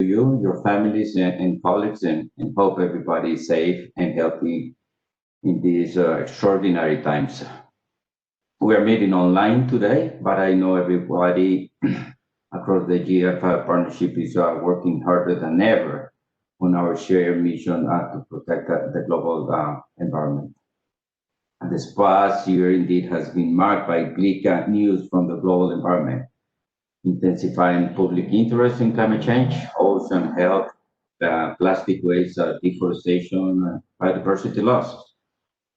you, your families, and colleagues, and hope everybody is safe and healthy in these extraordinary times. We are meeting online today, but I know everybody across the GEF partnership is working harder than ever on our shared mission to protect the global environment. And this past year indeed has been marked by bleak news from the global environment, intensifying public interest in climate change, ocean health, plastic waste, deforestation, biodiversity loss.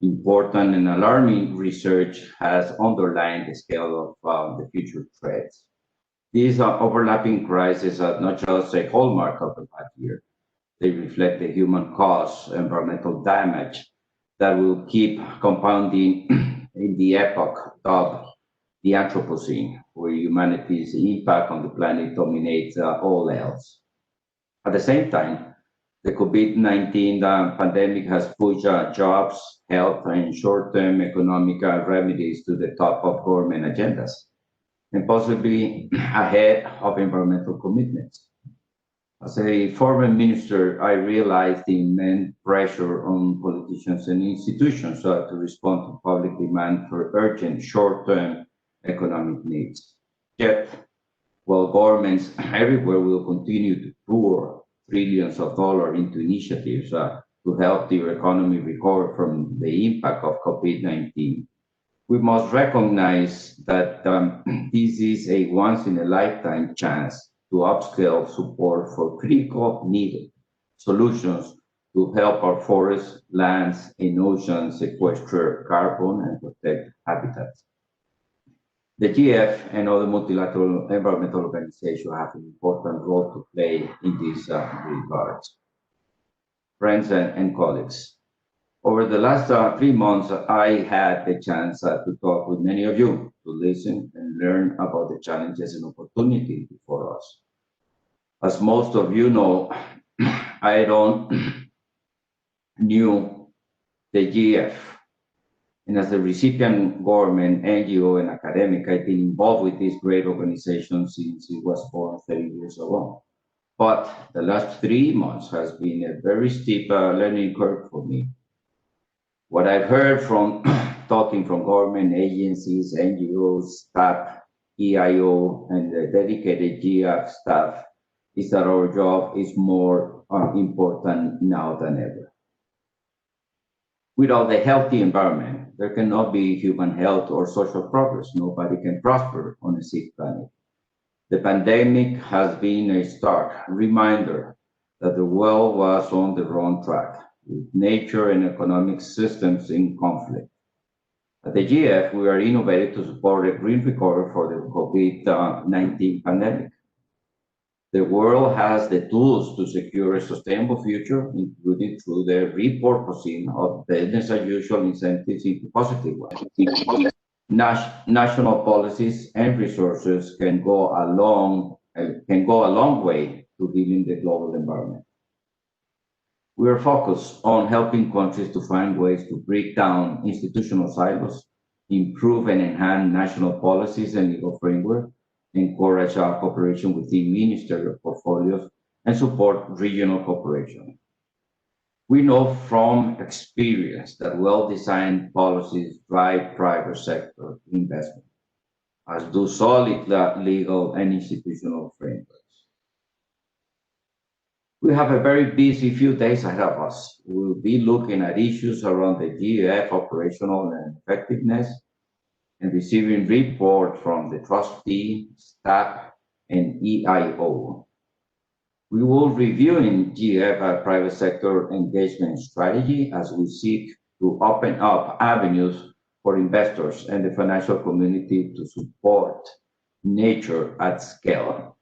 Important and alarming research has underlined the scale of the future threats. These overlapping crises are not just a hallmark of the past year. They reflect the human caused environmental damage that will keep compounding in the epoch of the Anthropocene, where humanity's impact on the planet dominates all else. At the same time, the COVID-19 pandemic has pushed jobs, health, and short-term economic remedies to the top of government agendas, and possibly ahead of environmental commitments. As a former minister, I realized the immense pressure on politicians and institutions to respond to public demand for urgent short-term economic needs. Yet, while governments everywhere will continue to pour trillions of dollars into initiatives to help their economy recover from the impact of COVID-19, we must recognize that this is a once-in-a-lifetime chance to upscale support for critical needed solutions to help our forests, lands, and oceans sequester carbon and protect habitats. The GEF and other multilateral environmental organizations have an important role to play in these regards. Friends and colleagues, over the last 3 months, I had the chance to talk with many of you, to listen and learn about the challenges and opportunities before us. As most of you know, I don't knew the GEF. And as a recipient, government, NGO, and academic, I've been involved with this great organization since it was born 30 years ago. But the last 3 months has been a very steep learning curve for me. What I've heard from talking from government agencies, NGOs, staff, EIO, and the dedicated GEF staff is that our job is more important now than ever. Without a healthy environment, there cannot be human health or social progress. Nobody can prosper on a sick planet. The pandemic has been a stark reminder that the world was on the wrong track, with nature and economic systems in conflict. At the GEF, we are innovating to support a green recovery for the COVID-19 pandemic. The world has the tools to secure a sustainable future, including through the repurposing of business as usual incentives into positive ones. National policies and resources can go a long way to healing the global environment. We are focused on helping countries to find ways to break down institutional silos, improve and enhance national policies and legal framework, encourage cooperation within ministerial portfolios, and support regional cooperation. We know from experience that well-designed policies drive private sector investment, as do solid legal and institutional frameworks. We have a very busy few days ahead of us. We'll be looking at issues around the GEF operational and effectiveness, and receiving report from the trustee, staff, and EIO. We will review in GEF private sector engagement strategy as we seek to open up avenues for investors and the financial community to support nature at scale.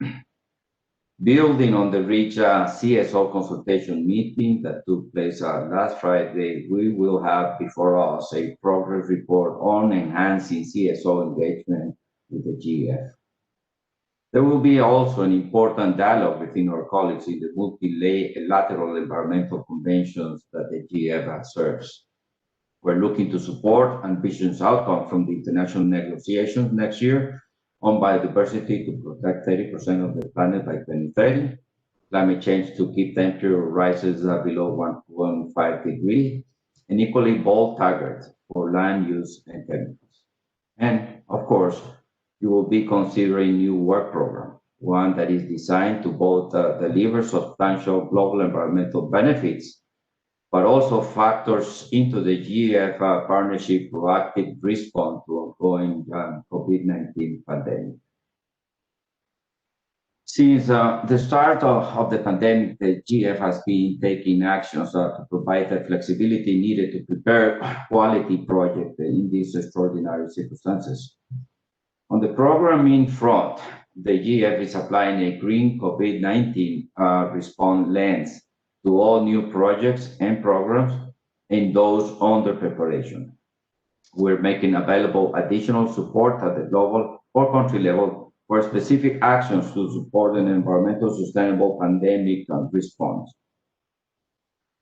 Building on the rich CSO consultation meeting that took place last Friday, we will have before us a progress report on enhancing CSO engagement with the GEF. There will be also an important dialogue between our colleagues in the multilateral environmental conventions that the GEF serves. We're looking to support ambitious outcomes from the international negotiations next year on biodiversity to protect 30% of the planet by 2030, climate change to keep temperature rises below 1.5 degrees, and equally bold targets for land use and chemicals. And of course, you will be considering new work program, one that is designed to both deliver substantial global environmental benefits, but also factors into the GEF partnership proactive response to ongoing COVID-19 pandemic. Since the start of the pandemic, the GEF has been taking actions to provide the flexibility needed to prepare quality projects in these extraordinary circumstances. On the programming front, the GEF is applying a green COVID-19 response lens to all new projects and programs and those under preparation. We're making available additional support at the global or country level for specific actions to support an environmental sustainable pandemic response.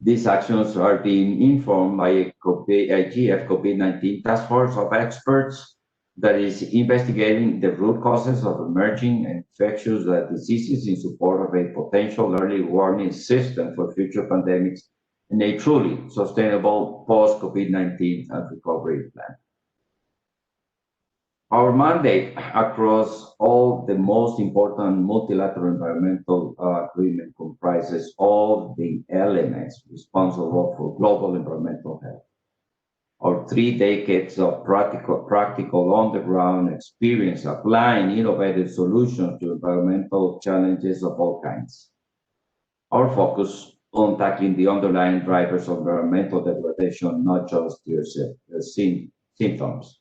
These actions are being informed by a GEF COVID-19 task force of experts that is investigating the root causes of emerging infectious diseases in support of a potential early warning system for future pandemics and a truly sustainable post-COVID-19 recovery plan. Our mandate across all the most important multilateral environmental agreement comprises all the elements responsible for global environmental health. Our 3 decades of practical on-the-ground experience applying innovative solutions to environmental challenges of all kinds. Our focus on tackling the underlying drivers of environmental degradation, not just their symptoms.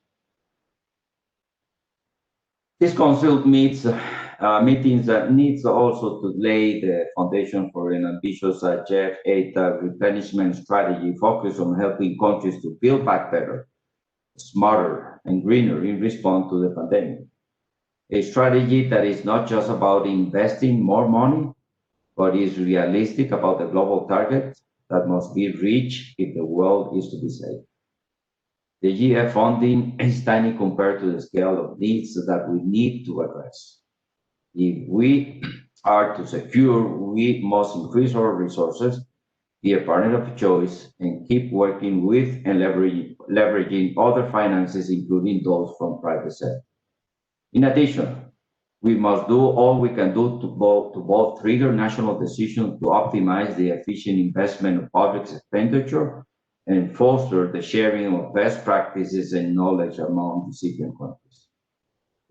This council meetings needs also to lay the foundation for an ambitious GEF 8 replenishment strategy focused on helping countries to build back better, smarter, and greener in response to the pandemic. A strategy that is not just about investing more money, but is realistic about the global targets that must be reached if the world is to be saved. The GEF funding is tiny compared to the scale of needs that we need to address. If we are to secure, we must increase our resources, be a partner of choice, and keep working with and leveraging other finances, including those from private sector. In addition, we must do all we can do to both trigger national decisions to optimize the efficient investment of public expenditure and foster the sharing of best practices and knowledge among recipient countries.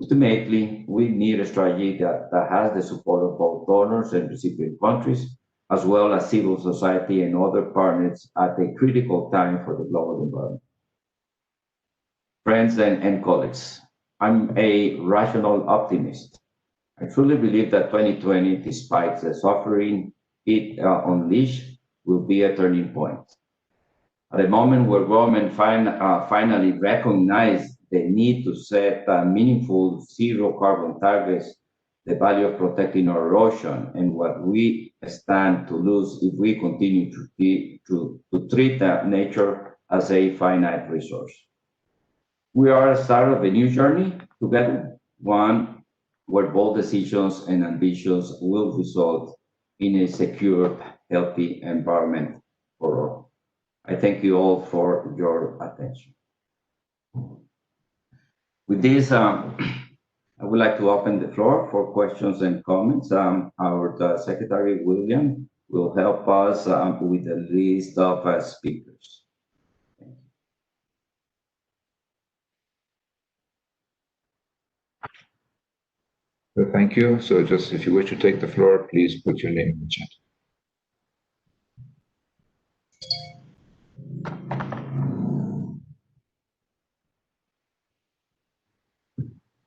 Ultimately, we need a strategy that has the support of both donors and recipient countries, as well as civil society and other partners at a critical time for the global environment. Friends and colleagues, I'm a rational optimist. I truly believe that 2020, despite the suffering it unleashed, will be a turning point. At a moment where government finally recognize the need to set meaningful zero carbon targets, the value of protecting our ocean, and what we stand to lose if we continue to treat nature as a finite resource. We are at the start of a new journey together, one where bold decisions and ambitions will result in a secure, healthy environment for all. I thank you all for your attention. With this, I would like to open the floor for questions and comments. Our Secretary, William, will help us with the list of speakers. Thank you. So just if you wish to take the floor, please put your name in the chat.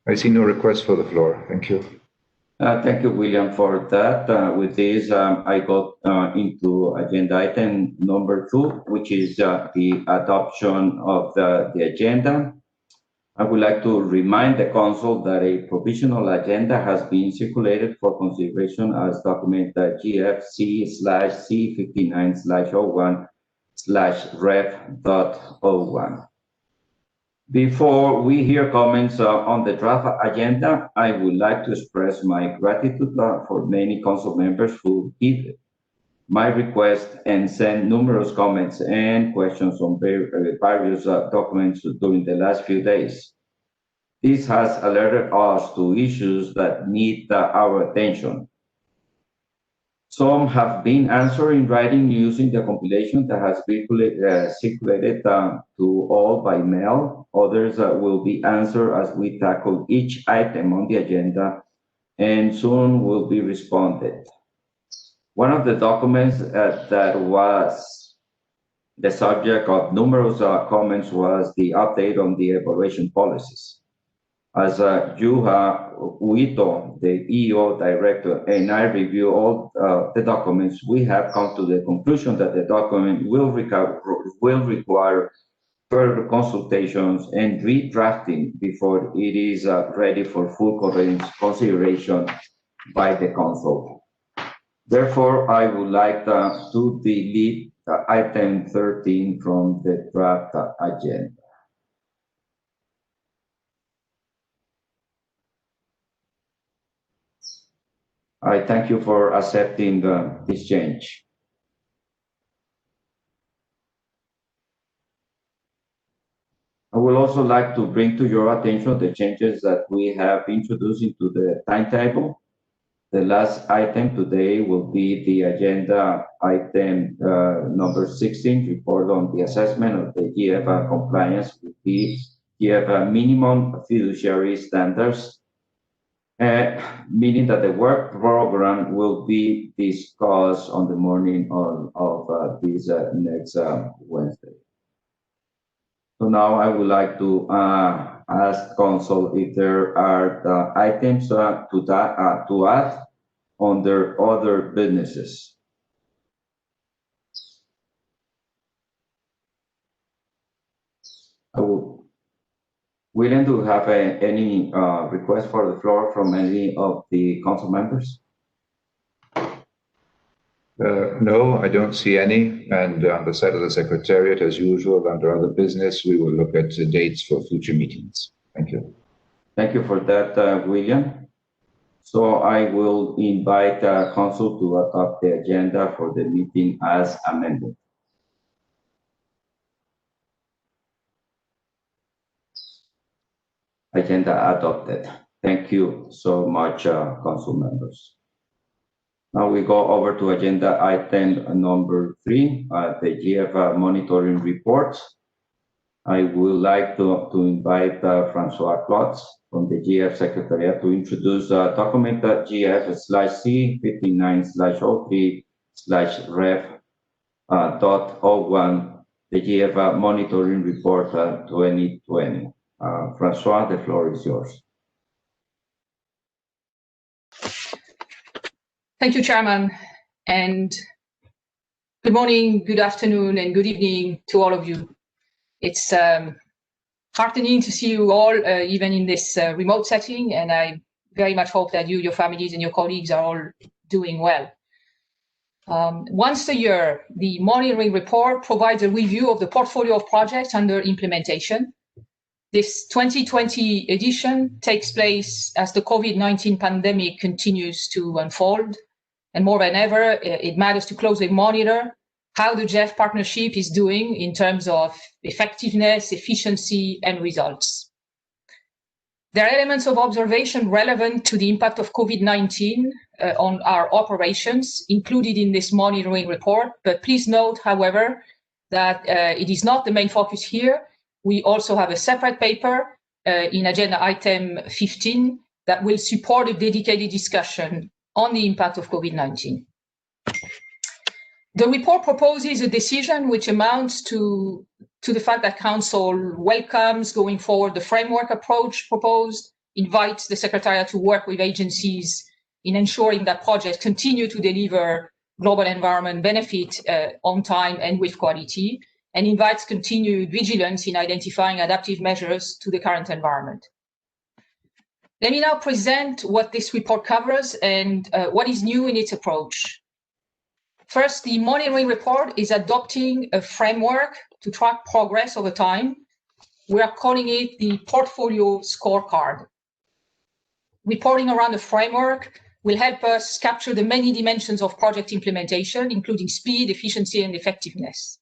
I see no request for the floor. Thank you. Thank you, William, for that. With this, I got into agenda item number 2, which is the adoption of the agenda. I would like to remind the Council that a provisional agenda has been circulated for consideration as document GFC/C59/01/Ref.01. Before we hear comments on the draft agenda, I would like to express my gratitude for many council members who heeded my request and sent numerous comments and questions on various documents during the last few days. This has alerted us to issues that need our attention. Some have been answered in writing using the compilation that has been circulated to all by mail. Others will be answered as we tackle each item on the agenda and soon will be responded. One of the documents that was the subject of numerous comments was the update on the evaluation policies. As Juha Uito, the EO director, and I review all the documents, we have come to the conclusion that the document will require further consultations and redrafting before it is ready for full consideration by the council. Therefore, I would like to delete item 13 from the draft agenda. I thank you for accepting this change. I would also like to bring to your attention the changes that we have introduced into the timetable. The last item today will be the agenda item number 16, report on the assessment of the GEF compliance with the GEF minimum fiduciary standards. Meaning that the work program will be discussed on the morning of this next Wednesday. So now I would like to ask Council if there are items to add under other businesses. I will. William, do you have any request for the floor from any of the council members? No, I don't see any. And on the side of the Secretariat, as usual, under other business, we will look at dates for future meetings. Thank you. Thank you for that, William. So I will invite council to adopt the agenda for the meeting as amended. Agenda adopted. Thank you so much, council members. Now we go over to agenda item number 3, the GEF monitoring reports. I would like to invite Francois Klotz from the GEF Secretariat to introduce document GEF/C 59/03/ref.01, the GEF monitoring report 2020. Francois, the floor is yours. Thank you, Chairman, and good morning, good afternoon, and good evening to all of you. It's heartening to see you all, even in this remote setting, and I very much hope that you, your families, and your colleagues are all doing well. Once a year, the monitoring report provides a review of the portfolio of projects under implementation. This 2020 edition takes place as the COVID-19 pandemic continues to unfold, and more than ever, it matters to closely monitor how the GEF partnership is doing in terms of effectiveness, efficiency, and results. There are elements of observation relevant to the impact of COVID-19 on our operations included in this monitoring report, but please note, however, that it is not the main focus here. We also have a separate paper in agenda item 15 that will support a dedicated discussion on the impact of COVID-19. The report proposes a decision which amounts to the fact that Council welcomes going forward the framework approach proposed, invites the Secretariat to work with agencies in ensuring that projects continue to deliver global environment benefit on time and with quality, and invites continued vigilance in identifying adaptive measures to the current environment. Let me now present what this report covers and what is new in its approach. First, the monitoring report is adopting a framework to track progress over time We are calling it the portfolio scorecard. Reporting around the framework will help us capture the many dimensions of project implementation, including speed, efficiency, and effectiveness.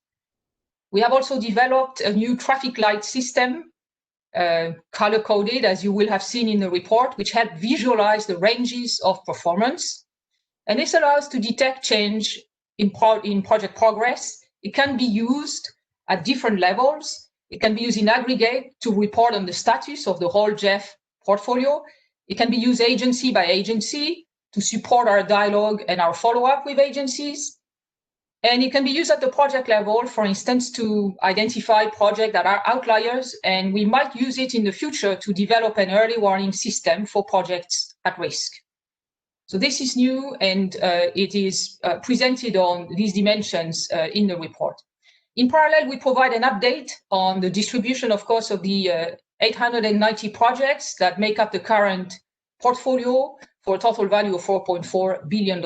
We have also developed a new traffic light system, color-coded, as you will have seen in the report, which help visualize the ranges of performance. And this allows to detect change in project progress. It can be used at different levels. It can be used in aggregate to report on the status of the whole GEF portfolio. It can be used agency by agency to support our dialogue and our follow-up with agencies. And it can be used at the project level, for instance, to identify projects that are outliers, and we might use it in the future to develop an early warning system for projects at risk. So this is new, and it is presented on these dimensions in the report. In parallel, we provide an update on the distribution, of course, of the 890 projects that make up the current portfolio for a total value of $4.4 billion.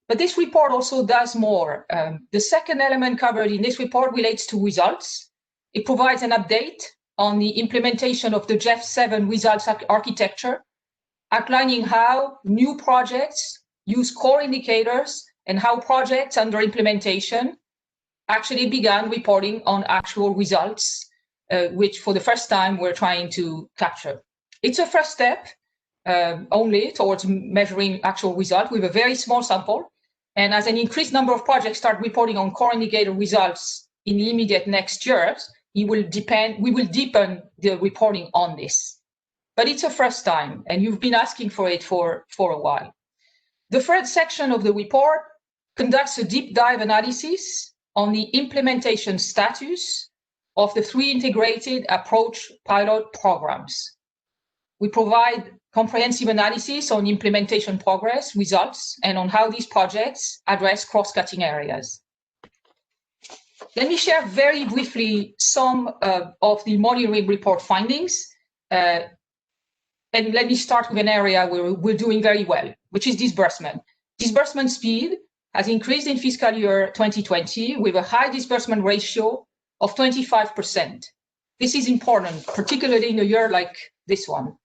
But this report also does more. The second element covered in this report relates to results. It provides an update on the implementation of the GEF 7 results architecture, outlining how new projects use core indicators and how projects under implementation actually began reporting on actual results, which for the first time we're trying to capture. It's a first step only towards measuring actual results with a very small sample. And as an increased number of projects start reporting on core indicator results in the immediate next years, we will deepen the reporting on this. But it's a first time, and you've been asking for it for a while. The third section of the report conducts a deep dive analysis on the implementation status of the 3 integrated approach pilot programs. We provide comprehensive analysis on implementation progress, results, and on how these projects address cross-cutting areas. Let me share very briefly some of the monitoring report findings. And let me start with an area where we're doing very well, which is disbursement. Disbursement speed has increased in fiscal year 2020 with a high disbursement ratio of 25%. This is important, particularly in a year like this one.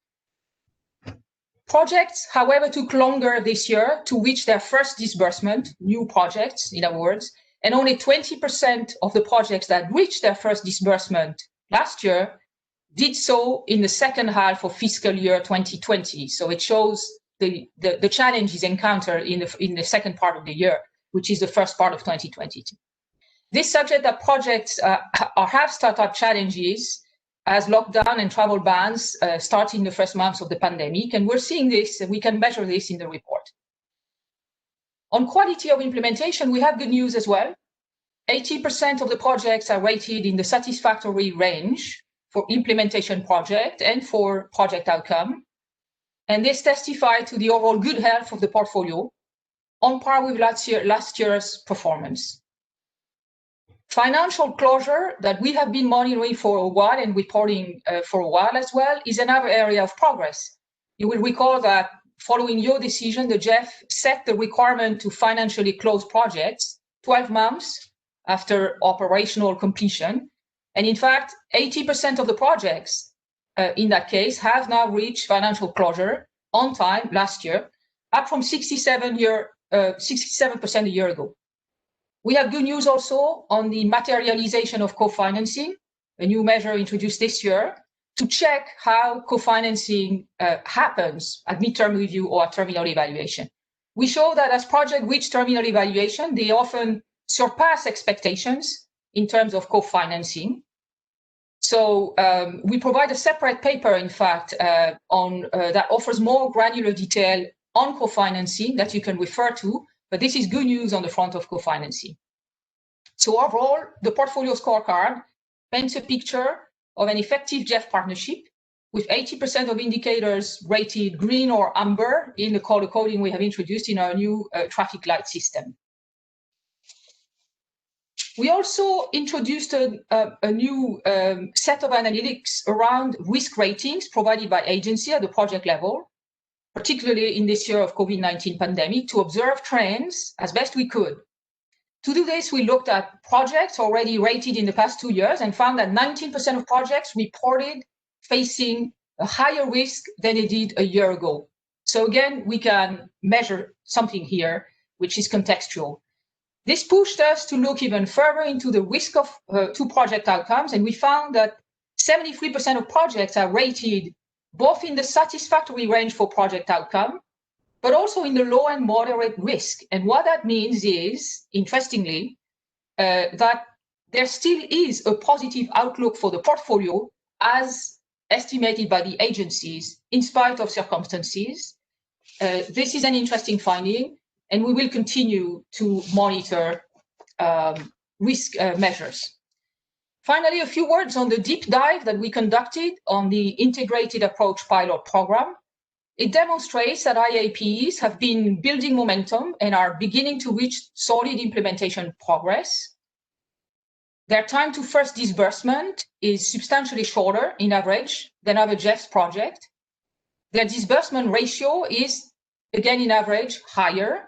Projects, however, took longer this year to reach their first disbursement, new projects, in other words, and only 20% of the projects that reached their first disbursement last year did so in the second half of fiscal year 2020. So it shows the challenges encountered in the second part of the year, which is the first part of 2022. This suggests that projects have startup challenges as lockdown and travel bans start in the first months of the pandemic. And we're seeing this, and we can measure this in the report. On quality of implementation, we have good news as well. 80% of the projects are rated in the satisfactory range for implementation project and for project outcome. And this testifies to the overall good health of the portfolio, on par with last year's performance. Financial closure that we have been monitoring for a while and reporting for a while as well is another area of progress. You will recall that following your decision, the GEF set the requirement to financially close projects 12 months after operational completion. And in fact, 80% of the projects in that case have now reached financial closure on time last year, up from 67% a year ago. We have good news also on the materialization of co-financing, a new measure introduced this year, to check how co-financing happens at midterm review or at terminal evaluation. We show that as projects reach terminal evaluation, they often surpass expectations in terms of co-financing. So we provide a separate paper, in fact, that offers more granular detail on co-financing that you can refer to. But this is good news on the front of co-financing. So overall, the portfolio scorecard paints a picture of an effective GEF partnership with 80% of indicators rated green or amber in the color coding we have introduced in our new traffic light system. We also introduced a new set of analytics around risk ratings provided by agency at the project level, particularly in this year of COVID-19 pandemic, to observe trends as best we could. To do this, we looked at projects already rated in the past 2 years and found that 19% of projects reported facing a higher risk than they did a year ago. So again, we can measure something here, which is contextual. This pushed us to look even further into the risk of to project outcomes, and we found that 73% of projects are rated both in the satisfactory range for project outcome, but also in the low and moderate risk. And what that means is, interestingly, that there still is a positive outlook for the portfolio as estimated by the agencies in spite of circumstances. This is an interesting finding, and we will continue to monitor risk measures. Finally, a few words on the deep dive that we conducted on the Integrated Approach Pilot Program. It demonstrates that IAPs have been building momentum and are beginning to reach solid implementation progress. Their time to first disbursement is substantially shorter in average than other GEF's project. Their disbursement ratio is, again, in average, higher.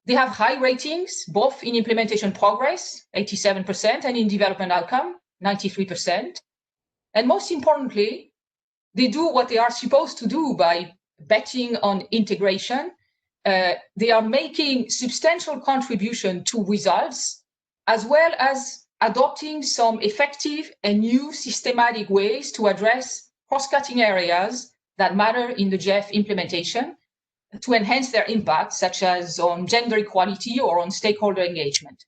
They have high ratings, both in implementation progress, 87%, and in development outcome, 93%. And most importantly, they do what they are supposed to do by betting on integration. They are making substantial contribution to results, as well as adopting some effective and new systematic ways to address cross-cutting areas that matter in the GEF implementation to enhance their impact, such as on gender equality or on stakeholder engagement.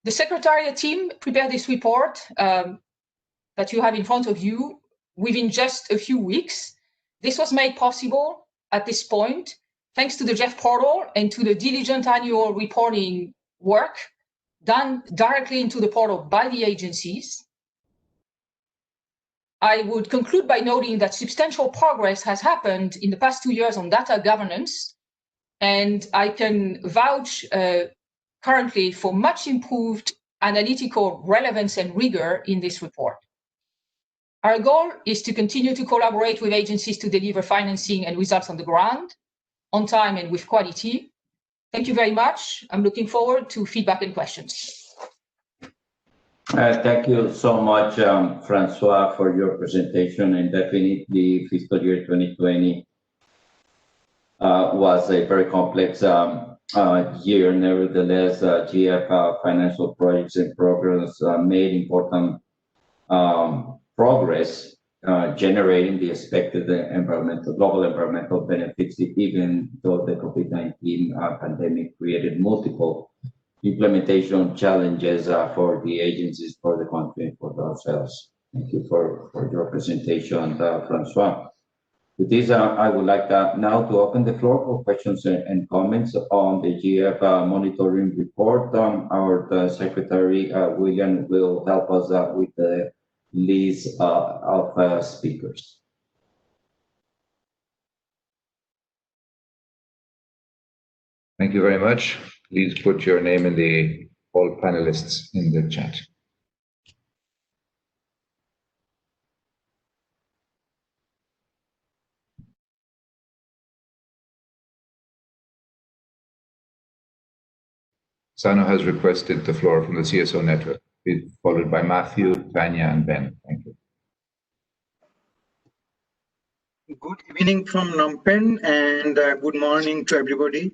The Secretariat team prepared this report that you have in front of you within just a few weeks. This was made possible at this point thanks to the GEF portal and to the diligent annual reporting work done directly into the portal by the agencies. I would conclude by noting that substantial progress has happened in the past 2 years on data governance, and I can vouch currently for much improved analytical relevance and rigor in this report. Our goal is to continue to collaborate with agencies to deliver financing and results on the ground, on time and with quality. Thank you very much. I'm looking forward to feedback and questions. Thank you so much, Francois, for your presentation. And definitely, fiscal year 2020 was a very complex year. Nevertheless, GEF financial projects and programs made important progress, generating the expected global environmental benefits, even though the COVID-19 pandemic created multiple implementation challenges for the agencies, for the country, and for ourselves. Thank you for your presentation, Francois. With this, I would like now to open the floor for questions and comments on the GEF monitoring report. Our Secretary, William, will help us with the list of speakers. Thank you very much. Please put your name in all panelists in the chat. Sano has requested the floor from the CSO network, followed by Matthew, Tanya, and Ben. Thank you. Good evening from Phnom Penh, and good morning to everybody.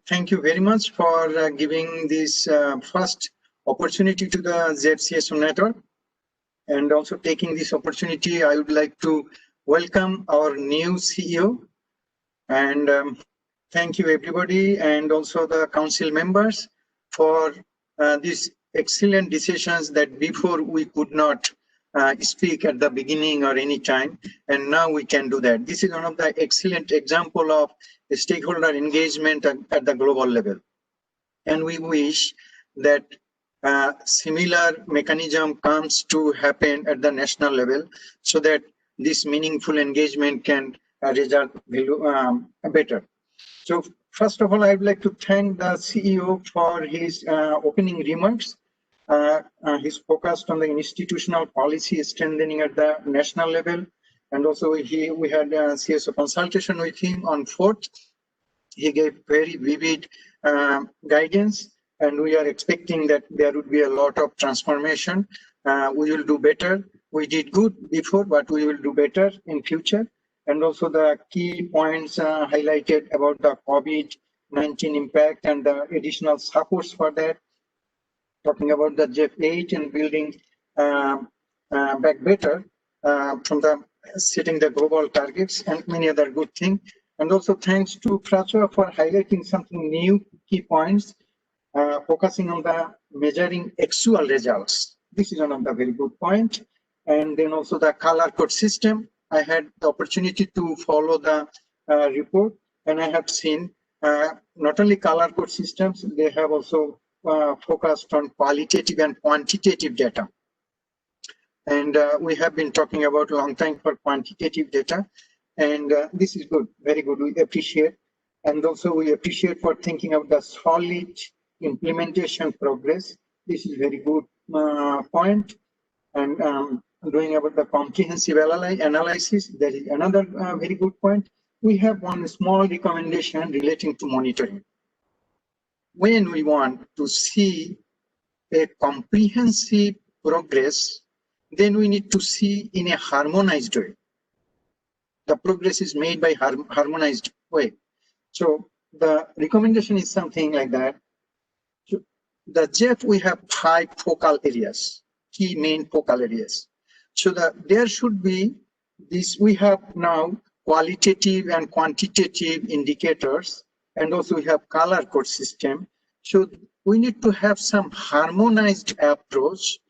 Thank you very much for giving this first opportunity to the ZCSO network, and also taking this opportunity. I would like to welcome our new CEO, and thank you everybody, and also the council members for these excellent decisions that before we could not speak at the beginning or any time, and now we can do that. This is one of the excellent example of stakeholder engagement at the global level, and we wish that similar mechanism comes to happen at the national level, so that this meaningful engagement can result better. So first of all, I would like to thank the CEO for his opening remarks. He's focused on the institutional policy strengthening at the national level, and also we had a CSO consultation with him on 4th, He gave very vivid guidance, and we are expecting that there would be a lot of transformation. We will do better. We did good before, but we will do better in future. And also the key points highlighted about the COVID-19 impact and the additional supports for that. Talking about the GEF 8 and building back better from the setting the global targets and many other good things. And also thanks to François for highlighting something new, key points, focusing on the measuring actual results. This is one of the very good point. And then also the color code system. I had the opportunity to follow the report, and I have seen not only color code systems, they have also focused on qualitative and quantitative data. And we have been talking about a long time for quantitative data, and this is good, very good, we appreciate. And also we appreciate for thinking of the solid implementation progress. This is very good point. And doing about the comprehensive analysis, that is another very good point. We have one small recommendation relating to monitoring. When we want to see a comprehensive progress, then we need to see in a harmonized way. The progress is made by harmonized way. So the recommendation is something like that. So the GEF, we have 5 focal areas, key main focal areas. So there should be this, we have now qualitative and quantitative indicators, and also we have color code system. So we need to have some harmonized approach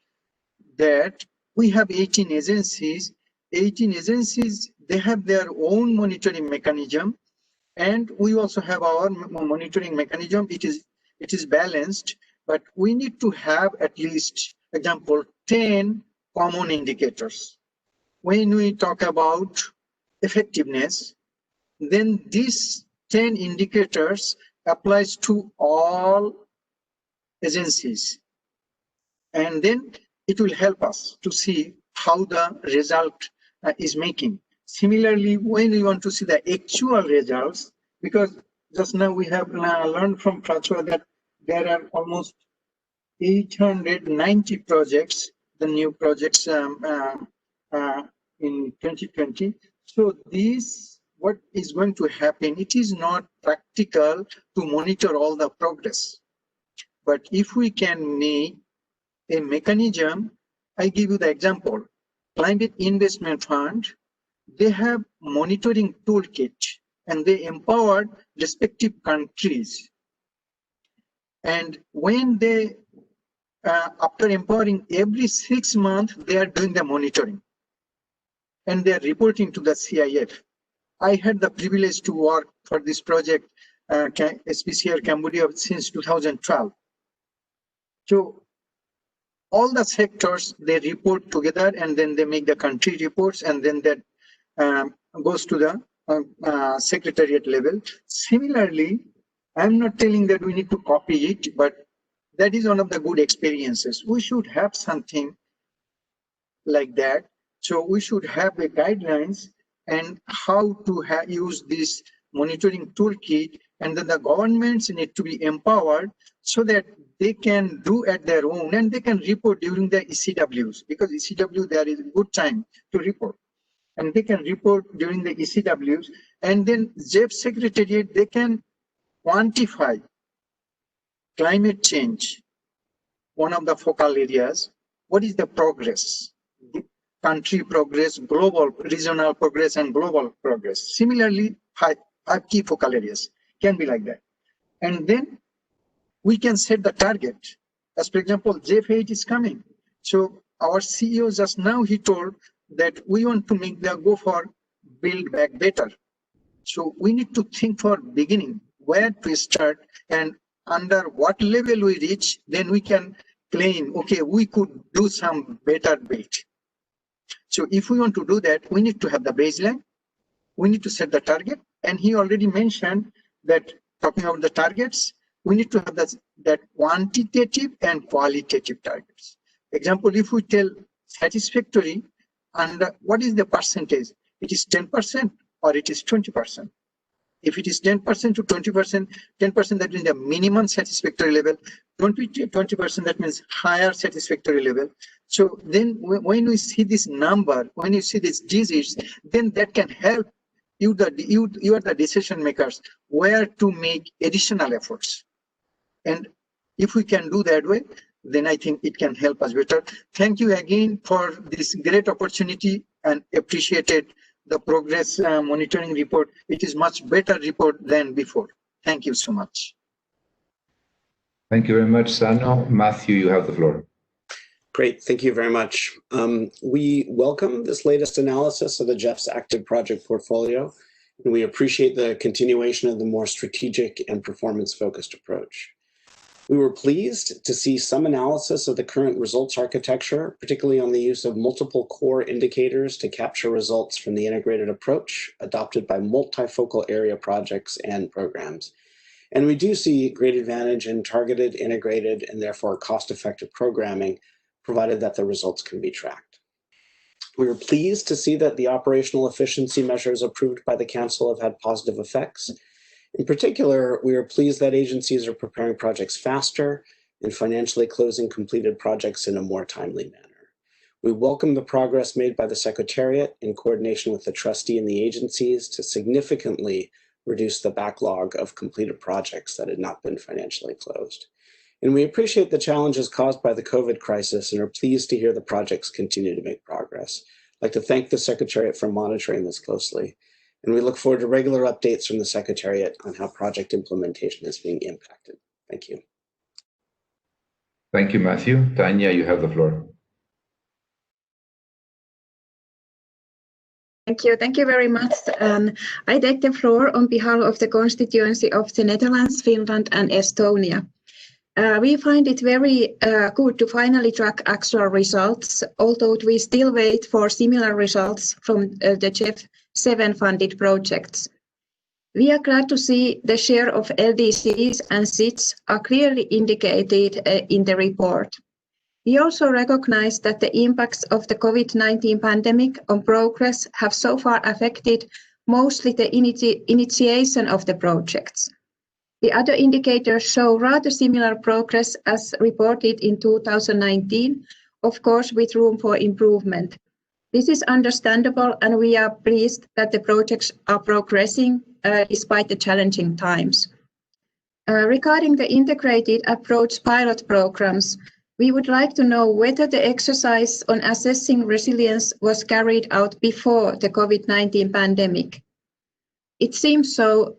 that we have 18 agencies. 18 agencies, they have their own monitoring mechanism, and we also have our monitoring mechanism. It is balanced, but we need to have at least, example, 10 common indicators. When we talk about effectiveness, then these 10 indicators applies to all agencies, and then it will help us to see how the result is making. Similarly, when we want to see the actual results, because just now we have learned from François that there are almost 890 projects, the new projects in 2020. So this, what is going to happen, it is not practical to monitor all the progress. But if we can make a mechanism, I give you the example, Climate Investment Fund, they have monitoring toolkit, and they empowered respective countries. And when they, after empowering, every 6 months, they are doing the monitoring, and they are reporting to the CIF. I had the privilege to work for this project, SPCR Cambodia, since 2012. So all the sectors, they report together, and then they make the country reports, and then that goes to the secretariat level. Similarly, I'm not telling that we need to copy it, but that is one of the good experiences. We should have something like that. So we should have the guidelines and how to use this monitoring toolkit, and then the governments need to be empowered so that they can do at their own, and they can report during the ECWs, because ECW, there is a good time to report, and they can report during the ECWs, and then GEF Secretariat, they can quantify climate change, one of the focal areas. What is the progress? Country progress, global, regional progress, and global progress. Similarly, 5 key focal areas can be like that. And then we can set the target. As for example, GEF 8 is coming. So our CEO just now, he told that we want to make the go for build back better. So we need to think for beginning, where to start, and under what level we reach, then we can claim, okay, we could do some better build. So if we want to do that, we need to have the baseline, we need to set the target, and he already mentioned that, talking about the targets, we need to have that quantitative and qualitative targets. Example, if we tell satisfactory, and what is the percentage? It is 10% or it is 20%. If it is 10% to 20%, 10% that means the minimum satisfactory level, 20% that means higher satisfactory level. So then when we see this number, when you see these digits, then that can help you, you are the decision makers, where to make additional efforts. And if we can do that way, then I think it can help us better. Thank you again for this great opportunity, and appreciated the progress monitoring report. It is much better report than before. Thank you so much. Thank you very much, Sano. Matthew, you have the floor. Great, thank you very much. We welcome this latest analysis of the GEF's active project portfolio, and we appreciate the continuation of the more strategic and performance-focused approach. We were pleased to see some analysis of the current results architecture, particularly on the use of multiple core indicators to capture results from the integrated approach adopted by multifocal area projects and programs. And we do see great advantage in targeted, integrated, and therefore cost-effective programming, provided that the results can be tracked. We were pleased to see that the operational efficiency measures approved by the Council have had positive effects. In particular, we are pleased that agencies are preparing projects faster and financially closing completed projects in a more timely manner. We welcome the progress made by the Secretariat in coordination with the trustee and the agencies to significantly reduce the backlog of completed projects that had not been financially closed. And we appreciate the challenges caused by the COVID crisis and are pleased to hear the projects continue to make progress. I'd like to thank the Secretariat for monitoring this closely. And we look forward to regular updates from the Secretariat on how project implementation is being impacted. Thank you. Thank you, Matthew. Tanya, you have the floor. Thank you very much. I take the floor on behalf of the constituency of the Netherlands, Finland, and Estonia. We find it very good to finally track actual results, although we still wait for similar results from the GEF 7 funded projects. We are glad to see the share of LDCs and SIDs are clearly indicated in the report. We also recognize that the impacts of the COVID-19 pandemic on progress have so far affected mostly the initiation of the projects. The other indicators show rather similar progress as reported in 2019, of course with room for improvement. This is understandable, and we are pleased that the projects are progressing despite the challenging times. Regarding the integrated approach pilot programs, we would like to know whether the exercise on assessing resilience was carried out before the COVID-19 pandemic. It seems so,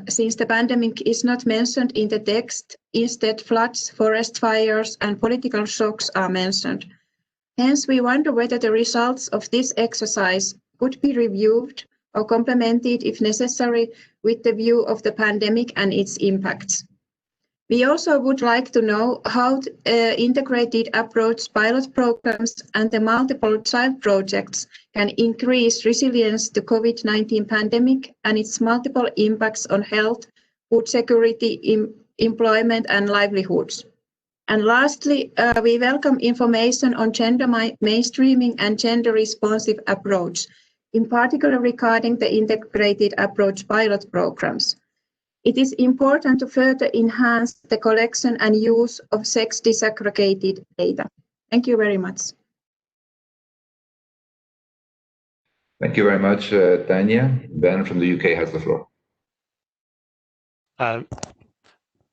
since the pandemic is not mentioned in the text. Instead, floods, forest fires, and political shocks are mentioned. Hence, we wonder whether the results of this exercise could be reviewed or complemented if necessary with the view of the pandemic and its impacts. We also would like to know how integrated approach pilot programs and the multiple child projects can increase resilience to COVID-19 pandemic and its multiple impacts on health, food security, employment, and livelihoods. And lastly, we welcome information on gender mainstreaming and gender responsive approach, in particular regarding the integrated approach pilot programs. It is important to further enhance the collection and use of sex disaggregated data. Thank you very much. Thank you very much, Tanya. Ben from the UK has the floor.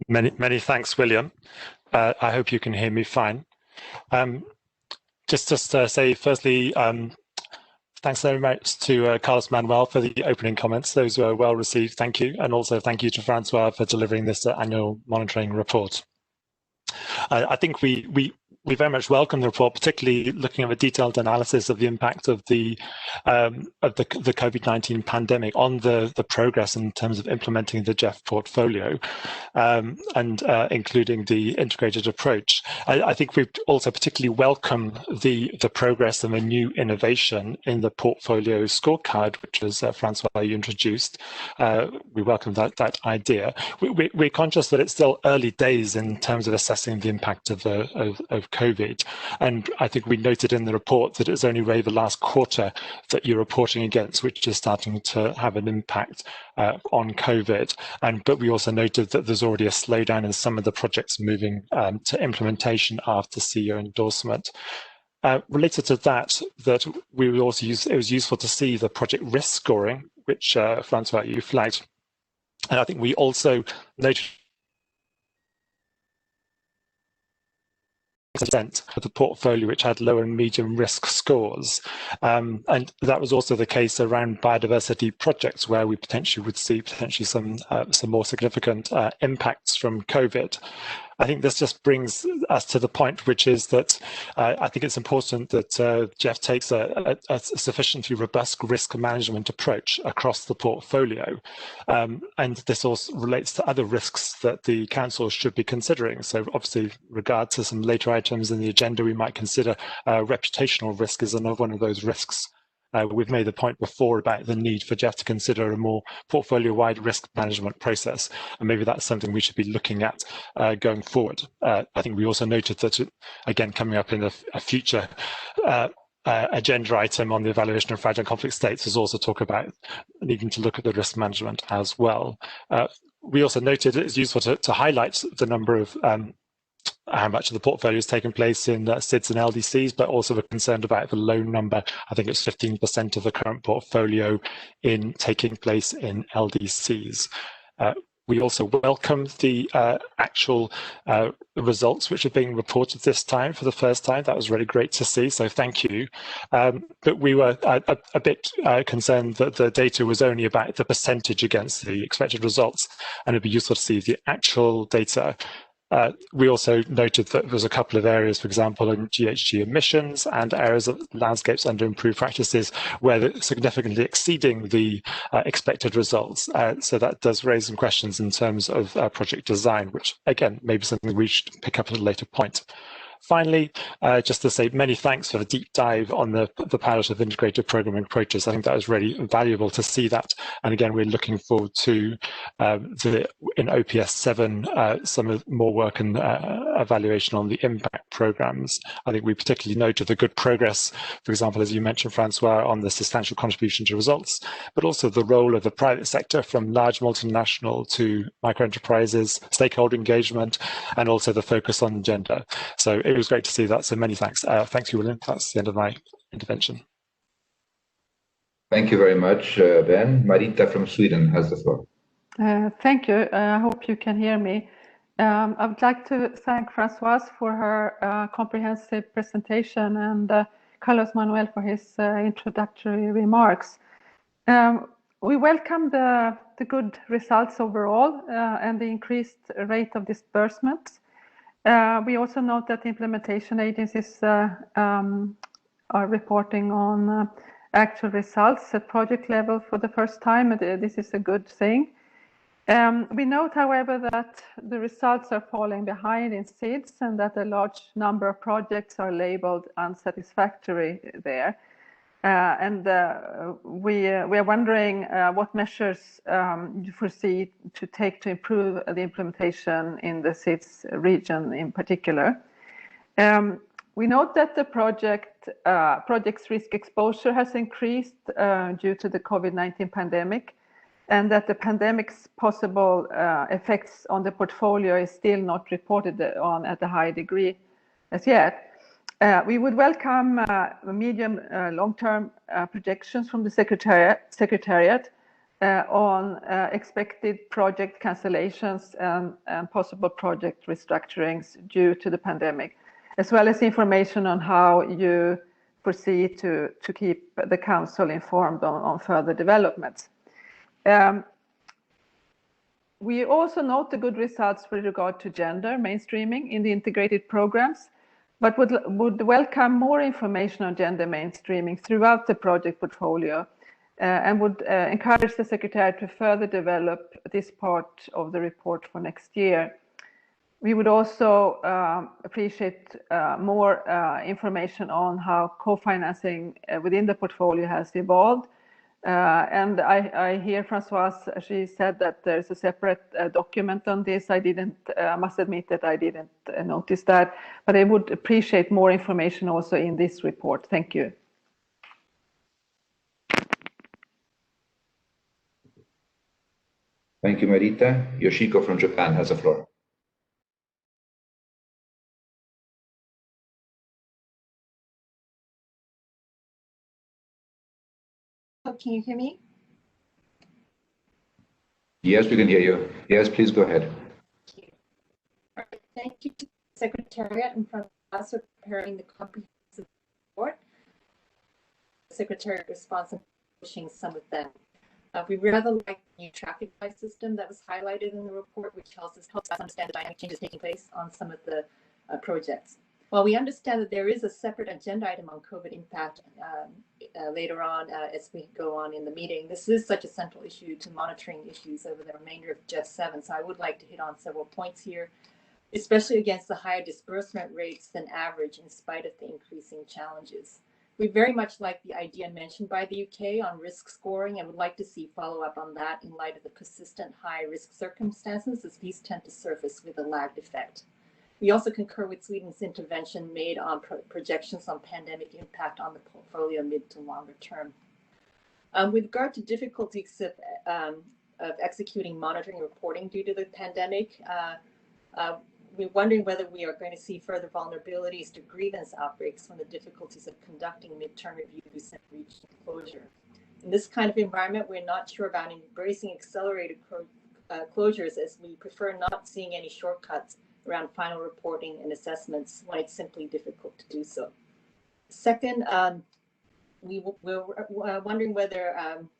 Many thanks, William. I hope you can hear me fine. Just to say, firstly, thanks very much to Carlos Manuel for the opening comments. Those were well received. Thank you. And also thank you to Francois for delivering this annual monitoring report. I think we very much welcome the report, particularly looking at a detailed analysis of the impact of the COVID-19 pandemic on the progress in terms of implementing the GEF portfolio, and including the integrated approach. I think we also particularly welcome the progress and the new innovation in the portfolio scorecard, which was Francois, you introduced. We welcome that idea. We're conscious that it's still early days in terms of assessing the impact of COVID. And I think we noted in the report that it's only really the last quarter that you're reporting against, which is starting to have an impact on COVID. But we also noted that there's already a slowdown in some of the projects moving to implementation after CEO endorsement. Related to that we will also use, it was useful to see the project risk scoring, which Francois, you flagged. And I think we also noted of the portfolio which had low and medium risk scores. And that was also the case around biodiversity projects, where we potentially would see some more significant impacts from COVID. I think this just brings us to the point, which is that I think it's important that GEF takes a sufficiently robust risk management approach across the portfolio. And this also relates to other risks that the council should be considering. So obviously, regard to some later items in the agenda, we might consider reputational risk as another one of those risks. We've made the point before about the need for GEF to consider a more portfolio-wide risk management process, and maybe that's something we should be looking at going forward. I think we also noted that, again, coming up in a future agenda item on the evaluation of fragile conflict states is also talk about needing to look at the risk management as well. We also noted it's useful to highlight the number of how much of the portfolio has taken place in SIDS and LDCs, but also we're concerned about the low number. I think it's 15% of the current portfolio in taking place in LDCs. We also welcome the actual results which are being reported this time for the first time. That was really great to see, so thank you. But we were a bit concerned that the data was only about the percentage against the expected results, and it'd be useful to see the actual data. We also noted that there's a couple of areas, for example, in GHG emissions and areas of landscapes under improved practices where they're significantly exceeding the expected results. So that does raise some questions in terms of project design, which again, maybe something we should pick up at a later point. Finally, just to say many thanks for the deep dive on the pilot of integrated programming approaches. I think that was really valuable to see that. And again, we're looking forward to in OPS 7 some more work and evaluation on the impact programs. I think we particularly noted the good progress, for example, as you mentioned, Francois, on the substantial contribution to results, but also the role of the private sector from large multinational to micro enterprises, stakeholder engagement, and also the focus on gender. So it was great to see that. So many thanks. Thanks you, William. That's the end of my intervention. Thank you very much, Ben. Marita from Sweden has the floor. Thank you. I hope you can hear me. I would like to thank Françoise for her comprehensive presentation and Carlos Manuel for his introductory remarks. We welcome the good results overall and the increased rate of disbursement. We also note that implementation agencies are reporting on actual results at project level for the first time. This is a good thing. We note, however, that the results are falling behind in SIDS and that a large number of projects are labeled unsatisfactory there. We are wondering what measures you foresee to take to improve the implementation in the SIDS region in particular. We note that the project's risk exposure has increased due to the COVID-19 pandemic, and that the pandemic's possible effects on the portfolio is still not reported on at a high degree as yet. We would welcome medium long-term projections from the Secretariat on expected project cancellations and possible project restructurings due to the pandemic, as well as information on how you foresee to keep the Council informed on further developments. We also note the good results with regard to gender mainstreaming in the integrated programs, but would welcome more information on gender mainstreaming throughout the project portfolio and would encourage the Secretariat to further develop this part of the report for next year. We would also appreciate more information on how co-financing within the portfolio has evolved And I hear Francoise, she said that there's a separate document on this. I must admit that I didn't notice that, but I would appreciate more information also in this report. Thank you. Thank you, Marita. Yoshiko from Japan has the floor. Oh, can you hear me? Yes, we can hear you. Yes, please go ahead. Thank you to the Secretariat and from us for preparing the comprehensive report. The Secretariat responsible for pushing some of them. We rather like the new traffic light system that was highlighted in the report, which helps us understand the dynamic changes taking place on some of the projects. While we understand that there is a separate agenda item on COVID impact later on as we go on in the meeting, this is such a central issue to monitoring issues over the remainder of GEF 7. So I would like to hit on several points here, especially against the higher disbursement rates than average in spite of the increasing challenges. We very much like the idea mentioned by the UK on risk scoring and would like to see follow-up on that in light of the persistent high risk circumstances, as these tend to surface with a lagged effect. We also concur with Sweden's intervention made on projections on pandemic impact on the portfolio mid to longer term. With regard to difficulties of executing monitoring and reporting due to the pandemic, we're wondering whether we are going to see further vulnerabilities to grievance outbreaks from the difficulties of conducting midterm reviews and regional closure. In this kind of environment, we're not sure about embracing accelerated closures, as we prefer not seeing any shortcuts around final reporting and assessments when it's simply difficult to do so. Second, we're wondering whether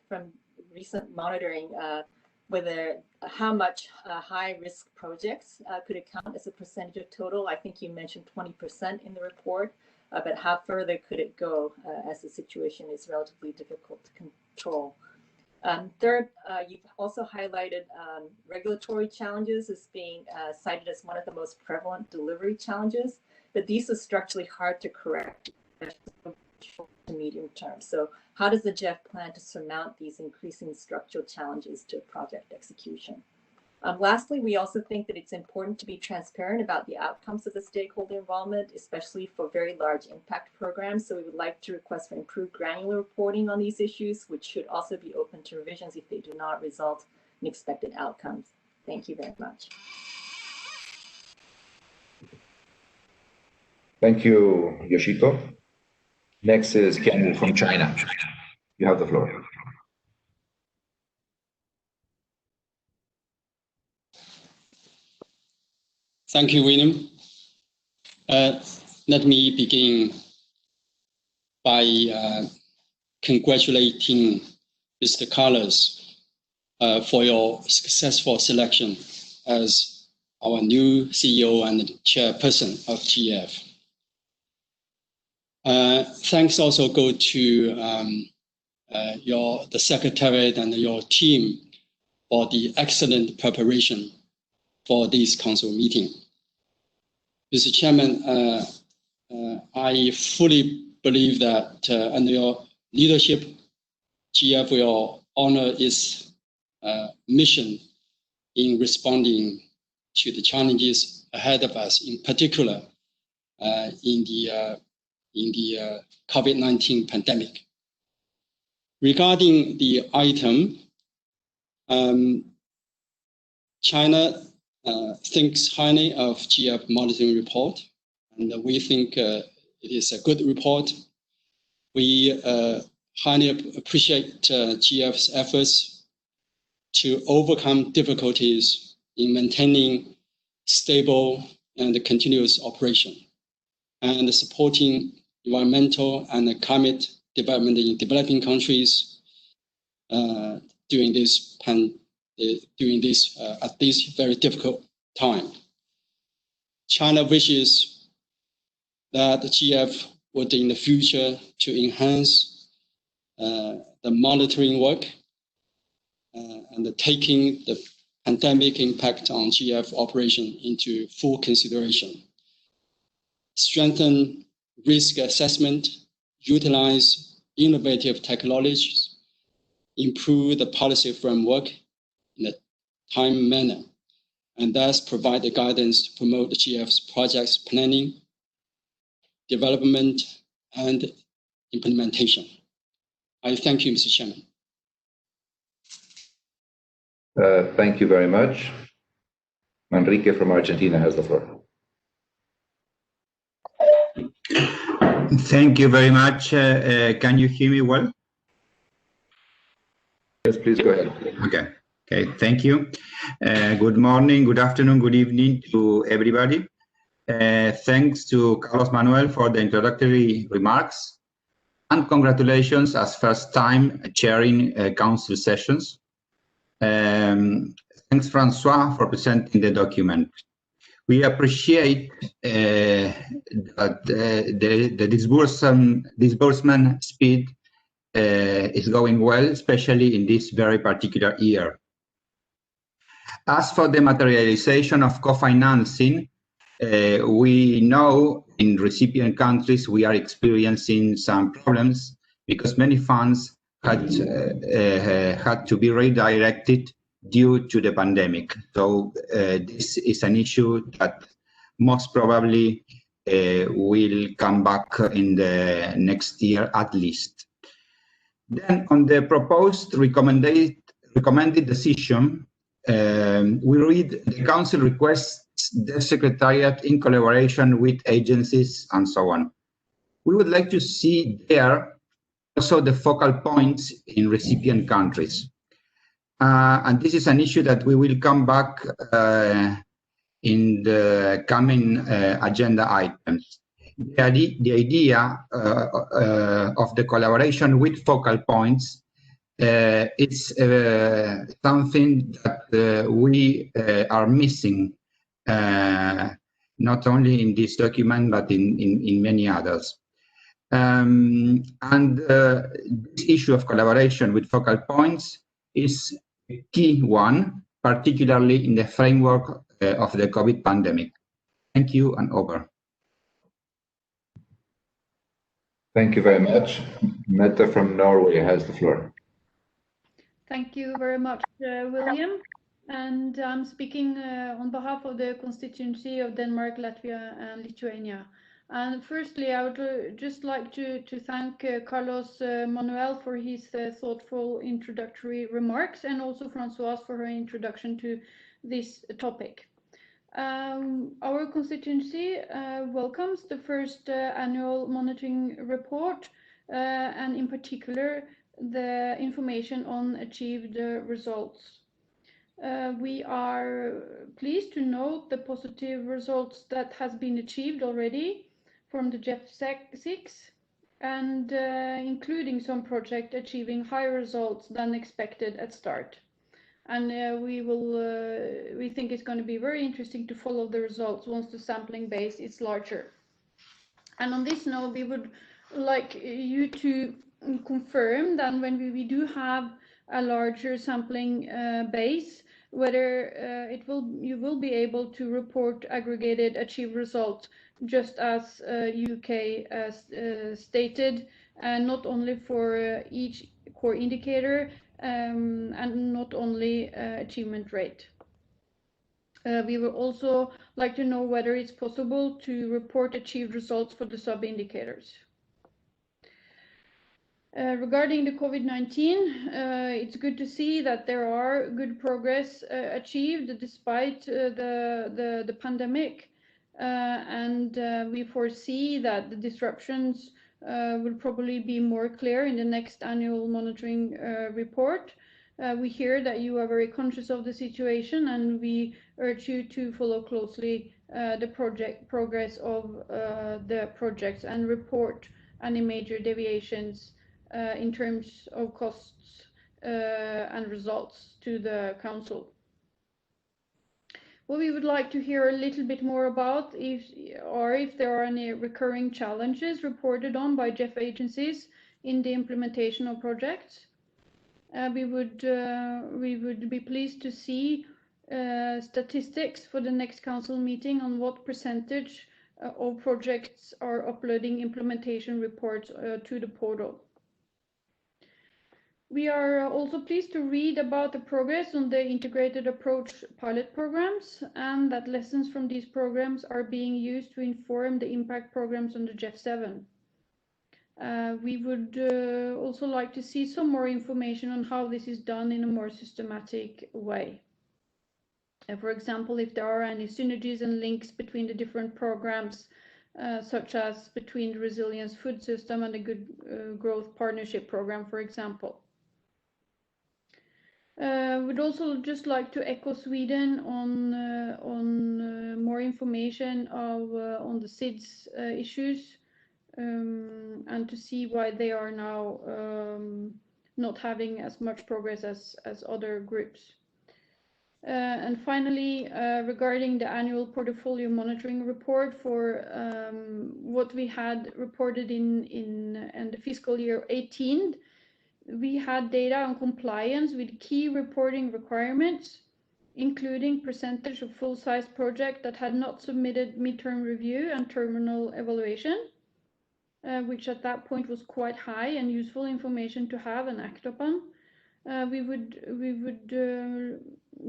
from recent monitoring, whether how much high risk projects could account as a percentage of total. I think you mentioned 20% in the report, but how further could it go as the situation is relatively difficult to control? Third, you've also highlighted regulatory challenges as being cited as one of the most prevalent delivery challenges, but these are structurally hard to correct short to medium term. So how does the GEF plan to surmount these increasing structural challenges to project execution? Lastly, we also think that it's important to be transparent about the outcomes of the stakeholder involvement, especially for very large impact programs. So we would like to request for improved granular reporting on these issues, which should also be open to revisions if they do not result in expected outcomes. Thank you very much. Thank you, Yoshiko. Next is Ken from China. You have the floor. Thank you, William. Let me begin by congratulating Mr. Carlos for your successful selection as our new CEO and chairperson of GEF. Thanks also go to the Secretariat and your team for the excellent preparation for this council meeting. Mr. Chairman, I fully believe that under your leadership, GEF will honor its mission in responding to the challenges ahead of us, in particular in the COVID-19 pandemic. Regarding the item, China thinks highly of GEF monitoring report, and we think it is a good report. We highly appreciate GEF's efforts to overcome difficulties in maintaining stable and continuous operation and supporting environmental and climate development in developing countries during this at this very difficult time. China wishes that GEF would in the future to enhance the monitoring work and taking the pandemic impact on GEF operation into full consideration. Strengthen risk assessment, utilize innovative technologies, improve the policy framework in a time manner, and thus provide the guidance to promote the GEF's projects planning, development, and implementation. I thank you, Mr. Chairman. Thank you very much. Enrique from Argentina has the floor. Thank you very much. Can you hear me well? Yes, please go ahead. Okay, thank you. Good morning, good afternoon, good evening to everybody. Thanks to Carlos Manuel for the introductory remarks, and congratulations as first time chairing council sessions. Thanks, Francois, for presenting the document. We appreciate that the disbursement speed is going well, especially in this very particular year. As for the materialization of co-financing, we know in recipient countries we are experiencing some problems because many funds had to be redirected due to the pandemic. So this is an issue that most probably will come back in the next year at least. Then on the proposed recommended decision, we read the Council requests the Secretariat in collaboration with agencies and so on. We would like to see there also the focal points in recipient countries. And this is an issue that we will come back in the coming agenda items. The idea of the collaboration with focal points is something that we are missing, not only in this document, but in many others. This issue of collaboration with focal points is a key one, particularly in the framework of the COVID pandemic. Thank you, and over. Thank you very much. Mette from Norway has the floor. Thank you very much, William. And I'm speaking on behalf of the constituency of Denmark, Latvia, and Lithuania. And firstly, I would just like to thank Carlos Manuel for his thoughtful introductory remarks, and also Francoise for her introduction to this topic. Our constituency welcomes the first annual monitoring report, and in particular, the information on achieved results. We are pleased to note the positive results that has been achieved already from the GEF 6, and including some project achieving higher results than expected at start. And we think it's going to be very interesting to follow the results once the sampling base is larger. And on this note, we would like you to confirm that when we do have a larger sampling base, whether you will be able to report aggregated achieved results, just as UK stated, and not only for each core indicator, and not only achievement rate. We would also like to know whether it's possible to report achieved results for the sub-indicators. Regarding the COVID-19, it's good to see that there are good progress achieved despite the pandemic, and we foresee that the disruptions will probably be more clear in the next annual monitoring report. We hear that you are very conscious of the situation, and we urge you to follow closely the progress of the projects and report any major deviations in terms of costs and results to the Council. What we would like to hear a little bit more about if there are any recurring challenges reported on by GEF agencies in the implementation of projects. We would be pleased to see statistics for the next Council meeting on what percentage of projects are uploading implementation reports to the portal. We are also pleased to read about the progress on the integrated approach pilot programs and that lessons from these programs are being used to inform the impact programs under GEF 7. We would also like to see some more information on how this is done in a more systematic way. For example, if there are any synergies and links between the different programs, such as between the Resilience Food System and the Good Growth Partnership Program, for example. We'd also just like to echo Sweden on more information on the SIDS issues and to see why they are now not having as much progress as other groups. And finally, regarding the annual portfolio monitoring report for what we had reported in the fiscal year 18, we had data on compliance with key reporting requirements, including percentage of full-size projects that had not submitted midterm review and terminal evaluation, which at that point was quite high and useful information to have and act upon. We would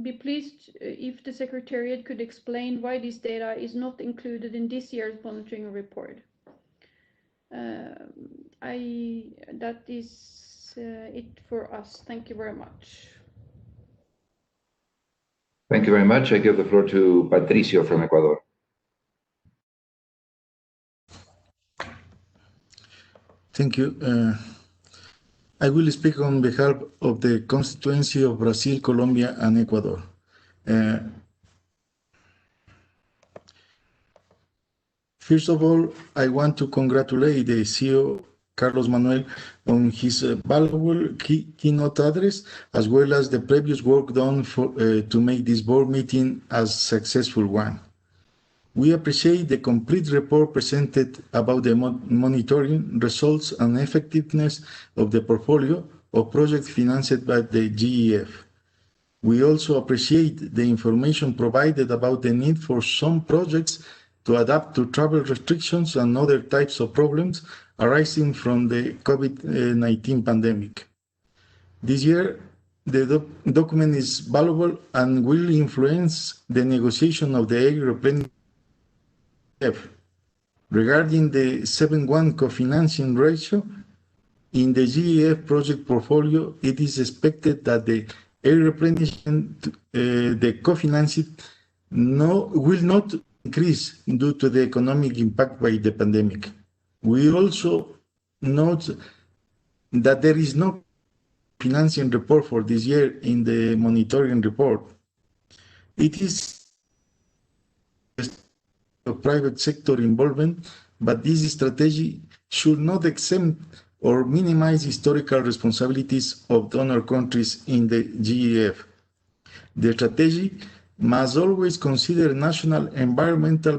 be pleased if the Secretariat could explain why this data is not included in this year's monitoring report. That is it for us. Thank you very much. Thank you very much. I give the floor to Patricio from Ecuador. Thank you. I will speak on behalf of the constituency of Brazil, Colombia, and Ecuador. First of all, I want to congratulate the CEO, Carlos Manuel, on his valuable keynote address, as well as the previous work done to make this board meeting a successful one. We appreciate the complete report presented about the monitoring results and effectiveness of the portfolio of projects financed by the GEF. We also appreciate the information provided about the need for some projects to adapt to travel restrictions and other types of problems arising from the COVID-19 pandemic. This year, the document is valuable and will influence the negotiation of the aid replenishment. Regarding the 7:1 co-financing ratio, in the GEF project portfolio, it is expected that the aid replenishment, the co-financing, will not increase due to the economic impact by the pandemic. We also note that there is no financing report for this year in the monitoring report. It is a private sector involvement, but this strategy should not exempt or minimize historical responsibilities of donor countries in the GEF. The strategy must always consider national environmental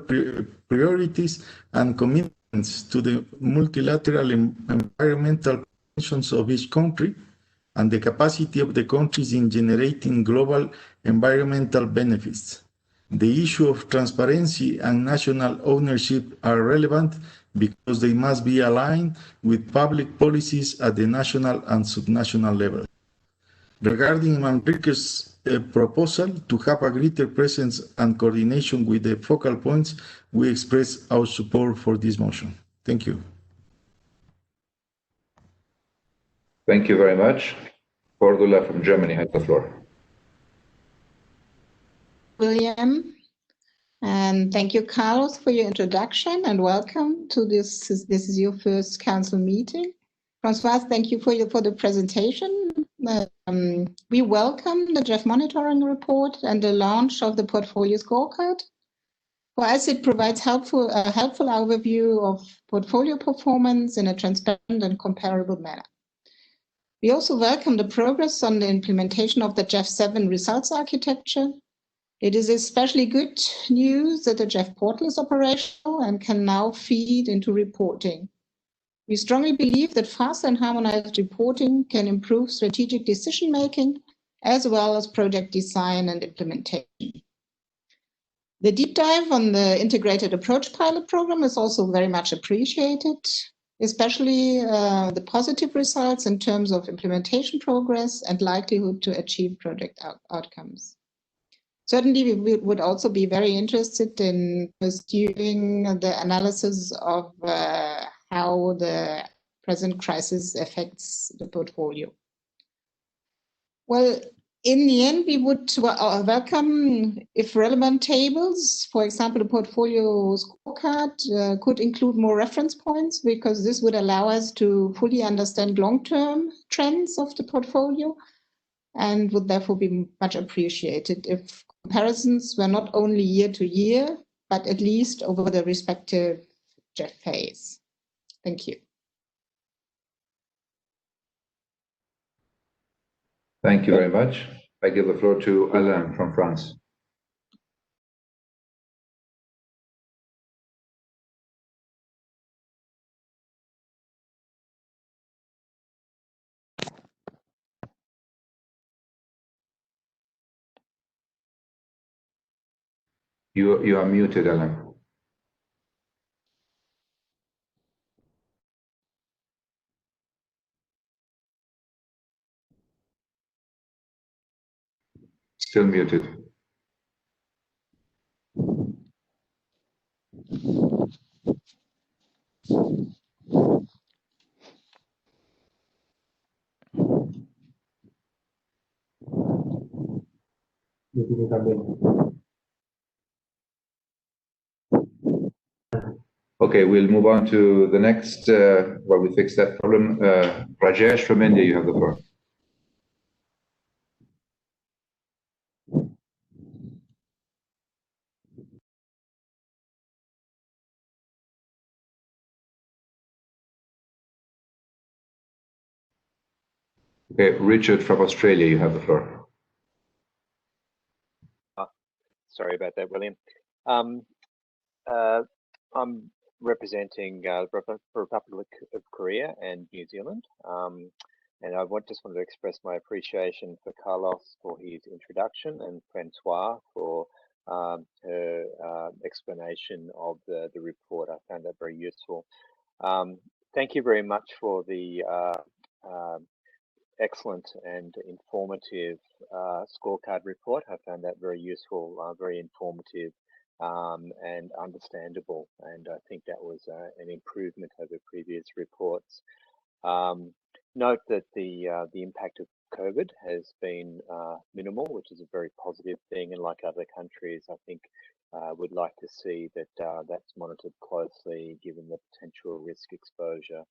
priorities and commitments to the multilateral environmental conventions of each country and the capacity of the countries in generating global environmental benefits. The issue of transparency and national ownership are relevant because they must be aligned with public policies at the national and subnational level. Regarding Manrique's proposal to have a greater presence and coordination with the focal points, we express our support for this motion. Thank you. Thank you very much. Cordula from Germany has the floor. William, and thank you, Carlos, for your introduction and welcome to this. This is your first council meeting. Francois, thank you for the presentation. We welcome the GEF monitoring report and the launch of the portfolio scorecard. For us, it provides a helpful overview of portfolio performance in a transparent and comparable manner. We also welcome the progress on the implementation of the GEF 7 results architecture. It is especially good news that the GEF portal is operational and can now feed into reporting. We strongly believe that fast and harmonized reporting can improve strategic decision-making as well as project design and implementation. The deep dive on the integrated approach pilot program is also very much appreciated. especially the positive results in terms of implementation progress and likelihood to achieve project outcomes. Certainly, we would also be very interested in pursuing the analysis of how the present crisis affects the portfolio. Well, in the end, we would welcome if relevant tables, for example, the portfolio scorecard could include more reference points, because this would allow us to fully understand long-term trends of the portfolio, and would therefore be much appreciated if comparisons were not only year to year, but at least over the respective GEF phase. Thank you. Thank you very much. I give the floor to Alain from France. You are muted, Alain. Still muted. Okay, we'll move on to the next, while we fix that problem. Rajesh from India, you have the floor. Okay, Richard from Australia, you have the floor. Sorry about that, William. I'm representing the Republic of Korea and New Zealand. And I just wanted to express my appreciation for Carlos for his introduction and Francois for her explanation of the report. I found that very useful. Thank you very much for the excellent and informative scorecard report. I found that very useful, very informative, and understandable. And I think that was an improvement over previous reports. Note that the impact of COVID has been minimal, which is a very positive thing. And like other countries, I think would like to see that that's monitored closely, given the potential risk exposure.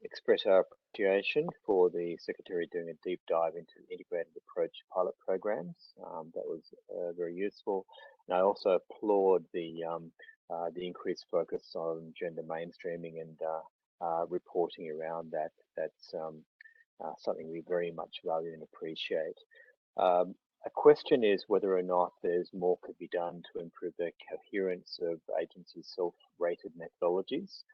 Express our appreciation for the Secretary doing a deep dive into integrated approach pilot programs. That was very useful. And I also applaud the increased focus on gender mainstreaming and reporting around that. That's something we very much value and appreciate. A question is whether or not there's more could be done to improve the coherence of agency self-rated methodologies.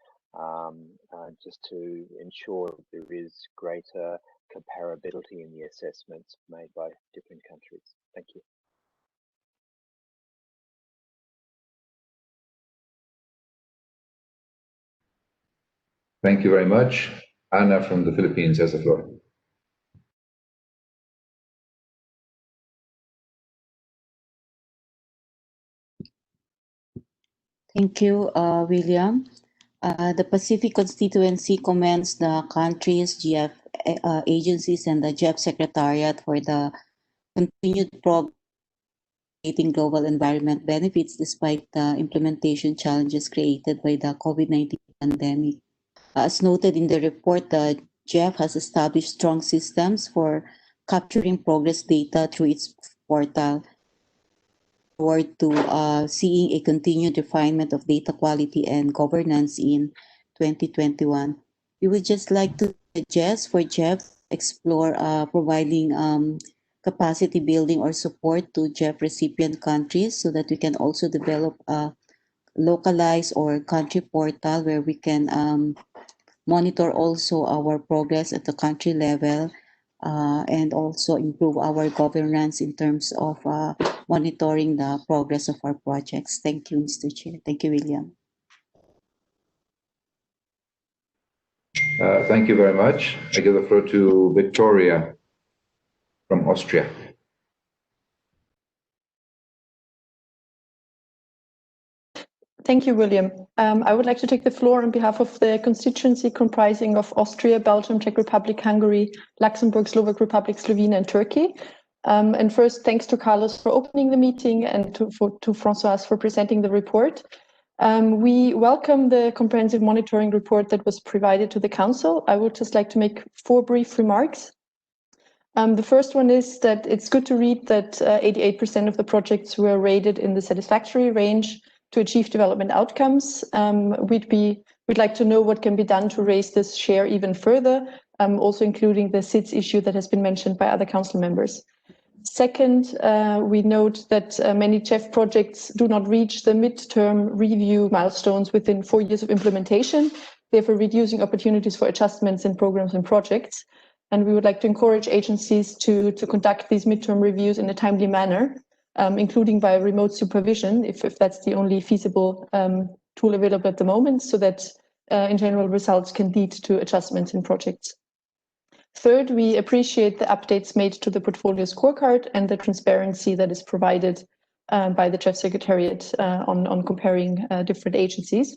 Just to ensure there is greater comparability in the assessments made by different countries. Thank you. Thank you very much. Anna from the Philippines has the floor. Thank you, William. The Pacific constituency commends the countries, GEF agencies, and the GEF Secretariat for the continued progress in global environment benefits despite the implementation challenges created by the COVID-19 pandemic. As noted in the report, the GEF has established strong systems for capturing progress data through its portal. Forward to seeing a continued refinement of data quality and governance in 2021. We would just like to suggest for GEF to explore providing capacity building or support to GEF recipient countries so that we can also develop a localized or country portal where we can monitor also our progress at the country level and also improve our governance in terms of monitoring the progress of our projects. Thank you, Mr. Chair. Thank you, William. Thank you very much. I give the floor to Victoria from Austria. Thank you, William. I would like to take the floor on behalf of the constituency comprising of Austria, Belgium, Czech Republic, Hungary, Luxembourg, Slovak Republic, Slovenia, and Turkey. And first, thanks to Carlos for opening the meeting and to Françoise for presenting the report. We welcome the comprehensive monitoring report that was provided to the Council. I would just like to make 4 brief remarks. The first one is that it's good to read that 88% of the projects were rated in the satisfactory range to achieve development outcomes. We'd like to know what can be done to raise this share even further, also including the SIDS issue that has been mentioned by other Council members. Second, we note that many GEF projects do not reach the midterm review milestones within 4 years of implementation, therefore reducing opportunities for adjustments in programs and projects. And we would like to encourage agencies to conduct these midterm reviews in a timely manner, including by remote supervision, if that's the only feasible tool available at the moment, so that in general results can lead to adjustments in projects. Third, we appreciate the updates made to the portfolio scorecard and the transparency that is provided by the GEF Secretariat on comparing different agencies.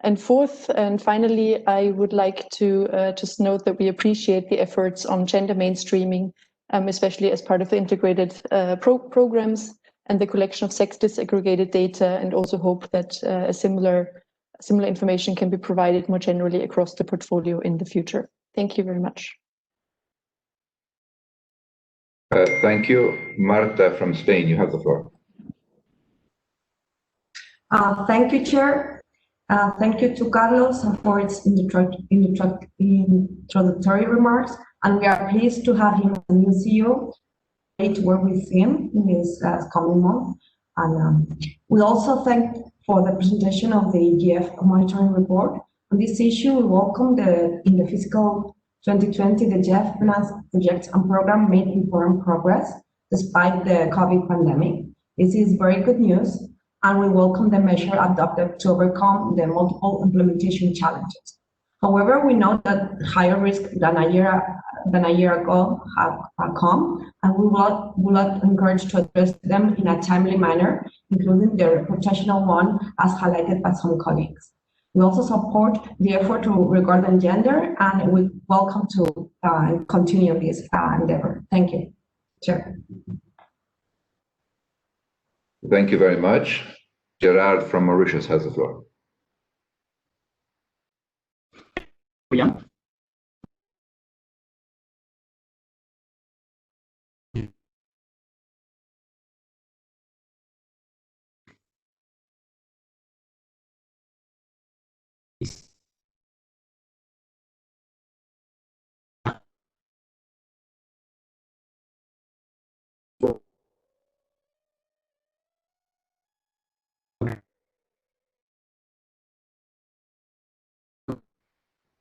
And fourth, and finally, I would like to just note that we appreciate the efforts on gender mainstreaming, especially as part of the integrated programs and the collection of sex disaggregated data, and also hope that a similar information can be provided more generally across the portfolio in the future. Thank you very much. Thank you. Marta from Spain, you have the floor. Thank you, Chair. Thank you to Carlos for its introductory remarks. And we are pleased to have him as a new CEO, to work with him in this coming month. And we also thank for the presentation of the GEF monitoring report. On this issue, we welcome in the fiscal 2020, the GEF finance projects and program made important progress despite the COVID pandemic. This is very good news, and we welcome the measure adopted to overcome the multiple implementation challenges. However, we know that higher risk than a year ago have come, and we would encourage to address them in a timely manner, including the reputational one, as highlighted by some colleagues. We also support the effort regarding gender, and we welcome to continue this endeavor. Thank you, Chair. Thank you very much. Gerard from Mauritius has the floor. Yeah.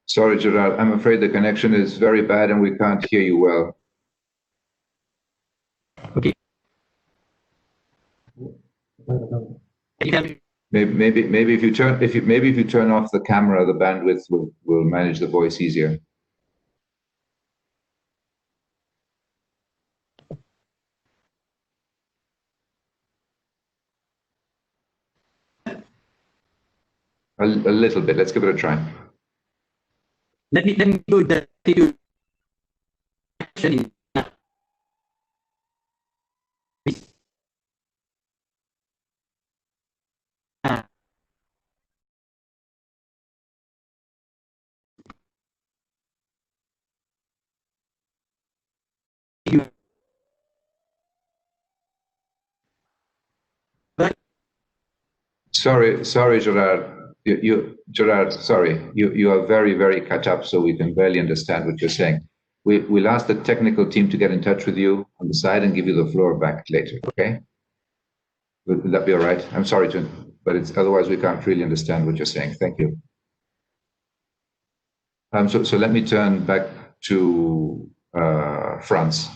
Sorry, Gerard, I'm afraid the connection is very bad and we can't hear you well. Okay. Maybe if you turn off the camera, the bandwidth will manage the voice easier. A little bit. Let's give it a try. Let me do the actually. Sorry, Gerard. Gerard, sorry, you are very cut up, so we can barely understand what you're saying. We'll ask the technical team to get in touch with you on the side and give you the floor back later, okay? Would that be all right? I'm sorry but otherwise we can't really understand what you're saying. Thank you. So let me turn back to France.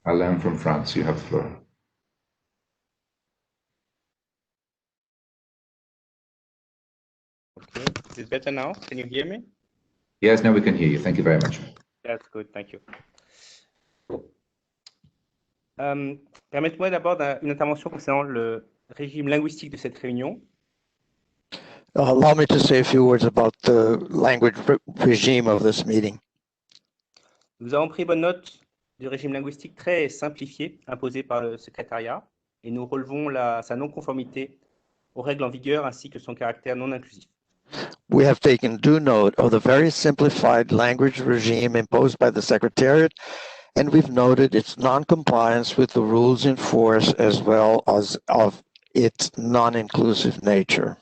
Alain from France, you have the floor. is better now. Can you hear me? Yes, now we can hear you. Thank you very much. That's good. Thank you. Permettez-moi d'abord une intervention concernant le régime linguistique de cette réunion. Allow me to say a few words about the language regime of this meeting. Nous avons pris bonne note du régime linguistique très simplifié imposé par le secrétariat et nous relevons sa non-conformité aux règles en vigueur ainsi que son caractère non inclusif. We have taken due note of the very simplified language regime imposed by the Secretariat, and we've noted its non-compliance with the rules in force as well as of its non-inclusive nature.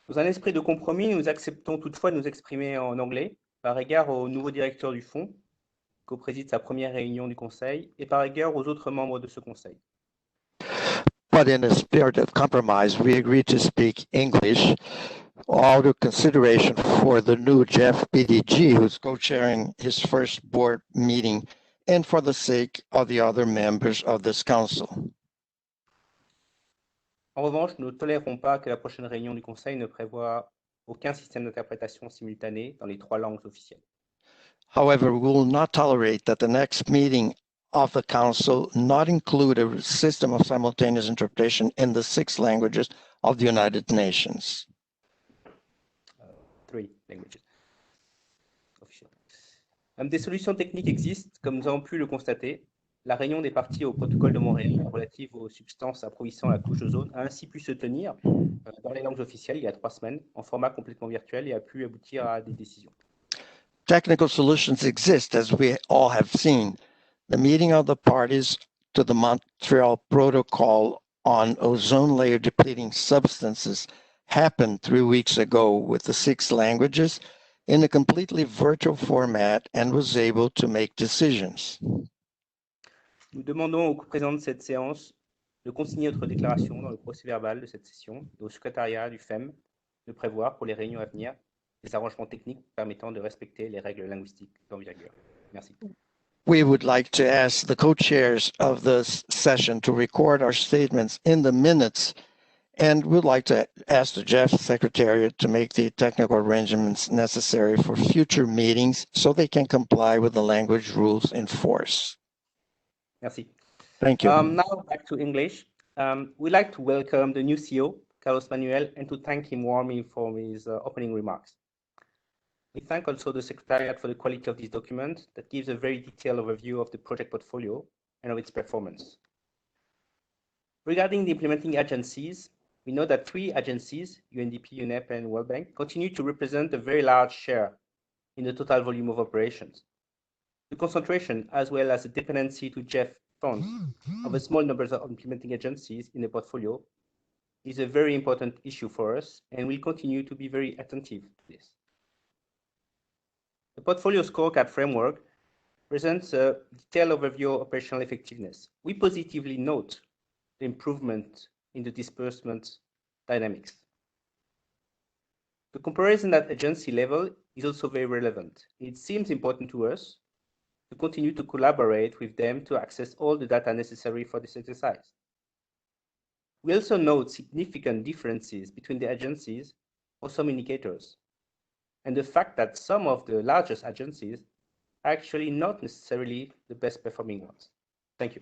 Dans un esprit de compromis, nous acceptons toutefois de nous exprimer en anglais par égard au nouveau directeur du fonds, qui préside sa première réunion du Conseil, et par égard aux autres membres de ce Conseil. But in a spirit of compromise, we agreed to speak English out of consideration for the new GEF PDG, who's co-chairing his first board meeting, and for the sake of the other members of this council. En revanche, nous ne tolérerons pas que la prochaine réunion du Conseil ne prévoie aucun système d'interprétation simultané dans les 3 langues officielles. However, we will not tolerate that the next meeting of the Council not include a system of simultaneous interpretation in the 6 languages of the United Nations. 3 languages. Des solutions techniques existent, comme nous avons pu le constater. La réunion des parties au protocole de Montréal relative aux substances approvissant la couche d'ozone a ainsi pu se tenir dans les langues officielles il y a 3 semaines, en format complètement virtuel et a pu aboutir à des décisions. Technical solutions exist, as we all have seen. The meeting of the parties to the Montreal Protocol on ozone layer depleting substances happened 3 weeks ago with the 6 languages in a completely virtual format and was able to make decisions. Nous demandons au président de cette séance de consigner notre déclaration dans le procès-verbal de cette session et au secrétariat du FEM de prévoir pour les réunions à venir des arrangements techniques permettant de respecter les règles linguistiques en vigueur. Merci. We would like to ask the co-chairs of this session to record our statements in the minutes, and we'd like to ask the GEF Secretariat to make the technical arrangements necessary for future meetings so they can comply with the language rules in force. Merci. Thank you. Now back to English. We'd like to welcome the new CEO, Carlos Manuel, and to thank him warmly for his opening remarks. We thank also the Secretariat for the quality of this document that gives a very detailed overview of the project portfolio and of its performance. Regarding the implementing agencies, we know that 3 agencies, UNDP, UNEP, and World Bank, continue to represent a very large share in the total volume of operations. The concentration, as well as the dependency to GEF funds of a small number of implementing agencies in the portfolio, is a very important issue for us, and we'll continue to be very attentive to this. The portfolio scorecard framework presents a detailed overview of operational effectiveness. We positively note the improvement in the disbursement dynamics. The comparison at agency level is also very relevant. It seems important to us to continue to collaborate with them to access all the data necessary for this exercise. We also note significant differences between the agencies for some indicators, and the fact that some of the largest agencies are actually not necessarily the best performing ones. Thank you.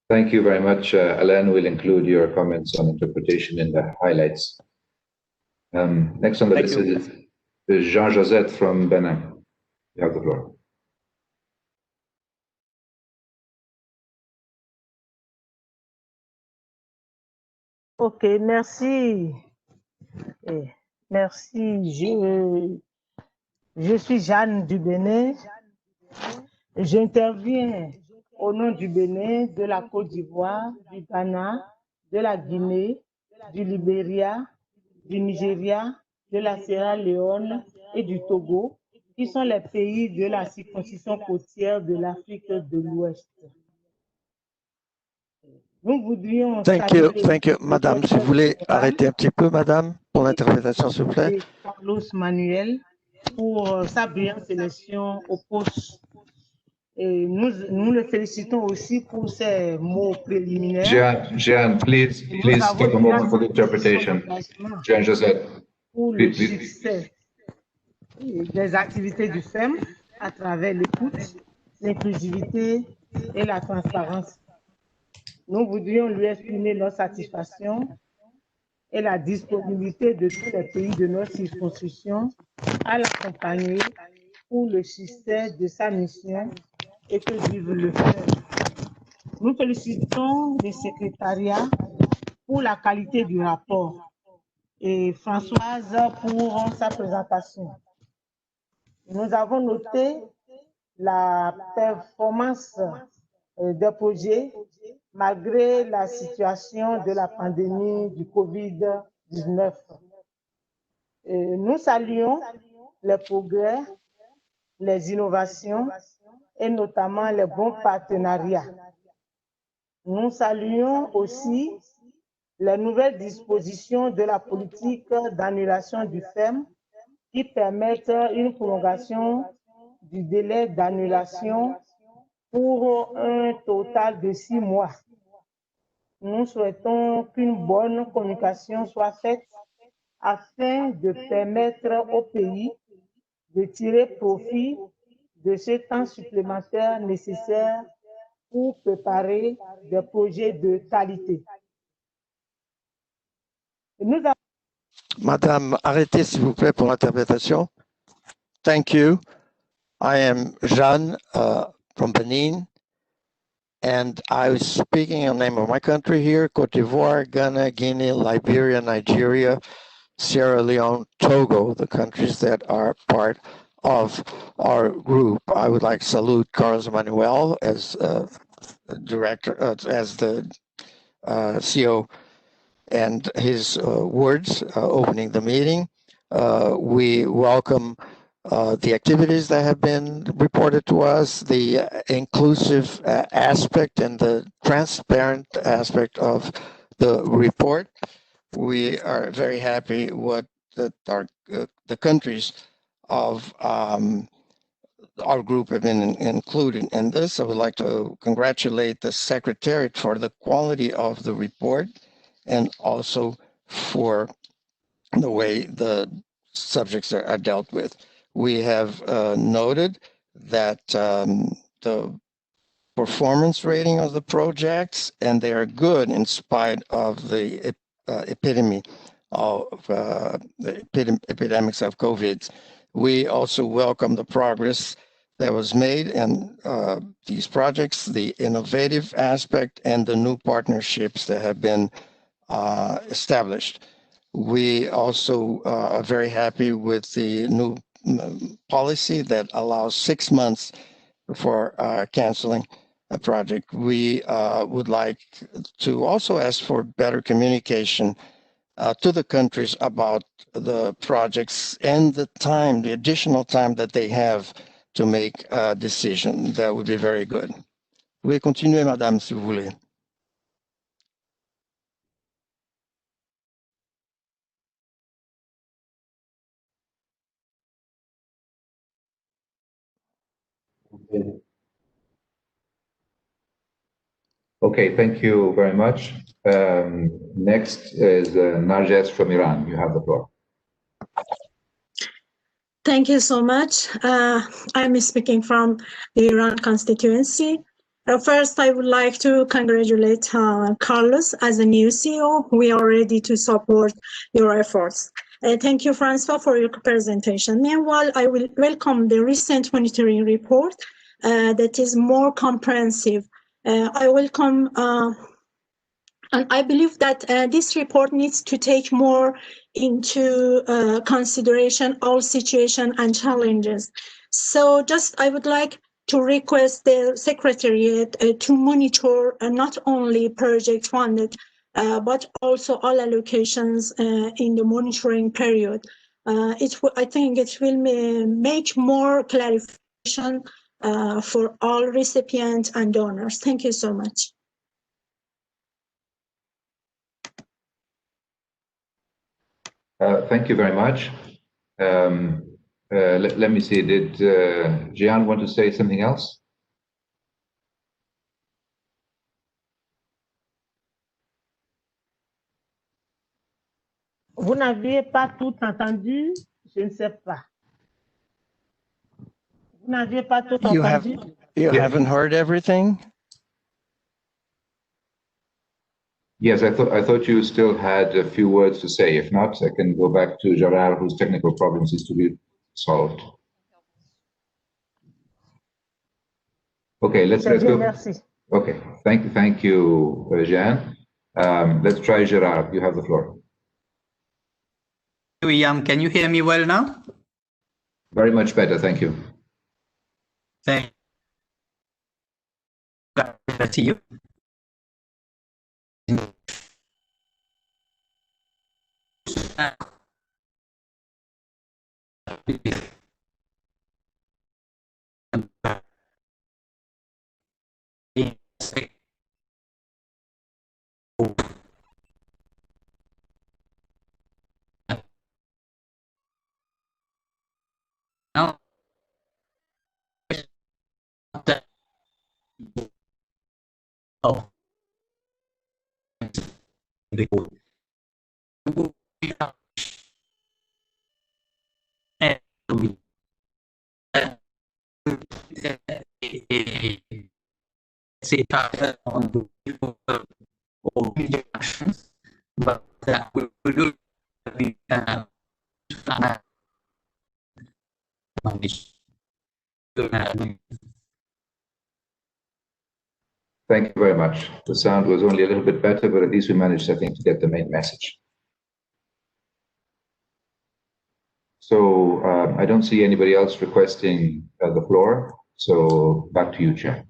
Thank you very much, Alain. We'll include your comments on interpretation in the highlights. Next on the list is Jean Josette from Benin. You have the floor. Ok, merci. Merci. Je suis Jeanne du Bénin. J'interviens au nom du Bénin, de la Côte d'Ivoire, du Ghana, de la Guinée, du Libéria, du Nigeria, de la Sierra Leone et du Togo, qui sont les pays de la circonscription côtière de l'Afrique de l'Ouest. Nous voudrions Thank you, madame. Si vous voulez arrêter un petit peu, madame, pour l'interprétation, s'il vous plaît. Carlos Manuel pour sa brillante sélection au poste Et nous le félicitons aussi pour ces mots préliminaires. Jean, please take a moment for the interpretation. Jean Joseph. Pour le succès des activités du FEM à travers l'écoute, l'inclusivité et la transparence. Nous voudrions lui exprimer notre satisfaction et la disponibilité de tous les pays de notre circonscription à l'accompagner pour le succès de sa mission et que vive le FEM. Nous félicitons le secrétariat pour la qualité du rapport et Françoise pour sa présentation. Nous avons noté la performance des projets malgré la situation de la pandémie du Covid-19. Nous saluons les progrès, les innovations et notamment les bons partenariats. Nous saluons aussi les nouvelles dispositions de la politique d'annulation du FEM qui permettent une prolongation du délai d'annulation pour un total de 6 mois. Nous souhaitons qu'une bonne communication soit faite afin de permettre au pays de tirer profit de ce temps supplémentaire nécessaire pour préparer des projets de qualité. Madame, arrêtez s'il vous plaît pour l'interprétation. Thank you. I am Jean from Benin, and I was speaking in the name of my country here, Côte d'Ivoire, Ghana, Guinea, Liberia, Nigeria, Sierra Leone, Togo, the countries that are part of our group. I would like to salute Carlos Manuel as director, as the CEO, and his words opening the meeting. We welcome the activities that have been reported to us, the inclusive aspect and the transparent aspect of the report. We are very happy with the countries of our group have been included in this. I would like to congratulate the Secretariat for the quality of the report and also for the way the subjects are dealt with. We have noted that the performance rating of the projects, and they are good in spite of the epidemics of COVID. We also welcome the progress that was made in these projects, the innovative aspect, and the new partnerships that have been established. We also are very happy with the new policy that allows 6 months for canceling a project. We would like to also ask for better communication to the countries about the projects and the time, the additional time that they have to make a decision. That would be very good. Vous pouvez continuer, madame, si vous voulez. Okay, thank you very much. Next is Narges from Iran. You have the floor. Thank you so much. I'm speaking from the Iran constituency. First, I would like to congratulate Carlos as a new CEO. We are ready to support your efforts. Thank you, Francois, for your presentation. Meanwhile, I will welcome the recent monitoring report that is more comprehensive. I welcome, and I believe that this report needs to take more into consideration all situations and challenges. So just I would like to request the Secretariat to monitor not only project funded, but also all allocations in the monitoring period. I think it will make more clarification for all recipients and donors. Thank you so much. Thank you very much. Let me see, did Jian want to say something else? Vous n'aviez pas tout entendu? Je ne sais pas. Vous n'aviez pas tout entendu? You haven't heard everything? Yes, I thought you still had a few words to say. If not, I can go back to Gerard, whose technical problems is to be solved. Okay, let's go. Merci. Okay, thank you, Jean. Let's try Gerard. You have the floor. William, can you hear me well now? Very much better, thank you. Thank you. Now, say on the all media actions, but we will Thank you very much. The sound was only a little bit better, but at least we managed, I think, to get the main message. So I don't see anybody else requesting the floor. So back to you, Chair.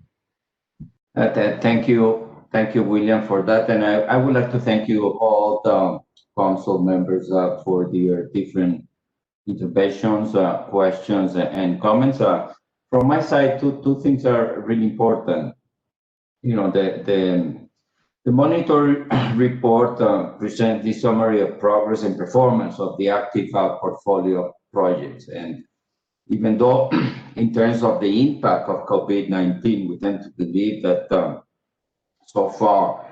Thank you, William, for that. And I would like to thank you all the council members for their different interventions, questions, and comments. From my side, two things are really important. You know, the monitor report presents the summary of progress and performance of the active portfolio projects. And even though in terms of the impact of COVID-19, we tend to believe that so far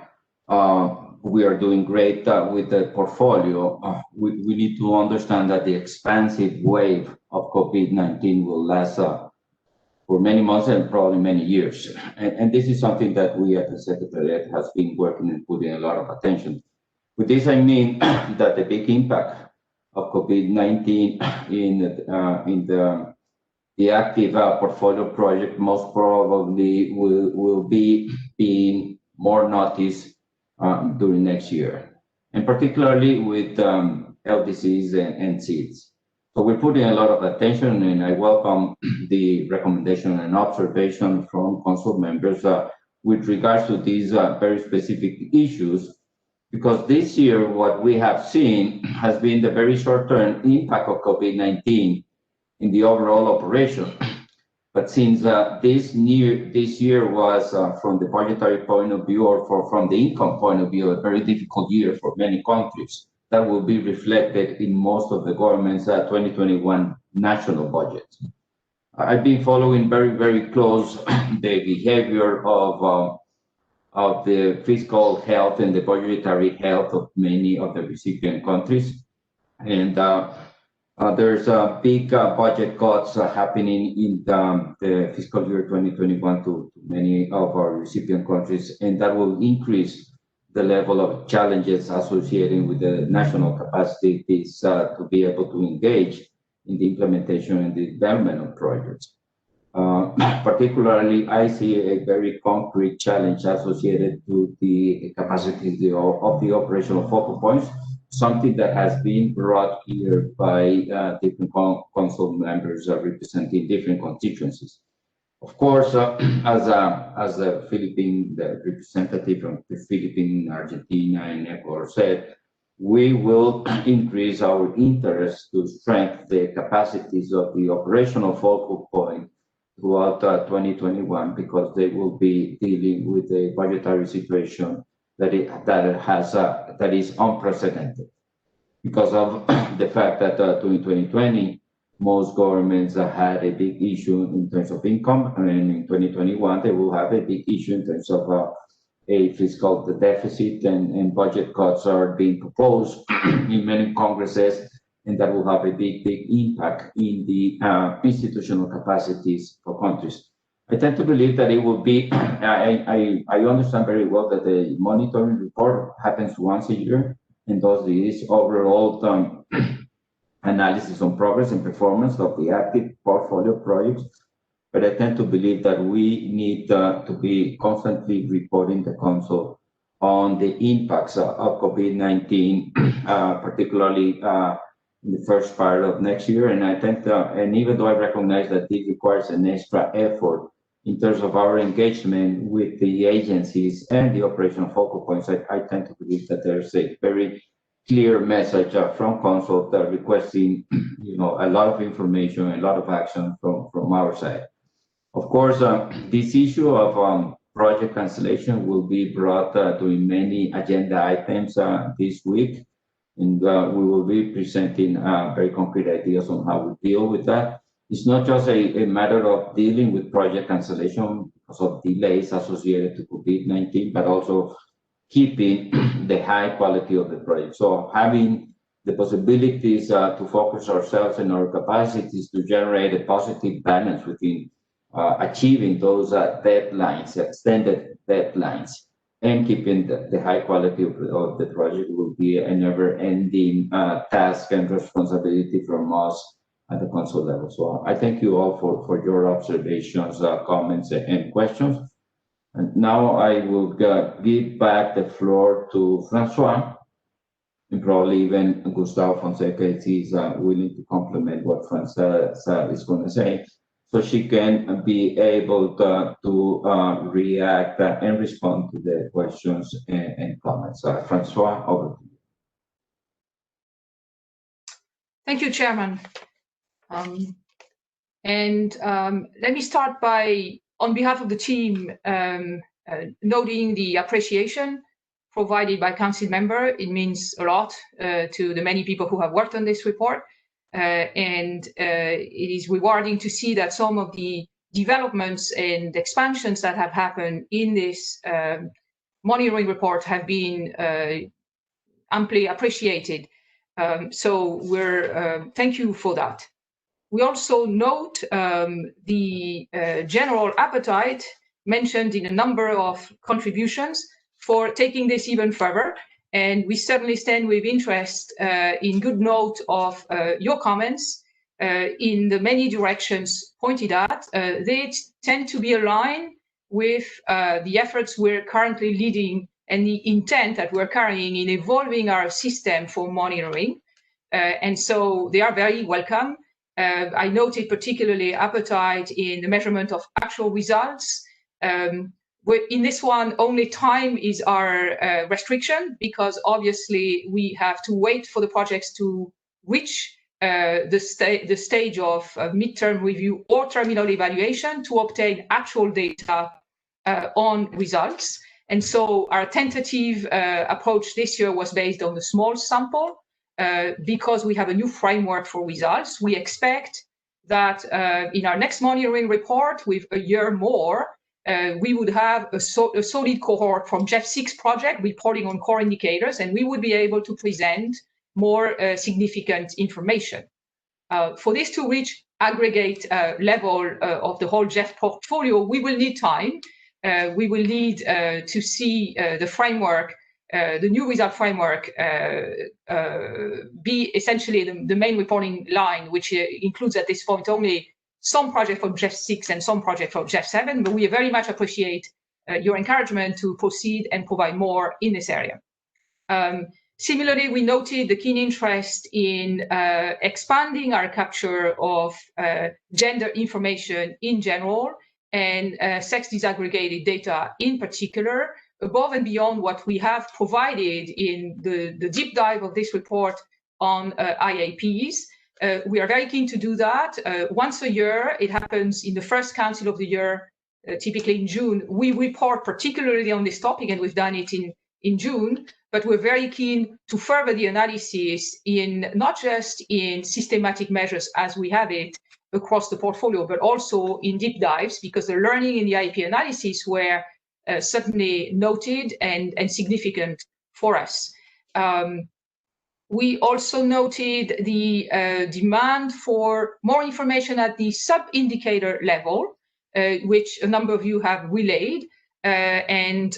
we are doing great with the portfolio, we need to understand that the expansive wave of COVID-19 will last for many months and probably many years. And this is something that we at the Secretariat has been working and putting a lot of attention. With this, I mean that the big impact of COVID-19 in the active portfolio project most probably will be being more noticed during next year, and particularly with LDCs and seeds. So we're putting a lot of attention, and I welcome the recommendation and observation from council members with regards to these very specific issues, because this year what we have seen has been the very short-term impact of COVID-19 in the overall operation. But since this year was, from the budgetary point of view or from the income point of view, a very difficult year for many countries, that will be reflected in most of the government's 2021 national budget. I've been following very, very close the behavior of the fiscal health and the budgetary health of many of the recipient countries. And there's big budget cuts happening in the fiscal year 2021 to many of our recipient countries, and that will increase the level of challenges associated with the national capacities to be able to engage in the implementation and the development of projects. Particularly, I see a very concrete challenge associated to the capacity of the operational focal points, something that has been brought here by different council members representing different constituencies. Of course, as the representative from the Philippines, Argentina, and Ecuador said, we will increase our interest to strengthen the capacities of the operational focal point throughout 2021, because they will be dealing with a budgetary situation that is unprecedented, because of the fact that during 2020, most governments had a big issue in terms of income, and in 2021 they will have a big issue in terms of a fiscal deficit, and budget cuts are being proposed in many congresses, and that will have a big impact in the institutional capacities for countries. I tend to believe that it will be, I understand very well that the monitoring report happens once a year, and thus this overall analysis on progress and performance of the active portfolio projects. But I tend to believe that we need to be constantly reporting the Council on the impacts of COVID-19, particularly in the first part of next year. And I think, and even though I recognize that this requires an extra effort in terms of our engagement with the agencies and the operational focal points, I tend to believe that there's a very clear message from Council that requesting, a lot of information, a lot of action from our side. Of course, this issue of project cancellation will be brought to many agenda items this week, and we will be presenting very concrete ideas on how we deal with that. It's not just a matter of dealing with project cancellation because of delays associated to COVID-19, but also keeping the high quality of the project. So having the possibilities to focus ourselves and our capacities to generate a positive balance within achieving those deadlines, extended deadlines, and keeping the high quality of the project will be a never-ending task and responsibility from us at the Council level. So I thank you all for your observations, comments, and questions. And now I will give back the floor to Francois, and probably even Gustavo Fonseca if he's willing to complement what Francois is going to say, so she can be able to react and respond to the questions and comments. Francois, over to you. Thank you, Chairman. Let me start by, on behalf of the team, noting the appreciation provided by Council member. It means a lot to the many people who have worked on this report. And it is rewarding to see that some of the developments and expansions that have happened in this monitoring report have been amply appreciated. So we're thank you for that. We also note the general appetite mentioned in a number of contributions for taking this even further. And we certainly stand with interest in good note of your comments in the many directions pointed at. They tend to be aligned with the efforts we're currently leading and the intent that we're carrying in evolving our system for monitoring. And so they are very welcome. I noted particularly appetite in the measurement of actual results. In this one, only time is our restriction, because obviously we have to wait for the projects to reach the stage of midterm review or terminal evaluation to obtain actual data on results. And so our tentative approach this year was based on a small sample. Because we have a new framework for results, we expect that in our next monitoring report, with a year more, we would have a solid cohort from GEF 6 project reporting on core indicators, and we would be able to present more significant information. For this to reach aggregate level of the whole GEF portfolio, we will need time. We will need to see the framework, the new result framework, be essentially the main reporting line, which includes at this point only some project from GEF 6 and some project from GEF 7, but we very much appreciate your encouragement to proceed and provide more in this area. Similarly, we noted the keen interest in expanding our capture of gender information in general and sex disaggregated data in particular, above and beyond what we have provided in the deep dive of this report on IAPs. We are very keen to do that. Once a year, it happens in the first council of the year, typically in June. We report particularly on this topic, and we've done it in June, but we're very keen to further the analysis in not just in systematic measures as we have it across the portfolio, but also in deep dives, because the learning in the IAP analysis were certainly noted and significant for us. We also noted the demand for more information at the sub-indicator level, which a number of you have relayed, and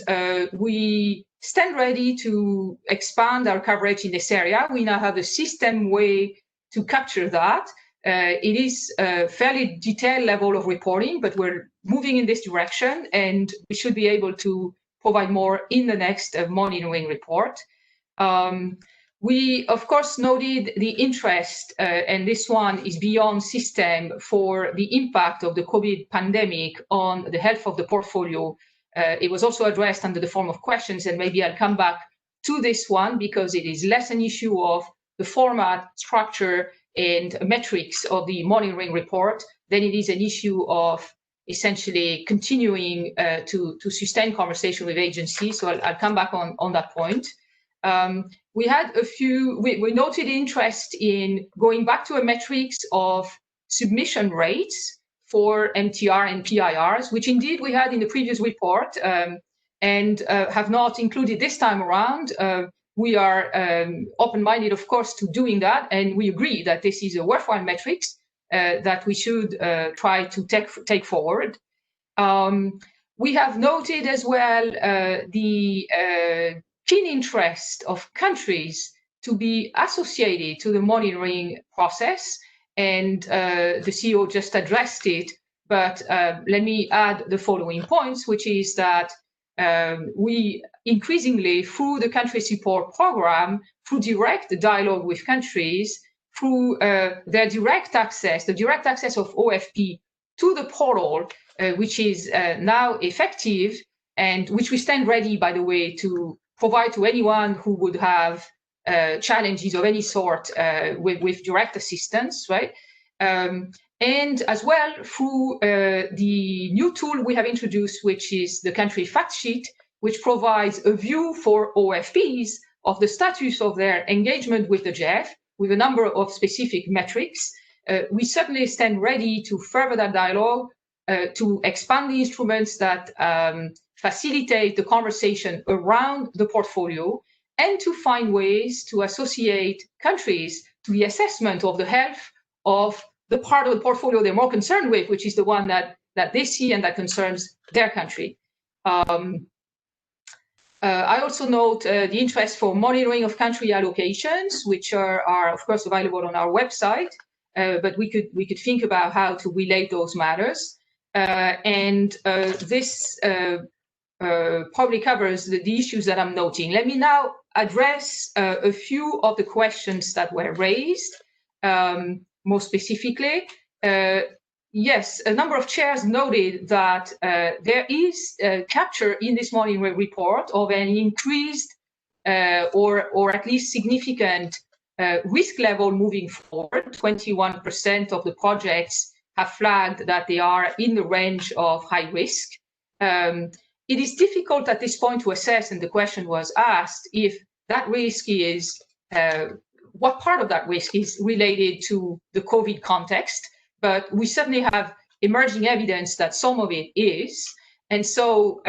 we stand ready to expand our coverage in this area. We now have a system way to capture that. It is a fairly detailed level of reporting, but we're moving in this direction, and we should be able to provide more in the next monitoring report. We, of course, noted the interest, and this one is beyond system, for the impact of the COVID pandemic on the health of the portfolio. It was also addressed under the form of questions, and maybe I'll come back to this one because it is less an issue of the format, structure, and metrics of the monitoring report than it is an issue of essentially continuing to sustain conversation with agencies. So I'll come back on that point. We had we noted interest in going back to a metrics of submission rates for MTR and PIRs, which indeed we had in the previous report and have not included this time around. We are open-minded, of course, to doing that, and we agree that this is a worthwhile metrics that we should try to take forward. We have noted as well the keen interest of countries to be associated to the monitoring process, and the CEO just addressed it, but let me add the following points, which is that we increasingly, through the country support program, through direct dialogue with countries, through their direct access, the direct access of OFP to the portal, which is now effective, and which we stand ready, by the way, to provide to anyone who would have challenges of any sort with direct assistance, right? And as well through the new tool we have introduced, which is the country fact sheet, which provides a view for OFPs of the status of their engagement with the GEF, with a number of specific metrics. We certainly stand ready to further that dialogue, to expand the instruments that facilitate the conversation around the portfolio, and to find ways to associate countries to the assessment of the health of the part of the portfolio they're more concerned with, which is the one that they see and that concerns their country. I also note the interest for monitoring of country allocations, which are of course available on our website, but we could think about how to relate those matters. And this probably covers the issues that I'm noting. Let me now address a few of the questions that were raised. More specifically, yes, a number of chairs noted that there is capture in this monitoring report of an increased or at least significant risk level moving forward. 21% of the projects have flagged that they are in the range of high risk. It is difficult at this point to assess, and the question was asked, if that risk is what part of that risk is related to the COVID context, but we certainly have emerging evidence that some of it is. And so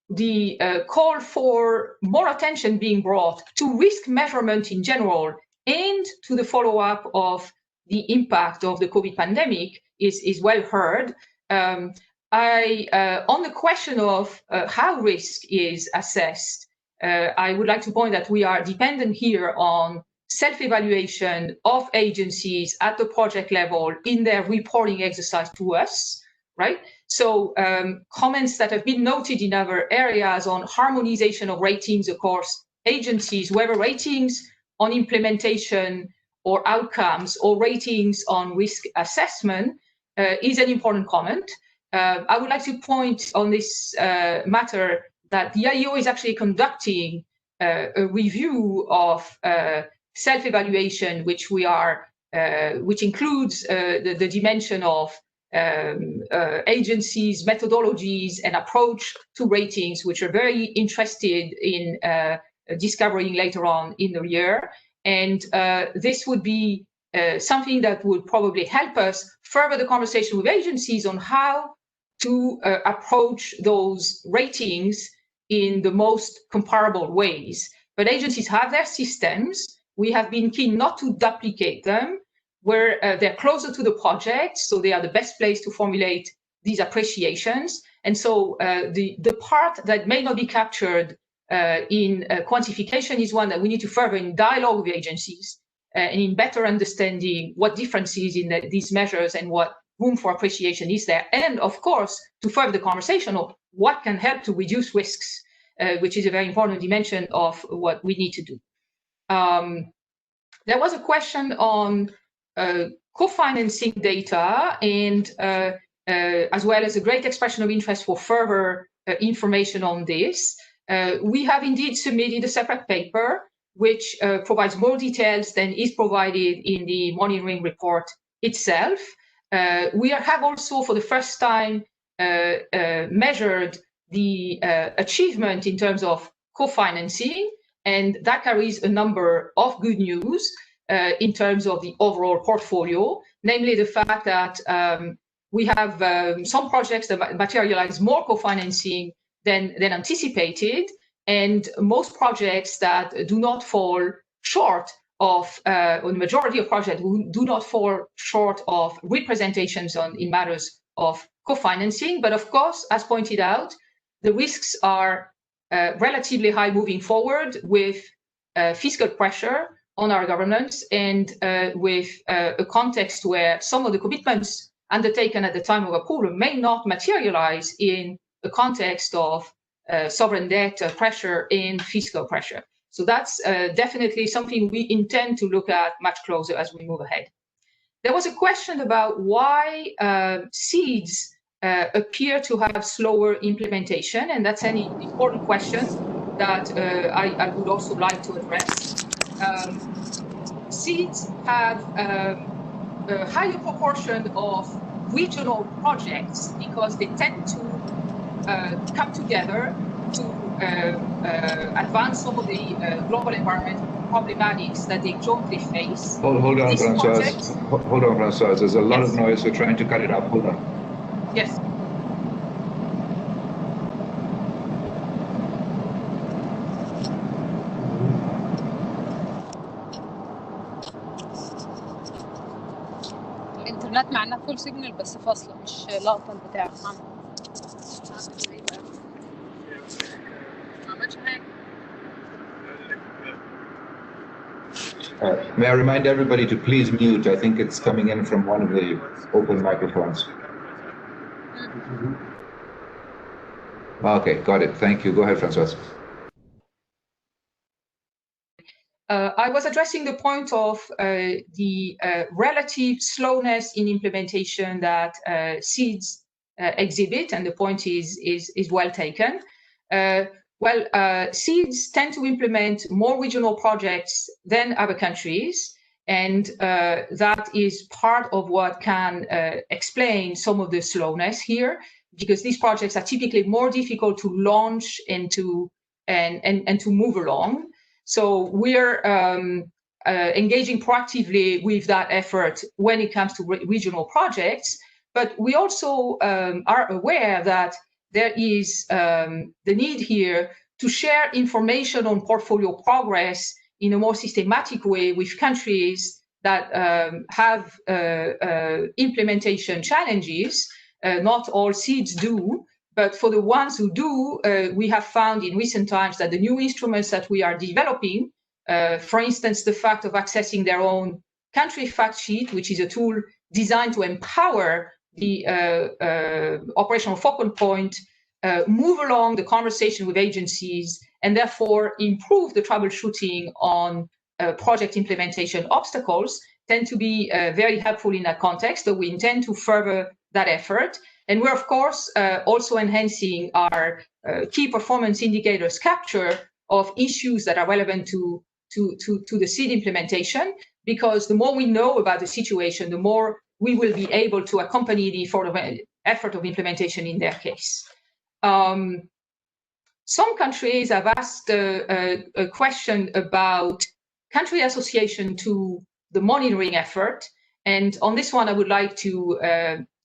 the call for more attention being brought to risk measurement in general and to the follow-up of the impact of the COVID pandemic is well heard. On the question of how risk is assessed, I would like to point that we are dependent here on self-evaluation of agencies at the project level in their reporting exercise to us, right? So comments that have been noted in other areas on harmonization of ratings across agencies, whether ratings on implementation or outcomes or ratings on risk assessment is an important comment. I would like to point on this matter that the IEO is actually conducting a review of self-evaluation, which includes the dimension of agencies, methodologies, and approach to ratings, which are very interested in discovering later on in the year. And this would be something that would probably help us further the conversation with agencies on how to approach those ratings in the most comparable ways. But agencies have their systems. We have been keen not to duplicate them, where they're closer to the project, so they are the best place to formulate these appreciations. And so the part that may not be captured in quantification is one that we need to further in dialogue with agencies and in better understanding what differences in these measures and what room for appreciation is there. And of course, to further the conversation of what can help to reduce risks, which is a very important dimension of what we need to do. There was a question on co-financing data and as well as a great expression of interest for further information on this. We have indeed submitted a separate paper which provides more details than is provided in the monitoring report itself. We have also, for the first time, measured the achievement in terms of co-financing, and that carries a number of good news in terms of the overall portfolio, namely the fact that we have some projects that materialize more co-financing than anticipated, and most projects that do not fall short of, or the majority of projects do not fall short of representations in matters of co-financing. But of course, as pointed out, the risks are relatively high moving forward with fiscal pressure on our governments and with a context where some of the commitments undertaken at the time of approval may not materialize in the context of sovereign debt pressure and fiscal pressure. So that's definitely something we intend to look at much closer as we move ahead. There was a question about why seeds appear to have slower implementation, and that's an important question that I would also like to address. Seeds have a higher proportion of regional projects because they tend to come together to advance some of the global environmental problematics that they jointly face. Hold on, Françoise. Hold on, Françoise. There's a lot of noise. We're trying to cut it up. Hold on. Yes. الانترنت معنا فول سيجنال بس فاصله مش لقطه البتاع. May I remind everybody to please mute? I think it's coming in from one of the open microphones. Okay, got it. Thank you. Go ahead, Françoise. I was addressing the point of the relative slowness in implementation that seeds exhibit, and the point is well taken. Seeds tend to implement more regional projects than other countries, and that is part of what can explain some of the slowness here, because these projects are typically more difficult to launch and to move along. So we're engaging proactively with that effort when it comes to regional projects, but we also are aware that there is the need here to share information on portfolio progress in a more systematic way with countries that have implementation challenges. Not all seeds do, but for the ones who do, we have found in recent times that the new instruments that we are developing, for instance, the fact of accessing their own country fact sheet, which is a tool designed to empower the operational focal point, move along the conversation with agencies, and therefore improve the troubleshooting on project implementation obstacles, tend to be very helpful in that context. So we intend to further that effort. And we're, of course, also enhancing our key performance indicators capture of issues that are relevant to the seed implementation, because the more we know about the situation, the more we will be able to accompany the effort of implementation in their case. Some countries have asked a question about country association to the monitoring effort. And on this one, I would like to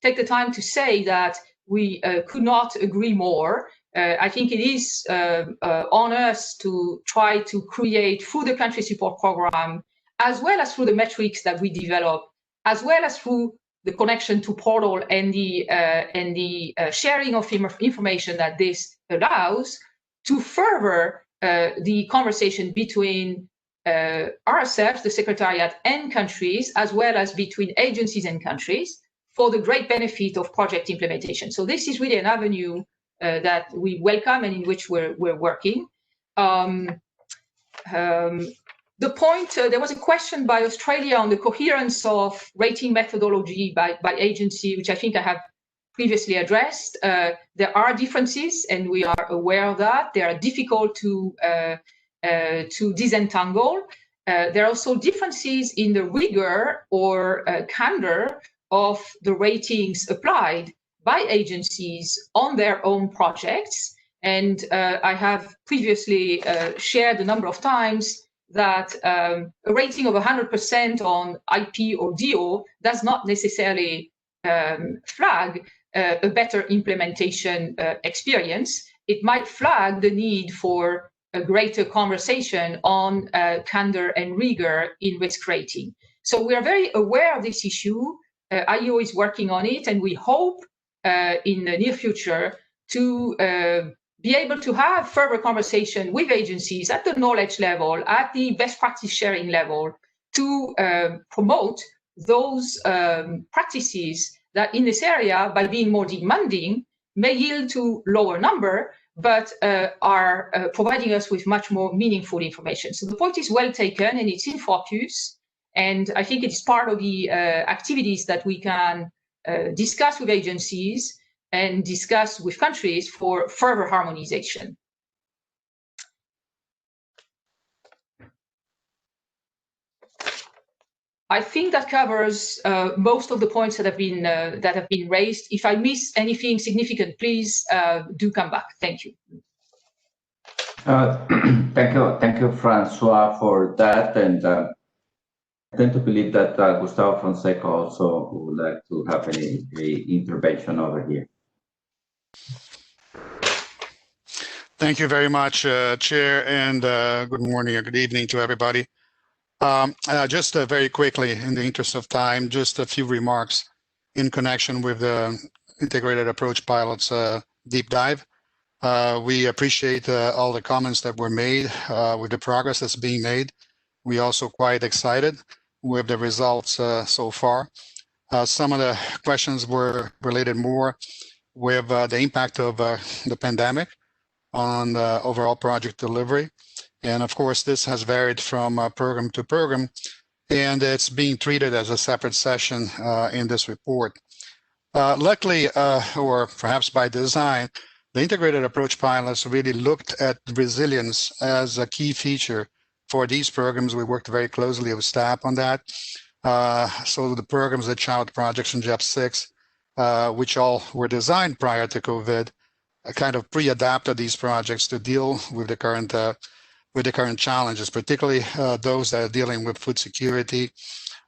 take the time to say that we could not agree more. I think it is on us to try to create through the country support program, as well as through the metrics that we develop, as well as through the connection to portal and the sharing of information that this allows, to further the conversation between ourselves, the Secretariat, and countries, as well as between agencies and countries, for the great benefit of project implementation. So this is really an avenue that we welcome and in which we're working. The point, there was a question by Australia on the coherence of rating methodology by agency, which I think I have previously addressed. There are differences, and we are aware of that. They are difficult to disentangle. There are also differences in the rigor or candor of the ratings applied by agencies on their own projects. And I have previously shared a number of times that a rating of 100% on IP or DO does not necessarily flag a better implementation experience. It might flag the need for a greater conversation on candor and rigor in risk rating. So we are very aware of this issue. IEO is working on it, and we hope in the near future to be able to have further conversation with agencies at the knowledge level, at the best practice sharing level, to promote those practices that in this area, by being more demanding, may yield to lower number, but are providing us with much more meaningful information. So the point is well taken, and it's in focus. And I think it's part of the activities that we can discuss with agencies and discuss with countries for further harmonization. I think that covers most of the points that have been raised. If I miss anything significant, please do come back. Thank you. Thank you, Francois, for that. And I tend to believe that Gustavo Fonseca also would like to have any intervention over here. Thank you very much, Chair, and good morning or good evening to everybody. Just very quickly, in the interest of time, just a few remarks in connection with the integrated approach pilots deep dive. We appreciate all the comments that were made with the progress that's being made. We also quite excited with the results so far. Some of the questions were related more with the impact of the pandemic on the overall project delivery. And of course, this has varied from program to program, and it's being treated as a separate session in this report. Luckily, or perhaps by design, the integrated approach pilots really looked at resilience as a key feature for these programs. We worked very closely with staff on that. So the programs, the child projects in GEF 6, which all were designed prior to COVID, kind of pre-adapted these projects to deal with the current challenges, particularly those that are dealing with food security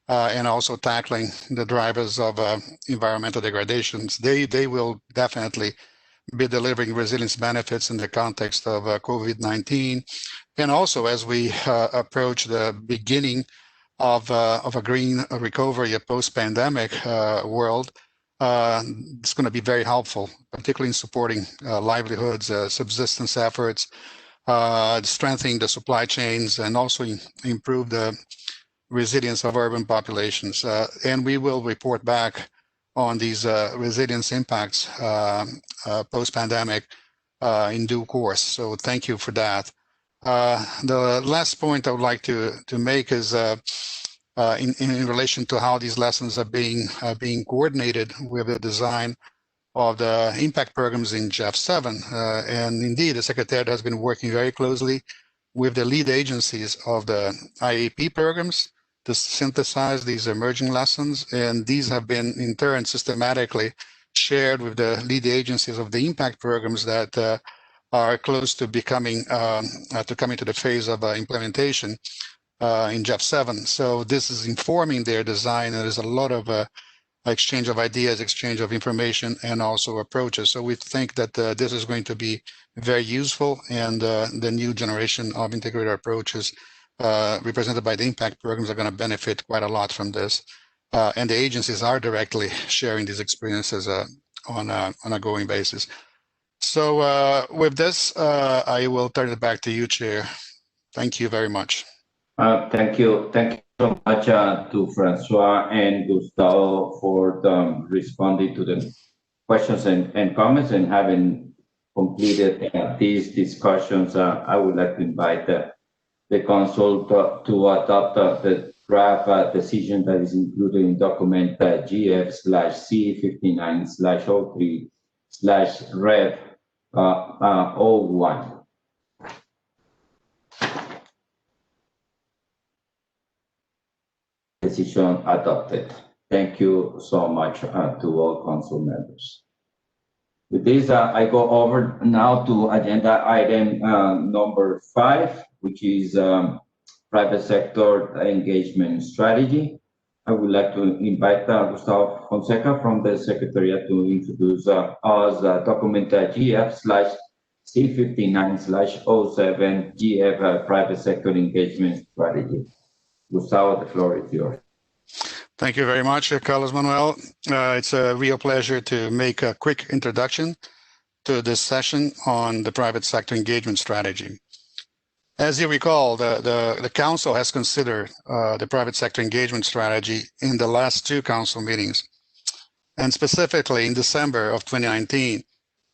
and also tackling the drivers of environmental degradations. They will definitely be delivering resilience benefits in the context of COVID-19, and also as we approach the beginning of a green recovery, a post-pandemic world. It's going to be very helpful, particularly in supporting livelihoods, subsistence efforts, strengthening the supply chains, and also improve the resilience of urban populations. And we will report back on these resilience impacts post-pandemic in due course. So thank you for that. The last point I would like to make is in relation to how these lessons are being coordinated with the design of the impact programs in GEF 7. And indeed, the Secretariat has been working very closely with the lead agencies of the IAP programs to synthesize these emerging lessons. And these have been, in turn, systematically shared with the lead agencies of the impact programs that are close to coming to the phase of implementation in GEF 7. So this is informing their design. There is a lot of exchange of ideas, exchange of information, and also approaches. So we think that this is going to be very useful, and the new generation of integrated approaches represented by the impact programs are going to benefit quite a lot from this. And the agencies are directly sharing these experiences on a going basis. So with this, I will turn it back to you, Chair. Thank you very much. Thank you so much to Francois and Gustavo for responding to the questions and comments, and having completed these discussions. I would like to invite the Council to adopt the draft decision that is included in document GF/C59/03/Rev 01. Decision adopted. Thank you so much to all Council members. With this, I go over now to agenda item number 5, which is private sector engagement strategy. I would like to invite Gustavo Fonseca from the Secretariat to introduce us document GF/C59/07 GF private sector engagement strategy. Gustavo, the floor is yours. Thank you very much, Carlos Manuel. It's a real pleasure to make a quick introduction to this session on the private sector engagement strategy. As you recall, the Council has considered the private sector engagement strategy in the last 2 Council meetings. And specifically in December of 2019,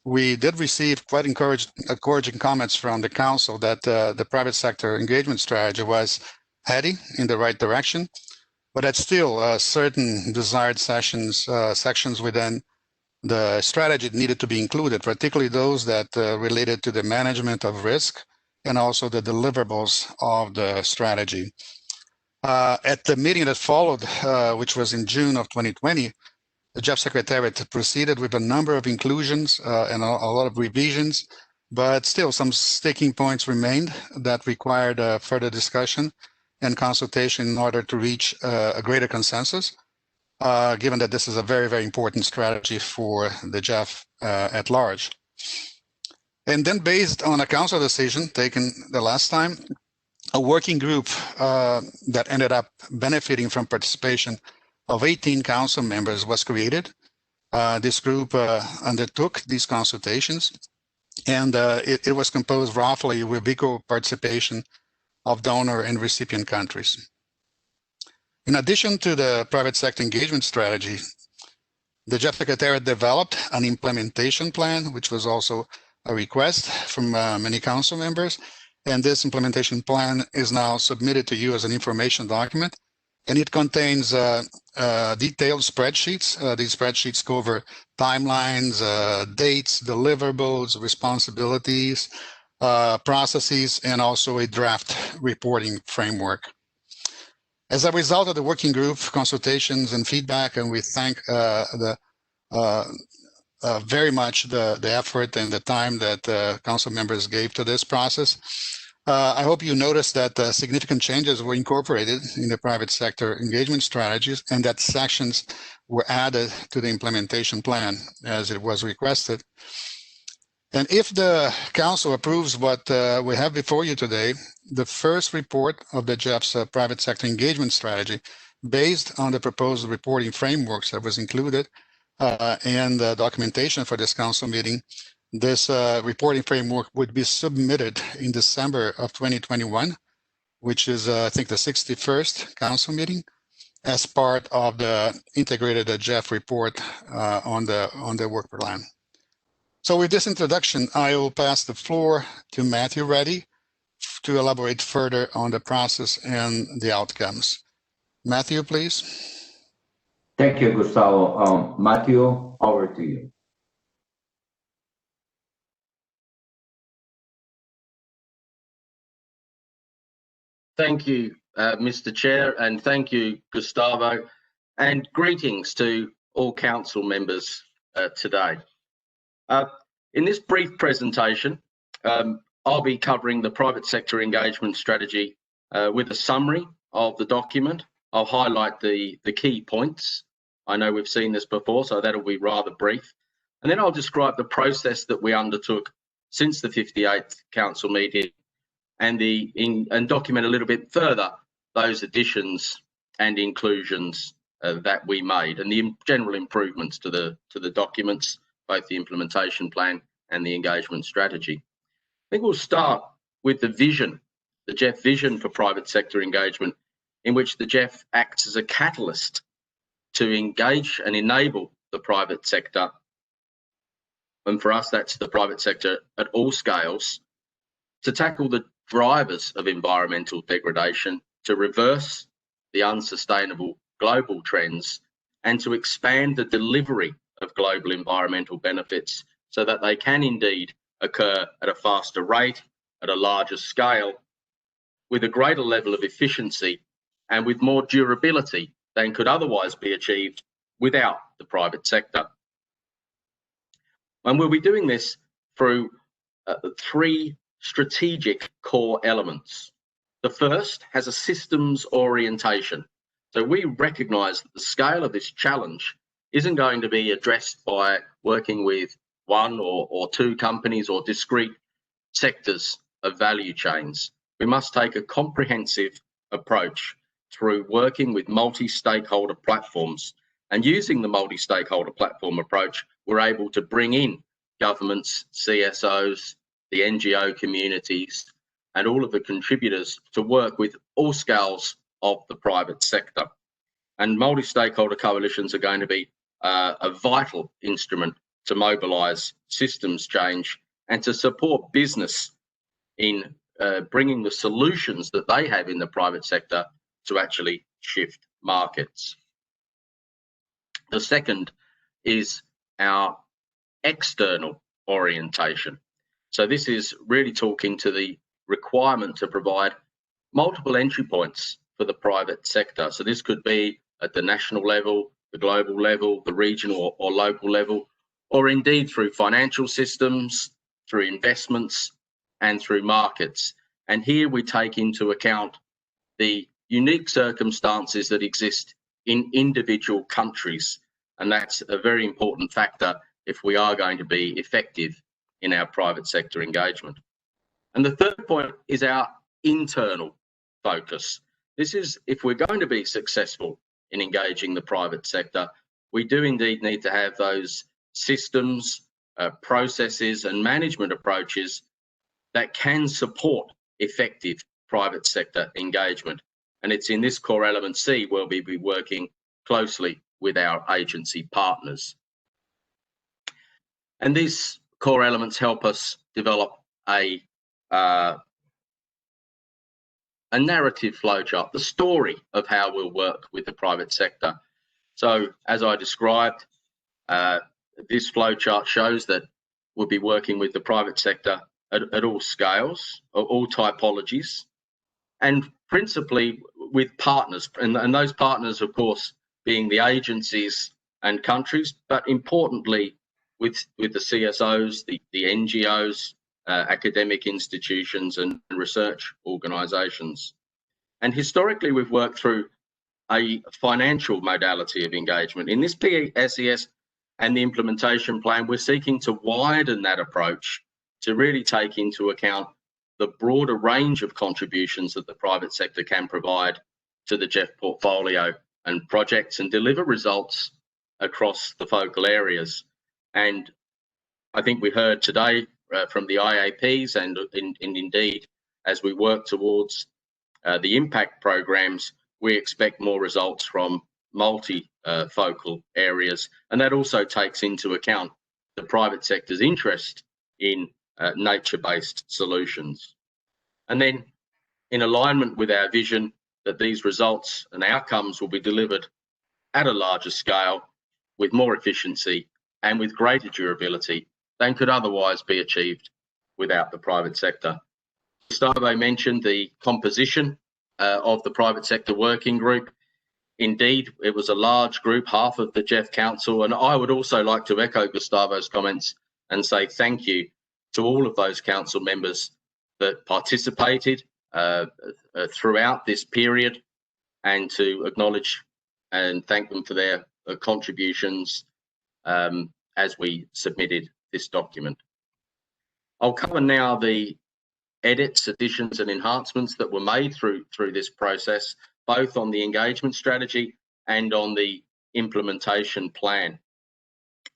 we did receive quite encouraging comments from the Council that the private sector engagement strategy was heading in the right direction, but that still certain desired sections within the strategy needed to be included, particularly those that related to the management of risk and also the deliverables of the strategy. At the meeting that followed, which was in June of 2020, the GEF Secretariat proceeded with a number of inclusions and a lot of revisions, but still some sticking points remained that required further discussion and consultation in order to reach a greater consensus, given that this is a very, very important strategy for the GEF at large. And then based on a Council decision taken the last time, a working group that ended up benefiting from participation of 18 Council members was created. This group undertook these consultations, and it was composed roughly with equal participation of donor and recipient countries. In addition to the private sector engagement strategy, the GEF Secretariat developed an implementation plan, which was also a request from many Council members. And this implementation plan is now submitted to you as an information document. And it contains detailed spreadsheets. These spreadsheets cover timelines, dates, deliverables, responsibilities, processes, and also a draft reporting framework. As a result of the working group consultations and feedback, and we thank very much the effort and the time that Council members gave to this process, I hope you noticed that significant changes were incorporated in the private sector engagement strategies, and that sections were added to the implementation plan as it was requested. And if the Council approves what we have before you today, the first report of the GEF's private sector engagement strategy, based on the proposed reporting frameworks that was included and the documentation for this Council meeting, this reporting framework would be submitted in December of 2021, which is, I think, the 61st Council meeting, as part of the integrated GEF report on the work plan. So with this introduction, I will pass the floor to Matthew Reddy to elaborate further on the process and the outcomes. Matthew, please. Thank you, Gustavo. Matthew, over to you. Thank you, Mr. Chair, and thank you, Gustavo, and greetings to all Council members today. In this brief presentation, I'll be covering the private sector engagement strategy with a summary of the document. I'll highlight the key points I know we've seen this before, so that'll be rather brief. And then I'll describe the process that we undertook since the 58th Council meeting and document a little bit further those additions and inclusions that we made and the general improvements to the documents, both the implementation plan and the engagement strategy. I think we'll start with the vision, the GEF vision for private sector engagement, in which the GEF acts as a catalyst to engage and enable the private sector. And for us, that's the private sector at all scales, to tackle the drivers of environmental degradation, to reverse the unsustainable global trends, and to expand the delivery of global environmental benefits so that they can indeed occur at a faster rate, at a larger scale, with a greater level of efficiency and with more durability than could otherwise be achieved without the private sector. And we'll be doing this through three strategic core elements. The first has a systems orientation. So we recognise that the scale of this challenge isn't going to be addressed by working with one or two companies or discrete sectors of value chains. We must take a comprehensive approach through working with multi-stakeholder platforms, and using the multi-stakeholder platform approach, we're able to bring in governments, CSOs, the NGO communities, and all of the contributors to work with all scales of the private sector. And multi-stakeholder coalitions are going to be a vital instrument to mobilise systems change and to support business in bringing the solutions that they have in the private sector to actually shift markets. The second is our external orientation. So this is really talking to the requirement to provide multiple entry points for the private sector. So this could be at the national level, the global level, the regional or local level, or indeed through financial systems, through investments, and through markets. And here we take into account the unique circumstances that exist in individual countries. And that's a very important factor if we are going to be effective in our private sector engagement. And the third point is our internal focus. This is, if we're going to be successful in engaging the private sector, we do indeed need to have those systems, processes and management approaches that can support effective private sector engagement. And it's in this core element C where we'll be working closely with our agency partners. And these core elements help us develop a narrative flowchart, the story of how we'll work with the private sector. So as I described, this flowchart shows that we'll be working with the private sector at all scales, all typologies, and principally with partners, and those partners, of course, being the agencies and countries, but importantly with the CSOs, the NGOs, academic institutions and research organisations. And historically, we've worked through a financial modality of engagement. In this PSES and the implementation plan, we're seeking to widen that approach to really take into account the broader range of contributions that the private sector can provide to the GEF portfolio and projects and deliver results across the focal areas. And I think we heard today from the IAPs and indeed as we work towards the impact programs, we expect more results from multi-focal areas, and that also takes into account the private sector's interest in nature-based solutions. And then in alignment with our vision that these results and outcomes will be delivered at a larger scale with more efficiency and with greater durability than could otherwise be achieved without the private sector. Gustavo mentioned the composition of the private sector working group. Indeed, it was a large group, half of the GEF Council, and I would also like to echo Gustavo's comments and say thank you to all of those council members that participated throughout this period, and to acknowledge and thank them for their contributions as we submitted this document. I'll cover now the edits, additions and enhancements that were made through this process, both on the engagement strategy and on the implementation plan.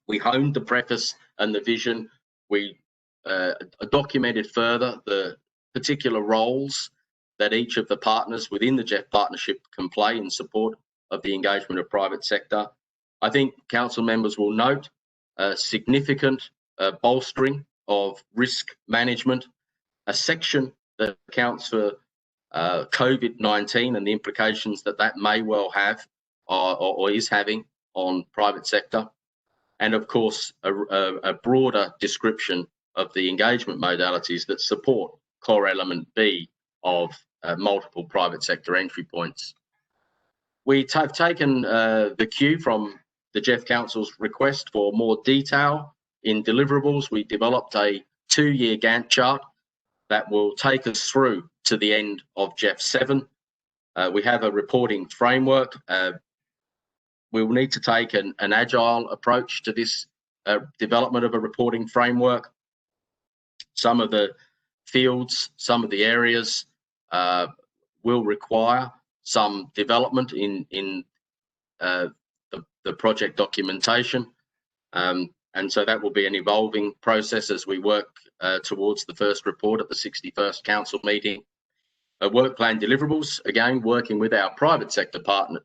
We honed the preface and the vision. We documented further the particular roles that each of the partners within the GEF partnership can play in support of the engagement of private sector. I think council members will note a significant bolstering of risk management, a section that accounts for COVID-19 and the implications that that may well have or is having on private sector, and of course a broader description of the engagement modalities that support core element B of multiple private sector entry points. We have taken the cue from the GEF Council's request for more detail in deliverables. We developed a 2-year Gantt chart that will take us through to the end of GEF 7. We have a reporting framework. We will need to take an agile approach to this development of a reporting framework. Some of the fields, some of the areas will require some development in the project documentation. And so that will be an evolving process as we work towards the first report at the 61st Council meeting. Work plan deliverables, again, working with our private sector partner,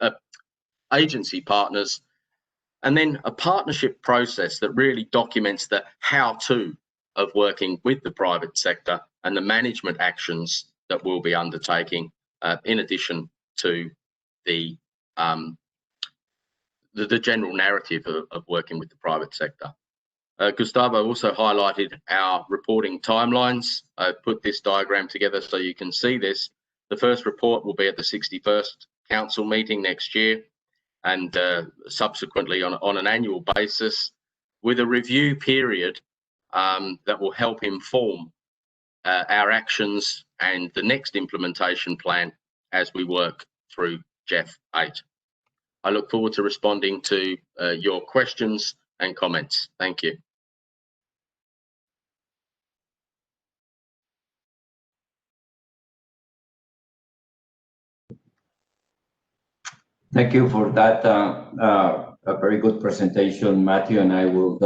agency partners, and then a partnership process that really documents the how-to of working with the private sector and the management actions that we'll be undertaking in addition to the general narrative of working with the private sector. Gustavo also highlighted our reporting timelines. I put this diagram together so you can see this. The first report will be at the 61st Council meeting next year, and subsequently on an annual basis, with a review period that will help inform our actions and the next implementation plan as we work through GEF 8. I look forward to responding to your questions and comments. Thank you. Thank you for that a very good presentation, Matthew, and I will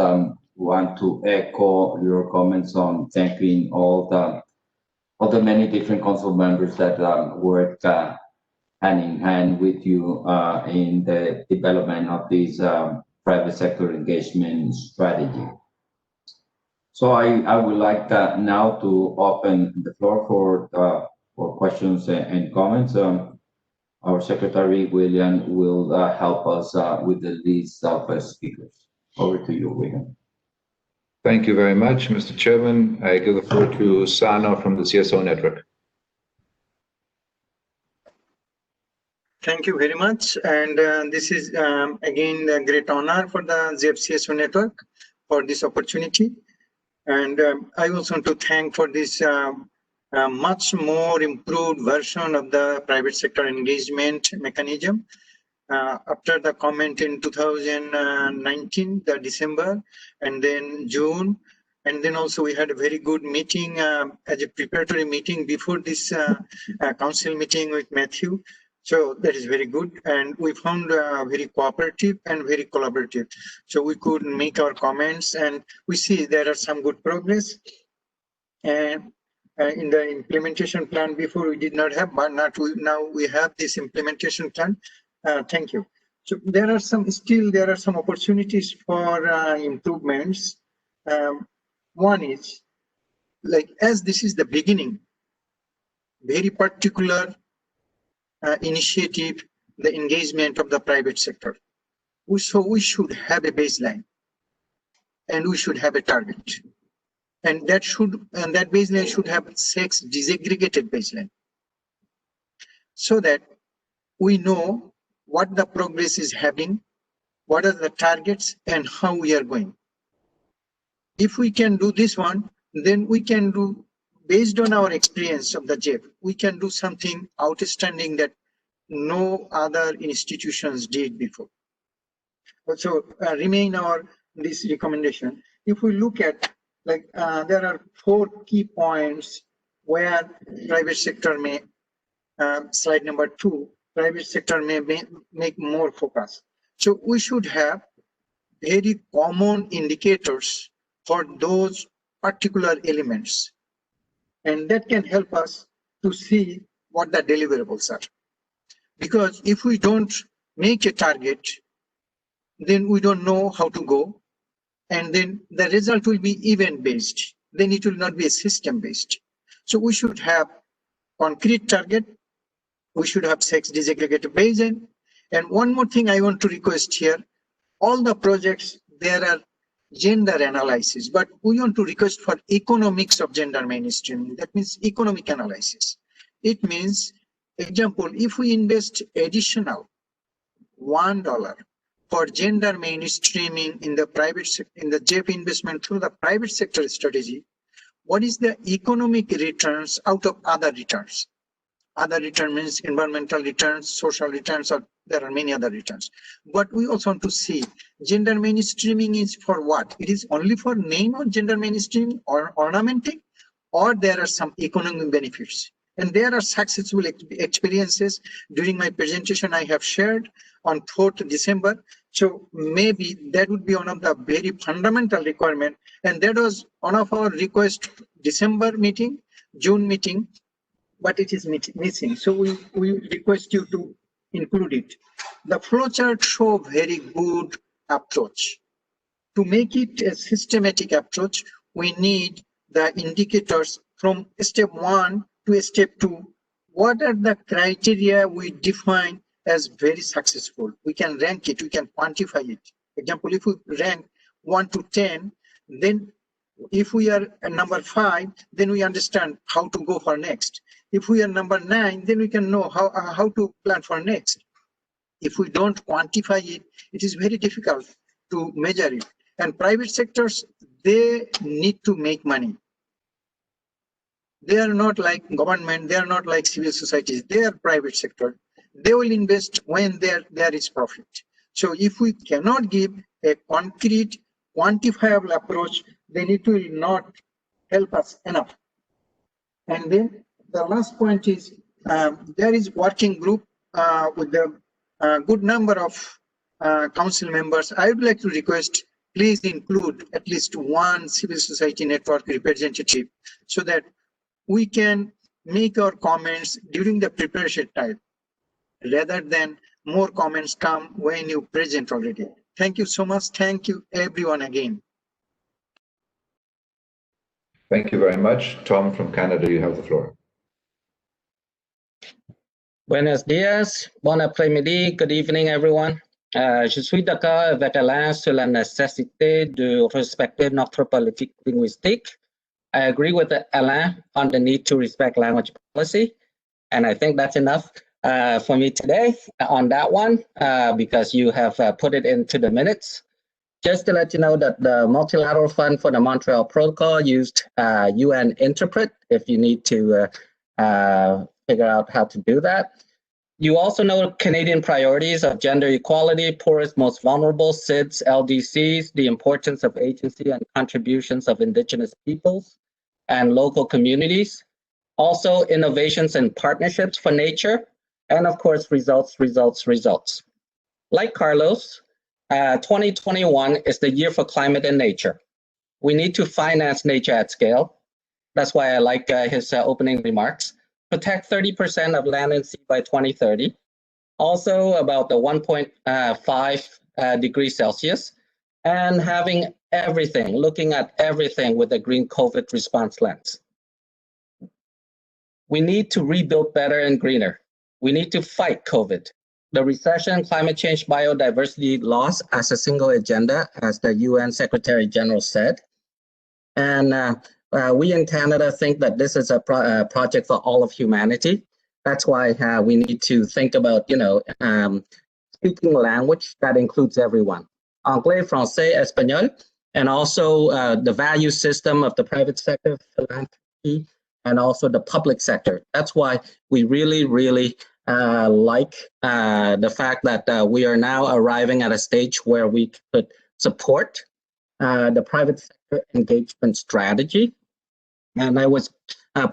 want to echo your comments on thanking all the many different council members that worked hand in hand with you in the development of this private sector engagement strategy. So I would like now to open the floor for questions and comments. Our Secretary, William, will help us with the list of speakers. Over to you, William. Thank you very much, Mr. Chairman. I give the floor to Sano from the CSO Network. Thank you very much. And this is, again, a great honor for the GEF CSO Network for this opportunity. And I also want to thank for this much more improved version of the private sector engagement mechanism. After the comment in 2019, the December, and then June, and then also we had a very good meeting as a preparatory meeting before this council meeting with Matthew. So that is very good, and we found very cooperative and very collaborative. So we could make our comments, and we see there are some good progress. And in the implementation plan before we did not have, but now we have this implementation plan. Thank you. So there are some opportunities for improvements. One is, like, as this is the beginning, very particular initiative, the engagement of the private sector. So we should have a baseline, and we should have a target. And that baseline should have sex disaggregated baseline, so that we know what the progress is having, what are the targets, and how we are going. If we can do this one, then we can do, based on our experience of the GEF, we can do something outstanding that no other institutions did before. also remain our this recommendation. If we look at like there are 4 key points where private sector may slide number 2, private sector may make more focus. So we should have very common indicators for those particular elements, and that can help us to see what the deliverables are. Because if we don't make a target, then we don't know how to go, and then the result will be event-based. Then it will not be a system-based. So we should have concrete target. We should have sex desegregated Bayesian. And one more thing I want to request here, all the projects, there are gender analysis, but we want to request for economics of gender mainstreaming. That means economic analysis. It means, example, if we invest additional $1 for gender mainstreaming in the private sector, in the GEF investment through the private sector strategy, what is the economic returns out of other returns? Other return means environmental returns, social returns, or there are many other returns. But we also want to see gender mainstreaming is for what? It is only for name of gender mainstreaming or ornamenting, or there are some economic benefits. And there are successful experiences. During my presentation, I have shared on 4th December. So maybe that would be one of the very fundamental requirement. And that was one of our request December meeting, June meeting, but it is missing. So we request you to include it. The flowchart show very good approach. To make it a systematic approach, we need the indicators from step 1 to step 2. What are the criteria we define as very successful? We can rank it, we can quantify it. For example, if we rank 1 to 10, then if we are at number 5, then we understand how to go for next. If we are number 9, then we can know how to plan for next. If we don't quantify it, it is very difficult to measure it. And private sectors, they need to make money. They are not like government, they are not like civil societies, they are private sector. They will invest when there is profit. So if we cannot give a concrete, quantifiable approach, then it will not help us enough. And then the last point is there is working group with a good number of council members. I would like to request, please include at least one civil society network representative so that we can make our comments during the preparation time, rather than more comments come when you present already. Thank you so much. Thank you everyone again. Thank you very much. Tom from Canada, you have the floor. Buenos dias, bon après-midi, good evening everyone. Je suis d'accord avec Alain sur la nécessité de respecter notre politique linguistique. I agree with Alain on the need to respect language policy, and I think that's enough for me today on that one, because you have put it into the minutes. Just to let you know that the Multilateral Fund for the Montreal Protocol used UN Interpret if you need to figure out how to do that. You also know Canadian priorities of gender equality, poorest, most vulnerable, SIDS, LDCs, the importance of agency and contributions of Indigenous peoples and local communities. Also innovations and partnerships for nature, and of course, results. Like Carlos, 2021 is the year for climate and nature. We need to finance nature at scale. That's why I like his opening remarks. Protect 30% of land and sea by 2030. Also about the 1.5 degrees Celsius, and having everything, looking at everything with a green COVID response lens. We need to rebuild better and greener. We need to fight COVID. The recession, climate change, biodiversity loss as a single agenda, as the UN Secretary General said. And we in Canada think that this is a project for all of humanity. That's why we need to think about, speaking language that includes everyone. Anglais, Francais, Espanol, and also the value system of the private sector, philanthropy, and also the public sector. That's why we really like the fact that we are now arriving at a stage where we could support the private sector engagement strategy. And I was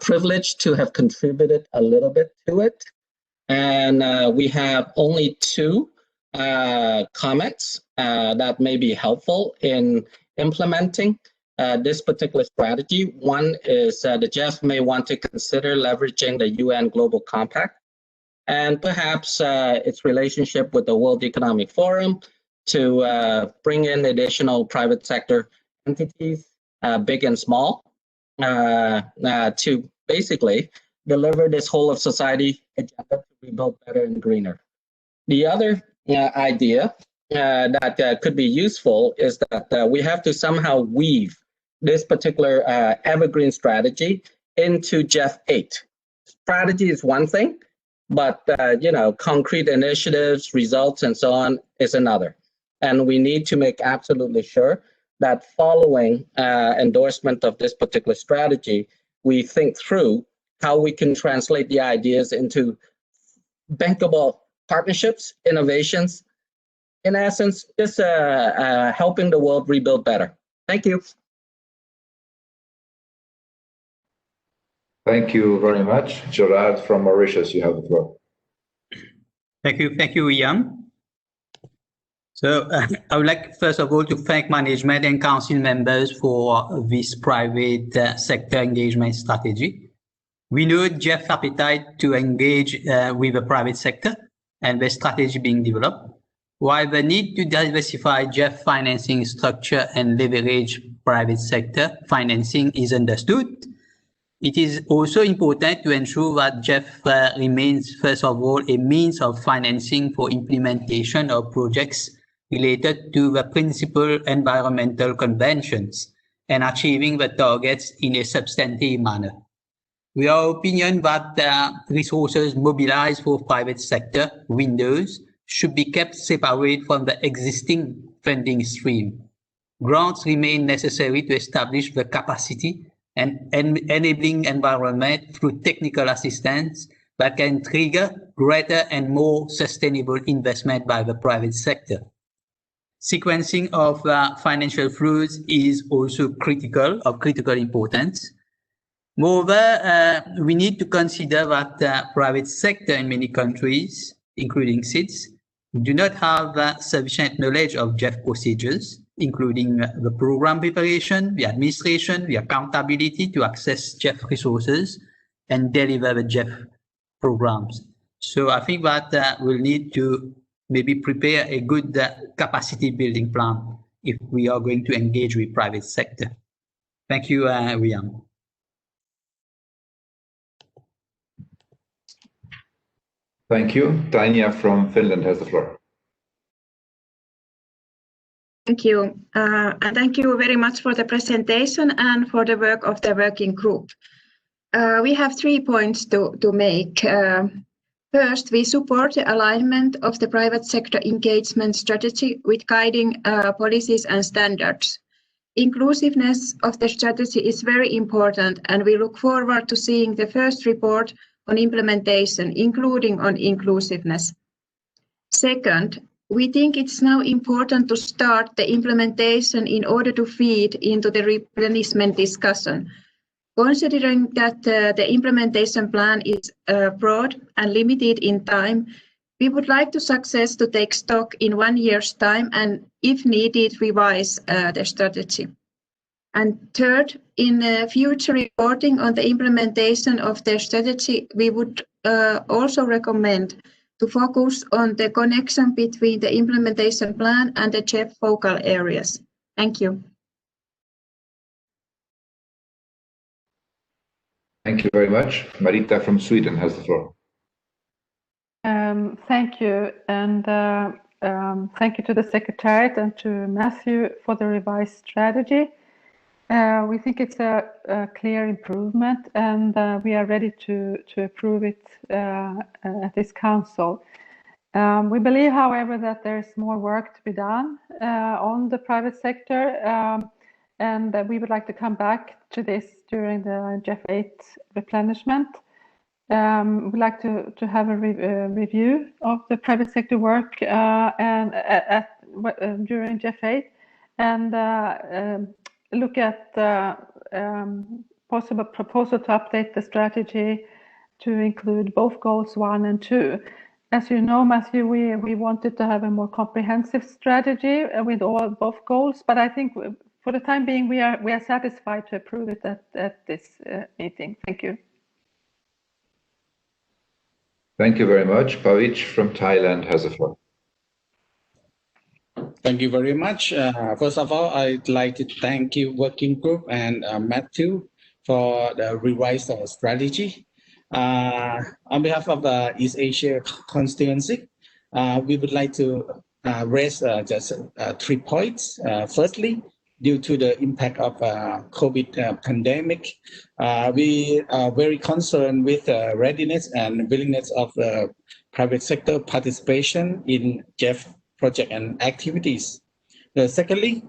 privileged to have contributed a little bit to it. And we have only two comments that may be helpful in implementing this particular strategy. One is the GEF may want to consider leveraging the UN Global Compact and perhaps its relationship with the World Economic Forum to bring in additional private sector entities, big and small, to basically deliver this whole of society agenda to rebuild better and greener. The other idea that could be useful is that we have to somehow weave this particular evergreen strategy into GEF 8. Strategy is one thing, but concrete initiatives, results, and so on is another. And we need to make absolutely sure that following endorsement of this particular strategy, we think through how we can translate the ideas into bankable partnerships, innovations, in essence, just helping the world rebuild better. Thank you. Thank you very much. Gerard from Mauritius, you have the floor. Thank you, William. So I would like, first of all, to thank management and council members for this private sector engagement strategy. We know GEF appetite to engage with the private sector and the strategy being developed, while the need to diversify GEF financing structure and leverage private sector financing is understood. It is also important to ensure that GEF remains, first of all, a means of financing for implementation of projects related to the principal environmental conventions and achieving the targets in a substantive manner. We are of opinion that resources mobilized for private sector windows should be kept separate from the existing funding stream. Grants remain necessary to establish the capacity and enabling environment through technical assistance that can trigger greater and more sustainable investment by the private sector. Sequencing of financial flows is also of critical importance. Moreover, we need to consider that the private sector in many countries, including SIDS, do not have sufficient knowledge of GEF procedures, including the program preparation, the administration, the accountability to access GEF resources and deliver the GEF programs. So I think that we'll need to maybe prepare a good capacity building plan if we are going to engage with private sector. Thank you, William. Thank you. Tanya from Finland has the floor. Thank you. And thank you very much for the presentation and for the work of the working group. We have 3 points to make. First, we support the alignment of the private sector engagement strategy with guiding policies and standards. Inclusiveness of the strategy is very important, and we look forward to seeing the first report on implementation, including on inclusiveness. Second, we think it's now important to start the implementation in order to feed into the replenishment discussion. Considering that the implementation plan is broad and limited in time, we would like to success to take stock in 1 year's time and, if needed, revise the strategy. And third, in future reporting on the implementation of the strategy, we would also recommend to focus on the connection between the implementation plan and the GEF focal areas. Thank you. Thank you very much. Marita from Sweden has the floor. Thank you, and thank you to the Secretariat and to Matthew for the revised strategy. We think it's a clear improvement, and we are ready to approve it at this council. We believe, however, that there's more work to be done on the private sector, and we would like to come back to this during the GEF 8 replenishment. We'd like to have a review of the private sector work and during GEF 8 and look at possible proposal to update the strategy to include both goals 1 and 2. As you know, Matthew, we wanted to have a more comprehensive strategy with both goals, but I think for the time being we are satisfied to approve it at this meeting. Thank you. Thank you very much. Pavich from Thailand has the floor. Thank you very much. First of all, I'd like to thank you, working group, and Matthew for the revised strategy. On behalf of the East Asia constituency, we would like to raise just 3 points. Firstly, due to the impact of COVID pandemic, we are very concerned with the readiness and willingness of the private sector participation in GEF project and activities. Secondly,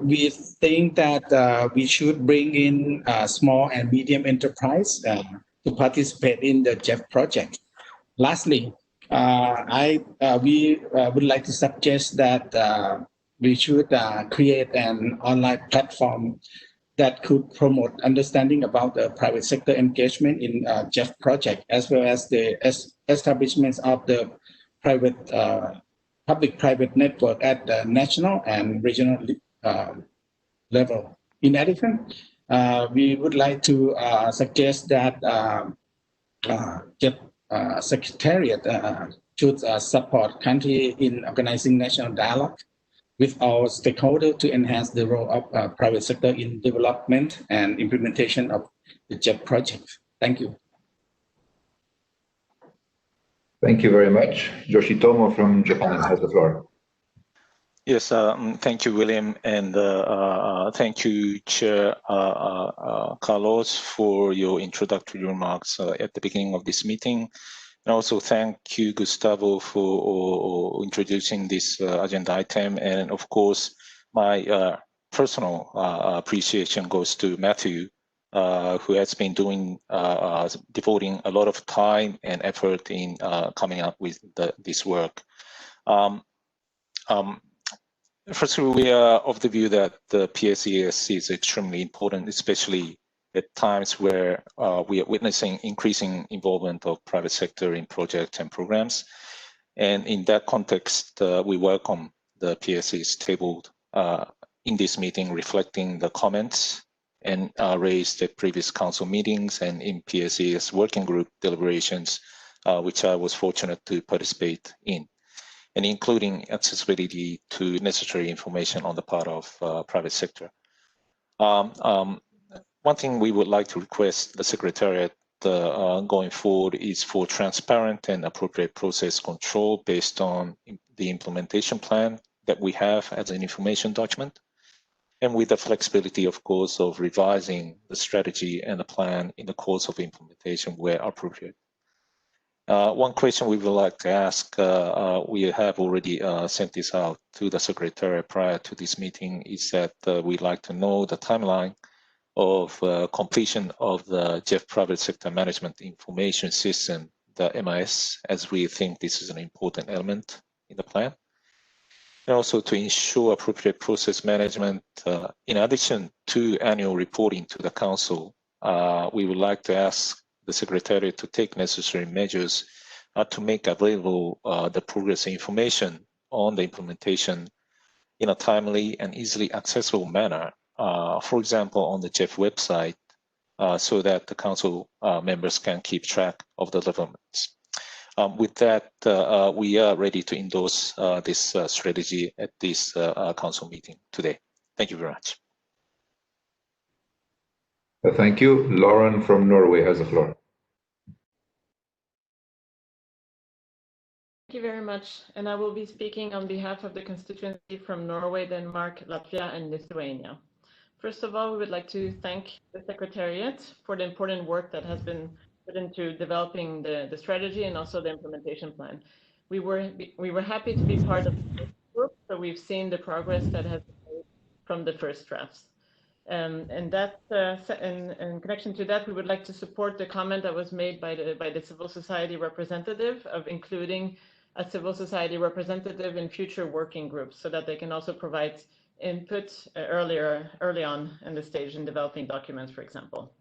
we think that we should bring in small and medium enterprise to participate in the GEF project. Lastly, we would like to suggest that we should create an online platform that could promote understanding about the private sector engagement in GEF project, as well as the establishment of the private public-private network at the national and regional level. In addition, we would like to suggest that GEF Secretariat should support country in organizing national dialogue with our stakeholders to enhance the role of private sector in development and implementation of the GEF project. Thank you. Thank you very much. Yoshitomo from Japan has the floor. Yes, thank you, William, and thank you, Chair Carlos, for your introductory remarks at the beginning of this meeting. And also thank you, Gustavo, for introducing this agenda item. And of course, my personal appreciation goes to Matthew, who has been devoting a lot of time and effort in coming up with this work. First, we are of the view that the PSESC is extremely important, especially at times where we are witnessing increasing involvement of private sector in projects and programs. And in that context, we welcome the PSE's tabled in this meeting, reflecting the comments and raised at previous council meetings and in PSE's working group deliberations, which I was fortunate to participate in, and including accessibility to necessary information on the part of private sector. One thing we would like to request the Secretariat going forward is for transparent and appropriate process control based on the implementation plan that we have as an information document, and with the flexibility, of course, of revising the strategy and the plan in the course of implementation where appropriate. One question we would like to ask, we have already sent this out to the Secretariat prior to this meeting, is that we'd like to know the timeline of completion of the GEF Private Sector Management Information System, the MIS, as we think this is an important element in the plan. And also to ensure appropriate process management, in addition to annual reporting to the Council, we would like to ask the Secretariat to take necessary measures to make available the progress information on the implementation in a timely and easily accessible manner, for example, on the GEF website, so that the Council members can keep track of the developments. With that, we are ready to endorse this strategy at this Council meeting today. Thank you very much. Thank you. Lauren from Norway has the floor. Thank you very much. And I will be speaking on behalf of the constituency from Norway, Denmark, Latvia, and Lithuania. First of all, we would like to thank the Secretariat for the important work that has been put into developing the strategy and also the implementation plan. We were happy to be part of the group, so we've seen the progress that has been made from the first drafts. And that, in connection to that, we would like to support the comment that was made by the civil society representative of including a civil society representative in future working groups so that they can also provide input early on in the stage in developing documents, for example.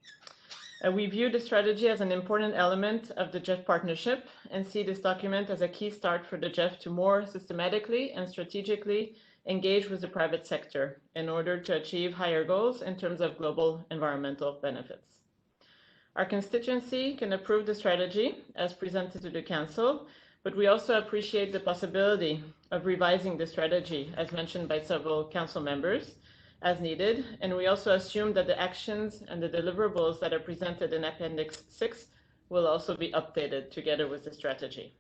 We view the strategy as an important element of the GEF partnership and see this document as a key start for the GEF to more systematically and strategically engage with the private sector in order to achieve higher goals in terms of global environmental benefits. Our constituency can approve the strategy as presented to the Council, but we also appreciate the possibility of revising the strategy as mentioned by several Council members as needed, and we also assume that the actions and the deliverables that are presented in Appendix 6 will also be updated together with the strategy.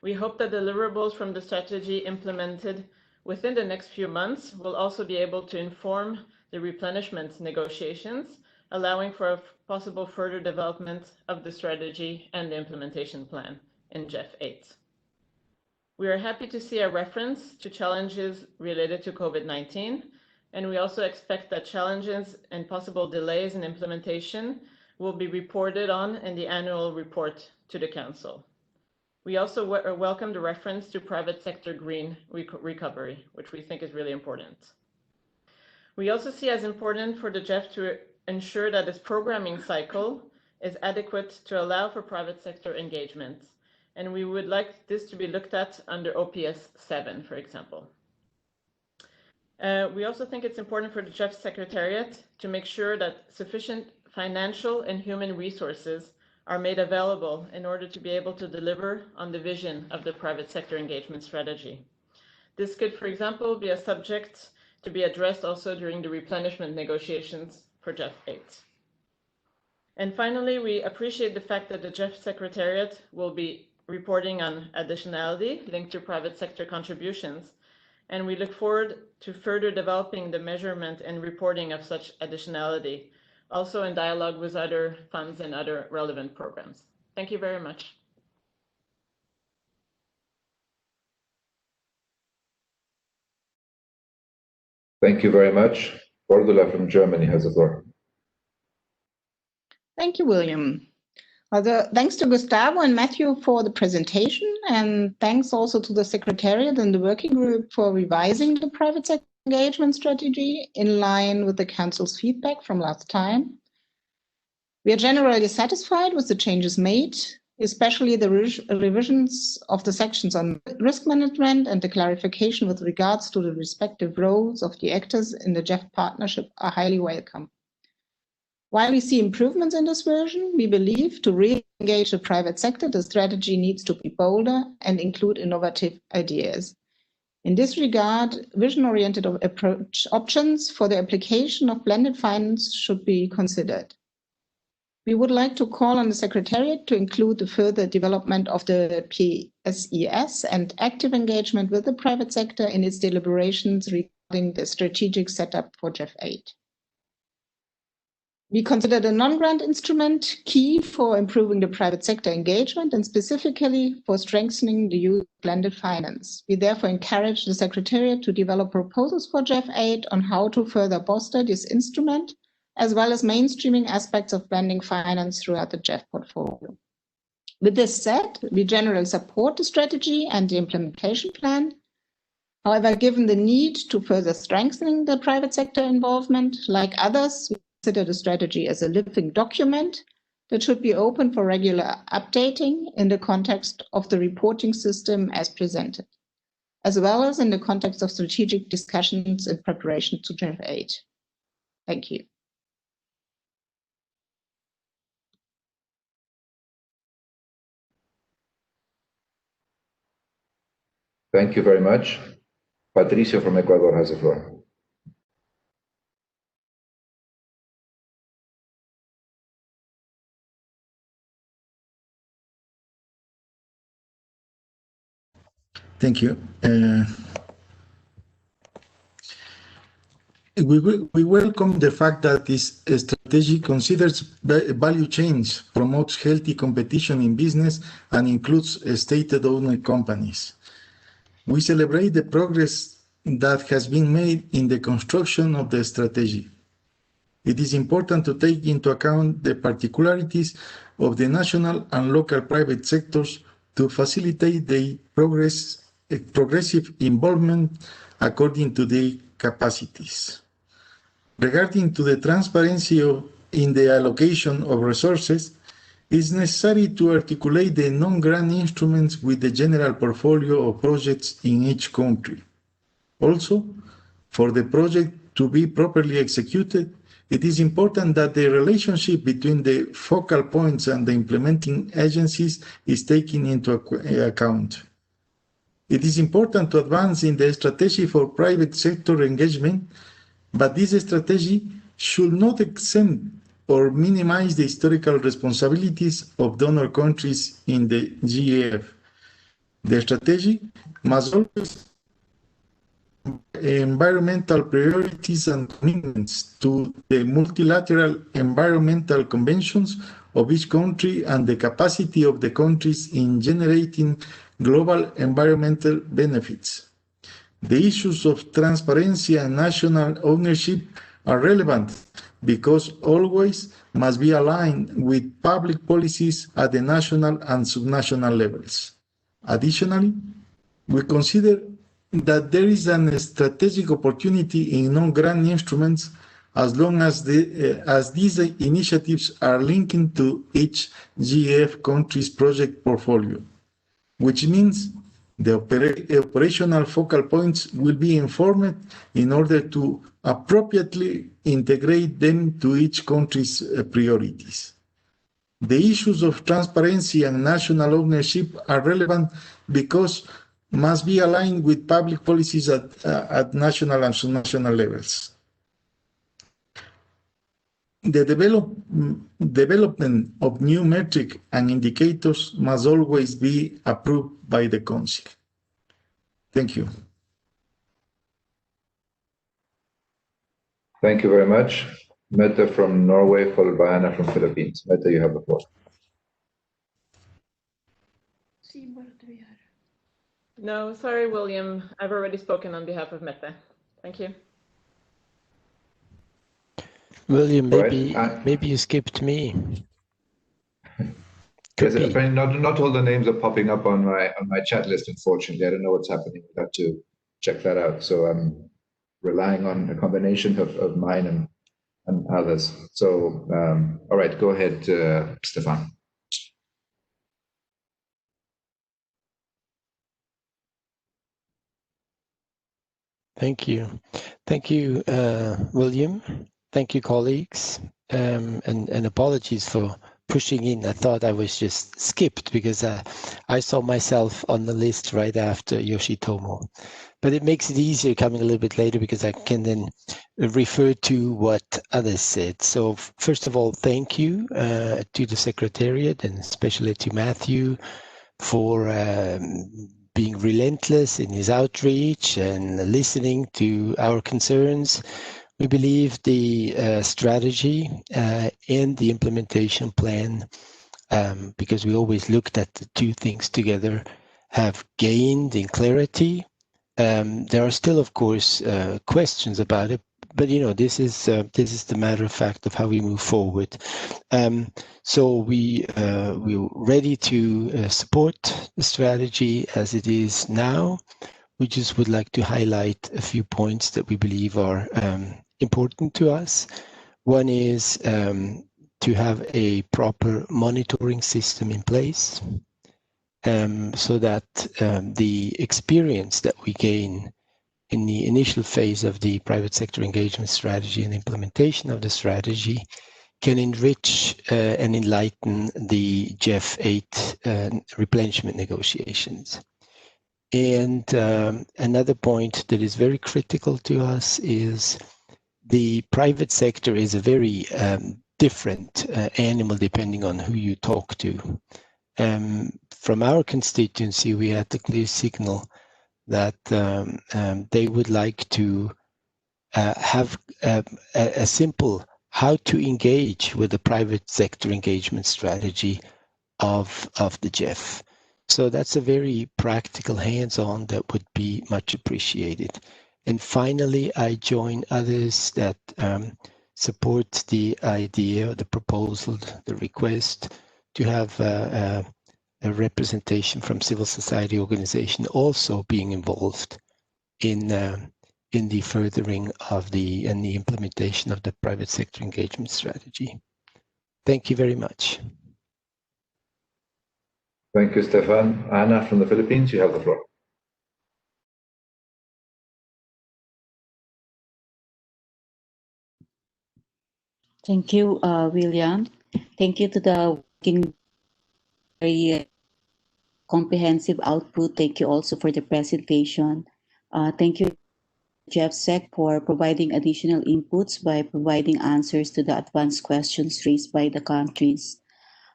We hope that deliverables from the strategy implemented within the next few months will also be able to inform the replenishment negotiations, allowing for a possible further development of the strategy and the implementation plan in GEF 8. We are happy to see a reference to challenges related to COVID-19, and we also expect that challenges and possible delays in implementation will be reported on in the annual report to the Council. We also welcome the reference to private sector green recovery, which we think is really important. We also see as important for the GEF to ensure that this programming cycle is adequate to allow for private sector engagement. And we would like this to be looked at under OPS 7, for example. We also think it's important for the GEF Secretariat to make sure that sufficient financial and human resources are made available in order to be able to deliver on the vision of the private sector engagement strategy. This could, for example, be a subject to be addressed also during the replenishment negotiations for GEF 8. And finally, we appreciate the fact that the GEF Secretariat will be reporting on additionality linked to private sector contributions, and we look forward to further developing the measurement and reporting of such additionality, also in dialogue with other funds and other relevant programs. Thank you very much. Thank you very much. Cordula from Germany has the floor. Thank you, William. Thanks to Gustavo and Matthew for the presentation, and thanks also to the Secretariat and the working group for revising the private sector engagement strategy in line with the Council's feedback from last time. We are generally satisfied with the changes made, especially the revisions of the sections on risk management and the clarification with regards to the respective roles of the actors in the GEF partnership are highly welcome. While we see improvements in this version, we believe to re-engage the private sector, the strategy needs to be bolder and include innovative ideas. In this regard, vision-oriented approach options for the application of blended finance should be considered. We would like to call on the Secretariat to include the further development of the PSES and active engagement with the private sector in its deliberations regarding the strategic setup for GEF 8. We consider the non-grant instrument key for improving the private sector engagement and specifically for strengthening the use of blended finance. We therefore encourage the Secretariat to develop proposals for GEF 8 on how to further bolster this instrument, as well as mainstreaming aspects of blending finance throughout the GEF portfolio. With this said, we generally support the strategy and the implementation plan. However, given the need to further strengthen the private sector involvement, like others, we consider the strategy as a living document that should be open for regular updating in the context of the reporting system as presented, as well as in the context of strategic discussions in preparation to GEF 8. Thank you. Thank you very much. Patricio from Ecuador has the floor. Thank you. We welcome the fact that this strategy considers value chains, promotes healthy competition in business, and includes state-owned companies. We celebrate the progress that has been made in the construction of the strategy. it is important to take into account the particularities of the national and local private sectors to facilitate the progressive involvement according to their capacities. Regarding to the transparency in the allocation of resources, it is necessary to articulate the non-grant instruments with the general portfolio of projects in each country. Also, for the project to be properly executed, it is important that the relationship between the focal points and the implementing agencies is taken into account. It is important to advance in the strategy for private sector engagement, but this strategy should not exempt or minimize the historical responsibilities of donor countries in the GEF. The strategy must always environmental priorities and commitments to the multilateral environmental conventions of each country and the capacity of the countries in generating global environmental benefits. The issues of transparency and national ownership are relevant because always must be aligned with public policies at the national and subnational levels. Additionally, we consider that there is a strategic opportunity in non-grant instruments as long as these initiatives are linked to each GEF country's project portfolio, which means the operational focal points will be informed in order to appropriately integrate them to each country's priorities. The issues of transparency and national ownership are relevant because must be aligned with public policies at national and subnational levels. The development of new metrics and indicators must always be approved by the Council. Thank you. Thank you very much. Mette from Norway, followed by Anna from Philippines. Mette, you have the floor. No, sorry, William. I've already spoken on behalf of Mette. Thank you. William, maybe you skipped me. Yes, apparently not all the names are popping up on my chat list, unfortunately. I don't know what's happening. We'll have to check that out. So I'm relying on a combination of mine and others. So, all right, go ahead, Stefan. Thank you. Thank you, William. Thank you, colleagues. And apologies for pushing in. I thought I was just skipped because I saw myself on the list right after Yoshitomo. But it makes it easier coming a little bit later because I can then refer to what others said. So first of all, thank you to the Secretariat and especially to Matthew for being relentless in his outreach and listening to our concerns. We believe the strategy and the implementation plan, because we always looked at the two things together, have gained in clarity. There are still, of course, questions about it, but you know, this is the matter of fact of how we move forward. So we're ready to support the strategy as it is now. We just would like to highlight a few points that we believe are important to us. One is to have a proper monitoring system in place so that the experience that we gain in the initial phase of the private sector engagement strategy and implementation of the strategy can enrich and enlighten the GEF 8 replenishment negotiations. And another point that is very critical to us is the private sector is a very different animal depending on who you talk to. From our constituency, we had the clear signal that they would like to have a simple how to engage with the private sector engagement strategy of the GEF. So that's a very practical hands-on that would be much appreciated. And finally, I join others that support the idea, the proposal, the request to have a representation from civil society organization also being involved in the furthering of and the implementation of the private sector engagement strategy. Thank you very much. Thank you, Stefan. Anna from the Philippines, you have the floor. Thank you, William. Thank you to the working very comprehensive output. Thank you also for the presentation. Thank you, GEFSEC, for providing additional inputs by providing answers to the advanced questions raised by the countries.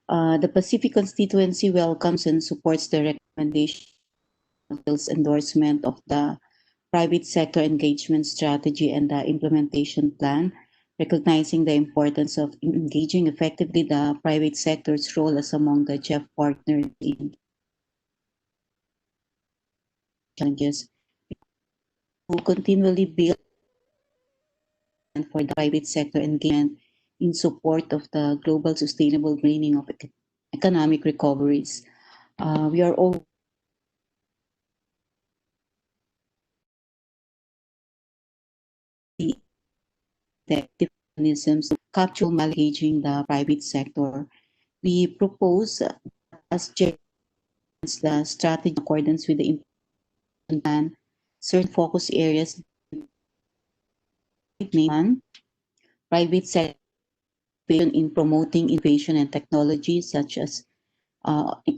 The Pacific constituency welcomes and supports the recommendation endorsement of the private sector engagement strategy and the implementation plan, recognizing the importance of engaging effectively the private sector's role as among the GEF partners in challenges. We will continually build for the private sector engagement in support of the global sustainable greening of economic recoveries. We are all the mechanisms to capture engaging the private sector. We propose as the strategy in accordance with the plan, certain focus areas, private sector in promoting innovation and technology such as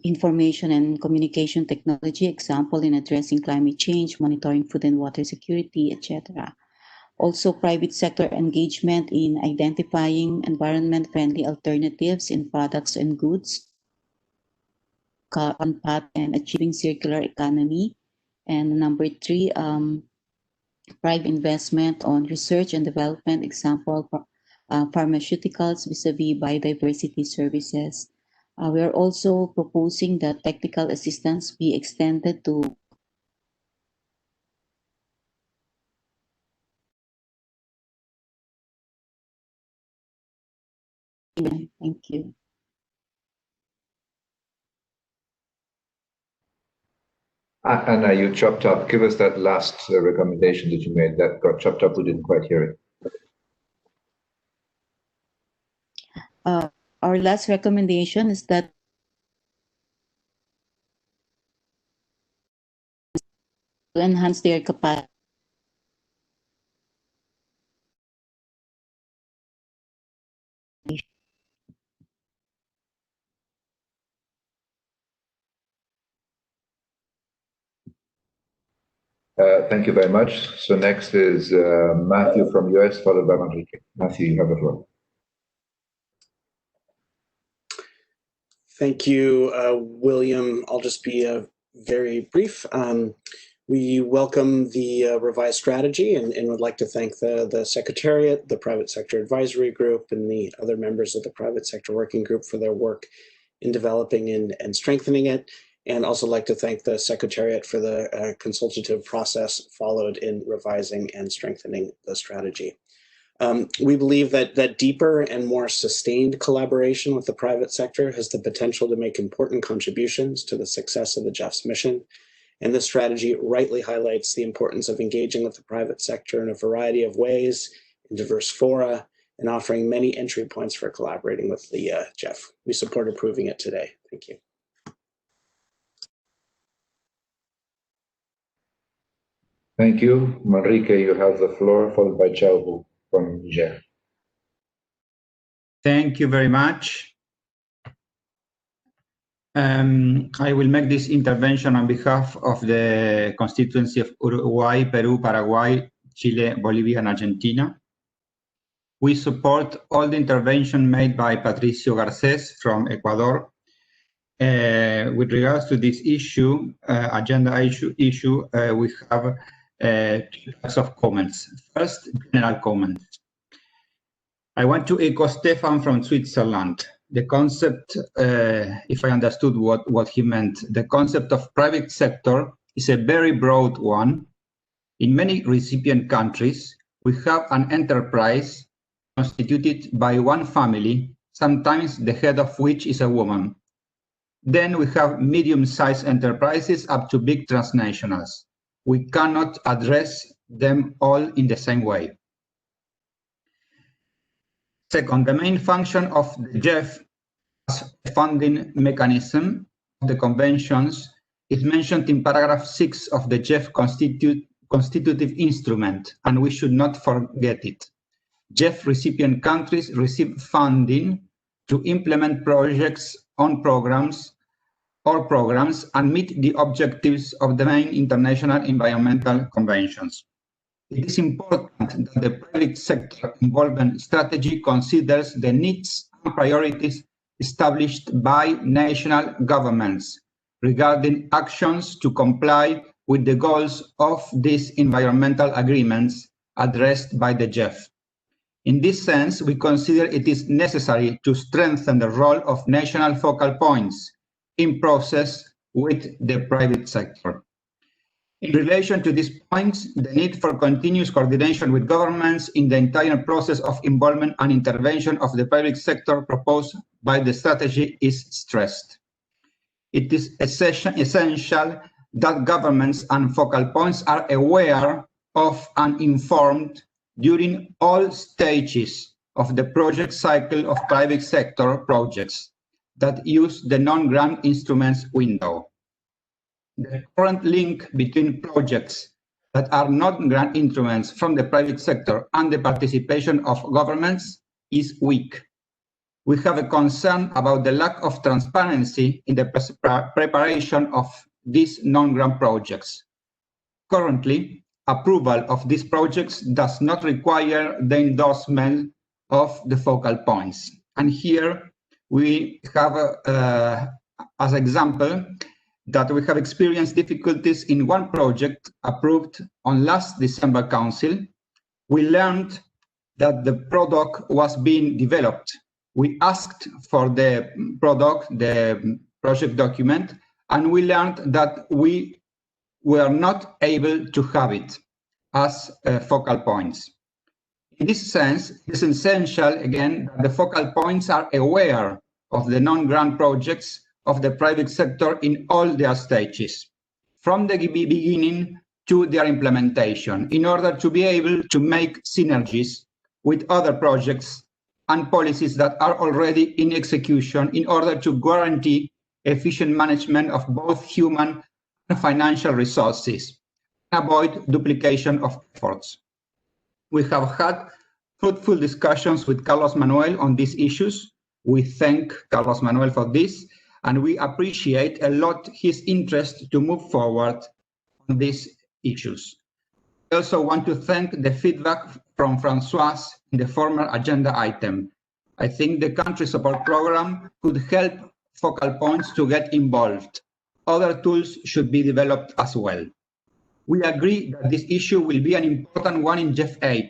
information and communication technology, example in addressing climate change, monitoring food and water security, etc. Also, private sector engagement in identifying environment-friendly alternatives in products and goods, carbon path and achieving circular economy. And number 3, private investment on research and development, example, pharmaceuticals vis-a-vis biodiversity services. We are also proposing that technical assistance be extended to Thank you. Anna, you chopped up. Give us that last recommendation that you made. That got chopped up. We didn't quite hear it. Our last recommendation is that to enhance their capacity. Thank you very much. So next is Matthew from US, followed by Enrique. Matthew, you have the floor. Thank you, William. I'll just be very brief. We welcome the revised strategy and would like to thank the Secretariat, the Private Sector Advisory Group, and the other members of the Private Sector Working Group for their work in developing and strengthening it. And also like to thank the Secretariat for the consultative process followed in revising and strengthening the strategy. We believe that deeper and more sustained collaboration with the private sector has the potential to make important contributions to the success of the GEF's mission. And this strategy rightly highlights the importance of engaging with the private sector in a variety of ways, in diverse fora, and offering many entry points for collaborating with the GEF. We support approving it today. Thank you. Thank you. Enrique, you have the floor, followed by Chao from Niger. Thank you very much. I will make this intervention on behalf of the constituency of Uruguay, Peru, Paraguay, Chile, Bolivia, and Argentina. We support all the intervention made by Patricio Garcés from Ecuador. With regards to this issue, agenda issue, we have two types of comments. First, general comments. I want to echo Stefan from Switzerland. The concept, if I understood what he meant, the concept of private sector is a very broad one. In many recipient countries, we have an enterprise constituted by one family, sometimes the head of which is a woman. Then we have medium-sized enterprises up to big transnationals. We cannot address them all in the same way. Second, the main function of the GEF as a funding mechanism of the conventions is mentioned in paragraph 6 of the GEF constitutive instrument, and we should not forget it. GEF recipient countries receive funding to implement projects on programs and meet the objectives of the main international environmental conventions. It is important that the private sector involvement strategy considers the needs and priorities established by national governments regarding actions to comply with the goals of these environmental agreements addressed by the GEF. In this sense, we consider it is necessary to strengthen the role of national focal points in process with the private sector. In relation to these points, the need for continuous coordination with governments in the entire process of involvement and intervention of the private sector proposed by the strategy is stressed. It is essential that governments and focal points are aware of and informed during all stages of the project cycle of private sector projects that use the non-grant instruments window. The current link between projects that are not grant instruments from the private sector and the participation of governments is weak. We have a concern about the lack of transparency in the preparation of these non-grant projects. Currently, approval of these projects does not require the endorsement of the focal points. And here we have, as example, that we have experienced difficulties in one project approved on last December Council. We learned that the product was being developed. We asked for the product, the project document, and we learned that we were not able to have it as focal points. In this sense, it is essential, again, that the focal points are aware of the non-grant projects of the private sector in all their stages, from the beginning to their implementation, in order to be able to make synergies with other projects and policies that are already in execution in order to guarantee efficient management of both human and financial resources, and avoid duplication of efforts. We have had fruitful discussions with Carlos Manuel on these issues. We thank Carlos Manuel for this, and we appreciate a lot his interest to move forward on these issues. I also want to thank the feedback from Françoise in the former agenda item. I think the country support program could help focal points to get involved. Other tools should be developed as well. We agree that this issue will be an important one in GEF 8.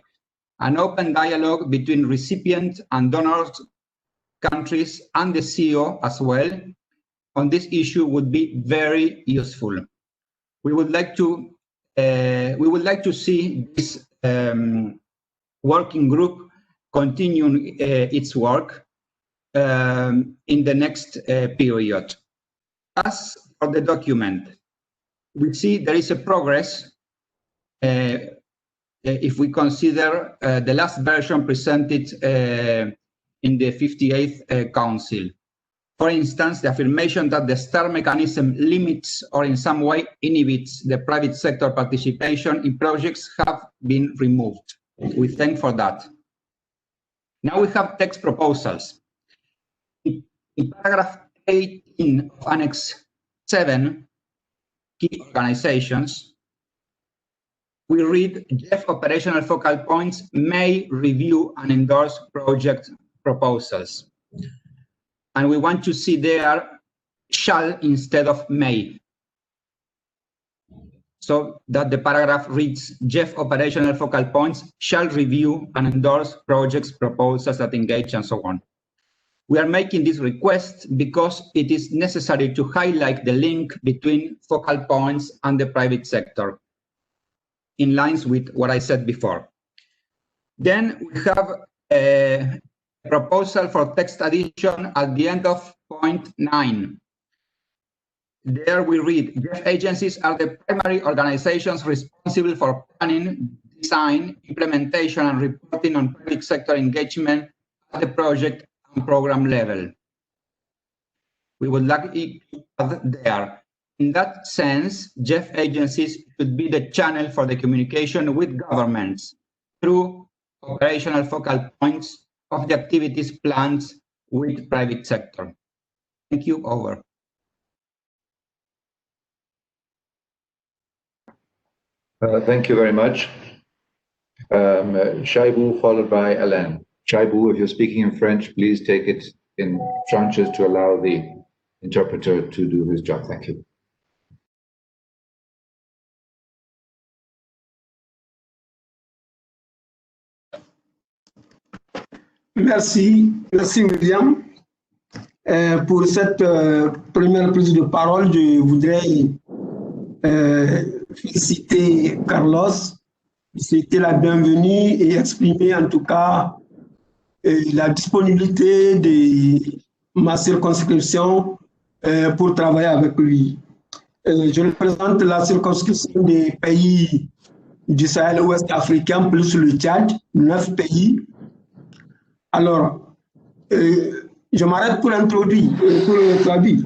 An open dialogue between recipient and donors countries and the CEO as well on this issue would be very useful. We would like to see this working group continuing its work in the next period. As for the document, we see there is a progress if we consider the last version presented in the 58th Council. For instance, the affirmation that the STAR mechanism limits or in some way inhibits the private sector participation in projects have been removed. We thank for that. Now we have text proposals. In paragraph 18 of Annex 7, key organizations, we read GEF operational focal points may review and endorse project proposals. And we want to see there shall instead of may. So that the paragraph reads GEF operational focal points shall review and endorse projects, proposals that engage and so on. We are making this request because it is necessary to highlight the link between focal points and the private sector, in lines with what I said before. Then we have a proposal for text addition at the end of point 9. There we read, GEF agencies are the primary organizations responsible for planning, design, implementation, and reporting on public sector engagement at the project and program level. We would like it to add there. In that sense, GEF agencies should be the channel for the communication with governments through operational focal points of the activities plans with private sector. Thank you. Over. Thank you very much. Shaibu followed by Alain. Shaibu, if you're speaking in French, please take it in tranches to allow the interpreter to do his job. Thank you. Merci William. Pour cette première prise de parole, je voudrais féliciter Carlos, c'était la bienvenue et exprimer en tout cas la disponibilité de ma circonscription pour travailler avec lui. Je représente la circonscription des pays du Sahel ouest africain plus le Tchad, 9 pays. Alors, je m'arrête pour introduire, pour traduire.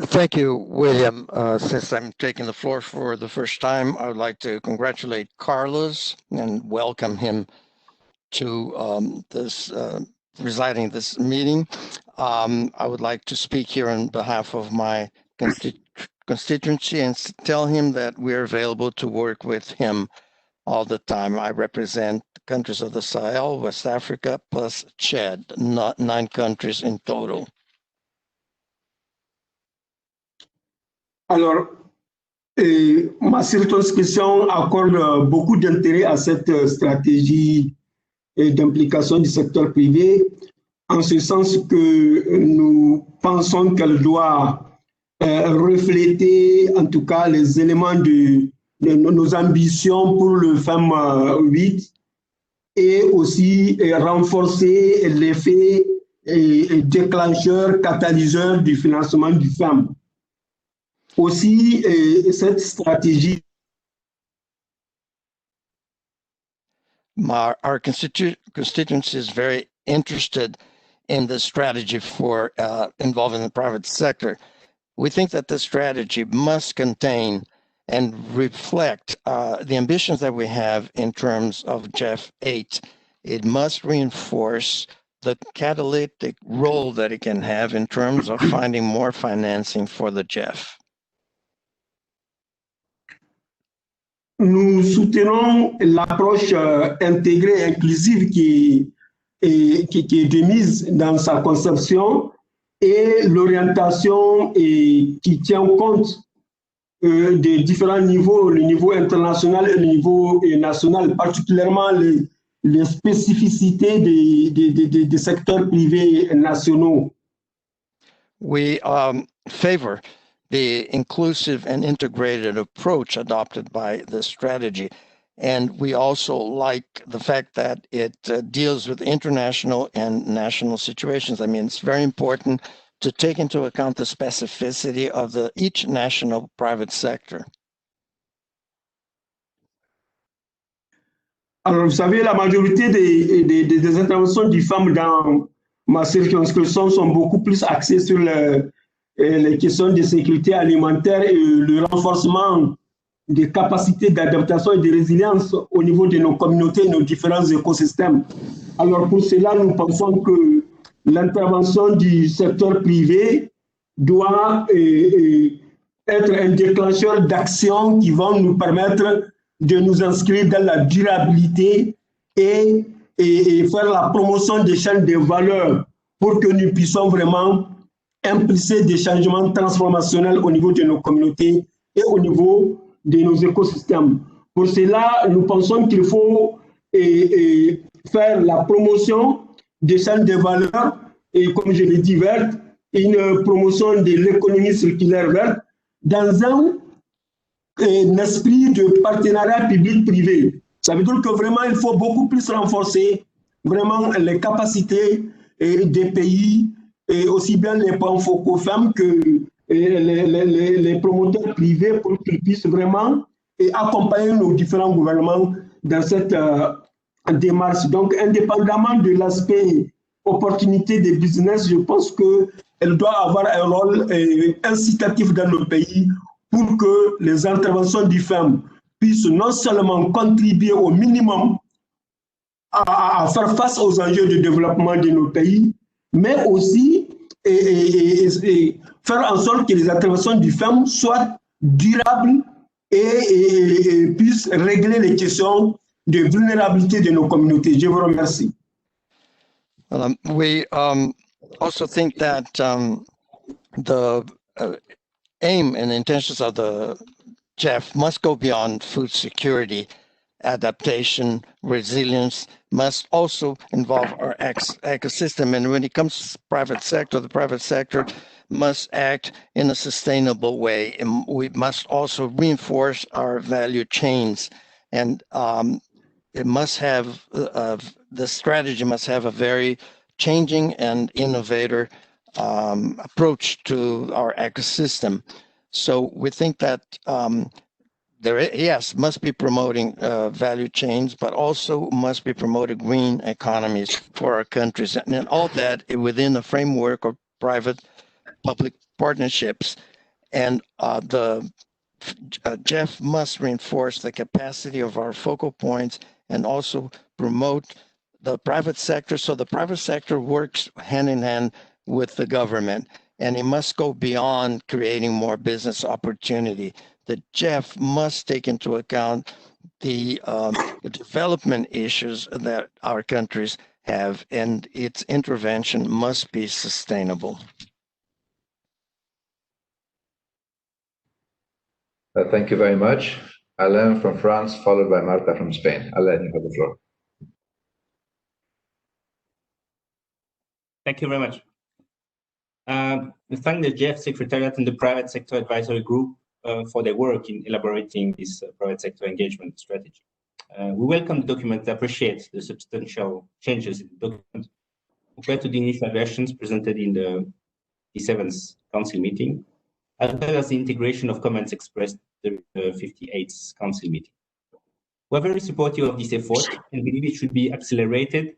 Thank you, William. Since I'm taking the floor for the first time, I would like to congratulate Carlos and welcome him to presiding this meeting. I would like to speak here on behalf of my constituency and tell him that we're available to work with him all the time. I represent countries of the Sahel, West Africa, plus Chad, not 9 countries in total. Alors, ma circonscription accorde beaucoup d'intérêt à cette stratégie d'implication du secteur privé, en ce sens que nous pensons qu'elle doit refléter en tout cas les éléments de nos ambitions pour le FEM 8 et aussi renforcer l'effet déclencheur, catalyseur du financement du FEM. Aussi, cette stratégie. Our constituency is very interested in the strategy for involving the private sector. We think that the strategy must contain and reflect the ambitions that we have in terms of GEF 8. It must reinforce the catalytic role that it can have in terms of finding more financing for the GEF. Nous soutenons l'approche intégrée et inclusive qui est démise dans sa conception et l'orientation qui tient compte des différents niveaux, le niveau international et le niveau national, particulièrement les spécificités des secteurs privés nationaux. We favor the inclusive and integrated approach adopted by this strategy. And we also like the fact that it deals with international and national situations. I mean, it's very important to take into account the specificity of each national private sector. Alors, vous savez, la majorité des interventions du FEM dans ma circonscription sont beaucoup plus axées sur les questions de sécurité alimentaire et le renforcement des capacités d'adaptation et de résilience au niveau de nos communautés et nos différents écosystèmes. Alors pour cela, nous pensons que l'intervention du secteur privé doit être un déclencheur d'actions qui vont nous permettre de nous inscrire dans la durabilité et faire la promotion des chaînes de valeur pour que nous puissions vraiment impulser des changements transformationnels au niveau de nos communautés et au niveau de nos écosystèmes. Pour cela, nous pensons qu'il faut faire la promotion des chaînes de valeur et, comme je l'ai dit, verte, une promotion de l'économie circulaire verte dans un esprit de partenariat public-privé. Ça veut dire que vraiment, il faut beaucoup plus renforcer vraiment les capacités des pays, et aussi bien les banques francophones que les promoteurs privés pour qu'ils puissent vraiment accompagner nos différents gouvernements dans cette démarche. Donc, indépendamment de l'aspect opportunité des business, je pense qu'elle doit avoir un rôle incitatif dans nos pays pour que les interventions du FEM puissent non seulement contribuer au minimum à faire face aux enjeux de développement de nos pays, mais aussi faire en sorte que les interventions du FEM soient durables et puissent régler les questions de vulnérabilité de nos communautés. Je vous remercie. We also think that the aim and intentions of the GEF must go beyond food security. Adaptation, resilience must also involve our ecosystem. And when it comes to the private sector must act in a sustainable way. And we must also reinforce our value chains. And it must have, the strategy must have a very changing and innovator approach to our ecosystem. So we think that yes, must be promoting value chains, but also must be promoting green economies for our countries. And all that within the framework of private-public partnerships. And the GEF must reinforce the capacity of our focal points and also promote the private sector. So the private sector works hand in hand with the government, and it must go beyond creating more business opportunity. The GEF must take into account the development issues that our countries have, and its intervention must be sustainable. Thank you very much. Alain from France, followed by Marta from Spain. Alain, you have the floor. Thank you very much. We thank the GEF Secretariat and the Private Sector Advisory Group for their work in elaborating this private sector engagement strategy. We welcome the document and appreciate the substantial changes in the document compared to the initial versions presented in the 7th Council meeting, as well as the integration of comments expressed at the 58th Council meeting. We're very supportive of this effort and believe it should be accelerated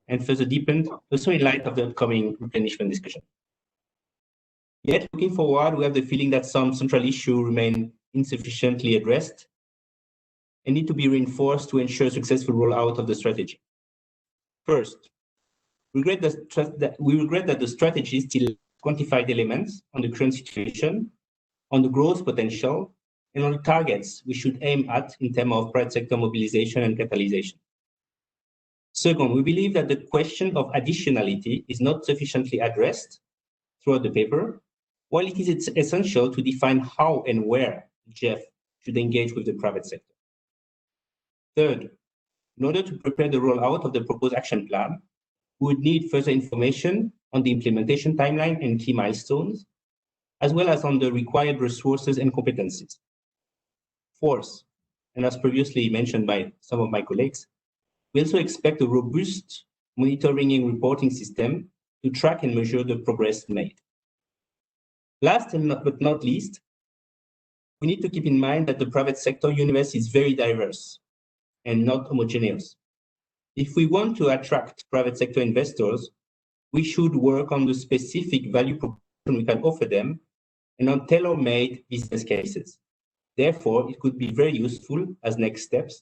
and further deepened, also in light of the upcoming replenishment discussion. Yet, looking forward, we have the feeling that some central issues remain insufficiently addressed and need to be reinforced to ensure successful rollout of the strategy. First, we regret that the strategy still quantified elements on the current situation, on the growth potential, and on the targets we should aim at in terms of private sector mobilization and catalyzation. Second, we believe that the question of additionality is not sufficiently addressed throughout the paper, while it is essential to define how and where GEF should engage with the private sector. Third, in order to prepare the rollout of the proposed action plan, we would need further information on the implementation timeline and key milestones, as well as on the required resources and competencies. Fourth, and as previously mentioned by some of my colleagues, we also expect a robust monitoring and reporting system to track and measure the progress made. Last but not least, we need to keep in mind that the private sector universe is very diverse and not homogeneous. If we want to attract private sector investors, we should work on the specific value proposition we can offer them and on tailor-made business cases. Therefore, it could be very useful as next steps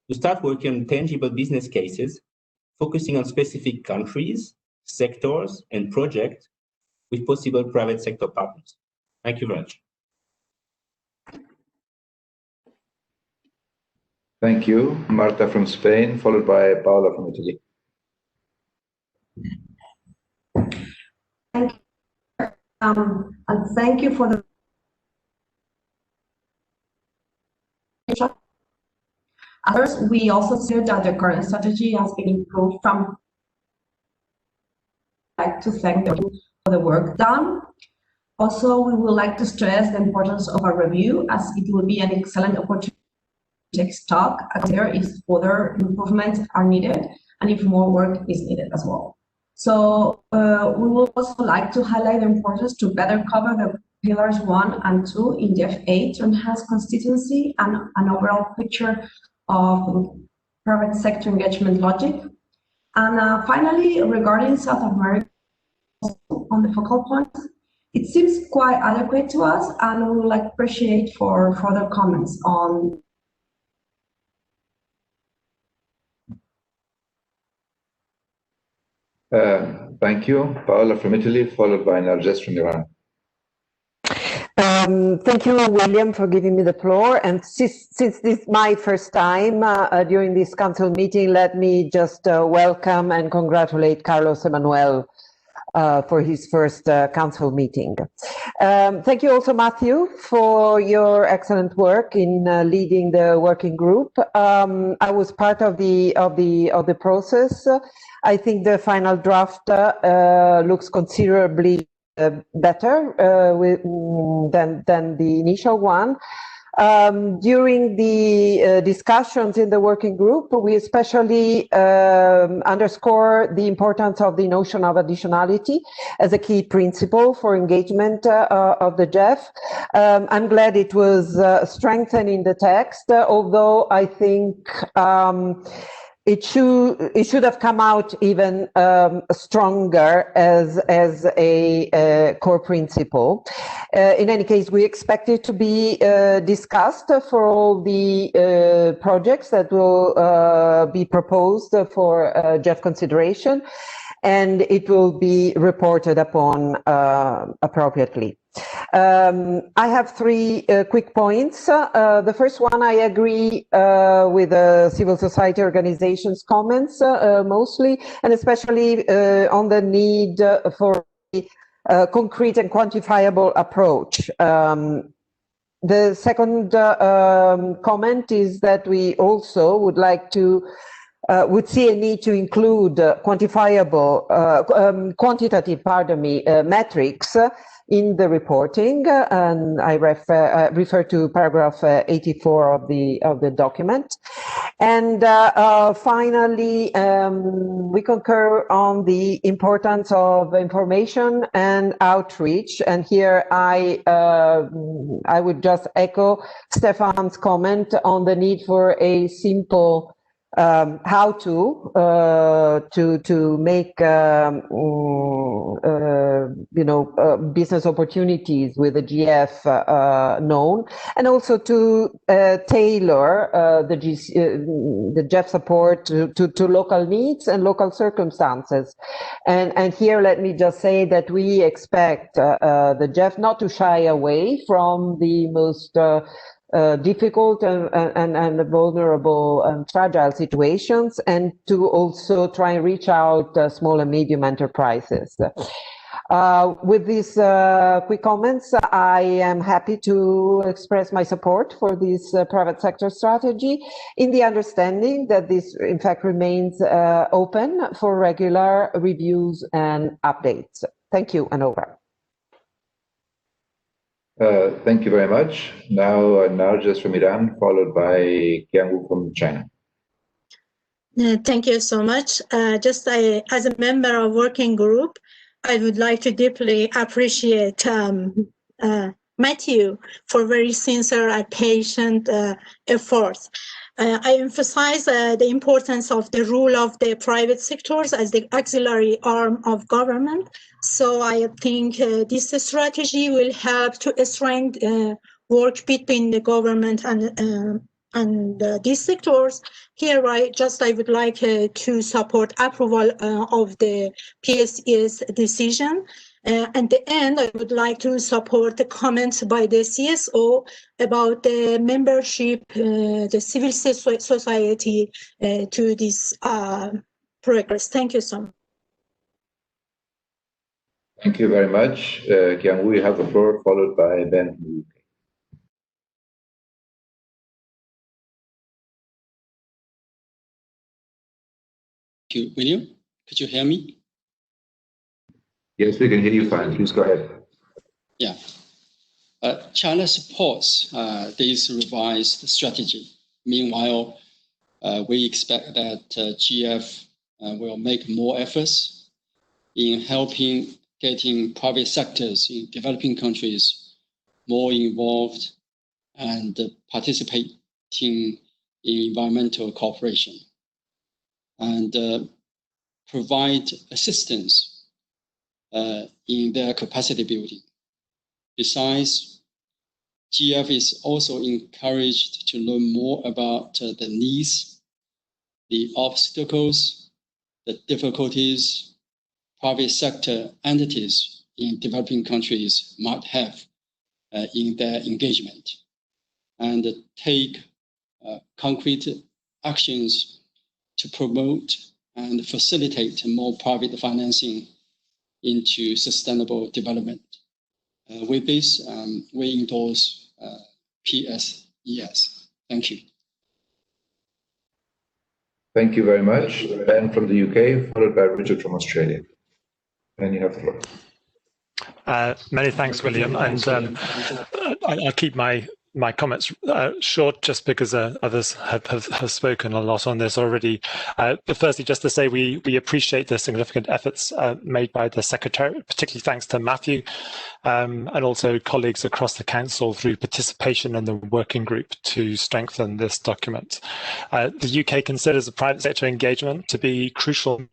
to start working on tangible business cases, focusing on specific countries, sectors, and projects with possible private sector partners. Thank you very much. Thank you. Marta from Spain, followed by Paola from Italy. Thank you. And thank you for the others. We also see that the current strategy has been improved from. I'd like to thank them for the work done. Also, we would like to stress the importance of a review, as it will be an excellent opportunity to take stock there if further improvements are needed, and if more work is needed as well. So we would also like to highlight the importance to better cover the pillars 1 and 2 in GEF 8 to enhance constituency and an overall picture of private sector engagement logic. And finally, regarding South America, on the focal points, it seems quite adequate to us, and we would like to appreciate for further comments on. Thank you. Paola from Italy, followed by Narges from Iran. Thank you, William, for giving me the floor. And since this is my first time during this council meeting, let me just welcome and congratulate Carlos Emanuel for his first council meeting. Thank you also, Matthew, for your excellent work in leading the working group. I was part of the process. I think the final draft looks considerably better than the initial one. During the discussions in the working group, we especially underscore the importance of the notion of additionality as a key principle for engagement of the GEF. I'm glad it was strengthened in the text, although I think it should have come out even stronger as a core principle. In any case, we expect it to be discussed for all the projects that will be proposed for GEF consideration, and it will be reported upon appropriately. I have three quick points. The first one, I agree with the civil society organizations' comments mostly, and especially on the need for a concrete and quantifiable approach. The second comment is that we also would like to would see a need to include quantifiable, quantitative, metrics in the reporting, and I refer to paragraph 84 of the document. And finally, we concur on the importance of information and outreach. And here I would just echo Stefan's comment on the need for a simple how to make business opportunities with the GF known, and also to tailor the GEF support to local needs and local circumstances. And here, let me just say that we expect the GEF not to shy away from the most difficult and vulnerable and fragile situations, and to also try and reach out small and medium enterprises. With these quick comments, I am happy to express my support for this private sector strategy, in the understanding that this, in fact, remains open for regular reviews and updates. Thank you, and over. Thank you very much. Now, Narges from Iran, followed by Kiangu from China. Thank you so much. As a member of working group, I would like to deeply appreciate Matthew for very sincere and patient efforts. I emphasize the importance of the role of the private sectors as the auxiliary arm of government. So I think this strategy will help to strengthen work between the government and these sectors. Here, I would like to support approval of the PSE's decision. At the end, I would like to support the comments by the CSO about the membership, the civil society to this progress. Thank you so much. Thank you very much. Kiangu, you have the floor, followed by Ben from the UK. Thank you. William, could you hear me? Yes, we can hear you fine. Please go ahead. Yeah. China supports this revised strategy. Meanwhile, we expect that GF will make more efforts in helping getting private sectors in developing countries more involved and participating in environmental cooperation, and provide assistance in their capacity building. Besides, GEF is also encouraged to learn more about the needs, the obstacles, the difficulties private sector entities in developing countries might have in their engagement, and take concrete actions to promote and facilitate more private financing into sustainable development. With this, we endorse PSES. Thank you. Thank you very much. Ben from the UK, followed by Richard from Australia. Ben, you have the floor. Many thanks, William. And I'll keep my comments short, just because others have spoken a lot on this already. But firstly, just to say we appreciate the significant efforts made by the Secretary, particularly thanks to Matthew, and also colleagues across the Council through participation in the working group to strengthen this document. The UK considers the private sector engagement to be crucial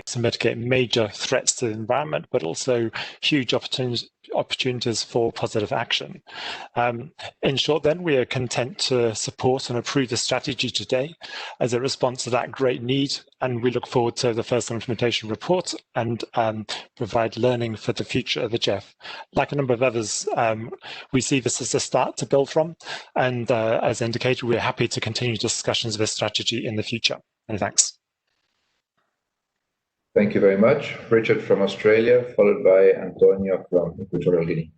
to mitigate major threats to the environment, but also huge opportunities for positive action. In short, then, we are content to support and approve the strategy today as a response to that great need, and we look forward to the first implementation report and provide learning for the future of the GEF. Like a number of others, we see this as a start to build from, and as indicated, we're happy to continue discussions of this strategy in the future. And thanks. Thank you very much. Richard from Australia, followed by Antonio from Equatorial Guinea.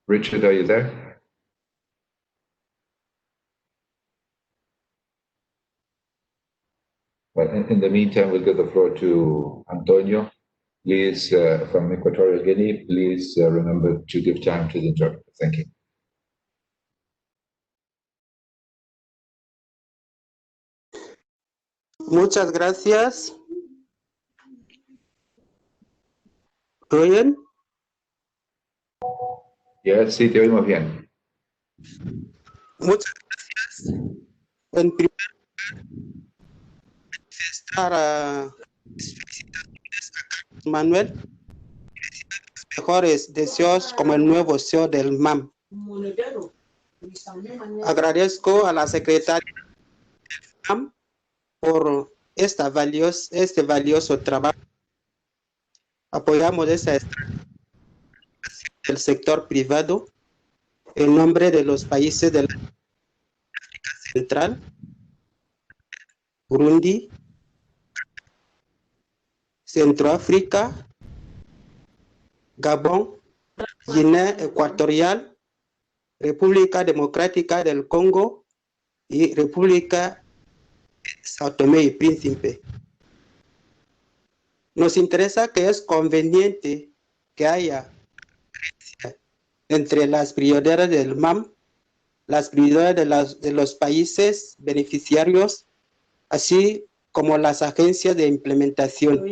Richard, are you there? Well, in the meantime, we'll give the floor to Antonio. Please, from Equatorial Guinea, please remember to give time to the interpreter. Thank you. Muchas gracias. ¿Oyen? Yes, sí, te oímos bien. Muchas gracias. En primer lugar, manifestar felicitaciones a Carlos Manuel y decirle los mejores deseos como el nuevo CEO del MAM. Agradezco a la secretaria del MAM por este valioso trabajo. Apoyamos esa estrategia del sector privado en nombre de los países de la África Central, Burundi, Centroáfrica, Gabón, Guinea Ecuatorial, República Democrática del Congo y República de Sao Tomé y Príncipe. Nos interesa que es conveniente que haya entre las prioridades del MAM, las prioridades de los países beneficiarios, así como las agencias de implementación.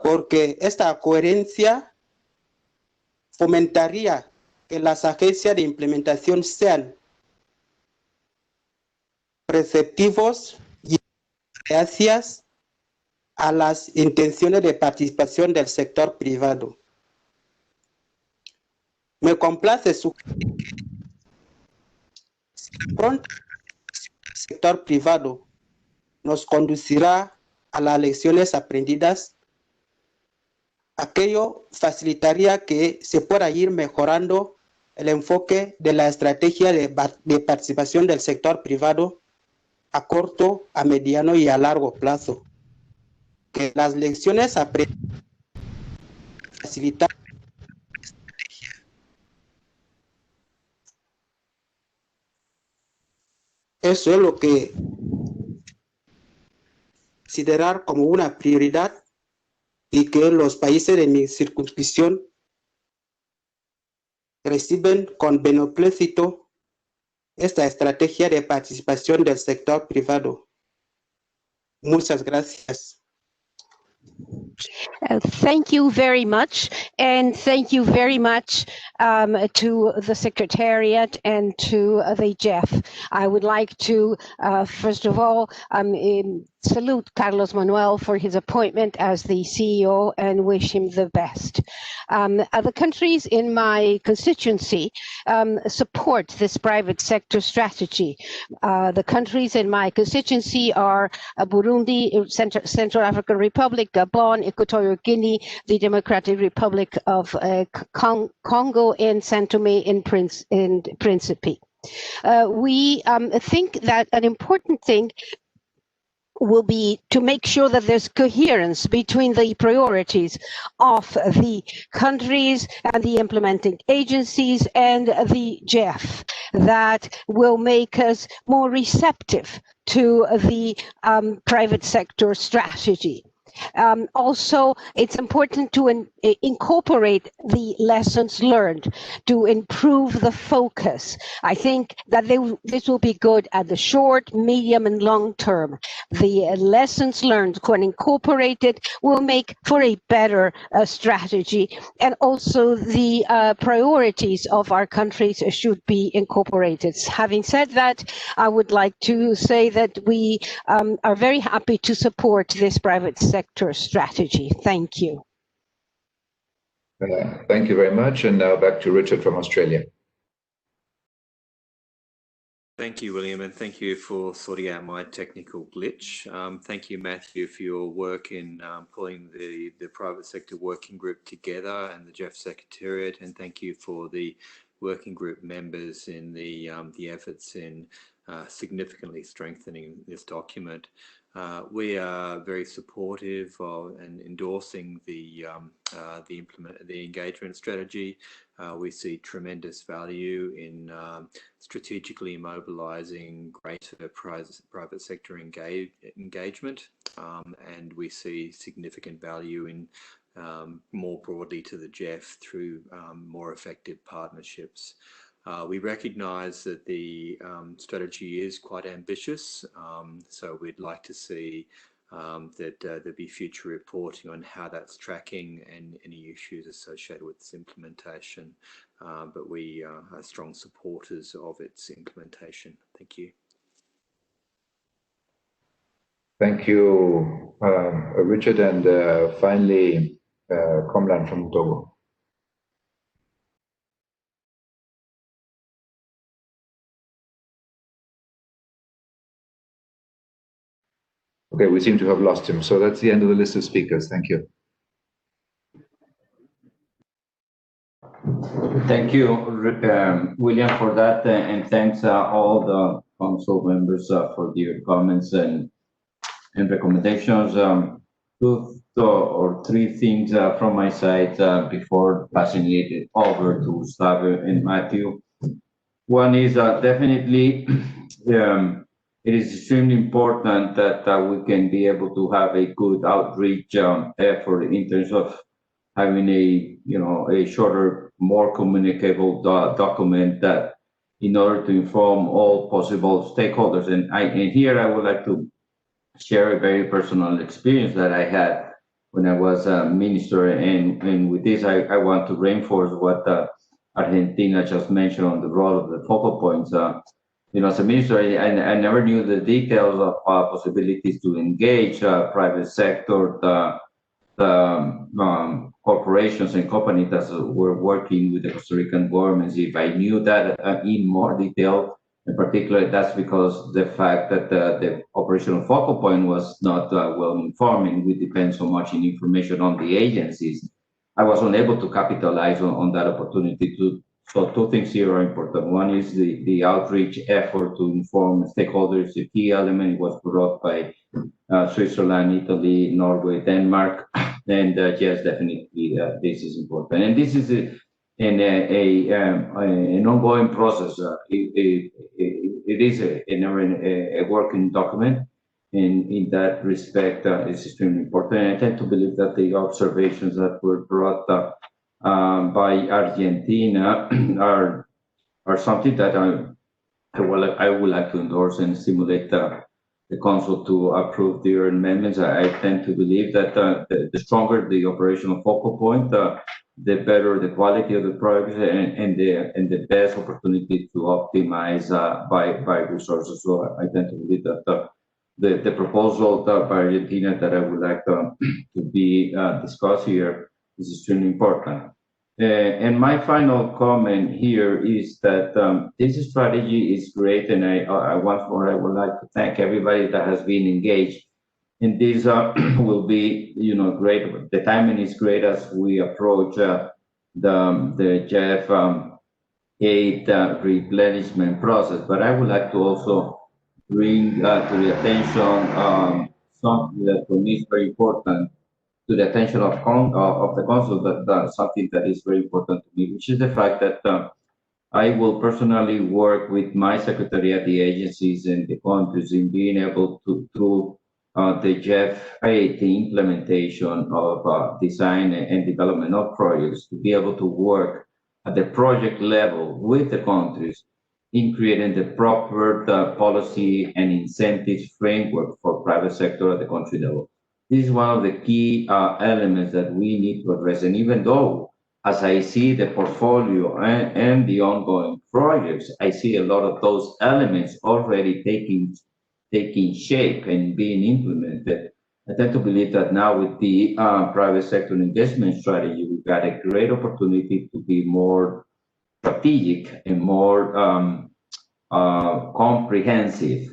Porque esta coherencia fomentaría que las agencias de implementación sean receptivos y gracias a las intenciones de participación del sector privado. Me complace sugerir que si la pronta participación del sector privado nos conducirá a las lecciones aprendidas, aquello facilitaría que se pueda ir mejorando el enfoque de la estrategia de participación del sector privado a corto, a mediano y a largo plazo. Que las lecciones aprendidas facilitar la estrategia. Eso es lo que considerar como una prioridad y que los países de mi circunscripción reciben con beneplácito esta estrategia de participación del sector privado. Muchas gracias. Thank you very much, and thank you very much to the Secretariat and to the GEF. I would like to, first of all, salute Carlos Manuel for his appointment as the CEO and wish him the best. The countries in my constituency support this private sector strategy. The countries in my constituency are Burundi, Central African Republic, Gabon, Equatorial Guinea, the Democratic Republic of Congo, and Saint Tome and Principe. We think that an important thing will be to make sure that there's coherence between the priorities of the countries and the implementing agencies and the GEF that will make us more receptive to the private sector strategy. Also, it's important to incorporate the lessons learned to improve the focus. I think that this will be good at the short, medium, and long term. The lessons learned, when incorporated, will make for a better strategy, and also the priorities of our countries should be incorporated. Having said that, I would like to say that we are very happy to support this private sector strategy. Thank you. Thank you very much. And now back to Richard from Australia. Thank you, William, and thank you for sorting out my technical glitch. Thank you, Matthew, for your work in pulling the private sector working group together and the GEF Secretariat, and thank you for the working group members in the efforts in significantly strengthening this document. We are very supportive of and endorsing the engagement strategy. We see tremendous value in strategically mobilizing greater private sector engagement, and we see significant value in more broadly to the GEF through more effective partnerships. We recognise that the strategy is quite ambitious, so we'd like to see that there be future reporting on how that's tracking and any issues associated with its implementation. But we are strong supporters of its implementation. Thank you. Thank you, Richard, and finally, Komlan from Togo. Okay, we seem to have lost him. So that's the end of the list of speakers. Thank you. Thank you, William, for that, and thanks all the council members for your comments and recommendations. Two or three things from my side before passing it over to Gustavo and Matthew. One is definitely it is extremely important that we can be able to have a good outreach effort in terms of having a shorter, more communicable document that in order to inform all possible stakeholders. And here I would like to share a very personal experience that I had when I was a minister. And with this, I want to reinforce what Argentina just mentioned on the role of the focal points. As a minister, I never knew the details of possibilities to engage private sector, corporations and companies that were working with the Costa Rican government. If I knew that in more detail, in particular, that's because the fact that the operational focal point was not well informed, and we depend so much in information on the agencies. I was unable to capitalize on that opportunity to. So two things here are important. One is the outreach effort to inform stakeholders. The key element was brought by Switzerland, Italy, Norway, Denmark, and yes, definitely this is important. And this is an ongoing process. It it is a working document. In that respect, it's extremely important. And I tend to believe that the observations that were brought by Argentina are something that I would like to endorse and stimulate the Council to approve their amendments. I tend to believe that the stronger the operational focal point, the better the quality of the project and the best opportunity to optimize by resources. So I tend to believe that the proposal by Argentina that I would like to be discussed here is extremely important. And my final comment here is that this strategy is great, and I once more I would like to thank everybody that has been engaged. And this will be, great. The timing is great as we approach the GEF 8 replenishment process. But I would like to also bring to the attention something that for me is very important, to the attention of the Council, that something that is very important to me, which is the fact that I will personally work with my secretariat, the agencies and the countries in being able to, through the GEF 8, the implementation of design and development of projects, to be able to work at the project level with the countries in creating the proper policy and incentives framework for private sector at the country level. This is one of the key elements that we need to address. And even though, as I see the portfolio and the ongoing projects, I see a lot of those elements already taking shape and being implemented, I tend to believe that now with the private sector engagement strategy, we've got a great opportunity to be more strategic and more comprehensive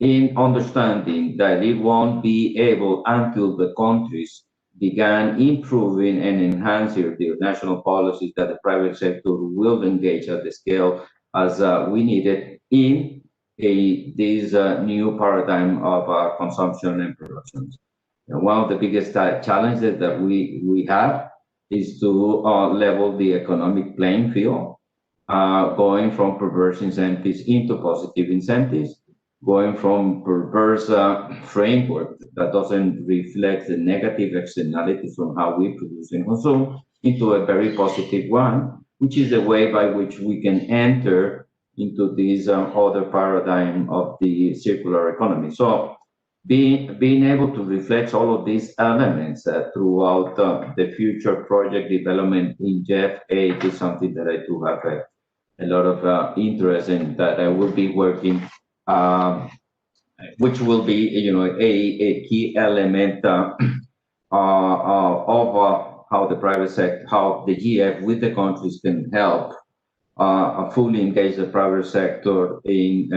in understanding that it won't be able until the countries began improving and enhancing their national policies that the private sector will engage at the scale as we needed in this new paradigm of consumption and production. And one of the biggest challenges that we have is to level the economic playing field, going from perverse incentives into positive incentives, going from perverse framework that doesn't reflect the negative externalities on how we produce and consume into a very positive one, which is the way by which we can enter into this other paradigm of the circular economy. So being able to reflect all of these elements throughout the future project development in GEF 8 is something that I do have a lot of interest in, that I will be working, which will be, a key element of how the private sector, how the GEF with the countries can help fully engage the private sector in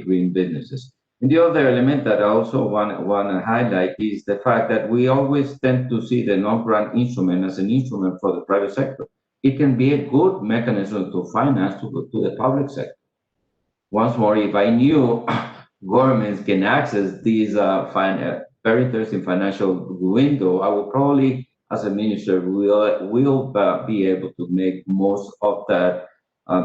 green businesses. And the other element that I also want to highlight is the fact that we always tend to see the non-grant instrument as an instrument for the private sector. It can be a good mechanism to finance to the public sector. Once more, if I knew governments can access these very interesting financial window, I would probably, as a minister, will be able to make most of that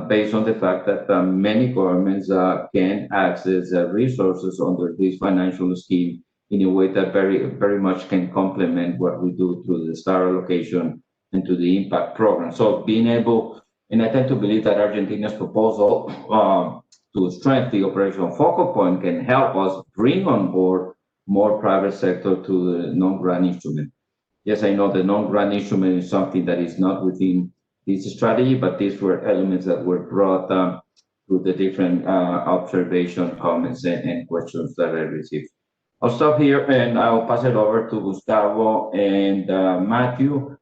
based on the fact that many governments can access resources under this financial scheme in a way that very much can complement what we do through the star allocation and to the impact program. So being able, and I tend to believe that Argentina's proposal to strengthen the operational focal point can help us bring on board more private sector to the non-grant instrument. Yes, I know the non-grant instrument is something that is not within this strategy, but these were elements that were brought through the different observation, comments, and questions that I received. I'll stop here and I'll pass it over to Gustavo and Matthew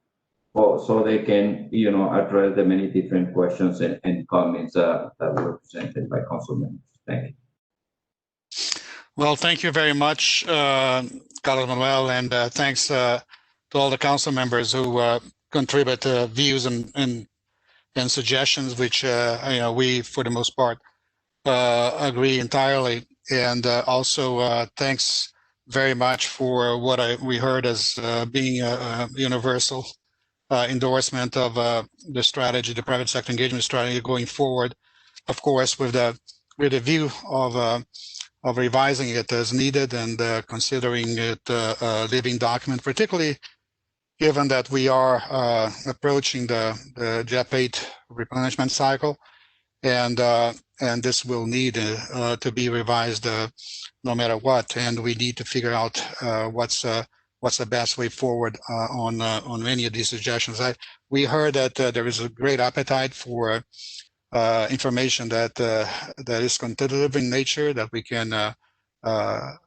so they can, address the many different questions and comments that were presented by council members. Thank you. Well, thank you very much, Carlos Manuel, and thanks to all the council members who contribute views and suggestions, which we, for the most part, agree entirely. And also thanks very much for what we heard as being a universal endorsement of the strategy, the private sector engagement strategy going forward. Of course, with the with a view of revising it as needed and considering it a living document, particularly given that we are approaching the GEF 8 replenishment cycle, and this will need to be revised no matter what, and we need to figure out what's the best way forward on many of these suggestions. We heard that there is a great appetite for information that is quantitative in nature, that we can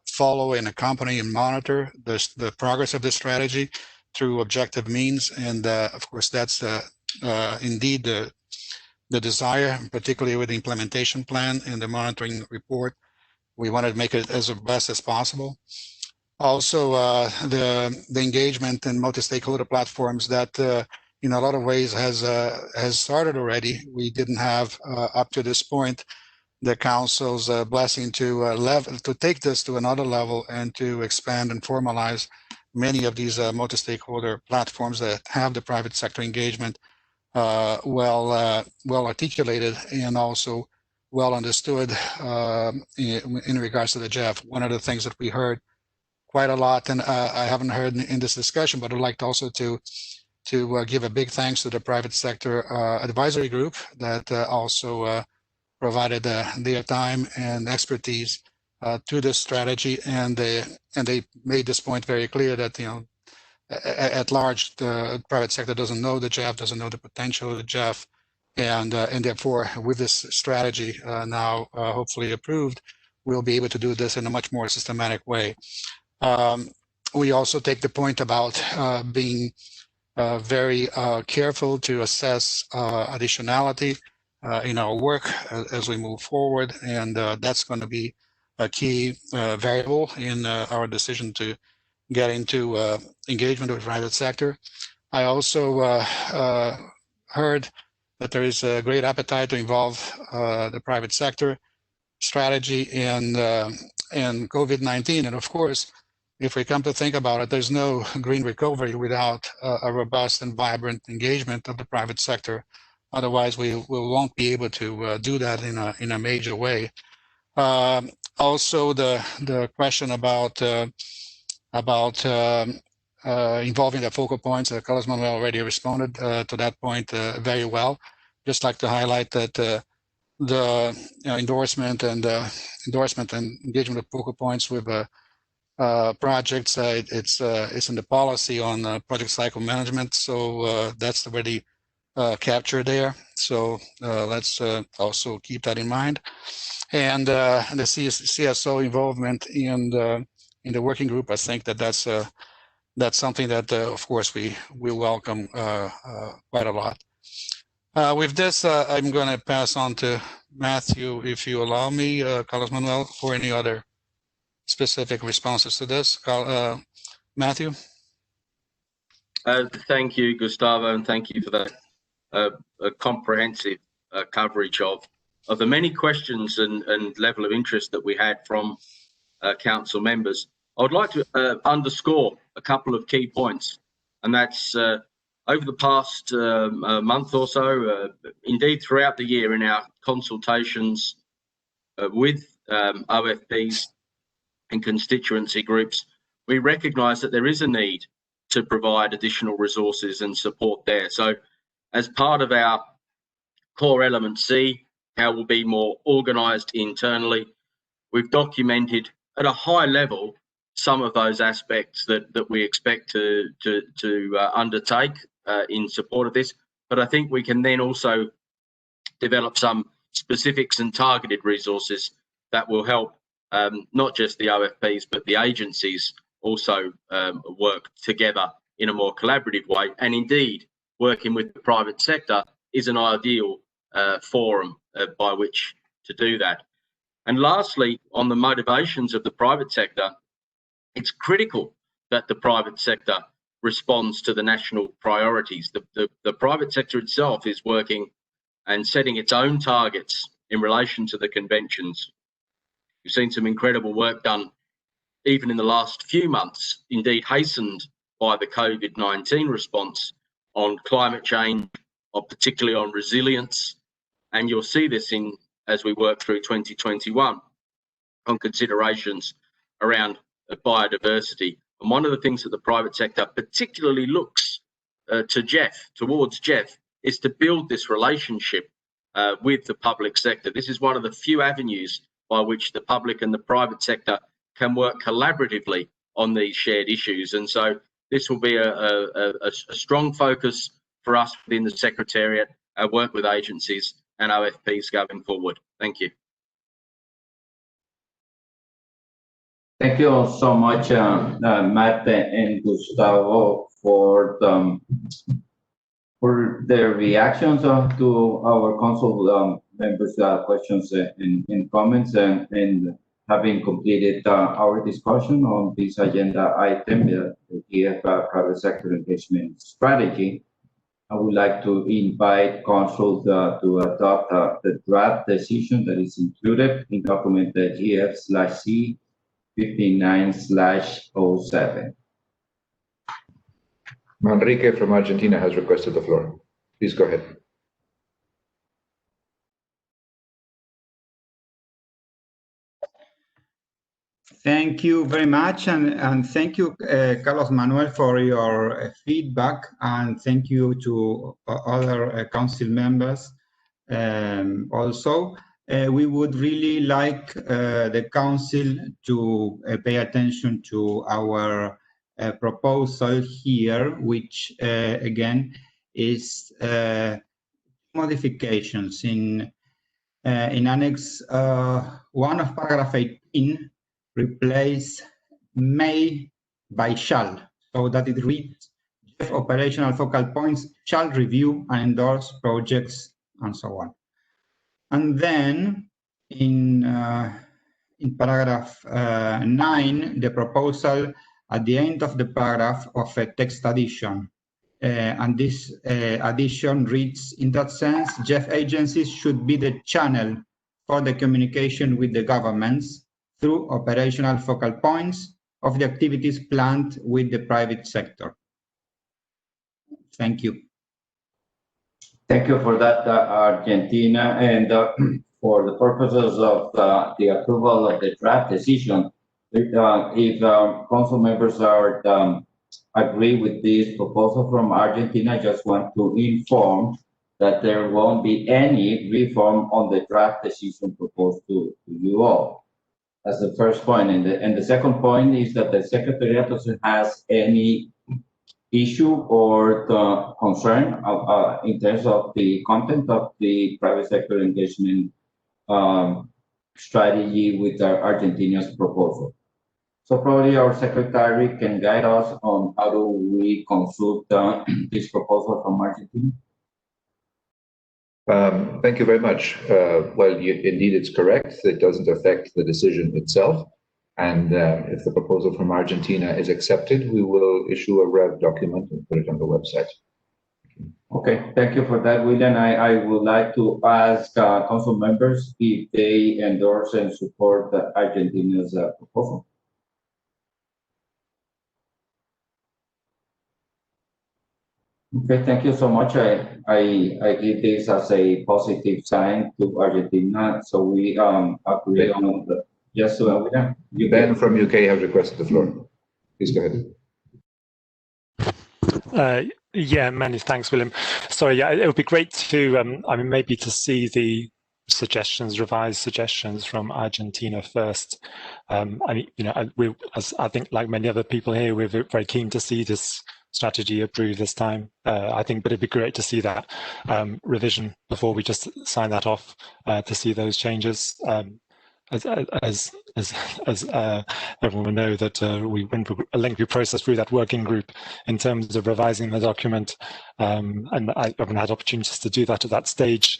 follow and accompany and monitor the progress of the strategy through objective means, and of course that's indeed the desire, particularly with the implementation plan and the monitoring report. We wanted to make it as best as possible. Also, the engagement in multi-stakeholder platforms that in a lot of ways has started already. We didn't have up to this point the council's blessing to take this to another level and to expand and formalize many of these multi-stakeholder platforms that have the private sector engagement well articulated and also well understood in regards to the GEF. One of the things that we heard quite a lot, and I haven't heard in this discussion, but I'd like to also to give a big thanks to the private sector advisory group that also provided their time and expertise to this strategy, and they made this point very clear that at large the private sector doesn't know the GEF, doesn't know the potential of the GEF, and therefore with this strategy now hopefully approved, we'll be able to do this in a much more systematic way. We also take the point about being very careful to assess additionality in our work as we move forward, and that's going to be a key variable in our decision to get into engagement with the private sector. I also heard that there is a great appetite to involve the private sector strategy in COVID-19, and of course, if we come to think about it, there's no green recovery without a robust and vibrant engagement of the private sector. Otherwise, we won't be able to do that in a major way. Also, the question about involving the focal points, Carlos Manuel already responded to that point very well. Just like to highlight that the endorsement and engagement of focal points with projects, it's in the policy on project cycle management, so that's already captured there. So let's also keep that in mind. And the CSO involvement in the working group, I think that's something that of course we welcome quite a lot. With this, I'm going to pass on to Matthew, if you allow me, Carlos Manuel, for any other specific responses to this. Matthew? Thank you, Gustavo, and thank you for that comprehensive coverage of the many questions and level of interest that we had from council members. I would like to underscore a couple of key points, and that's over the past month or so, indeed throughout the year in our consultations with OFPs and constituency groups, we recognise that there is a need to provide additional resources and support there. So as part of our core element C, how we'll be more organised internally, we've documented at a high level some of those aspects that we expect to undertake in support of this. But I think we can then also develop some specifics and targeted resources that will help not just the OFPs, but the agencies also work together in a more collaborative way. And indeed, working with the private sector is an ideal forum by which to do that. And lastly, on the motivations of the private sector, it's critical that the private sector responds to the national priorities. The private sector itself is working and setting its own targets in relation to the conventions. We've seen some incredible work done even in the last few months, indeed hastened by the COVID-19 response on climate change, or particularly on resilience. And you'll see this in as we work through 2021 on considerations around biodiversity. And one of the things that the private sector particularly looks towards GEF, is to build this relationship with the public sector. This is one of the few avenues by which the public and the private sector can work collaboratively on these shared issues. And so this will be a strong focus for us within the Secretariat, our work with agencies and OFPs going forward. Thank you. Thank you so much, Matt and Gustavo, for their reactions to our council members' questions and comments, and having completed our discussion on this agenda item, the GEF private sector engagement strategy. I would like to invite council to adopt the draft decision that is included in document GF/C 59/07. Manrique from Argentina has requested the floor. Please go ahead. Thank you very much, and thank you, Carlos Manuel, for your feedback, and thank you to other council members also. We would really like the council to pay attention to our proposal here, which again is modifications in Annex 1 of paragraph 18, replace may by shall, so that it reads, GEF operational focal points shall review and endorse projects, and so on. And then in paragraph 9, the proposal at the end of the paragraph of a text addition. And this addition reads, in that sense, GEF agencies should be the channel for the communication with the governments through operational focal points of the activities planned with the private sector. Thank you. Thank you for that, Argentina. And for the purposes of the approval of the draft decision, if council members are agree with this proposal from Argentina, I just want to inform that there won't be any reform on the draft decision proposed to you all. That's the first point. And the second point is that the Secretariat doesn't has any issue or the concern in terms of the content of the private sector engagement strategy with Argentina's proposal. So probably our secretary can guide us on how do we consult this proposal from Argentina. Thank you very much. Well, indeed, it's correct. It doesn't affect the decision itself. And if the proposal from Argentina is accepted, we will issue a rev document and put it on the website. Okay, thank you for that, William. I would like to ask council members if they endorse and support Argentina's proposal. Okay, thank you so much. I give this as a positive sign to Argentina. So we agree on the yes. William. Ben from UK has requested the floor. Please go ahead. Yeah, many thanks, William. Sorry, yeah, it would be great to, I mean, maybe to see the suggestions, revised suggestions from Argentina first. I mean, you know, I think like many other people here, we're very keen to see this strategy approved this time. I think, but it'd be great to see that revision before we just sign that off, to see those changes. As everyone will know, that we went through a lengthy process through that working group in terms of revising the document, and I haven't had opportunities to do that at that stage,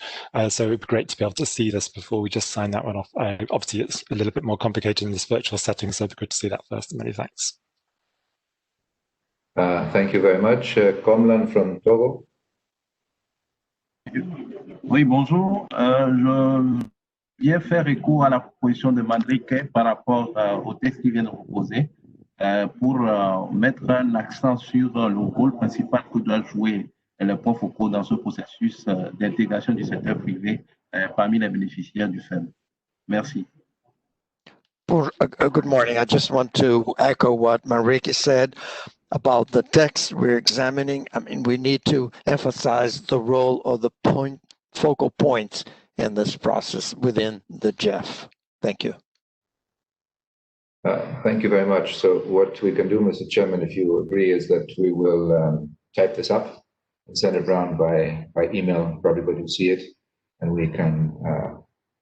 so it'd be great to be able to see this before we just sign that one off. Obviously, it's a little bit more complicated in this virtual setting, so it'd be good to see that first. Many thanks. Thank you very much. Comlan from Togo. Oui, bonjour. Je viens faire écho à la proposition de Manrique par rapport au texte qu'il vient de proposer pour mettre un accent sur le rôle principal que doit jouer les points focaux dans ce processus d'intégration du secteur privé parmi les bénéficiaires du FEM. Merci. Good morning. I just want to echo what Manrique said about the text we're examining. I mean, we need to emphasize the role of the focal points in this process within the GEF. Thank you. Thank you very much. So what we can do, Mr. Chairman, if you agree, is that we will type this up and send it around by email for everybody to see it, and we can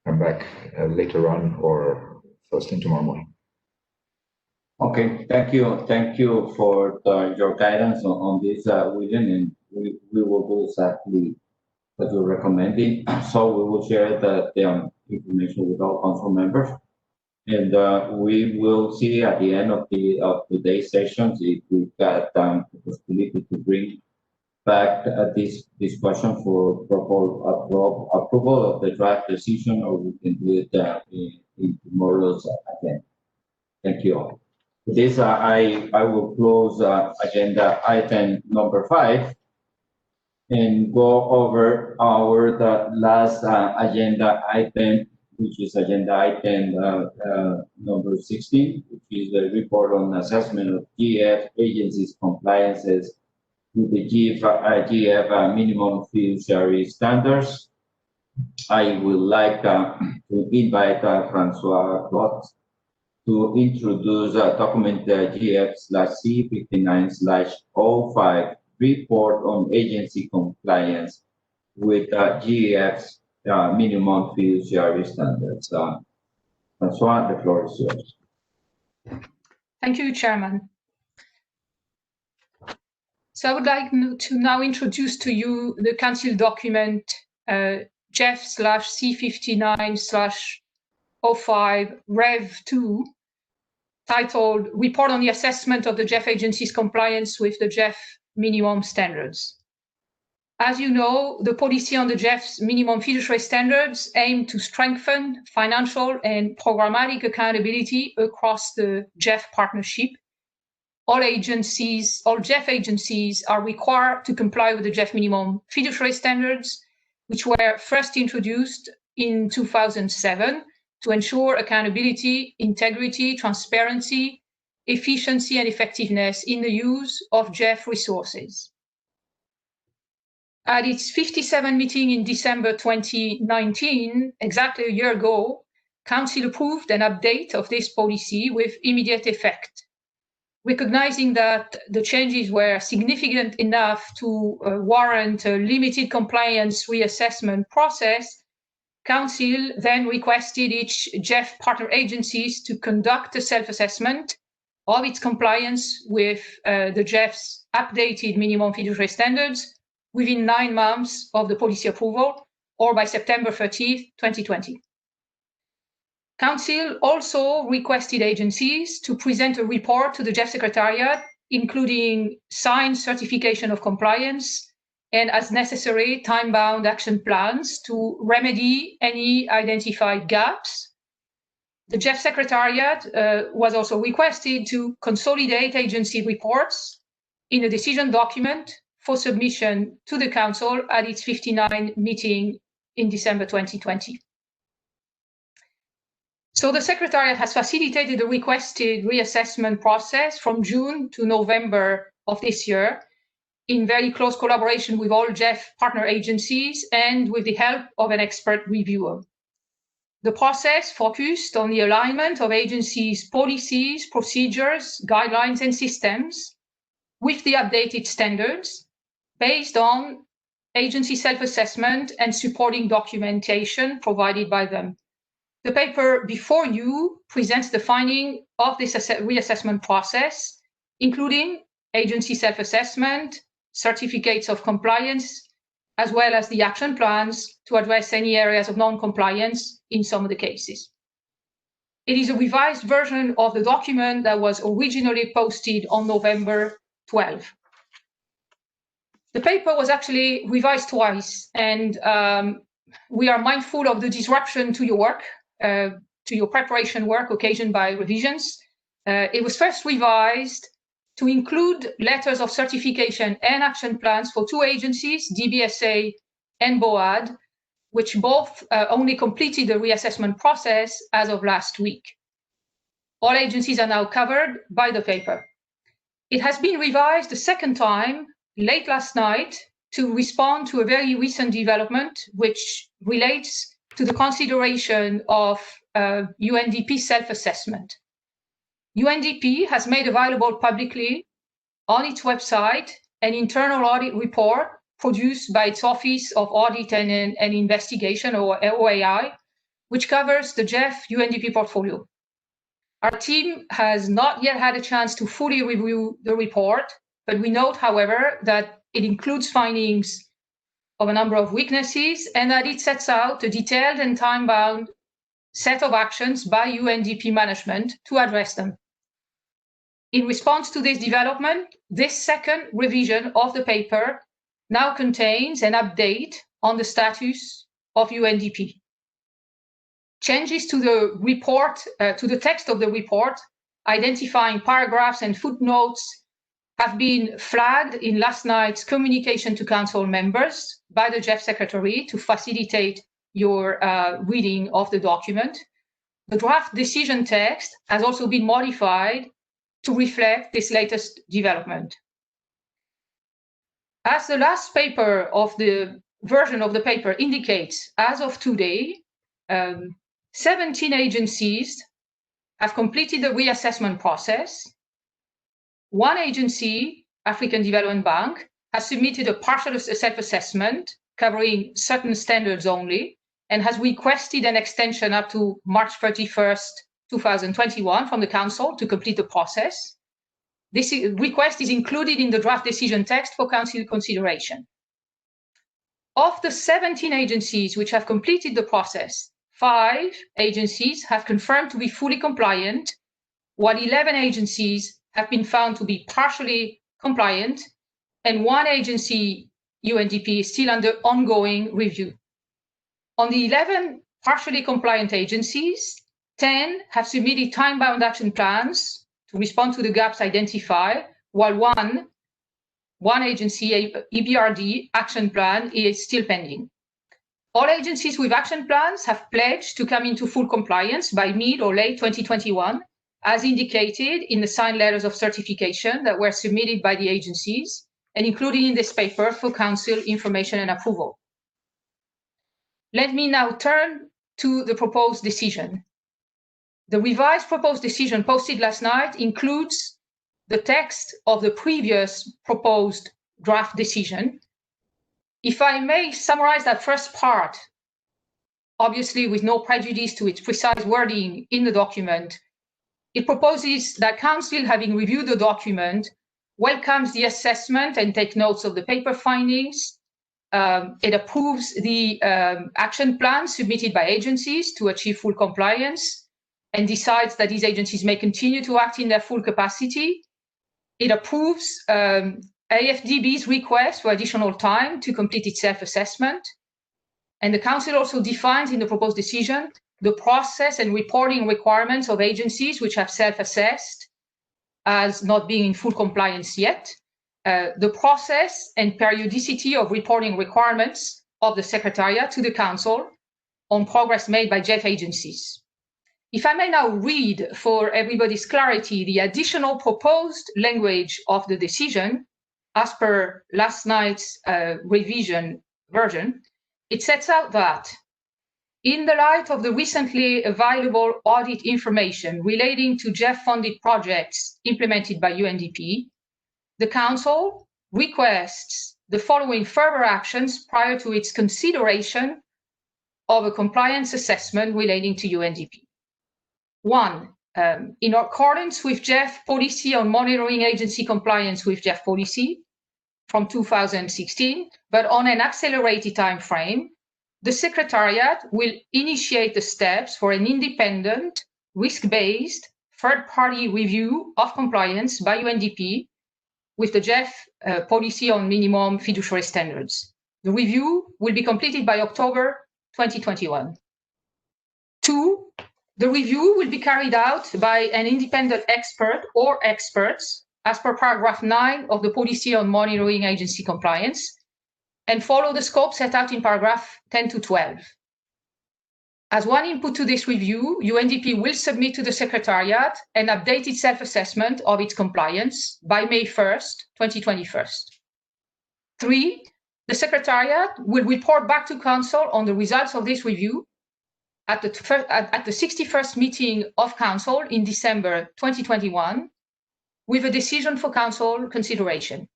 come back later on or first thing tomorrow morning. Okay, thank you for your guidance on this, William, and we will do exactly what you're recommending. So we will share the information with all council members, and we will see at the end of today's sessions if we've got the possibility to bring back this question for approval of the draft decision, or we can do it in tomorrow's agenda. Thank you all. With this, I will close agenda item number 5 and go over the last agenda item, which is agenda item number 16, which is the report on assessment of GEF agencies' compliances with the GEF minimum fiduciary standards. I would like to invite Francois Claude to introduce document GEF/C59/05 report on agency compliance with GEF's minimum fiduciary standards. Francois, the floor is yours. Thank you, Chairman. So I would like to now introduce to you the Council document GEF/C59/05 Rev 2, titled Report on the Assessment of the GEF Agency's Compliance with the GEF Minimum Standards. As you know, the policy on the GEF's minimum fiduciary standards aim to strengthen financial and programmatic accountability across the GEF partnership. All GEF agencies are required to comply with the GEF minimum fiduciary standards, which were first introduced in 2007 to ensure accountability, integrity, transparency, efficiency, and effectiveness in the use of GEF resources. At its 57th meeting in December 2019, exactly a year ago, Council approved an update of this policy with immediate effect. Recognizing that the changes were significant enough to warrant a limited compliance reassessment process, Council then requested each GEF partner agencies to conduct a self-assessment of its compliance with the GEF's updated minimum fiduciary standards within 9 months of the policy approval, or by September 30th, 2020. Council also requested agencies to present a report to the GEF Secretariat, including signed certification of compliance and, as necessary, time-bound action plans to remedy any identified gaps. The GEF Secretariat was also requested to consolidate agency reports in a decision document for submission to the Council at its 59th meeting in December 2020. So the Secretariat has facilitated the requested reassessment process from June to November of this year, in very close collaboration with all GEF partner agencies and with the help of an expert reviewer. The process focused on the alignment of agencies' policies, procedures, guidelines, and systems with the updated standards based on agency self-assessment and supporting documentation provided by them. The paper before you presents the finding of this reassessment process, including agency self-assessment, certificates of compliance, as well as the action plans to address any areas of non-compliance in some of the cases. It is a revised version of the document that was originally posted on November 12. The paper was actually revised twice, and we are mindful of the disruption to your work, to your preparation work occasioned by revisions. It was first revised to include letters of certification and action plans for 2 agencies, DBSA and BOAD, which both only completed the reassessment process as of last week. All agencies are now covered by the paper. It has been revised a second time late last night to respond to a very recent development which relates to the consideration of UNDP self-assessment. UNDP has made available publicly on its website an internal audit report produced by its Office of Audit and Investigation, or OAI, which covers the GEF UNDP portfolio. Our team has not yet had a chance to fully review the report, but we note, however, that it includes findings of a number of weaknesses and that it sets out a detailed and time-bound set of actions by UNDP management to address them. In response to this development, this second revision of the paper now contains an update on the status of UNDP. Changes to the report, to the text of the report, identifying paragraphs and footnotes, have been flagged in last night's communication to Council members by the GEF Secretary to facilitate your reading of the document. The draft decision text has also been modified to reflect this latest development. As the last paper of the version of the paper indicates, as of today, 17 agencies have completed the reassessment process. One agency, African Development Bank, has submitted a partial self-assessment covering certain standards only and has requested an extension up to March 31st, 2021 from the Council to complete the process. This request is included in the draft decision text for Council consideration. Of the 17 agencies which have completed the process, 5 agencies have confirmed to be fully compliant, while 11 agencies have been found to be partially compliant, and 1 agency, UNDP, is still under ongoing review. On the 11 partially compliant agencies, 10 have submitted time-bound action plans to respond to the gaps identified, while one agency, EBRD, action plan is still pending. All agencies with action plans have pledged to come into full compliance by mid or late 2021, as indicated in the signed letters of certification that were submitted by the agencies and included in this paper for Council information and approval. Let me now turn to the proposed decision. The revised proposed decision posted last night includes the text of the previous proposed draft decision. If I may summarize that first part, obviously with no prejudice to its precise wording in the document, it proposes that Council, having reviewed the document, welcomes the assessment and takes notes of the paper findings. It approves the action plans submitted by agencies to achieve full compliance and decides that these agencies may continue to act in their full capacity. It approves AFDB's request for additional time to complete its self-assessment. And the Council also defines in the proposed decision the process and reporting requirements of agencies which have self-assessed as not being in full compliance yet, the process and periodicity of reporting requirements of the Secretariat to the Council on progress made by GEF agencies. If I may now read for everybody's clarity the additional proposed language of the decision as per last night's revision version, it sets out that in the light of the recently available audit information relating to GEF-funded projects implemented by UNDP, the Council requests the following further actions prior to its consideration of a compliance assessment relating to UNDP. 1, in accordance with GEF policy on monitoring agency compliance with GEF policy from 2016, but on an accelerated time frame, the Secretariat will initiate the steps for an independent, risk-based, third-party review of compliance by UNDP with the GEF policy on minimum fiduciary standards. The review will be completed by October 2021. 2, the review will be carried out by an independent expert or experts as per paragraph 9 of the policy on monitoring agency compliance, and follow the scope set out in paragraph 10 to 12. As one input to this review, UNDP will submit to the Secretariat an updated self-assessment of its compliance by May 1st, 2021. 3, the Secretariat will report back to Council on the results of this review at the 61st meeting of Council in December 2021, with a decision for Council consideration.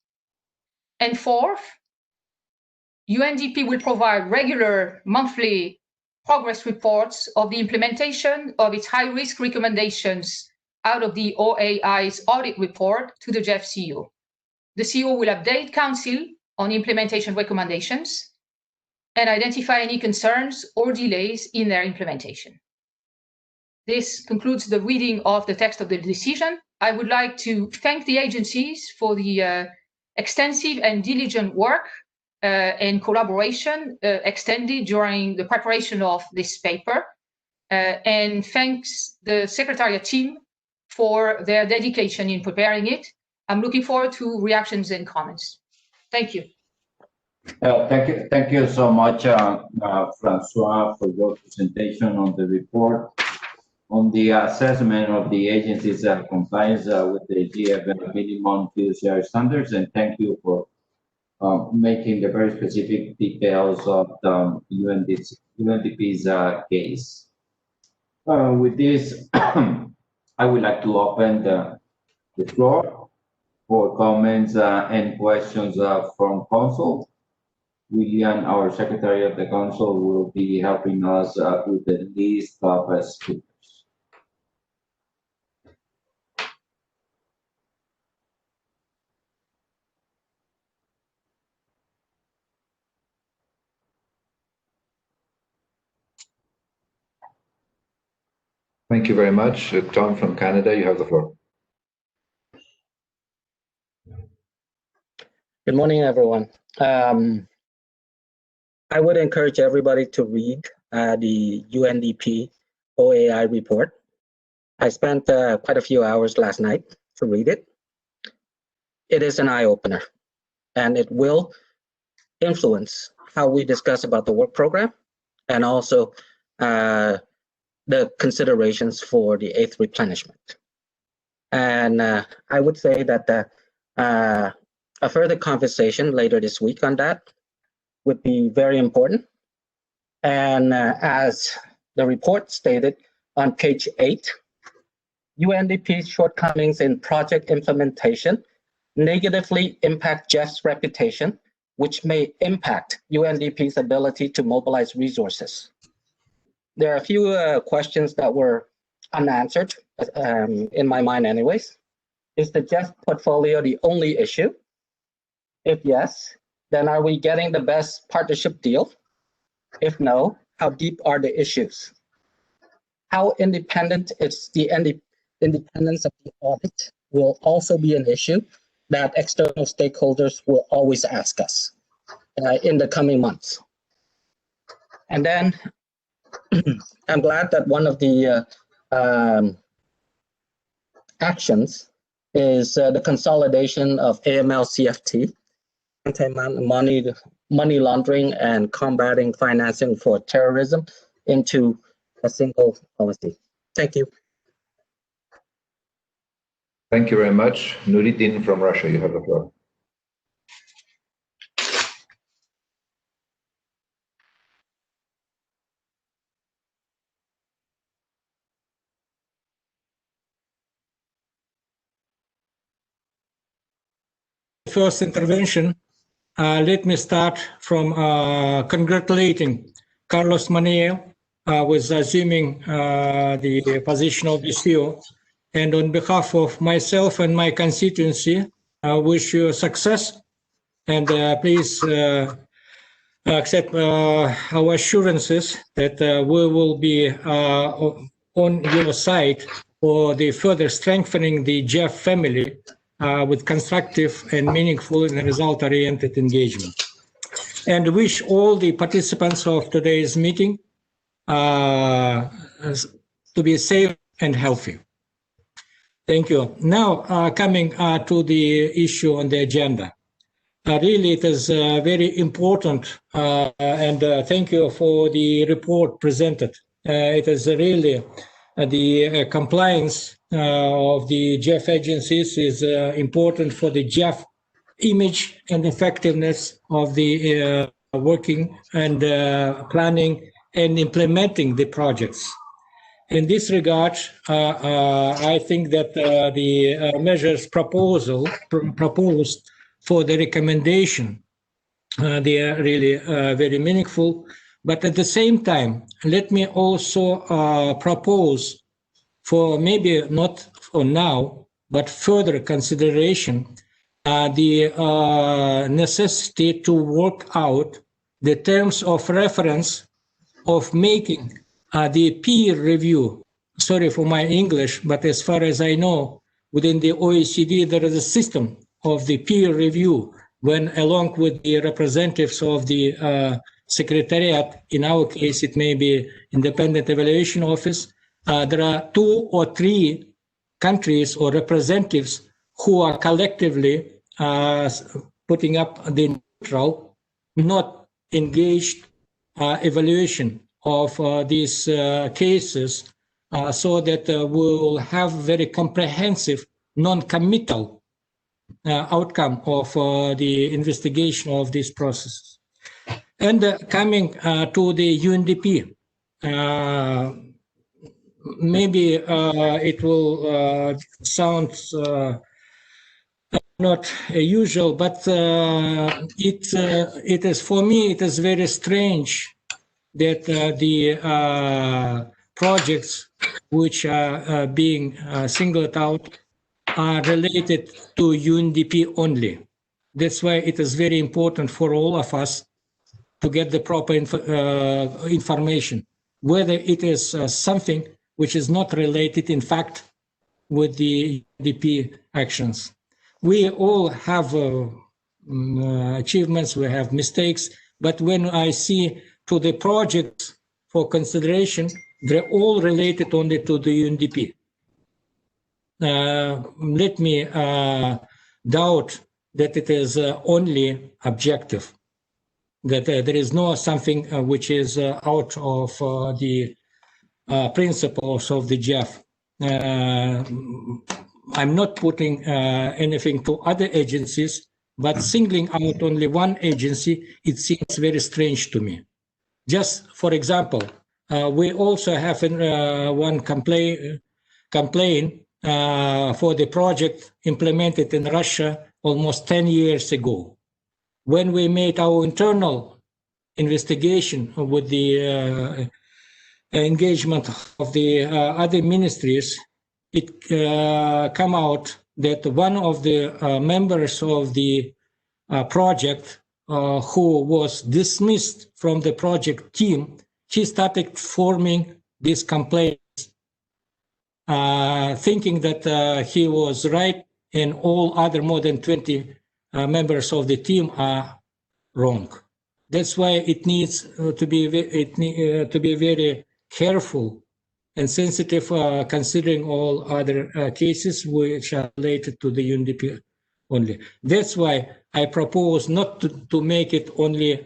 And 4th, UNDP will provide regular monthly progress reports of the implementation of its high-risk recommendations out of the OAI's audit report to the GEF CEO. The CEO will update Council on implementation recommendations and identify any concerns or delays in their implementation. This concludes the reading of the text of the decision. I would like to thank the agencies for the extensive and diligent work and collaboration extended during the preparation of this paper, and thanks the Secretariat team for their dedication in preparing it. I'm looking forward to reactions and comments. Thank you. Thank you so much, Francois, for your presentation on the report on the assessment of the agency's compliance with the GEF minimum fiduciary standards, and thank you for making the very specific details of the UNDP's case. With this, I would like to open the floor for comments and questions from Council. William, our Secretary of the Council, will be helping us with the list of speakers. Thank you very much. Tom from Canada, you have the floor. Good morning, everyone. I would encourage everybody to read the UNDP OAI report. I spent quite a few hours last night to read it. It is an eye-opener, and it will influence how we discuss about the work program and also the considerations for the 8th replenishment. And I would say that a further conversation later this week on that would be very important. And as the report stated on page 8, UNDP's shortcomings in project implementation negatively impact GEF's reputation, which may impact UNDP's ability to mobilize resources. There are a few questions that were unanswered, in my mind anyways. Is the GEF portfolio the only issue? If yes, then are we getting the best partnership deal? If no, how deep are the issues? How independent is the independence of the audit will also be an issue that external stakeholders will always ask us in the coming months. And then I'm glad that one of the actions is the consolidation of AML CFT, money laundering and combating financing for terrorism, into a single policy. Thank you. Thank you very much. Nuruddin from Russia, you have the floor. First intervention, let me start from congratulating Carlos Manuel with assuming the position of the CEO. And on behalf of myself and my constituency, I wish you success. And please accept our assurances that we will be on your side for the further strengthening the GEF family with constructive and meaningful and result-oriented engagement. And wish all the participants of today's meeting to be safe and healthy. Thank you. Now, coming to the issue on the agenda. Really, it is very important, and thank you for the report presented. It is really the compliance of the GEF agencies is important for the GEF image and effectiveness of the working and planning and implementing the projects. In this regard, I think that the measures proposed for the recommendation, they are really very meaningful. But at the same time, let me also propose for maybe not for now, but further consideration, the necessity to work out the terms of reference of making the peer review. Sorry for my English, but as far as I know, within the OECD, there is a system of the peer review when, along with the representatives of the Secretariat, in our case, it may be Independent Evaluation Office, there are 2 or 3 countries or representatives who are collectively putting up the neutral, not engaged evaluation of these cases, so that we will have very comprehensive, non-committal outcome of the investigation of these processes. And coming to the UNDP, maybe it will sound not usual, but it is, for me, it is very strange that the projects which are being singled out are related to UNDP only. That's why it is very important for all of us to get the proper information, whether it is something which is not related, in fact, with the UNDP actions. We all have achievements, we have mistakes, but when I see to the projects for consideration, they're all related only to the UNDP. Let me doubt that it is only objective, that there is no something which is out of the principles of the GEF. I'm not putting anything to other agencies, but singling out only one agency, it seems very strange to me. Just for example, we also have one complaint for the project implemented in Russia almost 10 years ago. When we made our internal investigation with the engagement of the other ministries, it came out that one of the members of the project who was dismissed from the project team, he started forming these complaints, thinking that he was right and all other more than 20 members of the team are wrong. That's why it needs to be very careful and sensitive, considering all other cases which are related to the UNDP only. That's why I propose not to make it only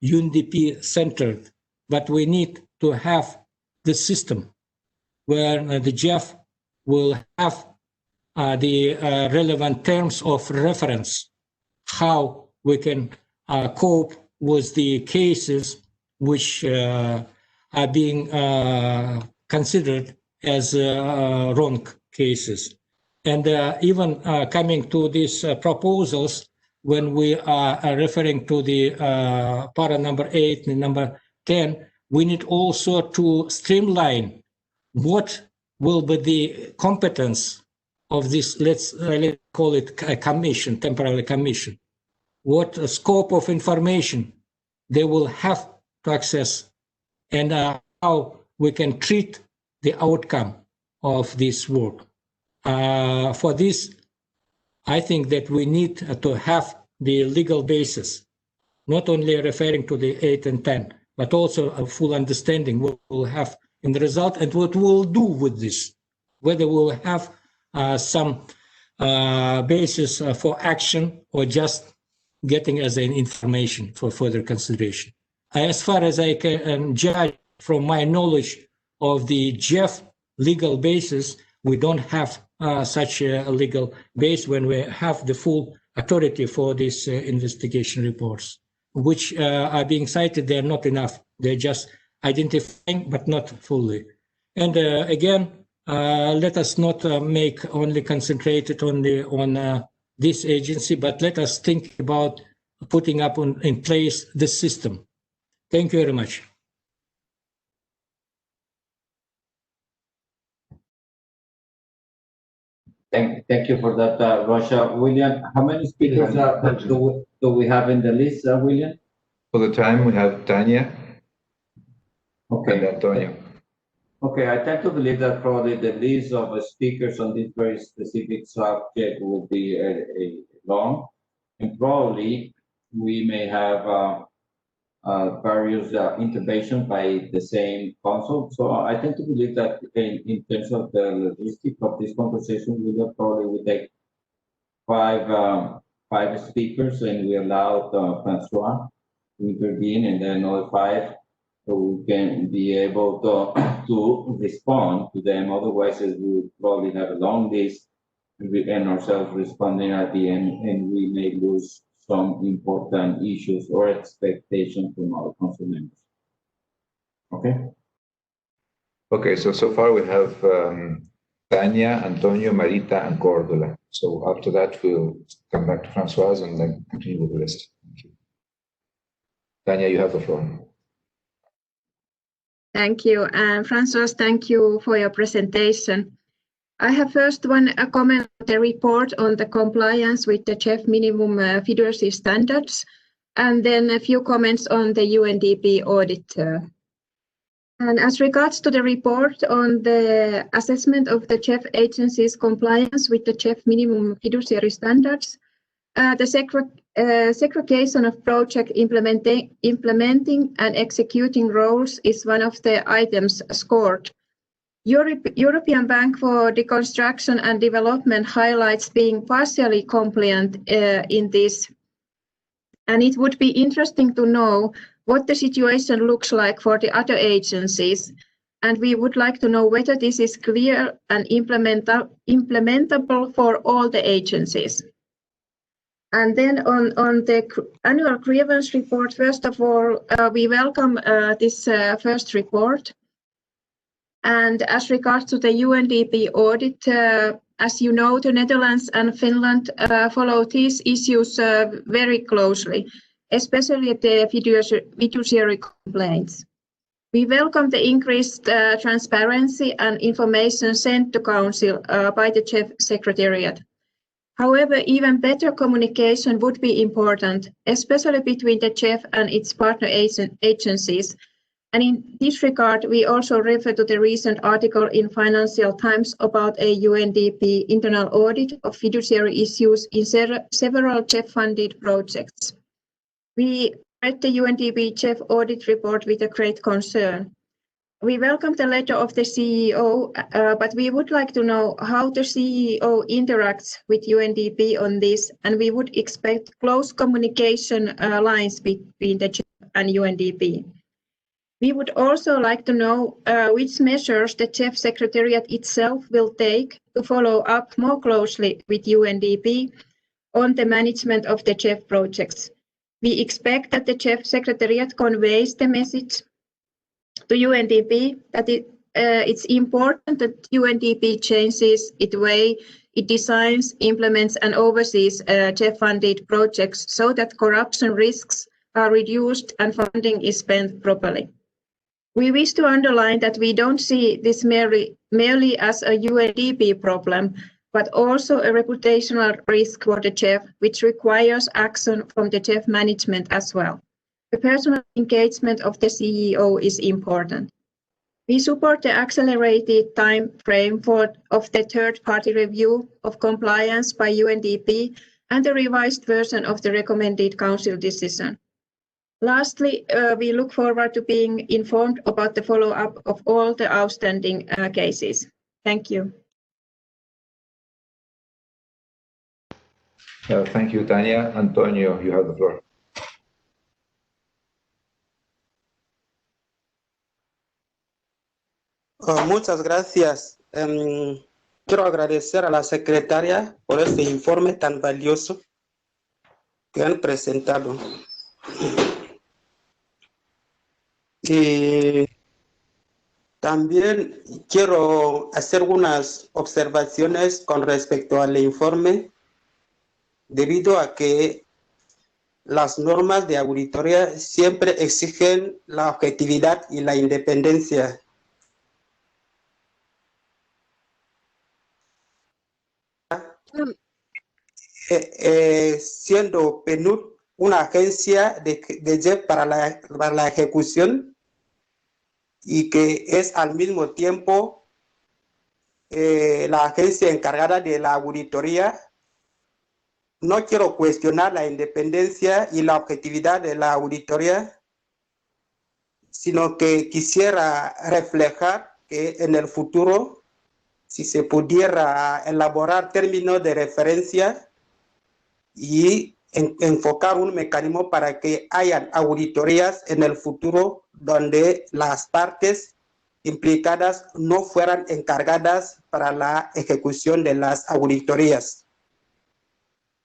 UNDP centered, but we need to have the system where the GEF will have the relevant terms of reference, how we can cope with the cases which are being considered as wrong cases. And even coming to these proposals, when we are referring to the para number 8 and number 10, we need also to streamline what will be the competence of this, let's call it a commission, temporary commission. What scope of information they will have to access, and how we can treat the outcome of this work. For this, I think that we need to have the legal basis, not only referring to the 8 and 10, but also a full understanding what we'll have in the result and what we'll do with this, whether we'll have some basis for action or just getting as an information for further consideration. As far as I can judge from my knowledge of the GEF legal basis, we don't have such a legal base when we have the full authority for these investigation reports, which are being cited. They're not enough. They're just identifying, but not fully. And again, let us not make only concentrated only on this agency, but let us think about putting up in place the system. Thank you very much. Thank you for that, Russia. William, how many speakers do we have in the list, William? For the time, we have Tanya. Okay. And Antonio. Okay, I tend to believe that probably the list of speakers on this very specific subject will be long, and probably we may have various interventions by the same council. So I tend to believe that in terms of the logistics of this conversation, we will probably take five speakers, and we allow Francois to intervene, and then another 5, so we can be able to respond to them. Otherwise, we would probably have a long list and ourselves responding at the end, and we may lose some important issues or expectations from our council members. Okay? Okay, so far we have Tanya, Antonio, Marita, and Cordula. So after that, we'll come back to Francoise and then continue with the rest. Thank you. Tanya, you have the floor. Thank you. And Francois, thank you for your presentation. I have first a comment on the report on the compliance with the GEF minimum fiduciary standards, and then a few comments on the UNDP audit. And as regards to the report on the assessment of the GEF agency's compliance with the GEF minimum fiduciary standards, the segregation of project implementing and executing roles is one of the items scored. European Bank for Reconstruction and Development highlights being partially compliant in this. And it would be interesting to know what the situation looks like for the other agencies. And we would like to know whether this is clear and implementable for all the agencies. And then on the annual grievance report, first of all, we welcome this first report. And as regards to the UNDP audit, as you know, the Netherlands and Finland follow these issues very closely, especially the fiduciary complaints. We welcome the increased transparency and information sent to Council by the GEF Secretariat. However, even better communication would be important, especially between the GEF and its partner agencies. And in this regard, we also refer to the recent article in Financial Times about a UNDP internal audit of fiduciary issues in several GEF-funded projects. We read the UNDP GEF audit report with a great concern. We welcome the letter of the CEO, but we would like to know how the CEO interacts with UNDP on this, and we would expect close communication lines between the GEF and UNDP. We would also like to know which measures the GEF Secretariat itself will take to follow up more closely with UNDP on the management of the GEF projects. We expect that the GEF Secretariat conveys the message to UNDP that it's important that UNDP changes its way it designs, implements, and oversees GEF-funded projects so that corruption risks are reduced and funding is spent properly. We wish to underline that we don't see this merely as a UNDP problem, but also a reputational risk for the GEF, which requires action from the GEF management as well. The personal engagement of the CEO is important. We support the accelerated time frame of the third-party review of compliance by UNDP and the revised version of the recommended Council decision. Lastly, we look forward to being informed about the follow-up of all the outstanding cases. Thank you. Thank you, Tanya. Antonio, you have the floor. Muchas gracias. Quiero agradecer a la secretaria por este informe tan valioso que han presentado. Y también quiero hacer unas observaciones con respecto al informe, debido a que las normas de auditoría siempre exigen la objetividad y la independencia. Siendo PNUD una agencia de GEF para la ejecución, y que es al mismo tiempo la agencia encargada de la auditoría, no quiero cuestionar la independencia y la objetividad de la auditoría, sino que quisiera reflejar que en el futuro, si se pudiera elaborar términos de referencia y enfocar un mecanismo para que hayan auditorías en el futuro donde las partes implicadas no fueran encargadas para la ejecución de las auditorías.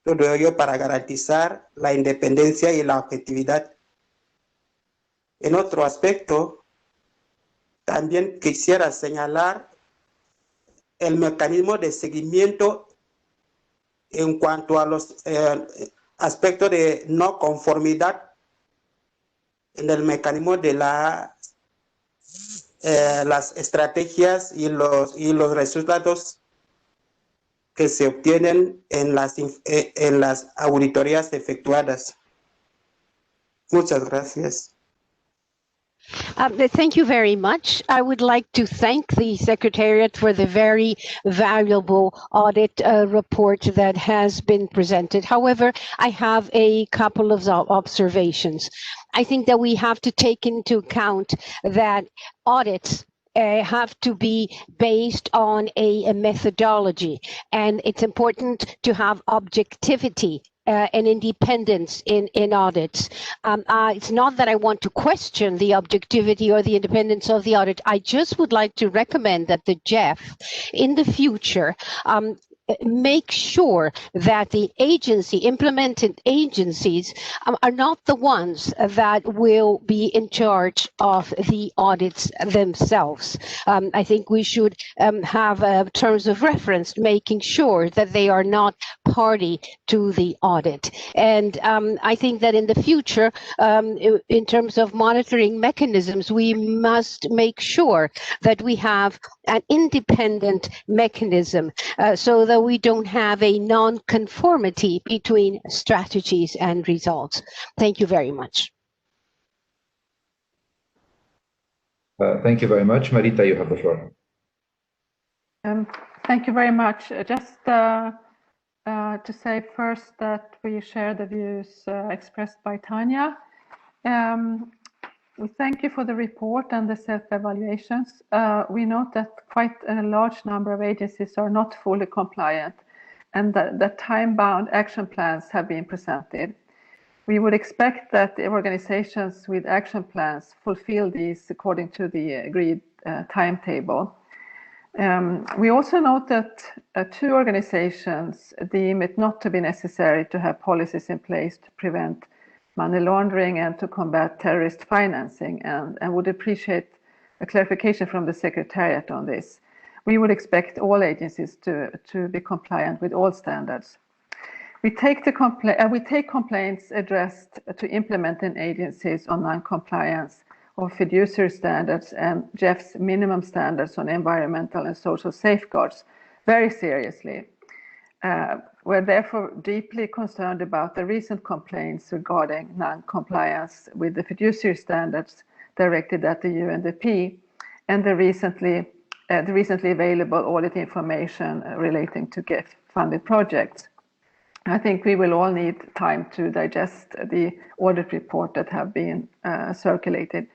Todo ello para garantizar la independencia y la objetividad. En otro aspecto, también quisiera señalar el mecanismo de seguimiento en cuanto a los aspectos de no conformidad en el mecanismo de las estrategias y los resultados que se obtienen en las auditorías efectuadas. Muchas gracias. Thank you very much. I would like to thank the Secretariat for the very valuable audit report that has been presented. However, I have a couple of observations. I think that we have to take into account that audits have to be based on a methodology, and it's important to have objectivity and independence in audits. It's not that I want to question the objectivity or the independence of the audit. I just would like to recommend that the GEF in the future make sure that the implemented agencies are not the ones that will be in charge of the audits themselves. I think we should have terms of reference, making sure that they are not party to the audit. And I think that in the future, in terms of monitoring mechanisms, we must make sure that we have an independent mechanism so that we don't have a non-conformity between strategies and results. Thank you very much. Thank you very much. Marita, you have the floor. Thank you very much. Just to say first that we share the views expressed by Tanya. We thank you for the report and the self-evaluations. We note that quite a large number of agencies are not fully compliant, and that time-bound action plans have been presented. We would expect that the organizations with action plans fulfill these according to the agreed timetable. We also note that 2 organizations deem it not to be necessary to have policies in place to prevent money laundering and to combat terrorist financing, and would appreciate a clarification from the Secretariat on this. We would expect all agencies to be compliant with all standards. We take complaints addressed to implementing agencies on non-compliance of fiduciary standards and GEF's minimum standards on environmental and social safeguards very seriously. We're therefore deeply concerned about the recent complaints regarding non-compliance with the fiduciary standards directed at the UNDP and the recently available audit information relating to GEF-funded projects. I think we will all need time to digest the audit report that have been circulated.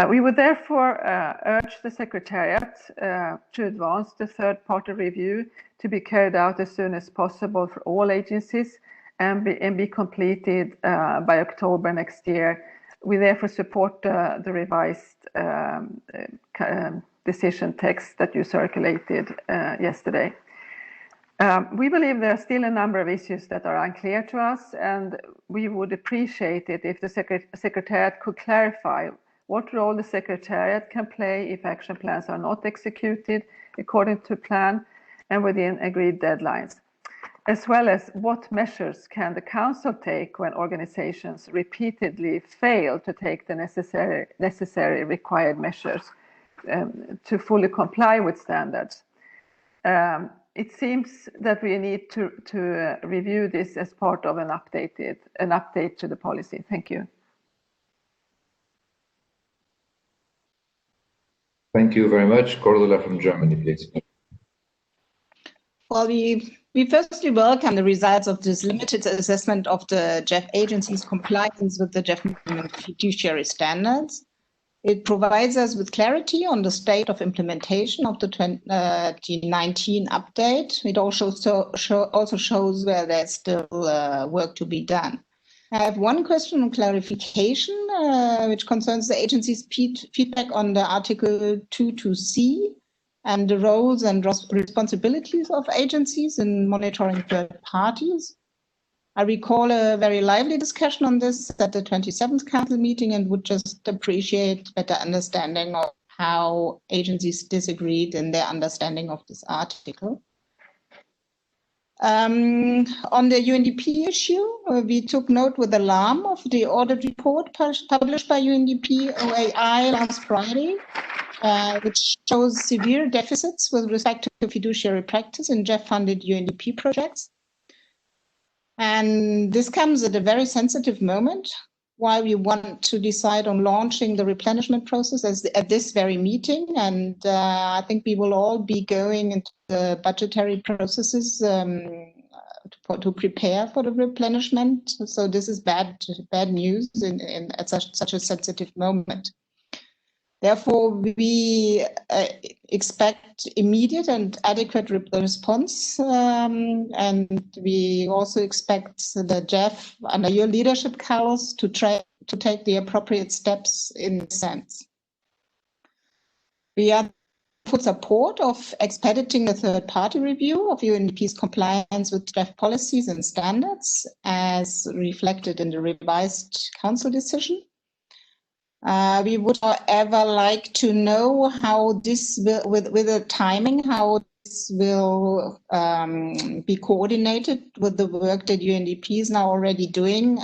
We would therefore urge the Secretariat to advance the third-party review to be carried out as soon as possible for all agencies and be completed by October next year. We therefore support the revised decision text that you circulated yesterday. We believe there are still a number of issues that are unclear to us, and we would appreciate it if the Secretariat could clarify what role the Secretariat can play if action plans are not executed according to plan and within agreed deadlines, as well as what measures can the Council take when organizations repeatedly fail to take the necessary required measures to fully comply with standards. It seems that we need to review this as part of an update to the policy. Thank you. Thank you very much. Cordula from Germany, please. Well, we firstly welcome the results of this limited assessment of the GEF agency's compliance with the GEF fiduciary standards. It provides us with clarity on the state of implementation of the 2019 update. It also shows where there's still work to be done. I have one question on clarification, which concerns the agency's feedback on the Article 22C and the roles and responsibilities of agencies in monitoring third parties. I recall a very lively discussion on this at the 27th Council meeting and would just appreciate better understanding of how agencies disagreed in their understanding of this article. On the UNDP issue, we took note with alarm of the audit report published by UNDP OAI last Friday, which shows severe deficits with respect to fiduciary practice in GEF-funded UNDP projects. And this comes at a very sensitive moment while we want to decide on launching the replenishment process at this very meeting. And I think we will all be going into the budgetary processes to prepare for the replenishment. So this is bad news at such a sensitive moment. Therefore, we expect immediate and adequate response, and we also expect the GEF, under your leadership, Carlos, to take the appropriate steps in this sense. We are for support of expediting the third-party review of UNDP's compliance with GEF policies and standards, as reflected in the revised Council decision. We would, however, like to know how this will, with the timing, how this will be coordinated with the work that UNDP is now already doing,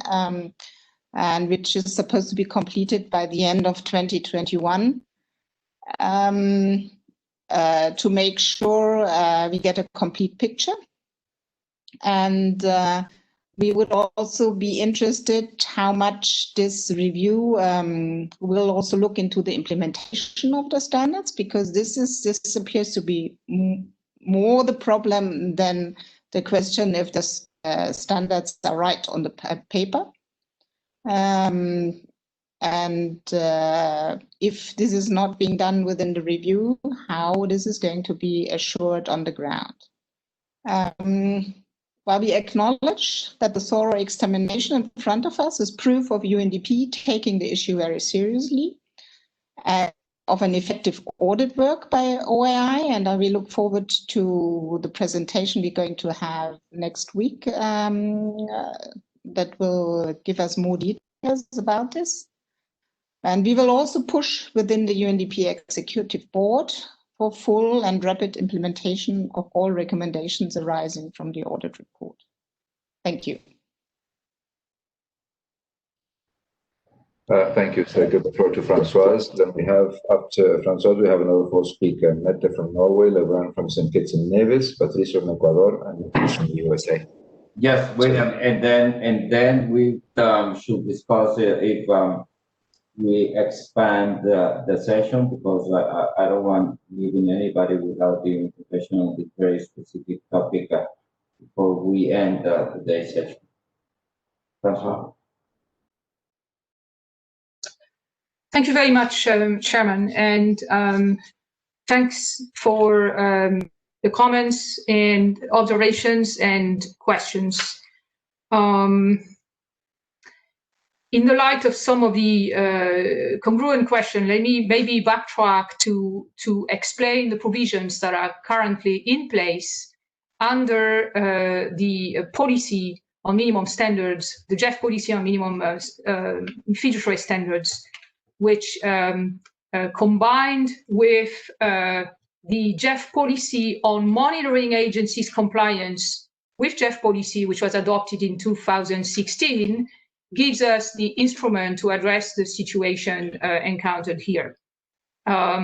and which is supposed to be completed by the end of 2021, to make sure we get a complete picture. And we would also be interested how much this review will also look into the implementation of the standards, because this appears to be more the problem than the question if the standards are right on the paper. And if this is not being done within the review, how this is going to be assured on the ground. While we acknowledge that the thorough examination in front of us is proof of UNDP taking the issue very seriously, of an effective audit work by OAI, and we look forward to the presentation we're going to have next week that will give us more details about this. And we will also push within the UNDP Executive Board for full and rapid implementation of all recommendations arising from the audit report. Thank you. Thank you. So I give the floor to Francoise. Then we have up to Francoise, we have another four speaker, Mette from Norway, Levan from St. Kitts and Nevis, Patrice from Ecuador, and from the USA. Yes, William, and then we should discuss if we expand the session, because I don't want leaving anybody without the information on this very specific topic before we end today's session. Francois. Thank you very much, Chairman, and thanks for the comments and observations and questions. In the light of some of the congruent questions, let me maybe backtrack to explain the provisions that are currently in place under the policy on minimum standards, the GEF policy on minimum fiduciary standards, which combined with the GEF policy on monitoring agencies' compliance with GEF policy, which was adopted in 2016, gives us the instrument to address the situation encountered here. At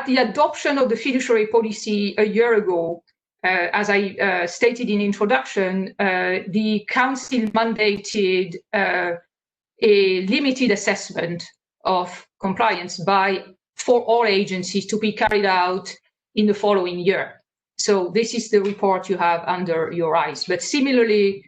the adoption of the fiduciary policy a year ago, as I stated in introduction, the Council mandated a limited assessment of compliance for all agencies to be carried out in the following year. So this is the report you have under your eyes. But similarly,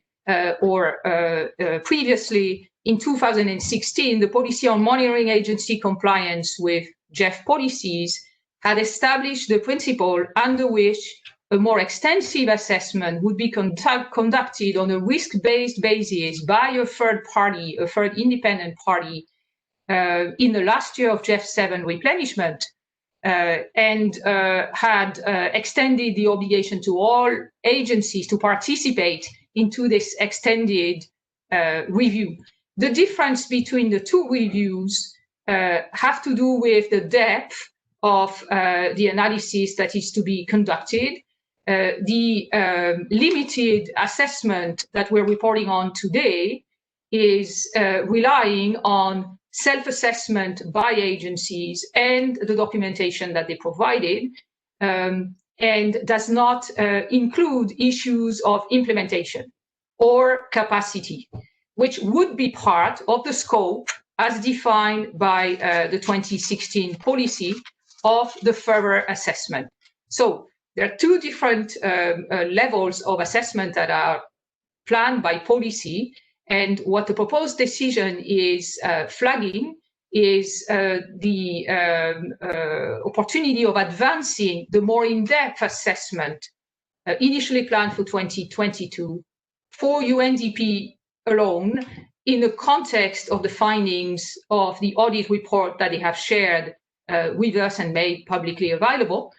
previously, in 2016, the policy on monitoring agency compliance with GEF policies had established the principle under which a more extensive assessment would be conducted on a risk-based basis by a third party, a third independent party, in the last year of GEF 7 replenishment, and had extended the obligation to all agencies to participate into this extended review. The difference between the two reviews have to do with the depth of the analysis that is to be conducted. The limited assessment that we're reporting on today is relying on self-assessment by agencies and the documentation that they provided, and does not include issues of implementation or capacity, which would be part of the scope as defined by the 2016 policy of the further assessment. So there are two different levels of assessment that are planned by policy. And what the proposed decision is flagging is the opportunity of advancing the more in-depth assessment initially planned for 2022 for UNDP alone in the context of the findings of the audit report that they have shared with us and made publicly available,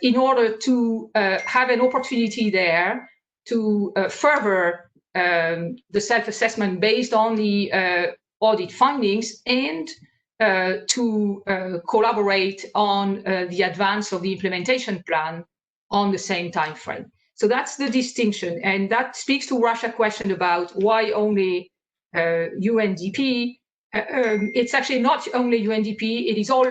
in order to have an opportunity there to further the self-assessment based on the audit findings, and to collaborate on the advance of the implementation plan on the same time frame. So that's the distinction, and that speaks to Russia's question about why only UNDP. It's actually not only UNDP, it is all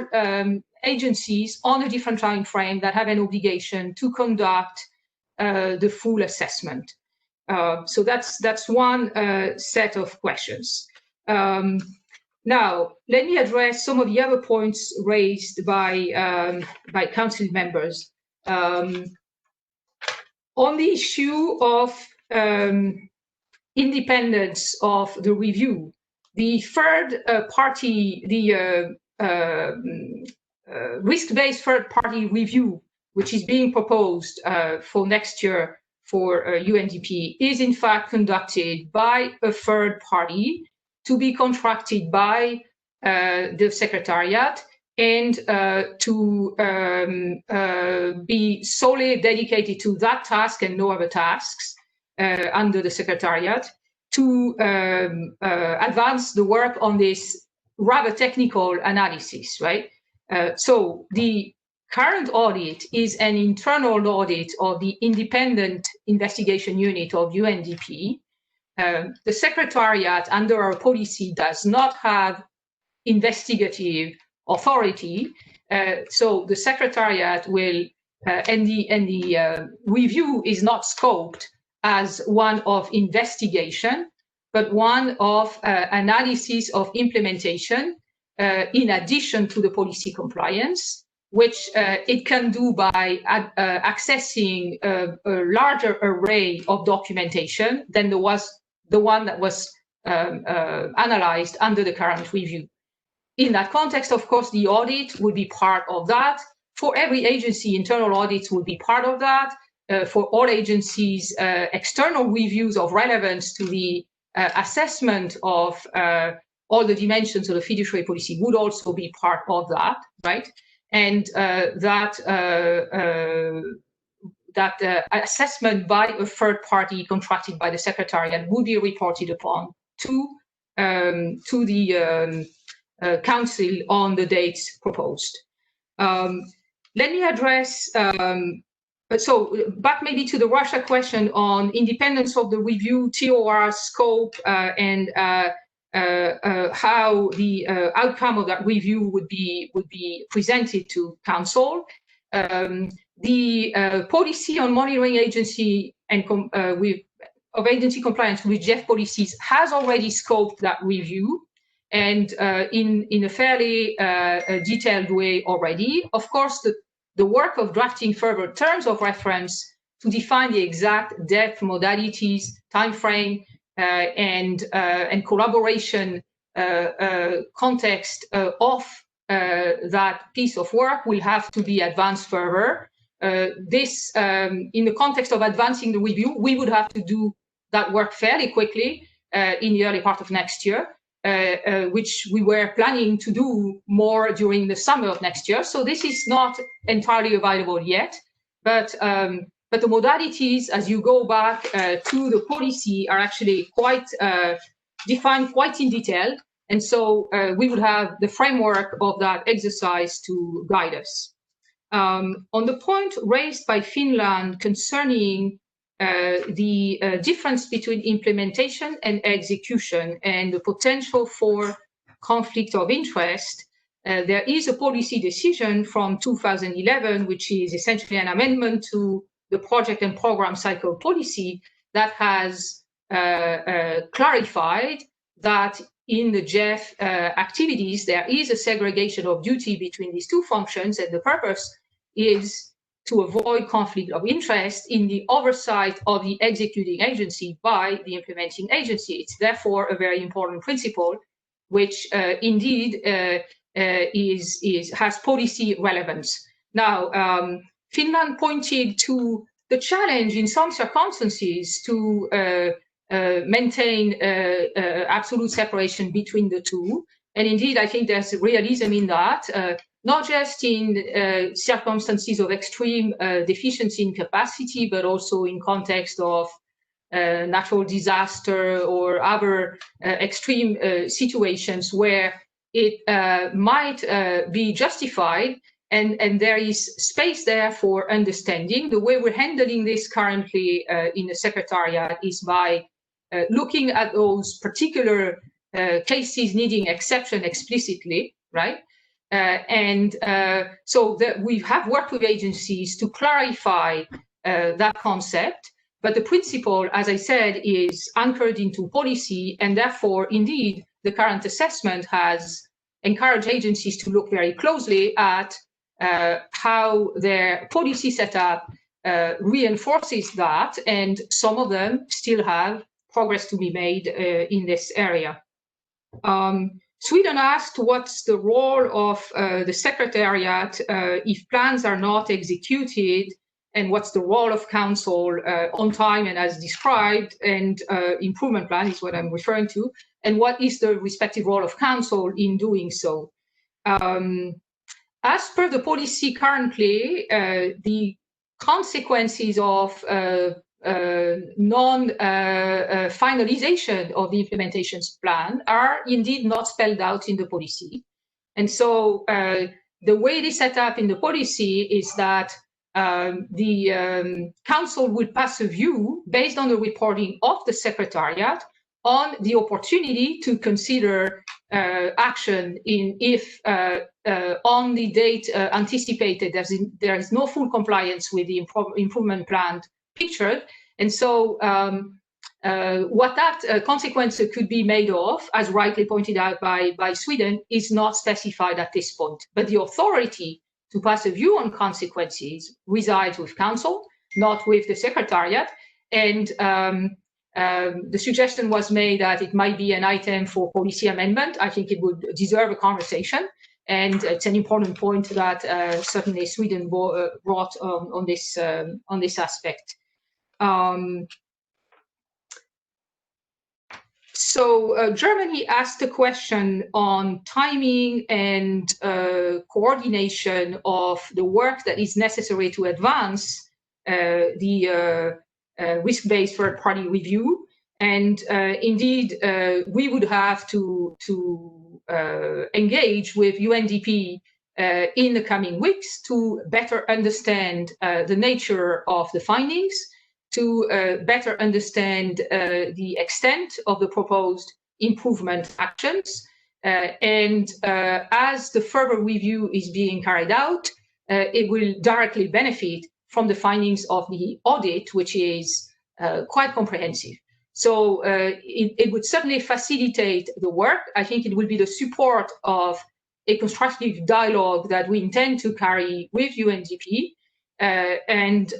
agencies on a different time frame that have an obligation to conduct the full assessment. So that's one set of questions. Now, let me address some of the other points raised by council members. On the issue of independence of the review, the third party, the risk-based third-party review, which is being proposed for next year for UNDP, is in fact conducted by a third party to be contracted by the Secretariat, and to be solely dedicated to that task and no other tasks under the Secretariat, to advance the work on this rather technical analysis, right? So the current audit is an internal audit of the independent investigation unit of UNDP. The Secretariat, under our policy, does not have investigative authority. So the Secretariat will, and the review is not scoped as one of investigation, but one of analysis of implementation, in addition to the policy compliance, which it can do by accessing a larger array of documentation than the one that was analyzed under the current review. In that context, of course, the audit would be part of that. For every agency, internal audits would be part of that. For all agencies, external reviews of relevance to the assessment of all the dimensions of the fiduciary policy would also be part of that, right? And that assessment by a third party contracted by the Secretariat would be reported upon to the Council on the dates proposed. Let me address, so back maybe to the Russia question on independence of the review, TOR scope, and how the outcome of that review would be presented to Council. The policy on monitoring agency and of agency compliance with GEF policies has already scoped that review, and in a fairly detailed way already. Of course, the work of drafting further terms of reference to define the exact depth, modalities, timeframe, and collaboration context of that piece of work will have to be advanced further. This, in the context of advancing the review, we would have to do that work fairly quickly in the early part of next year. Which we were planning to do more during the summer of next year. So this is not entirely available yet, but the modalities, as you go back to the policy, are actually quite defined quite in detail. And so we would have the framework of that exercise to guide us. On the point raised by Finland concerning the difference between implementation and execution and the potential for conflict of interest, there is a policy decision from 2011, which is essentially an amendment to the project and program cycle policy that has clarified that in the GEF activities, there is a segregation of duty between these two functions, and the purpose is to avoid conflict of interest in the oversight of the executing agency by the implementing agency. It's therefore a very important principle, which indeed has policy relevance. Now, Finland pointed to the challenge in some circumstances to maintain absolute separation between the two. And indeed, I think there's realism in that. Not just in circumstances of extreme deficiency in capacity, but also in context of natural disaster or other extreme situations where it might be justified, and there is space there for understanding. The way we're handling this currently in the Secretariat is by looking at those particular cases needing exception explicitly, right? So that we have worked with agencies to clarify that concept, but the principle, as I said, is anchored into policy, and therefore, indeed, the current assessment has encouraged agencies to look very closely at how their policy setup reinforces that, and some of them still have progress to be made in this area. Sweden asked what's the role of the Secretariat if plans are not executed, and what's the role of Council on time and as described, and improvement plan is what I'm referring to, and what is the respective role of Council in doing so. As per the policy currently, the consequences of non-finalization of the implementation plan are indeed not spelled out in the policy. And so the way it is set up in the policy is that the Council will pass a view based on the reporting of the Secretariat on the opportunity to consider action if on the date anticipated there is no full compliance with the improvement plan pictured. And so what that consequence could be made of, as rightly pointed out by Sweden, is not specified at this point. But the authority to pass a view on consequences resides with Council, not with the Secretariat. And The suggestion was made that it might be an item for policy amendment. I think it would deserve a conversation, and it's an important point that certainly Sweden brought on this aspect. So Germany asked a question on timing and coordination of the work that is necessary to advance the risk-based third-party review. And indeed, we would have to engage with UNDP in the coming weeks to better understand the nature of the findings, to better understand the extent of the proposed improvement actions. And as the further review is being carried out, it will directly benefit from the findings of the audit, which is quite comprehensive. So it would certainly facilitate the work. I think it will be the support of a constructive dialogue that we intend to carry with UNDP. And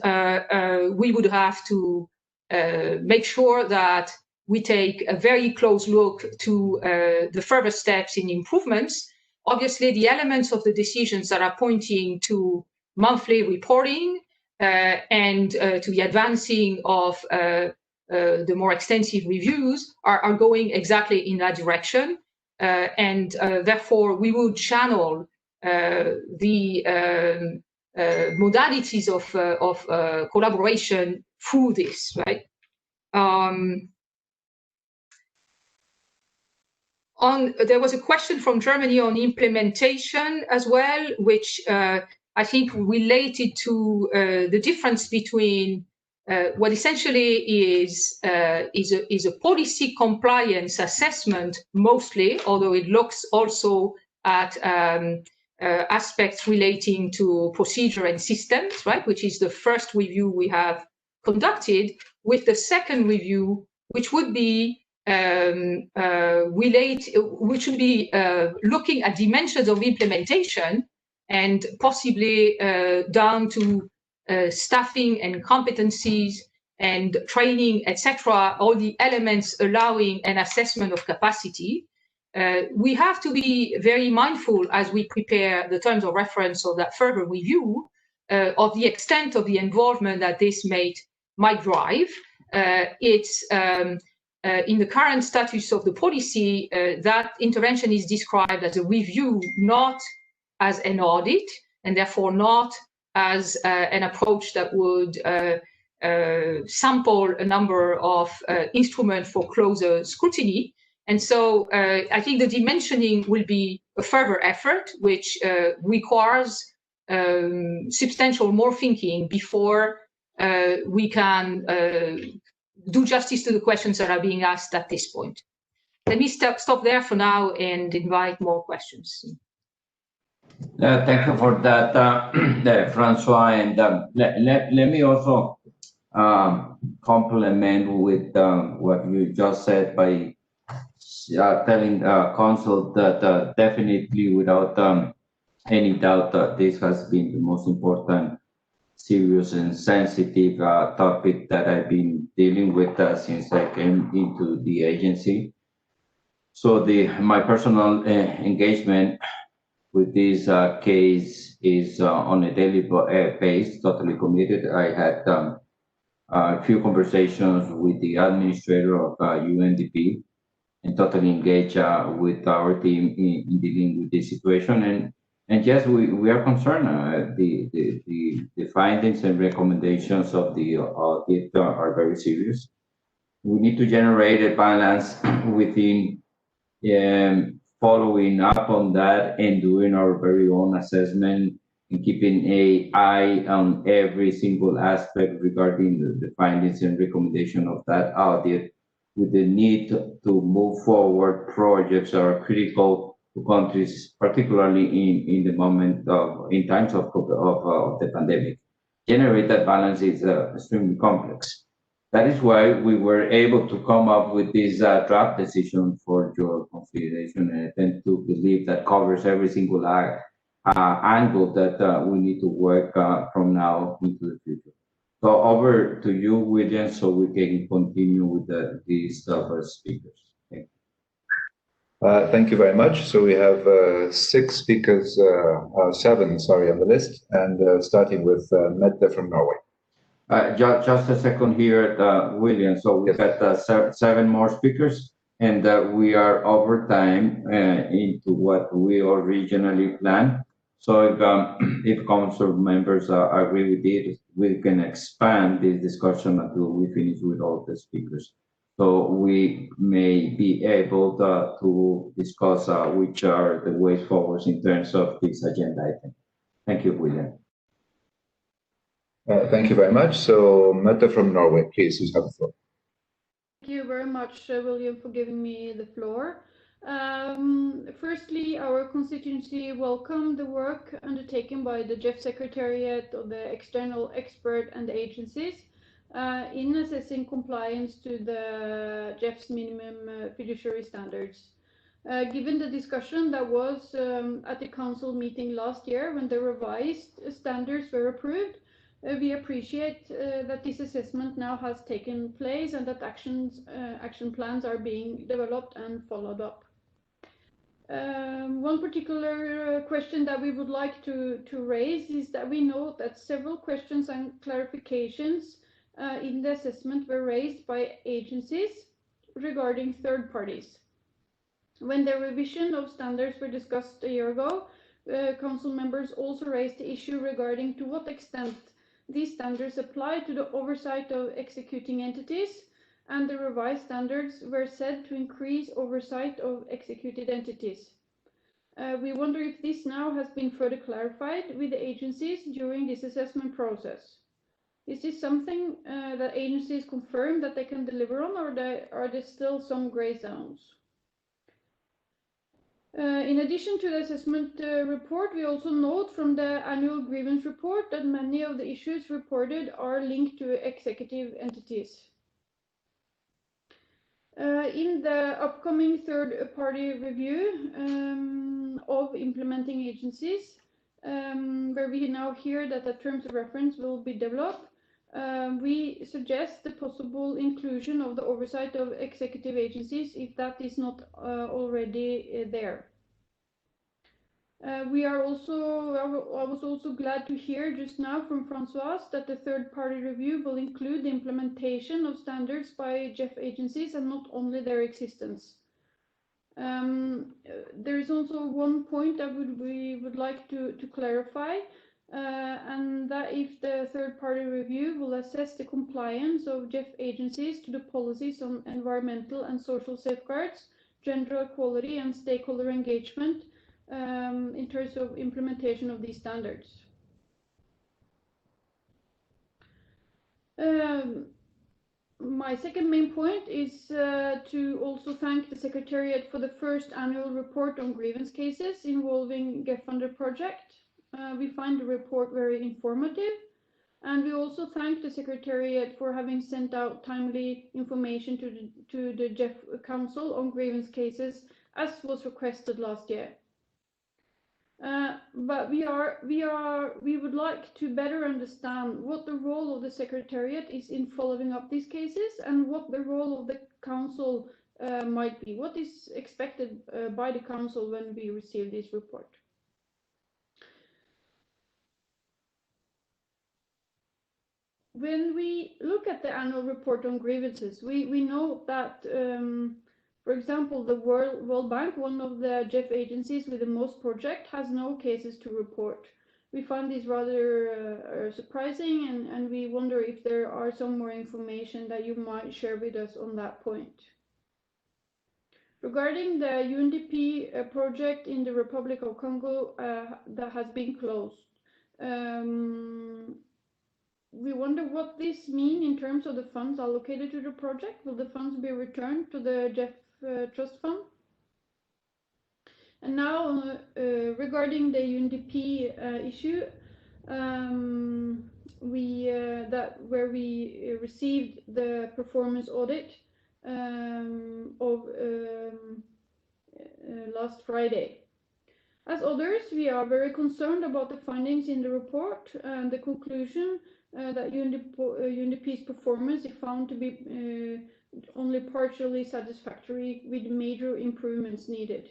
we would have to make sure that we take a very close look to the further steps in improvements. Obviously, the elements of the decisions that are pointing to monthly reporting and to the advancing of the more extensive reviews are going exactly in that direction. And therefore, we will channel the modalities of collaboration through this, right? There was a question from Germany on implementation as well, which I think related to the difference between what essentially is a policy compliance assessment mostly, although it looks also at aspects relating to procedure and systems, right, which is the first review we have conducted, with the second review, which would be looking at dimensions of implementation and possibly down to staffing and competencies and training, etc., all the elements allowing an assessment of capacity. We have to be very mindful as we prepare the terms of reference of that further review of the extent of the involvement that this might drive. It's in the current status of the policy, that intervention is described as a review, not as an audit, and therefore not as an approach that would sample a number of instruments for closer scrutiny. And so I think the dimensioning will be a further effort, which requires substantial more thinking before we can do justice to the questions that are being asked at this point. Let me stop there for now and invite more questions. Thank you for that, Francois. And let me also complement with what you just said by telling Council that definitely, without any doubt, that this has been the most important, serious and sensitive topic that I've been dealing with since I came into the agency. So my personal engagement with this case is on a daily basis, totally committed. I had a few conversations with the administrator of UNDP and totally engaged with our team in dealing with this situation. And yes, we are concerned. The findings and recommendations of the audit are very serious. We need to generate a balance within following up on that and doing our very own assessment and keeping an eye on every single aspect regarding the findings and recommendation of that audit, with the need to move forward projects that are critical to countries, particularly in the moment in times of the pandemic. Generate that balance is extremely complex. That is why we were able to come up with this draft decision for your consideration, and I tend to believe that covers every single angle that we need to work from now into the future. So over to you, William, so we can continue with the list of speakers. Thank you very much. So we have seven, sorry, on the list, and starting with Mette from Norway. Just a second here, William. So we've got seven more speakers, and we are over time into what we originally planned. So if council members agree with it, we can expand this discussion until we finish with all the speakers. So we may be able to discuss which are the ways forward in terms of this agenda item. Thank you, William. Thank you very much. So Mette from Norway, please, you have the floor. Thank you very much, William, for giving me the floor. Firstly, our constituency welcomed the work undertaken by the GEF Secretariat of the external expert and the agencies in assessing compliance to the GEF's minimum fiduciary standards. Given the discussion that was at the council meeting last year when the revised standards were approved, we appreciate that this assessment now has taken place and that action plans are being developed and followed up. One particular question that we would like to raise is that we know that several questions and clarifications in the assessment were raised by agencies regarding third parties. When the revision of standards were discussed a year ago, council members also raised the issue regarding to what extent these standards apply to the oversight of executing entities, and the revised standards were said to increase oversight of executed entities. We wonder if this now has been further clarified with the agencies during this assessment process. Is this something that agencies confirm that they can deliver on, or are there still some grey zones? In addition to the assessment report, we also note from the annual grievance report that many of the issues reported are linked to executive entities. In the upcoming third-party review of implementing agencies, where we now hear that the terms of reference will be developed, we suggest the possible inclusion of the oversight of executive agencies if that is not already there. I was also glad to hear just now from Francoise that the third-party review will include the implementation of standards by GEF agencies and not only their existence. There is also one point that we would like to clarify, and that if the third-party review will assess the compliance of GEF agencies to the policies on environmental and social safeguards, gender equality and stakeholder engagement in terms of implementation of these standards. My second main point is to also thank the Secretariat for the first annual report on grievance cases involving GEF-funded project. We find the report very informative, and we also thank the Secretariat for having sent out timely information to the GEF Council on grievance cases, as was requested last year. But we would like to better understand what the role of the Secretariat is in following up these cases and what the role of the Council might be. What is expected by the Council when we receive this report? When we look at the annual report on grievances, we know that for example, the World Bank, one of the GEF agencies with the most project, has no cases to report. We find this rather surprising, and we wonder if there are some more information that you might share with us on that point. Regarding the UNDP project in the Republic of Congo that has been closed, we wonder what this means in terms of the funds allocated to the project. Will the funds be returned to the GEF Trust Fund? And now, regarding the UNDP issue, where we received the performance audit of last Friday. As others, we are very concerned about the findings in the report and the conclusion that UNDP's performance is found to be only partially satisfactory, with major improvements needed.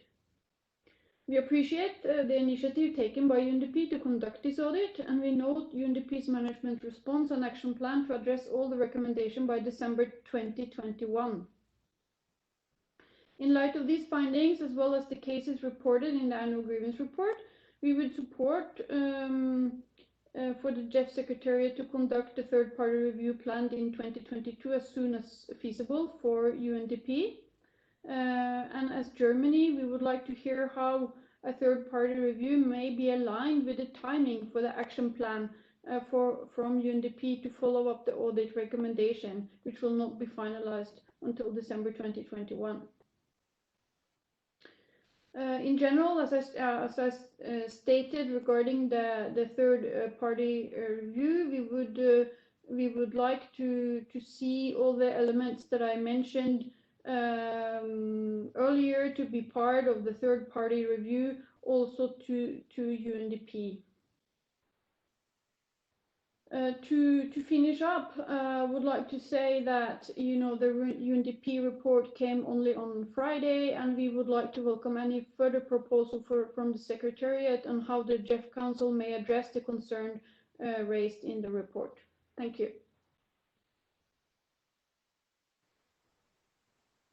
We appreciate the initiative taken by UNDP to conduct this audit, and we note UNDP's management response and action plan to address all the recommendations by December 2021. In light of these findings, as well as the cases reported in the annual grievance report, we would support for the GEF Secretariat to conduct a third-party review planned in 2022 as soon as feasible for UNDP. And as Germany, we would like to hear how a third-party review may be aligned with the timing for the action plan from UNDP to follow up the audit recommendation, which will not be finalized until December 2021. In general, as I stated regarding the third-party review, we would like to see all the elements that I mentioned earlier to be part of the third-party review, also to UNDP. To finish up, I would like to say that the UNDP report came only on Friday, and we would like to welcome any further proposal from the Secretariat on how the GEF Council may address the concern raised in the report. Thank you.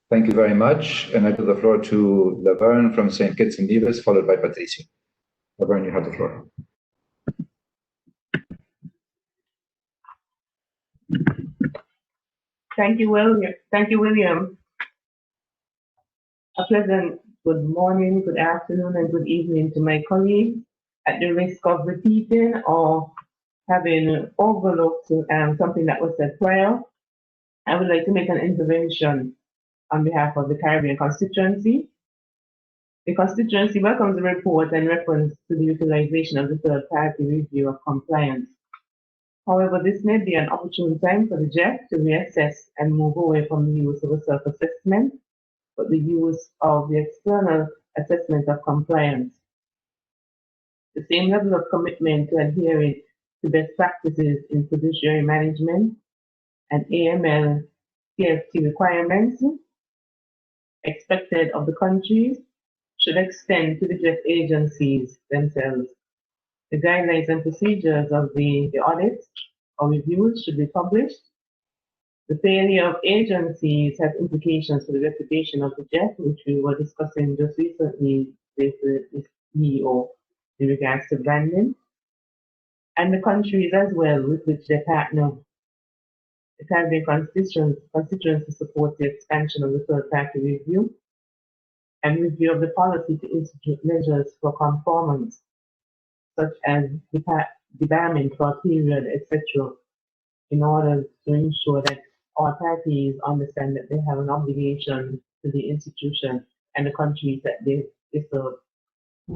Thank you very much. And I give the floor to Laverne from St. Kitts and Nevis, followed by Patricia. Laverne, you have the floor. Thank you, William. Thank you, William. A pleasant good morning, good afternoon, and good evening to my colleagues. At the risk of repeating or having overlooked something that was said prior, I would like to make an intervention on behalf of the Caribbean constituency. The constituency welcomes the report and reference to the utilization of the third-party review of compliance. However, this may be an opportune time for the GEF to reassess and move away from the use of a self-assessment, but the use of the external assessment of compliance. The same level of commitment to adhering to best practices in fiduciary management and AML CFT requirements expected of the countries should extend to the GEF agencies themselves. The guidelines and procedures of the audits or reviews should be published. The failure of agencies has implications for the reputation of the GEF, which we were discussing just recently with the CEO in regards to branding, and the countries as well with which they partner. The Caribbean constituency supports the expansion of the third-party review and review of the policy to institute measures for conformance, such as debarment for a period, etc., in order to ensure that all parties understand that they have an obligation to the institution and the countries that they serve.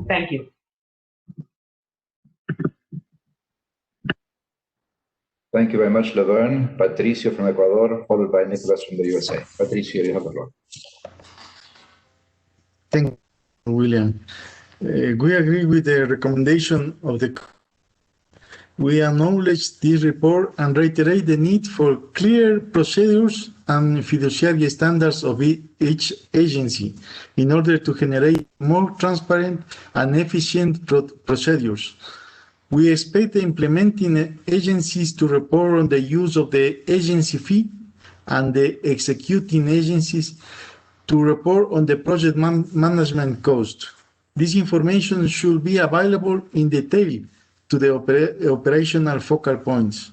Thank you. Thank you very much, Laverne. Patricio from Ecuador, followed by Nicholas from the USA. Patricio, you have the floor. Thank you, William. We agree with the recommendation of the. We acknowledge this report and reiterate the need for clear procedures and fiduciary standards of each agency in order to generate more transparent and efficient procedures. We expect the implementing agencies to report on the use of the agency fee and the executing agencies to report on the project management cost. This information should be available in the table to the operational focal points.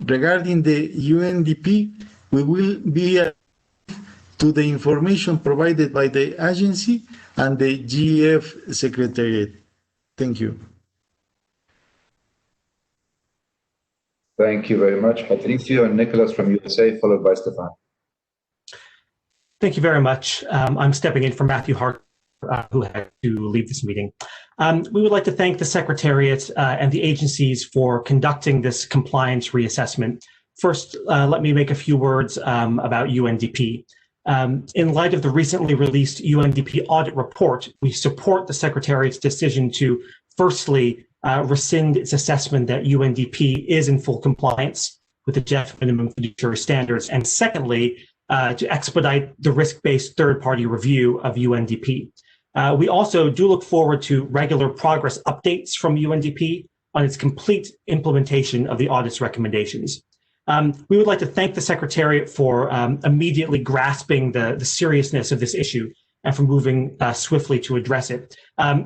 Regarding the UNDP, we will be to the information provided by the agency and the GEF Secretariat. Thank you. Thank you very much, Patricio. And Nicholas from USA, followed by Stefan. Thank you very much. I'm stepping in for Matthew Hart, who had to leave this meeting. We would like to thank the Secretariat and the agencies for conducting this compliance reassessment. First, let me make a few words about UNDP. In light of the recently released UNDP audit report, we support the Secretariat's decision to, firstly, rescind its assessment that UNDP is in full compliance with the GEF minimum fiduciary standards, and secondly, to expedite the risk-based third-party review of UNDP. We also do look forward to regular progress updates from UNDP on its complete implementation of the audit's recommendations. We would like to thank the Secretariat for immediately grasping the seriousness of this issue and for moving swiftly to address it.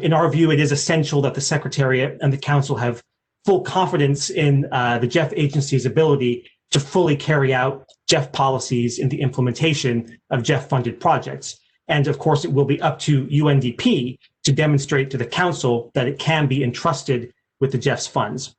In our view, it is essential that the Secretariat and the Council have full confidence in the GEF agency's ability to fully carry out GEF policies in the implementation of GEF-funded projects. And of course, it will be up to UNDP to demonstrate to the Council that it can be entrusted with the GEF's funds.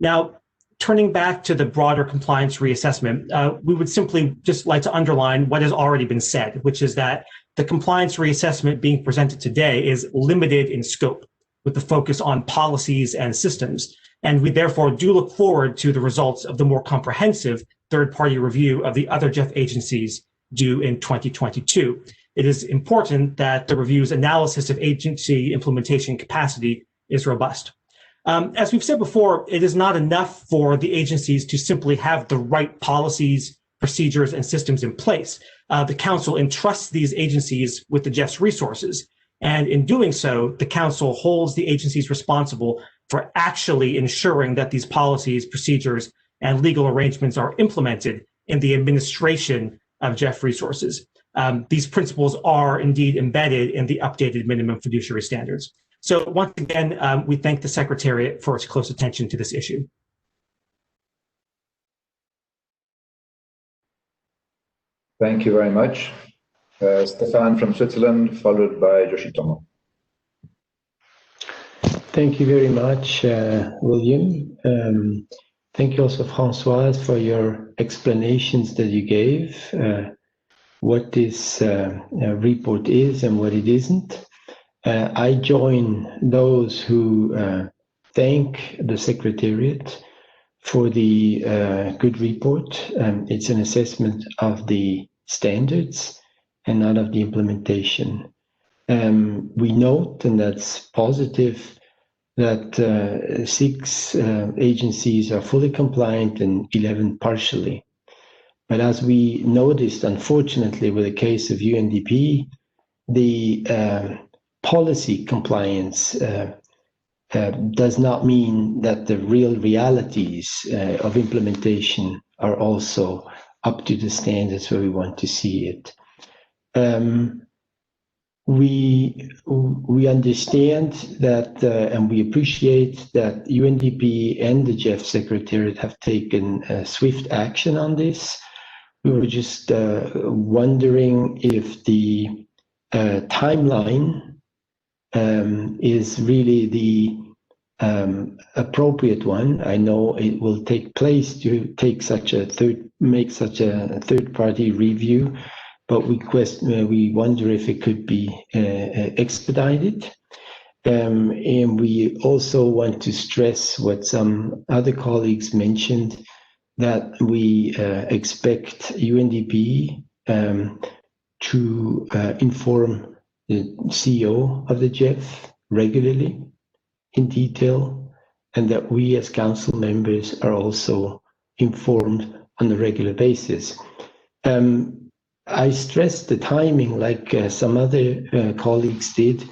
Now, turning back to the broader compliance reassessment, we would simply just like to underline what has already been said, which is that the compliance reassessment being presented today is limited in scope, with the focus on policies and systems. And we therefore do look forward to the results of the more comprehensive third-party review of the other GEF agencies due in 2022. It is important that the review's analysis of agency implementation capacity is robust. As we've said before, it is not enough for the agencies to simply have the right policies, procedures, and systems in place. The Council entrusts these agencies with the GEF's resources. And in doing so, the Council holds the agencies responsible for actually ensuring that these policies, procedures, and legal arrangements are implemented in the administration of GEF resources. These principles are indeed embedded in the updated minimum fiduciary standards. So once again, we thank the Secretariat for its close attention to this issue. Thank you very much. Stefan from Switzerland, followed by Yoshitomo. Thank you very much, William. Thank you also, Françoise, for your explanations that you gave, what this report is and what it isn't. I join those who thank the Secretariat for the good report. It's an assessment of the standards and not of the implementation. We note, and that's positive, that 6 agencies are fully compliant and 11 partially. But as we noticed, unfortunately, with the case of UNDP, the policy compliance does not mean that the real realities of implementation are also up to the standards where we want to see it. We understand that and we appreciate that UNDP and the GEF Secretariat have taken swift action on this. We were just wondering if the timeline is really the appropriate one. I know it will take place to take make such a third-party review, but we wonder if it could be expedited. And we also want to stress what some other colleagues mentioned, that we expect UNDP to inform the CEO of the GEF regularly, in detail, and that we as council members are also informed on a regular basis. I stress the timing like some other colleagues did,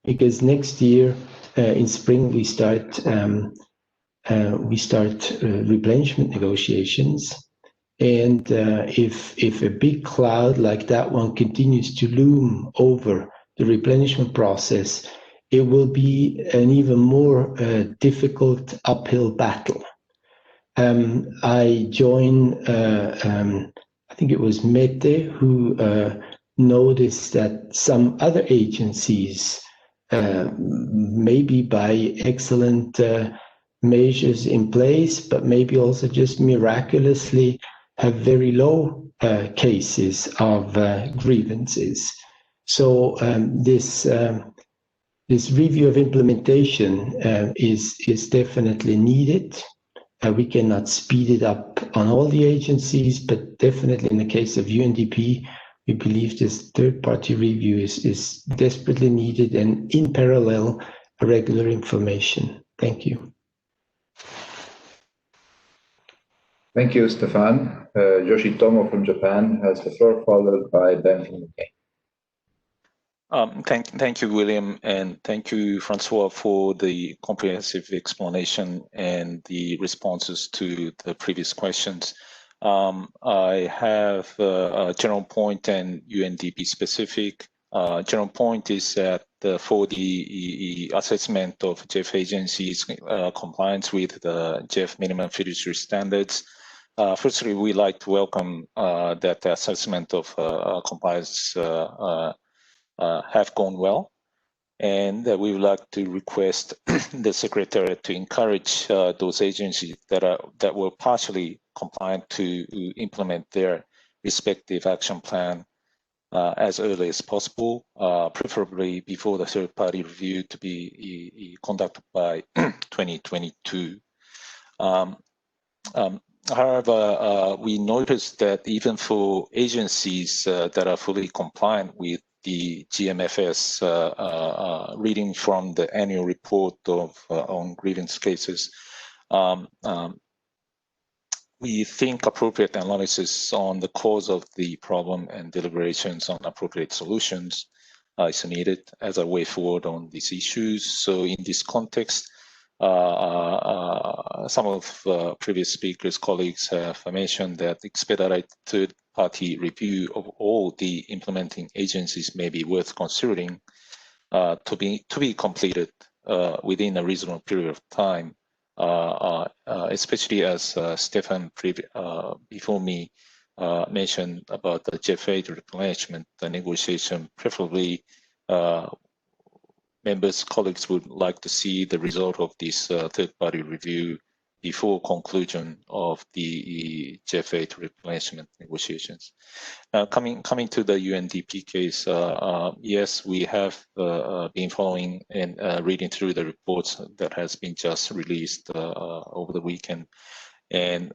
because next year in spring we start replenishment negotiations, and if a big cloud like that one continues to loom over the replenishment process, it will be an even more difficult uphill battle. I join, I think it was Mete who noticed that some other agencies, maybe by excellent measures in place, but maybe also just miraculously have very low cases of grievances. So this review of implementation is definitely needed. We cannot speed it up on all the agencies, but definitely in the case of UNDP, we believe this third-party review is desperately needed, and in parallel, regular information Thank you. Thank you, Stefan. Yoshitomo from Japan has the floor, followed by Ben from UK. Thank you, William, and thank you, Francois, for the comprehensive explanation and the responses to the previous questions. I have a general point and UNDP specific. General point is that for the assessment of GEF agencies' compliance with the GEF minimum fiduciary standards, firstly, we like to welcome that the assessment of compliance have gone well, and we would like to request the Secretariat to encourage those agencies that were partially compliant to implement their respective action plan as early as possible, preferably before the third-party review to be conducted by 2022. However, we noticed that even for agencies that are fully compliant with the GMFS reading from the annual report of on grievance cases, we think appropriate analysis on the cause of the problem and deliberations on appropriate solutions is needed as a way forward on these issues. So in this context, some of previous speakers, colleagues have mentioned that expedited third-party review of all the implementing agencies may be worth considering to be completed within a reasonable period of time, especially as Stefan before me mentioned about the GEF aid replenishment, the negotiation, preferably members, colleagues would like to see the result of this third-party review before conclusion of the GEF aid replenishment negotiations. Coming to the UNDP case, yes, we have been following and reading through the reports that has been just released over the weekend. And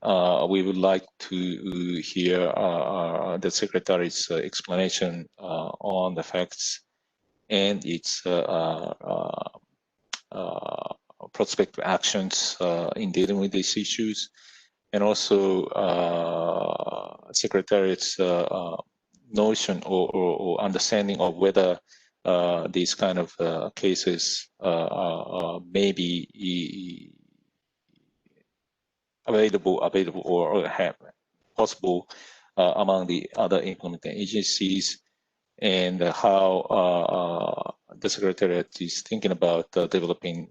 we would like to hear the Secretary's explanation on the facts and its prospective actions in dealing with these issues, and also Secretariat's notion or understanding of whether these kind of cases may be available or have possible among the other implementing agencies, and how the Secretariat is thinking about developing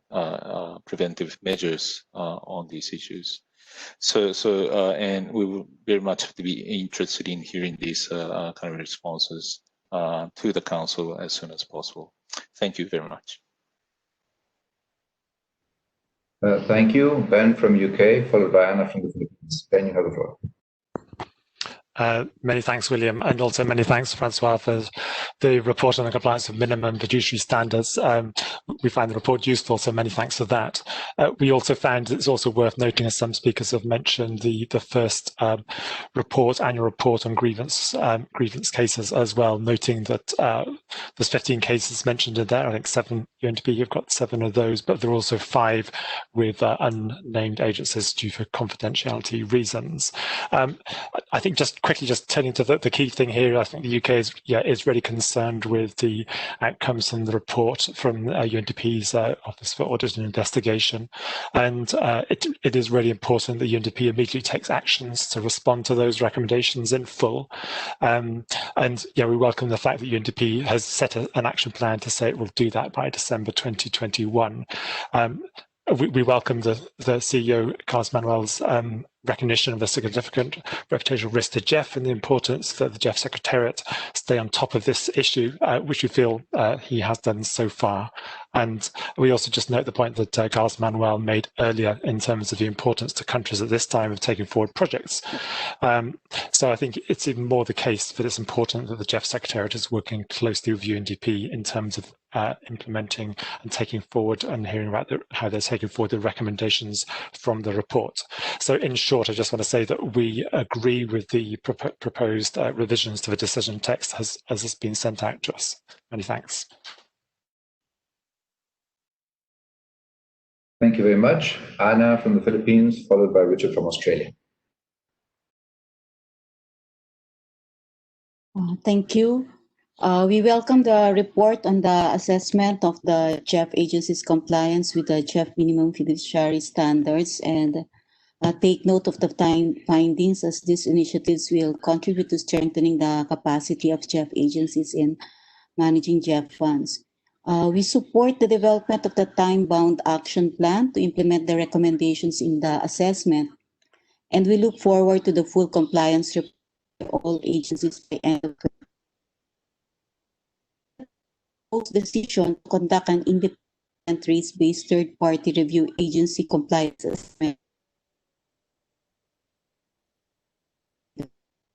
preventive measures on these issues. And we will very much be interested in hearing these kind of responses to the Council as soon as possible. Thank you very much. Thank you. Ben from UK, followed by Anna from the Philippines. Ben, you have the floor. Many thanks, William, and also many thanks, Francois, for the report on the compliance of minimum fiduciary standards. We find the report useful, so many thanks for that. We also found it's also worth noting, as some speakers have mentioned, the first annual report on grievance cases as well, noting that there's 15 cases mentioned in there. I think 7 UNDP, you've got 7 of those, but there are also 5 with unnamed agencies due for confidentiality reasons. I think quickly turning to the key thing here, I think the UK is really concerned with the outcomes in the report from UNDP's Office for Audit and Investigation, and it is really important that UNDP immediately takes actions to respond to those recommendations in full. And we welcome the fact that UNDP has set an action plan to say it will do that by December 2021. We welcome the CEO, Carlos Manuel's recognition of the significant reputational risk to GEF and the importance that the GEF Secretariat stay on top of this issue, which we feel he has done so far. And we also just note the point that Carlos Manuel made earlier in terms of the importance to countries at this time of taking forward projects. So I think it's even more the case that it's important that the GEF Secretariat is working closely with UNDP in terms of implementing and taking forward and hearing about how they're taking forward the recommendations from the report. So in short, I just want to say that we agree with the proposed revisions to the decision text as it's been sent out to us. Many thanks. Thank you very much. Anna from the Philippines, followed by Richard from Australia. Thank you. We welcome the report on the assessment of the GEF agency's compliance with the GEF minimum fiduciary standards and take note of the findings, as these initiatives will contribute to strengthening the capacity of GEF agencies in managing GEF funds. We support the development of the time-bound action plan to implement the recommendations in the assessment, and we look forward to the full compliance report of all agencies by end of decision to conduct an independent race-based third-party review agency compliance assessment.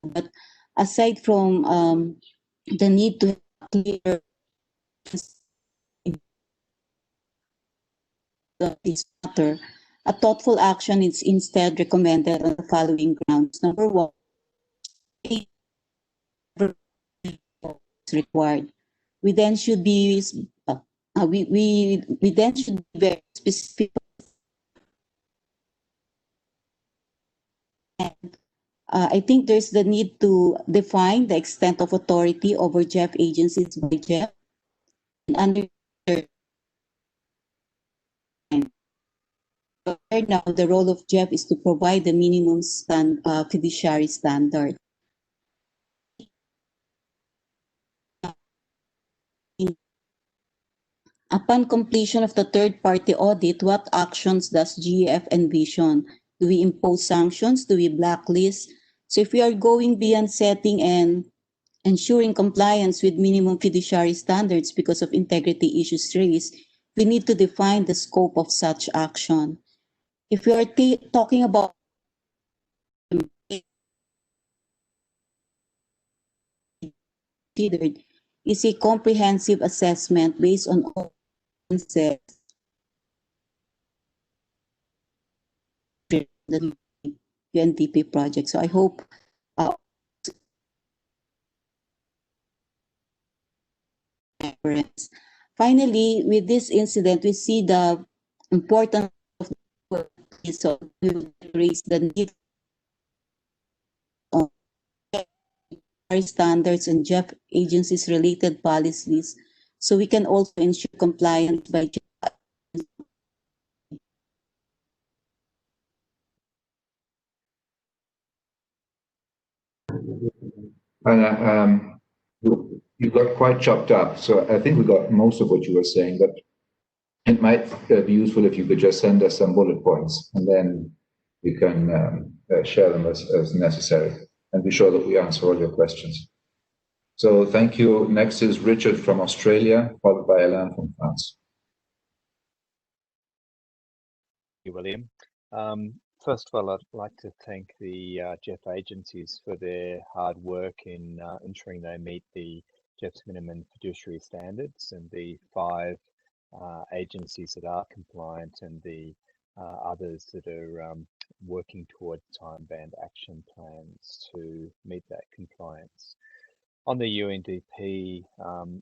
But aside from the need to clear this matter, a thoughtful action is instead recommended on the following grounds. Number one, is required. We then should be we then should be very specific. And I think there's the need to define the extent of authority over GEF agencies by GEF. And now the role of GEF is to provide the minimum fiduciary standard. Upon completion of the third-party audit, what actions does GEF envision? Do we impose sanctions? Do we blacklist? So if we are going beyond setting and ensuring compliance with minimum fiduciary standards because of integrity issues raised, we need to define the scope of such action. If we are talking about considered is a comprehensive assessment based on all concepts the UNDP project. So I hope finally, with this incident, we see the importance of the so we will raise the need of standards and GEF agencies related policies, so we can also ensure compliance by Anna, you got quite chopped up, so I think we got most of what you were saying, but it might be useful if you could just send us some bullet points, and then we can share them as necessary, and be sure that we answer all your questions. So thank you. Next is Richard from Australia, followed by Alain from France. Thank you, William. First of all, I'd like to thank the GEF agencies for their hard work in ensuring they meet the GEF's minimum fiduciary standards, and the 5 agencies that are compliant and the others that are working toward time-bound action plans to meet that compliance. On the UNDP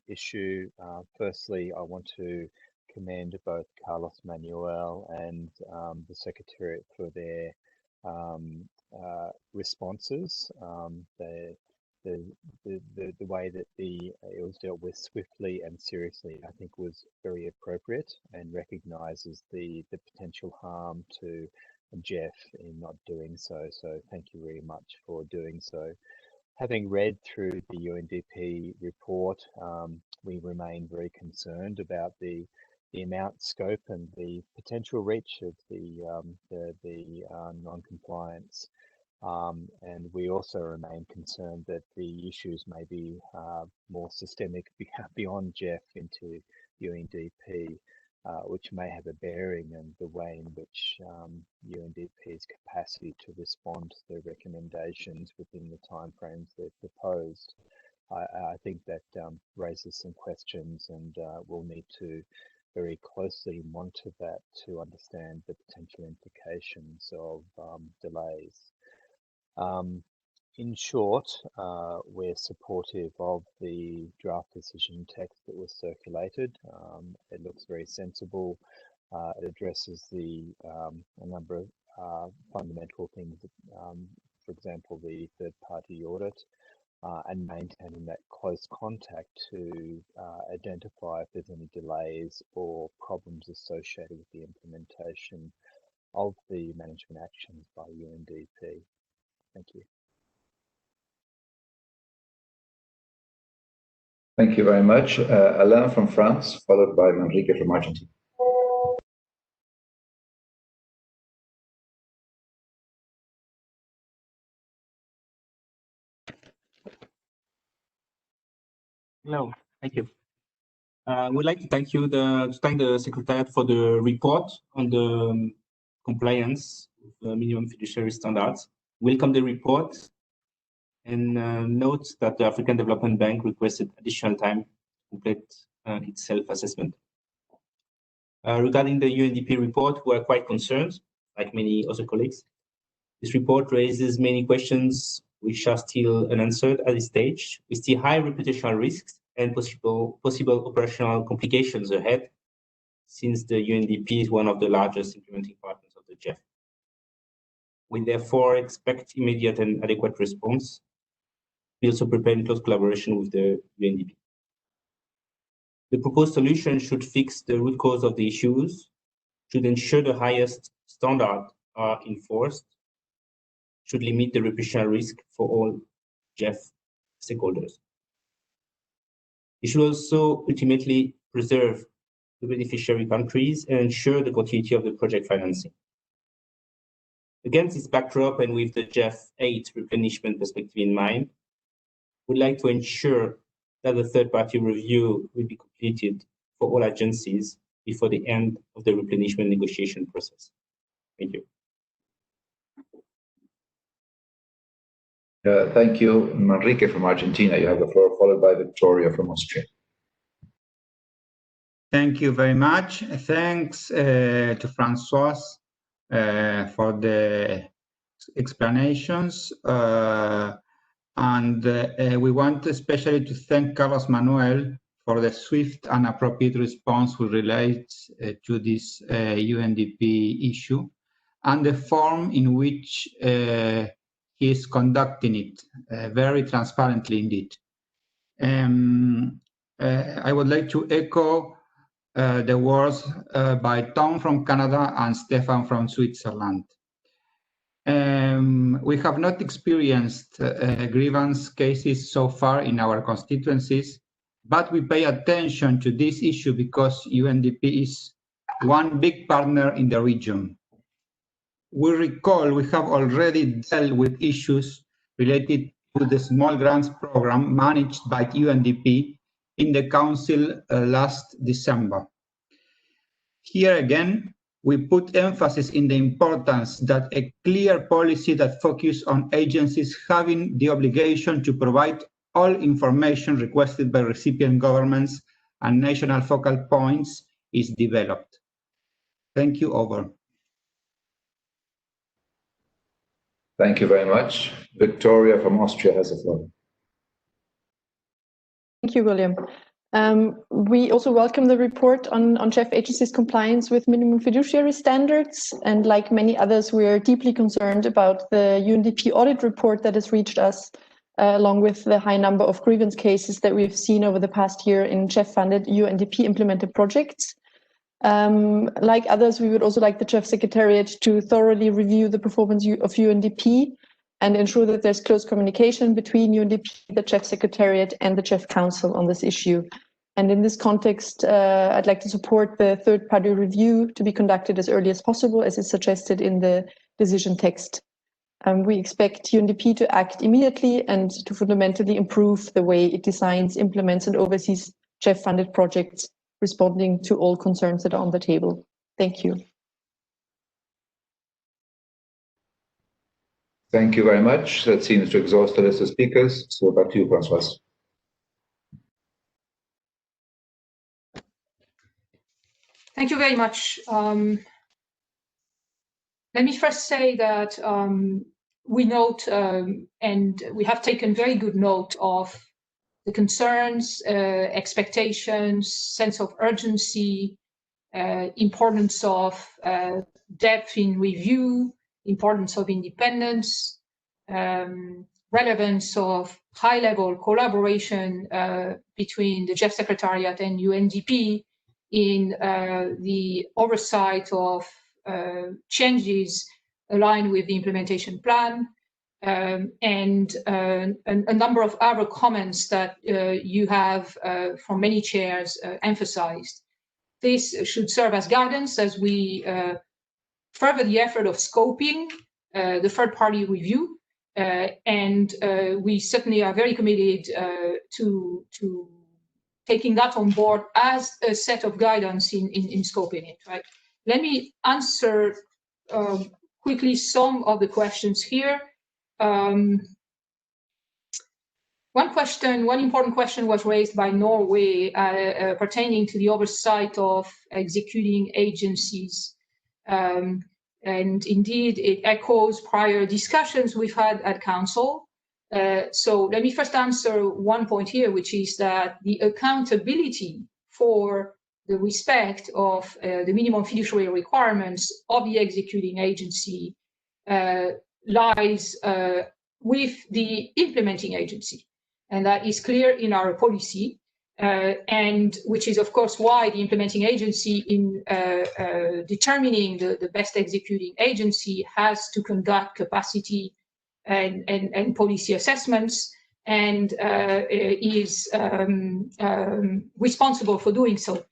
issue, firstly, I want to commend both Carlos Manuel and the Secretariat for their responses. The way that it was dealt with swiftly and seriously, I think, was very appropriate and recognises the potential harm to GEF in not doing so. So thank you very much for doing so. Having read through the UNDP report, we remain very concerned about the amount, scope, and the potential reach of the non-compliance. And we also remain concerned that the issues may be more systemic beyond GEF into UNDP, which may have a bearing on the way in which UNDP's capacity to respond to the recommendations within the timeframes they've proposed. I think that raises some questions, and we'll need to very closely monitor that to understand the potential implications of delays. In short, we're supportive of the draft decision text that was circulated. It looks very sensible. It addresses a number of fundamental things, for example, the third-party audit, and maintaining that close contact to identify if there's any delays or problems associated with the implementation of the management actions by UNDP. Thank you. Thank you very much. Alain from France, followed by Manrique from Argentina. Hello, thank you. We'd like to thank the Secretariat for the report on the compliance with the minimum fiduciary standards. Welcome the report and note that the African Development Bank requested additional time to complete its self-assessment. Regarding the UNDP report, we are quite concerned, like many other colleagues. This report raises many questions which are still unanswered at this stage. We see high reputational risks and possible operational complications ahead, since the UNDP is one of the largest implementing partners of the GEF. We therefore expect immediate and adequate response. We also prepare in close collaboration with the UNDP. The proposed solution should fix the root cause of the issues, should ensure the highest standards are enforced, should limit the reputational risk for all GEF stakeholders. It should also ultimately preserve the beneficiary countries and ensure the continuity of the project financing. Against this backdrop and with the GEF 8 replenishment perspective in mind, we'd like to ensure that the third-party review will be completed for all agencies before the end of the replenishment negotiation process. Thank you. Thank you, Manrique from Argentina. You have the floor, followed by Victoria from Austria. Thank you very much. Thanks to Francois for the explanations. And we want especially to thank Carlos Manuel for the swift and appropriate response which relates to this UNDP issue and the form in which he is conducting it very transparently indeed. I would like to echo the words by Tom from Canada and Stefan from Switzerland. We have not experienced grievance cases so far in our constituencies, but we pay attention to this issue because UNDP is one big partner in the region. We recall we have already dealt with issues related to the small grants program managed by UNDP in the Council last December. Here again, we put emphasis in the importance that a clear policy that focuses on agencies having the obligation to provide all information requested by recipient governments and national focal points is developed. Thank you, over. Thank you very much. Victoria from Austria has the floor. Thank you, William. We also welcome the report on GEF agencies' compliance with minimum fiduciary standards. And like many others, we are deeply concerned about the UNDP audit report that has reached us, along with the high number of grievance cases that we've seen over the past year in GEF-funded UNDP implemented projects. Like others, we would also like the GEF Secretariat to thoroughly review the performance of UNDP and ensure that there's close communication between UNDP, the GEF Secretariat, and the GEF Council on this issue. And in this context, I'd like to support the third-party review to be conducted as early as possible, as is suggested in the decision text. We expect UNDP to act immediately and to fundamentally improve the way it designs, implements, and oversees GEF-funded projects, responding to all concerns that are on the table. Thank you. Thank you very much. That seems to exhaust the list of speakers. So back to you, Francois. Thank you very much. Let me first say that we note and we have taken very good note of the concerns, expectations, sense of urgency importance of depth in review, importance of independence, relevance of high-level collaboration between the GEF Secretariat and UNDP in the oversight of changes aligned with the implementation plan, and a number of other comments that you have from many chairs emphasized. This should serve as guidance as we further the effort of scoping the third-party review, and we certainly are very committed to taking that on board as a set of guidance in scoping it. Right. Let me answer quickly some of the questions here. One important question was raised by Norway pertaining to the oversight of executing agencies. And indeed, it echoes prior discussions we've had at Council. So let me first answer one point here, which is that the accountability for the respect of the minimum fiduciary requirements of the executing agency lies with the implementing agency. And that is clear in our policy, and which is, of course, why the implementing agency in determining the best executing agency has to conduct capacity and policy assessments and is responsible for doing so.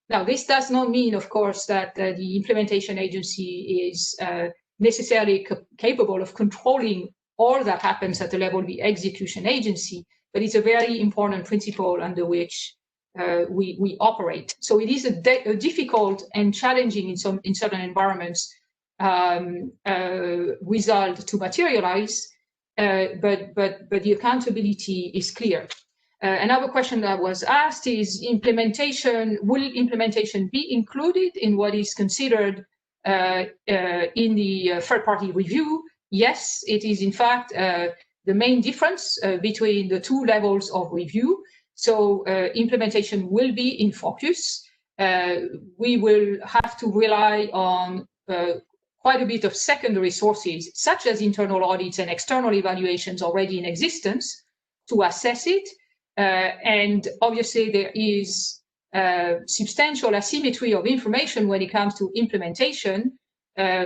Now, this does not mean, of course, that the implementation agency is necessarily capable of controlling all that happens at the level of the execution agency, but it's a very important principle under which we operate. So it is a difficult and challenging in certain environments result to materialize, but the accountability is clear. Another question that was asked is will implementation be included in what is considered in the third-party review? Yes, it is in fact the main difference between the two levels of review. So implementation will be in focus. We will have to rely on quite a bit of secondary sources, such as internal audits and external evaluations already in existence, to assess it. And obviously there is substantial asymmetry of information when it comes to implementation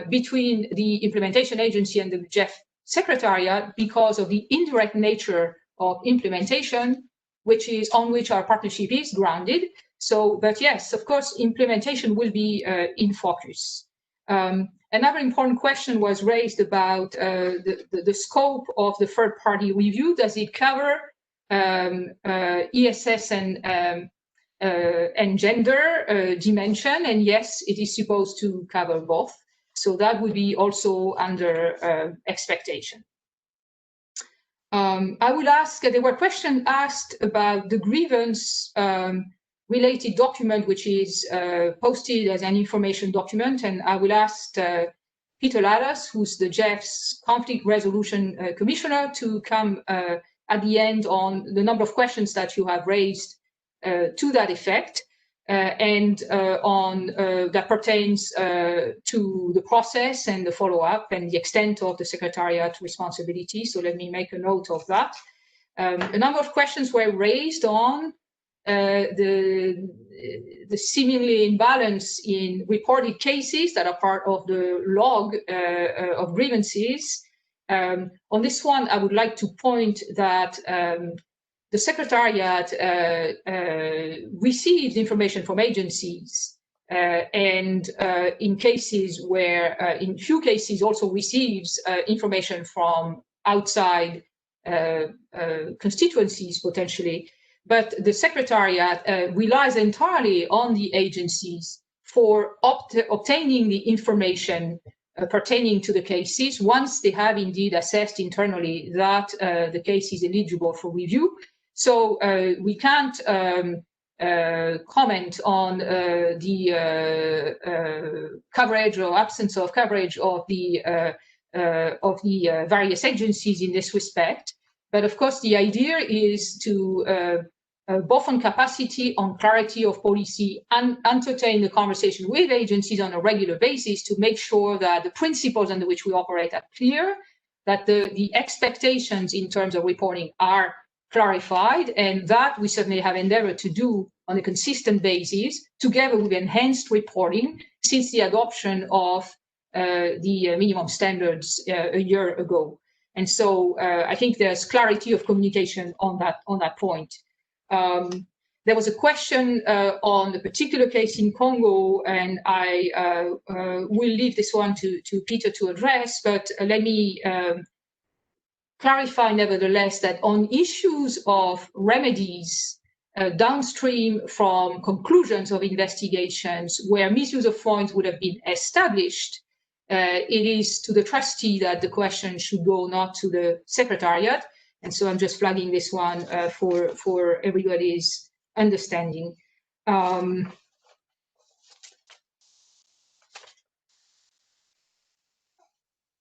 between the implementation agency and the GEF Secretariat because of the indirect nature of implementation, which is on which our partnership is grounded. So, but yes, of course, implementation will be in focus. Another important question was raised about the scope of the third-party review. Does it cover ESS and gender dimension? And yes, it is supposed to cover both. So that would be also under expectation. I will ask, there were questions asked about the grievance related document, which is posted as an information document. And I will ask Peter Ladas, who's the GEF's conflict resolution commissioner, to come at the end on the number of questions that you have raised to that effect. And on that pertains to the process and the follow-up and the extent of the Secretariat responsibility. So let me make a note of that. A number of questions were raised on the seemingly imbalance in reported cases that are part of the log of grievances. On this one, I would like to point that the Secretariat receives information from agencies and in cases where, in few cases, also receives information from outside constituencies potentially. But the Secretariat relies entirely on the agencies for obtaining the information pertaining to the cases once they have indeed assessed internally that the case is eligible for review. So we can't comment on the coverage or absence of coverage of the various agencies in this respect. But of course, the idea is to both on capacity, on clarity of policy, and entertain the conversation with agencies on a regular basis to make sure that the principles under which we operate are clear, that the expectations in terms of reporting are clarified, and that we certainly have endeavored to do on a consistent basis, together with enhanced reporting since the adoption of the minimum standards a year ago. And so I think there's clarity of communication on that point. There was a question on the particular case in Congo, and I will leave this one to Peter to address, but let me clarify nevertheless that on issues of remedies downstream from conclusions of investigations where misuse of funds would have been established, it is to the trustee that the question should go, not to the secretariat. And so I'm just flagging this one for everybody's understanding.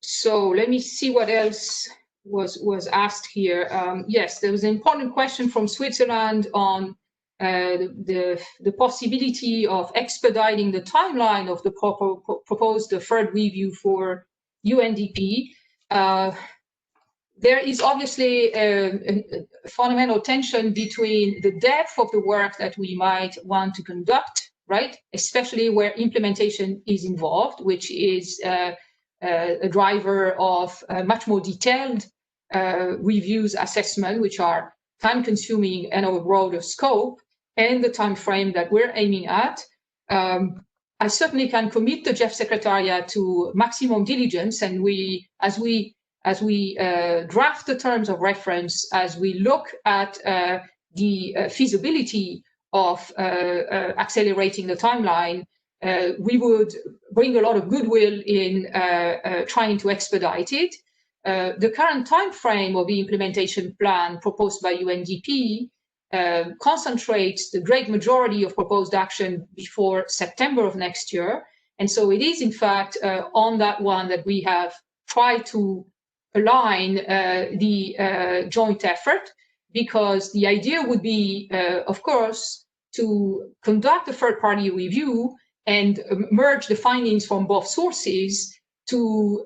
So let me see what else was asked here. Yes, there was an important question from Switzerland on the possibility of expediting the timeline of the proposed third review for UNDP. There is obviously a fundamental tension between the depth of the work that we might want to conduct, right? Especially where implementation is involved, which is a driver of much more detailed reviews, assessment, which are time-consuming and of a broader scope, and the time frame that we're aiming at. I certainly can commit the GEF Secretariat to maximum diligence, and as we draft the terms of reference, as we look at the feasibility of accelerating the timeline, we would bring a lot of goodwill in trying to expedite it. The current time frame of the implementation plan proposed by UNDP concentrates the great majority of proposed action before September of next year. And so it is, in fact, on that one that we have tried to align the joint effort, because the idea would be, of course, to conduct a third-party review and merge the findings from both sources to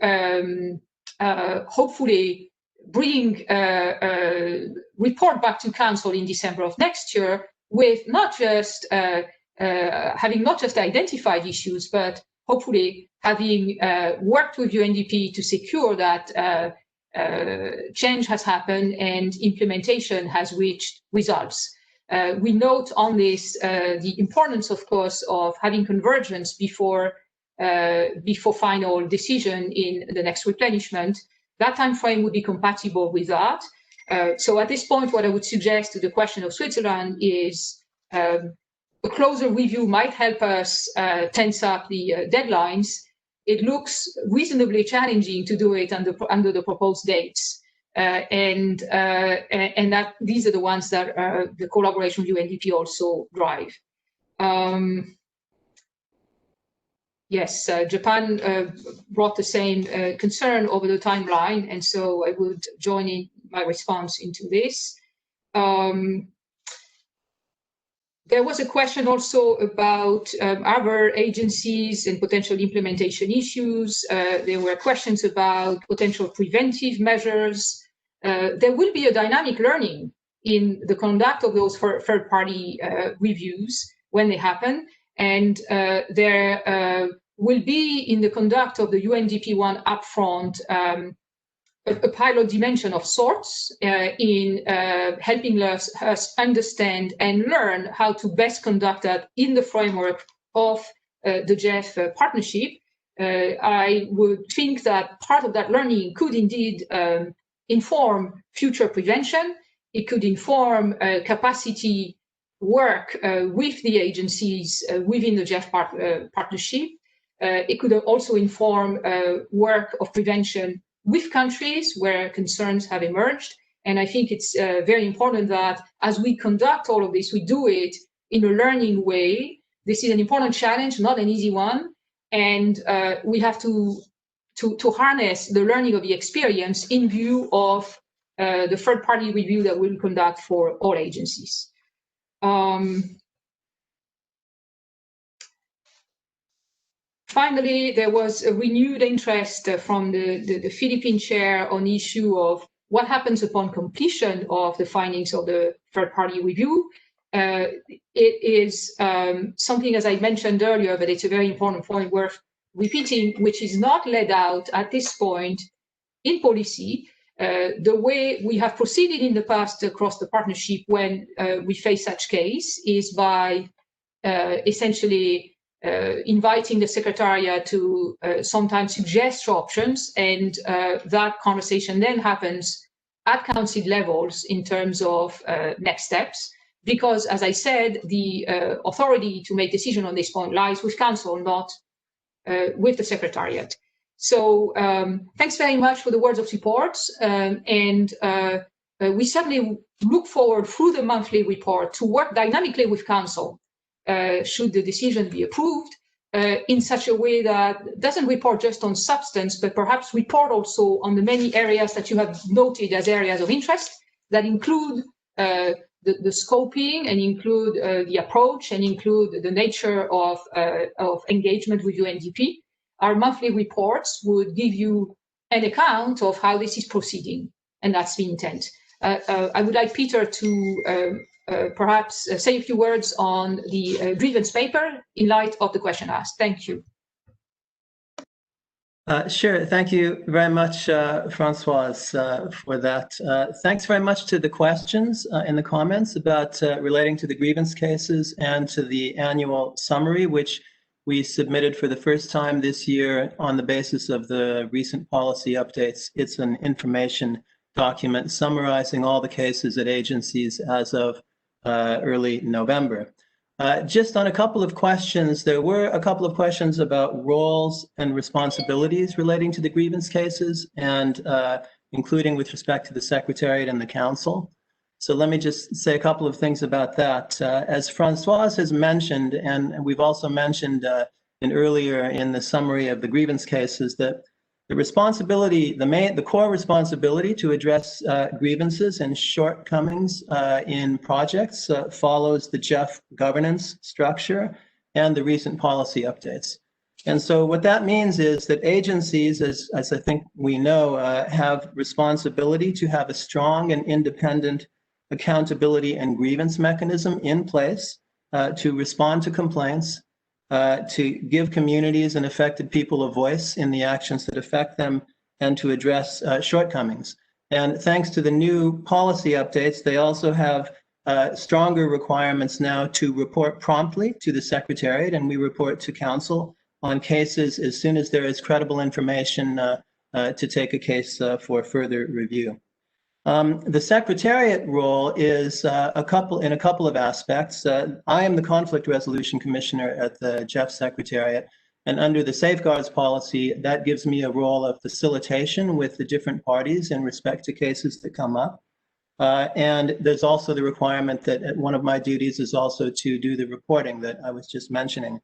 hopefully bring a report back to Council in December of next year with not just having not just identified issues, but hopefully having worked with UNDP to secure that change has happened and implementation has reached results. We note on this the importance, of course, of having convergence before final decision in the next replenishment. That time frame would be compatible with that. So at this point, what I would suggest to the question of Switzerland is a closer review might help us tense up the deadlines. It looks reasonably challenging to do it under the proposed dates. And that these are the ones that the collaboration with UNDP also drive. Yes, Japan brought the same concern over the timeline, and so I would join in my response into this. There was a question also about other agencies and potential implementation issues. There were questions about potential preventive measures. There will be a dynamic learning in the conduct of those third-party reviews when they happen. And there will be in the conduct of the UNDP one upfront a pilot dimension of sorts in helping us understand and learn how to best conduct that in the framework of the GEF partnership. I would think that part of that learning could indeed inform future prevention. It could inform capacity work with the agencies within the GEF partnership. It could also inform work of prevention with countries where concerns have emerged. And I think it's very important that as we conduct all of this, we do it in a learning way. This is an important challenge, not an easy one. And we have to harness the learning of the experience in view of the third-party review that we'll conduct for all agencies. Finally, there was a renewed interest from the Philippine chair on the issue of what happens upon completion of the findings of the third-party review. It is something, as I mentioned earlier, but it's a very important point worth repeating, which is not laid out at this point in policy. The way we have proceeded in the past across the partnership when we face such case is by essentially inviting the Secretariat to sometimes suggest options, and that conversation then happens at Council levels in terms of next steps. Because, as I said, the authority to make decision on this point lies with Council, not with the Secretariat. So thanks very much for the words of support, and we certainly look forward through the monthly report to work dynamically with Council should the decision be approved in such a way that doesn't report just on substance, but perhaps report also on the many areas that you have noted as areas of interest that include the scoping and include the approach and include the nature of engagement with UNDP. Our monthly reports would give you an account of how this is proceeding, and that's the intent. I would like Peter to perhaps say a few words on the grievance paper in light of the question asked. Thank you. Sure. Thank you very much, Françoise, for that. Thanks very much to the questions and the comments about relating to the grievance cases and to the annual summary, which we submitted for the first time this year on the basis of the recent policy updates. It's an information document summarizing all the cases at agencies as of early November. Just on a couple of questions, there were a couple of questions about roles and responsibilities relating to the grievance cases, and including with respect to the Secretariat and the Council. So let me just say a couple of things about that. As Françoise has mentioned, and we've also mentioned earlier in the summary of the grievance cases, that the responsibility, the core responsibility to address grievances and shortcomings in projects follows the GEF governance structure and the recent policy updates. And so what that means is that agencies, as I think we know, have responsibility to have a strong and independent accountability and grievance mechanism in place to respond to complaints, to give communities and affected people a voice in the actions that affect them, and to address shortcomings. And thanks to the new policy updates, they also have stronger requirements now to report promptly to the Secretariat, and we report to Council on cases as soon as there is credible information to take a case for further review. The Secretariat role is in a couple of aspects. I am the Conflict Resolution Commissioner at the GEF Secretariat, and under the Safeguards policy, that gives me a role of facilitation with the different parties in respect to cases that come up. And there's also the requirement that one of my duties is also to do the reporting that I was just mentioning.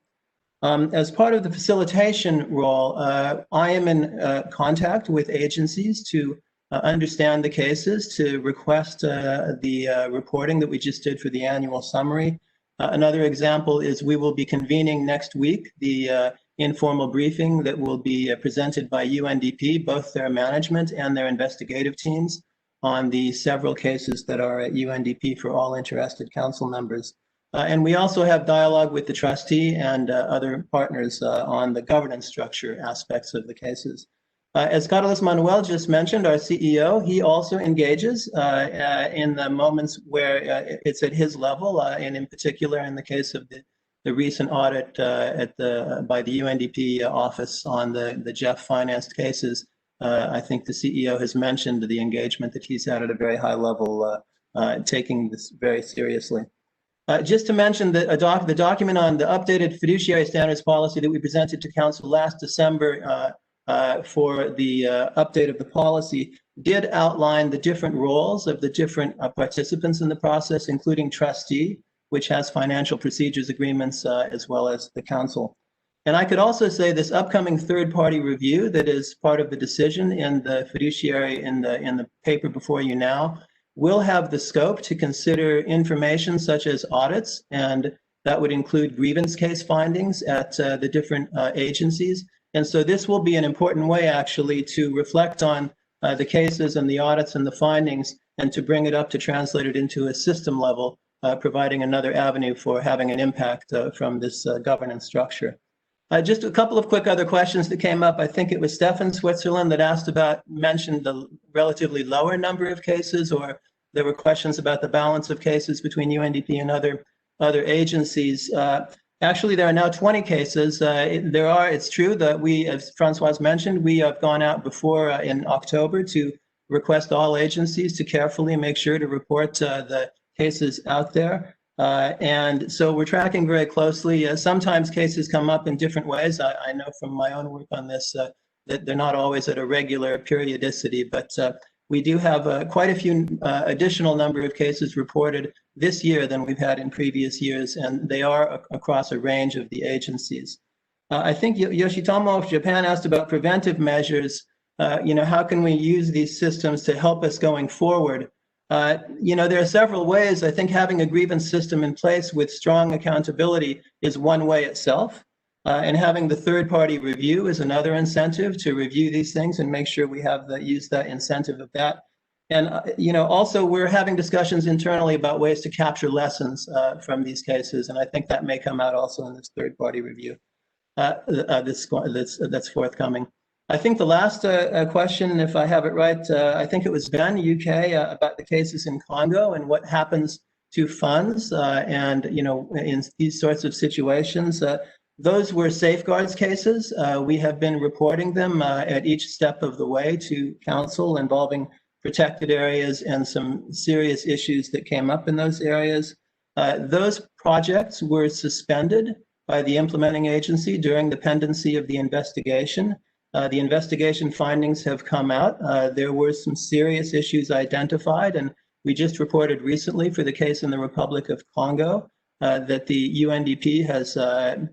As part of the facilitation role, I am in contact with agencies to understand the cases, to request the reporting that we just did for the annual summary. Another example is we will be convening next week the informal briefing that will be presented by UNDP, both their management and their investigative teams, on the several cases that are at UNDP for all interested Council members. And we also have dialogue with the trustee and other partners on the governance structure aspects of the cases. As Carlos Manuel just mentioned, our CEO, he also engages in the moments where it's at his level, and in particular in the case of the recent audit by the UNDP office on the GEF financed cases. I think the CEO has mentioned the engagement that he's had at a very high level, taking this very seriously. Just to mention that the document on the updated fiduciary standards policy that we presented to Council last December for the update of the policy did outline the different roles of the different participants in the process, including trustee, which has financial procedures agreements, as well as the Council. And I could also say this upcoming third-party review that is part of the decision in the fiduciary in the paper before you now will have the scope to consider information such as audits, and that would include grievance case findings at the different agencies. And so this will be an important way, actually, to reflect on the cases and the audits and the findings, and to bring it up to translate it into a system level, providing another avenue for having an impact from this governance structure. Just a couple of quick other questions that came up. I think it was Stefan Switzerland that mentioned the relatively lower number of cases, or there were questions about the balance of cases between UNDP and other agencies. Actually, there are now 20 cases. It's true that we, as Francois mentioned, we have gone out before in October to request all agencies to carefully make sure to report the cases out there. And so we're tracking very closely. Sometimes cases come up in different ways. I know from my own work on this that they're not always at a regular periodicity, but we do have quite a few additional number of cases reported this year than we've had in previous years, and they are across a range of the agencies. I think Yoshitomo of Japan asked about preventive measures. How can we use these systems to help us going forward? There are several ways. I think having a grievance system in place with strong accountability is one way itself. And having the third-party review is another incentive to review these things and make sure we use that incentive of that. And also we're having discussions internally about ways to capture lessons from these cases, and I think that may come out also in this third-party review that's forthcoming. I think the last question, if I have it right, I think it was Ben, UK, about the cases in Congo and what happens to funds and in these sorts of situations. Those were safeguards cases. We have been reporting them at each step of the way to Council, involving protected areas and some serious issues that came up in those areas. Those projects were suspended by the implementing agency during the pendency of the investigation. The investigation findings have come out. There were some serious issues identified, and we just reported recently for the case in the Republic of Congo that the UNDP has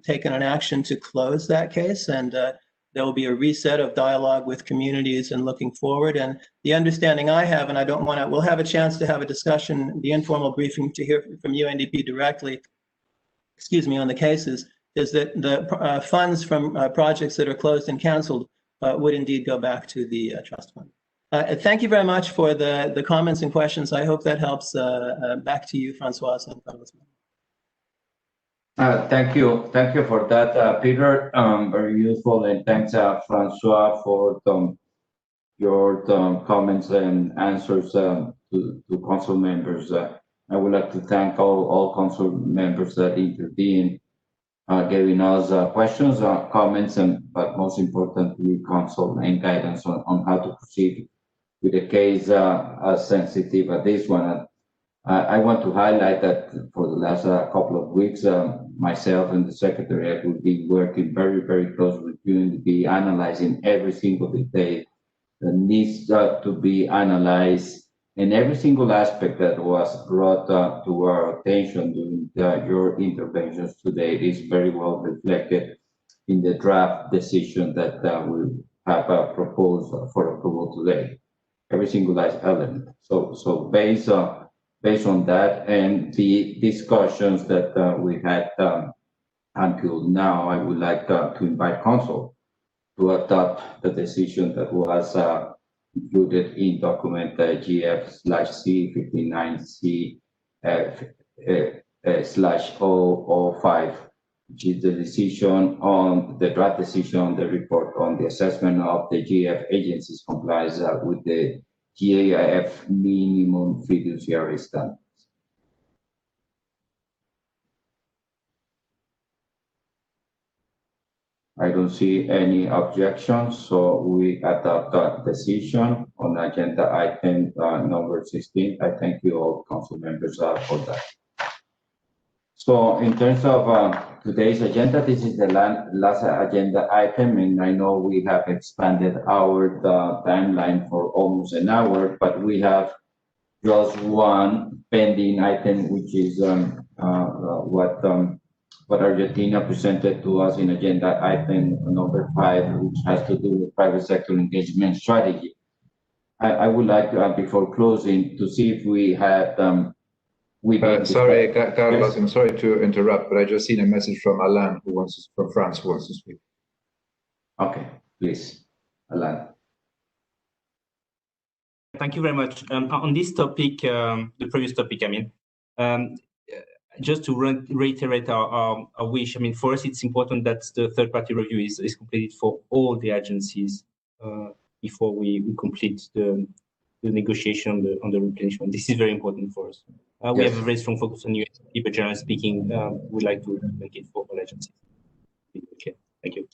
taken an action to close that case, and there will be a reset of dialogue with communities and looking forward. And the understanding I have, and we'll have a chance to have a discussion, the informal briefing to hear from UNDP directly, on the cases, is that the funds from projects that are closed and canceled would indeed go back to the trust fund. Thank you very much for the comments and questions. I hope that helps. Back to you, Francois and Congressman. Thank you for that, Peter. Very useful, and thanks, Francois, for your comments and answers to council members. I would like to thank all council members that intervened, giving us questions, comments, but most importantly, counsel and guidance on how to proceed with a case as sensitive as this one. I want to highlight that for the last couple of weeks, myself and the Secretariat will be working very, very close with UNDP, analyzing every single detail that needs to be analyzed, and every single aspect that was brought to our attention during your interventions today is very well reflected in the draft decision that we have proposed for approval today. Every single element. So based on that and the discussions that we had until now, I would like to invite Council to adopt the decision that was included in document GF/C 59C /005, which is the decision on the draft decision on the report on the assessment of the GEF agency's compliance with the GEF minimum fiduciary standards. I don't see any objections, so we adopt that decision on agenda item number 16. I thank you all council members for that. So in terms of today's agenda, this is the last agenda item, and I know we have expanded our timeline for almost an hour, but we have just one pending item, which is what Argentina presented to us in agenda item number 5, which has to do with private sector engagement strategy. I would like to, before closing, to see if we had sorry, Carlos, Yes. I'm sorry to interrupt, but I just seen a message from Alain, from France, who wants to speak. Okay, please, Alain. Thank you very much. On this topic, the previous topic, I mean, just to reiterate our wish, I mean, for us, it's important that the third-party review is completed for all the agencies before we complete the negotiation on the replenishment. This is very important for us. We Yes. have a very strong focus on USP, but generally speaking, we'd like to make it for all agencies. Okay, thank you.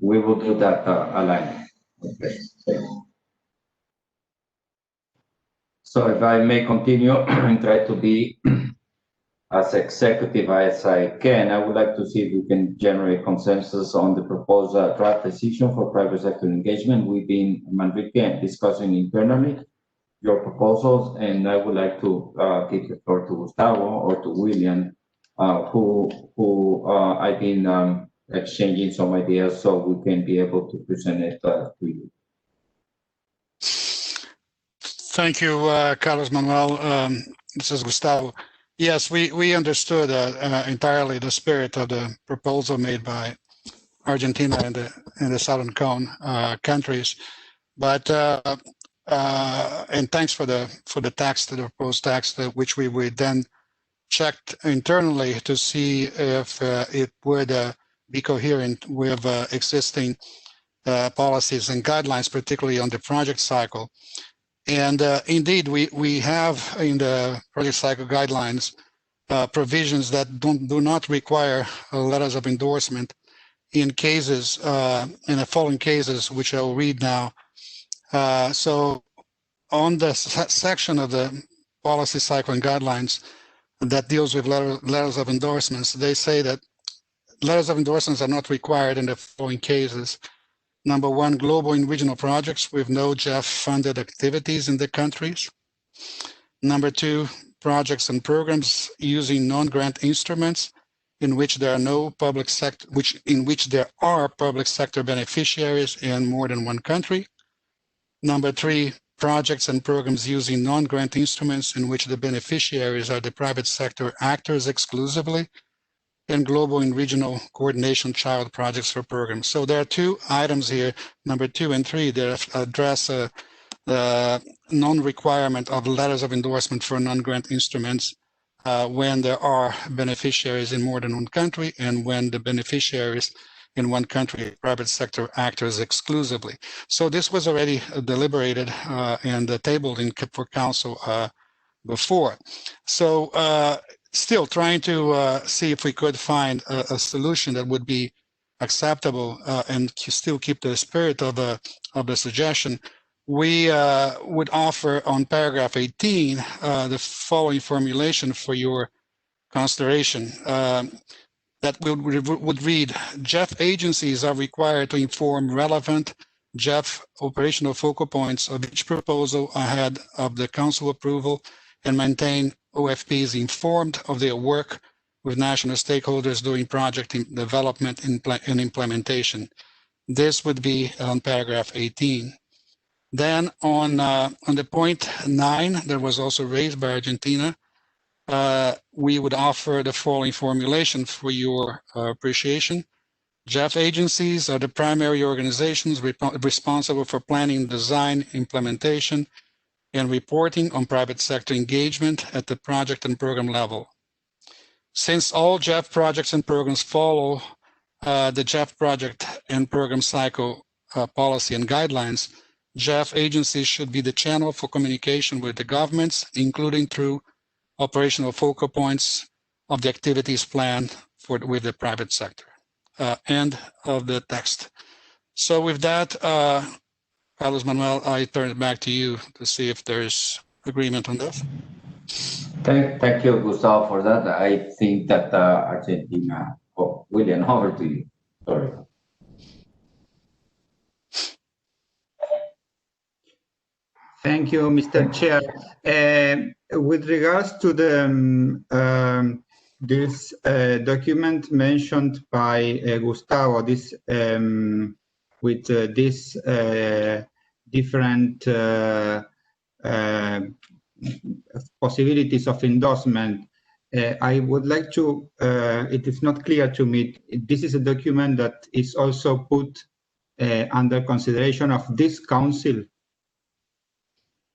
We will do that, Alain. Okay. So if I may continue and try to be as executive as I can, I would like to see if we can generate consensus on the proposed draft decision for private sector engagement. We've been, Manrique, discussing internally your proposals, and I would like to give the floor to Gustavo or to William, who I've been exchanging some ideas so we can be able to present it to you. Thank you, Carlos Manuel. This is Gustavo. Yes, we understood entirely the spirit of the proposal made by Argentina and the Southern Cone countries, but and thanks for the text, the proposed text, which we would then checked internally to see if it would be coherent with existing policies and guidelines, particularly on the project cycle. And indeed, we have in the project cycle guidelines provisions that do not require letters of endorsement in cases, in the following cases, which I will read now. So on the section of the policy cycle and guidelines that deals with letters of endorsements, they say that letters of endorsements are not required in the following cases. Number one, global and regional projects with no GEF-funded activities in the countries. Number two, projects and programs using non-grant instruments in which there are no public sector, in which there are public sector beneficiaries in more than one country. Number three, projects and programs using non-grant instruments in which the beneficiaries are the private sector actors exclusively, and global and regional coordination child projects for programs. So there are two items here, number 2 and 3, that address the non-requirement of letters of endorsement for non-grant instruments when there are beneficiaries in more than one country, and when the beneficiaries in one country, private sector actors exclusively. So this was already deliberated and tabled for council before. So still trying to see if we could find a solution that would be acceptable and still keep the spirit of the suggestion. We would offer on paragraph 18 the following formulation for your consideration. That would read, GEF agencies are required to inform relevant GEF operational focal points of each proposal ahead of the council approval and maintain OFPs informed of their work with national stakeholders during project development and implementation. This would be on paragraph 18. Then on the point 9, that was also raised by Argentina, we would offer the following formulation for your appreciation. GEF agencies are the primary organizations responsible for planning, design, implementation, and reporting on private sector engagement at the project and program level. Since all GEF projects and programs follow the GEF project and program cycle policy and guidelines, GEF agencies should be the channel for communication with the governments, including through operational focal points of the activities planned with the private sector. End of the text. So with that, Carlos Manuel, I turn it back to you to see if there's agreement on this. Thank you, Gustavo, for that. I think that Argentina, William, over to you. Sorry. Thank you, Mr. Chair. With regards to the this document mentioned by Gustavo, this with this different possibilities of endorsement. I would like to, it is not clear to me, this is a document that is also put under consideration of this council,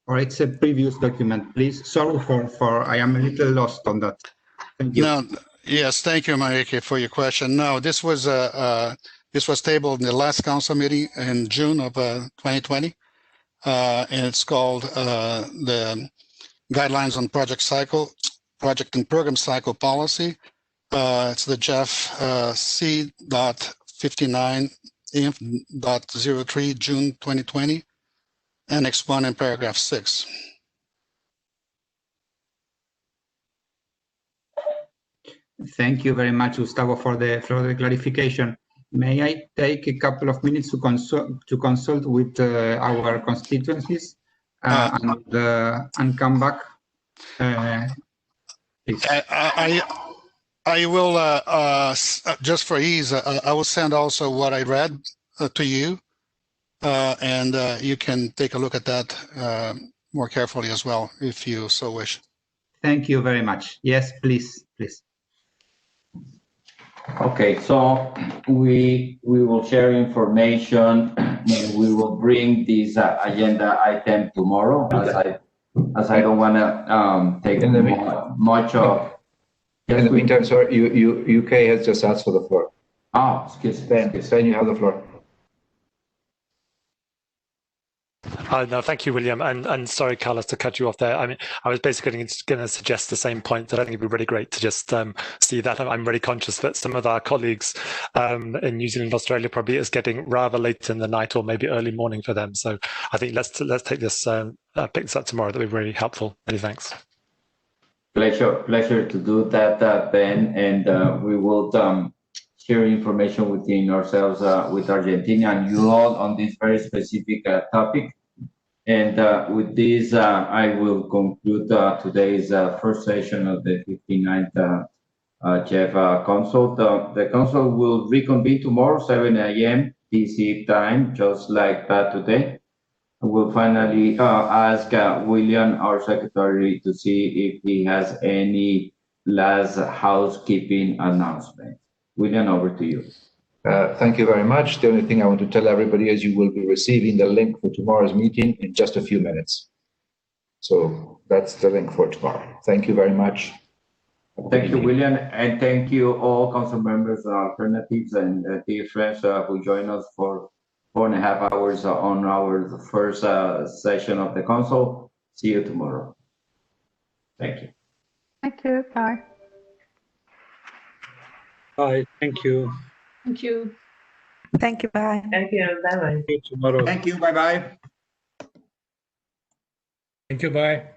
or it's a previous document, please? Sorry for I am a little lost on that. Thank you. No, yes, thank you, Marieke, for your question. No, this was tabled in the last council meeting in June of 2020, and it's called the Guidelines on Project and Program Cycle Policy. It's the GEF C.59-03 June 2020, Annex 1 and paragraph 6. Thank you very much, Gustavo, for the clarification. May I take a couple of minutes to consult with our constituencies and come back? Please. I will just for ease. I will send also what I read to you, and you can take a look at that more carefully as well, if you so wish. Thank you very much. Yes, please. Okay, so we will share information. We will bring this agenda item tomorrow, as I don't want to take much of. In the meantime, sir, UK has just asked for the floor. Oh, excuse me. Ben, you have the floor. No, thank you, William. And sorry, Carlos, to cut you off there. I mean, I was basically going to suggest the same point, that I think it'd be really great to just see that. I'm really conscious that some of our colleagues in New Zealand, Australia, probably is getting rather late in the night or maybe early morning for them. So I think let's take this, pick this up tomorrow. That'd be really helpful. Many thanks. Pleasure to do that, Ben, and we will share information within ourselves with Argentina and you all on this very specific topic. And with this, I will conclude today's first session of the 59th GEF Council. The Council will reconvene tomorrow, 7 a.m. DC time, just like today. We'll finally ask William, our secretary, to see if he has any last housekeeping announcement. William, over to you. Thank you very much. The only thing I want to tell everybody is you will be receiving the link for tomorrow's meeting in just a few minutes. So that's the link for tomorrow. Thank you very much. Thank you, William, and thank you all council members, alternatives, and dear friends who joined us for 4.5 hours on our first session of the council. See you tomorrow. Thank you. Thank you. Bye. Bye. Thank you. Thank you. Thank you. Bye. Thank you. Bye bye. See you tomorrow. Thank you. Bye bye. Thank you. Bye.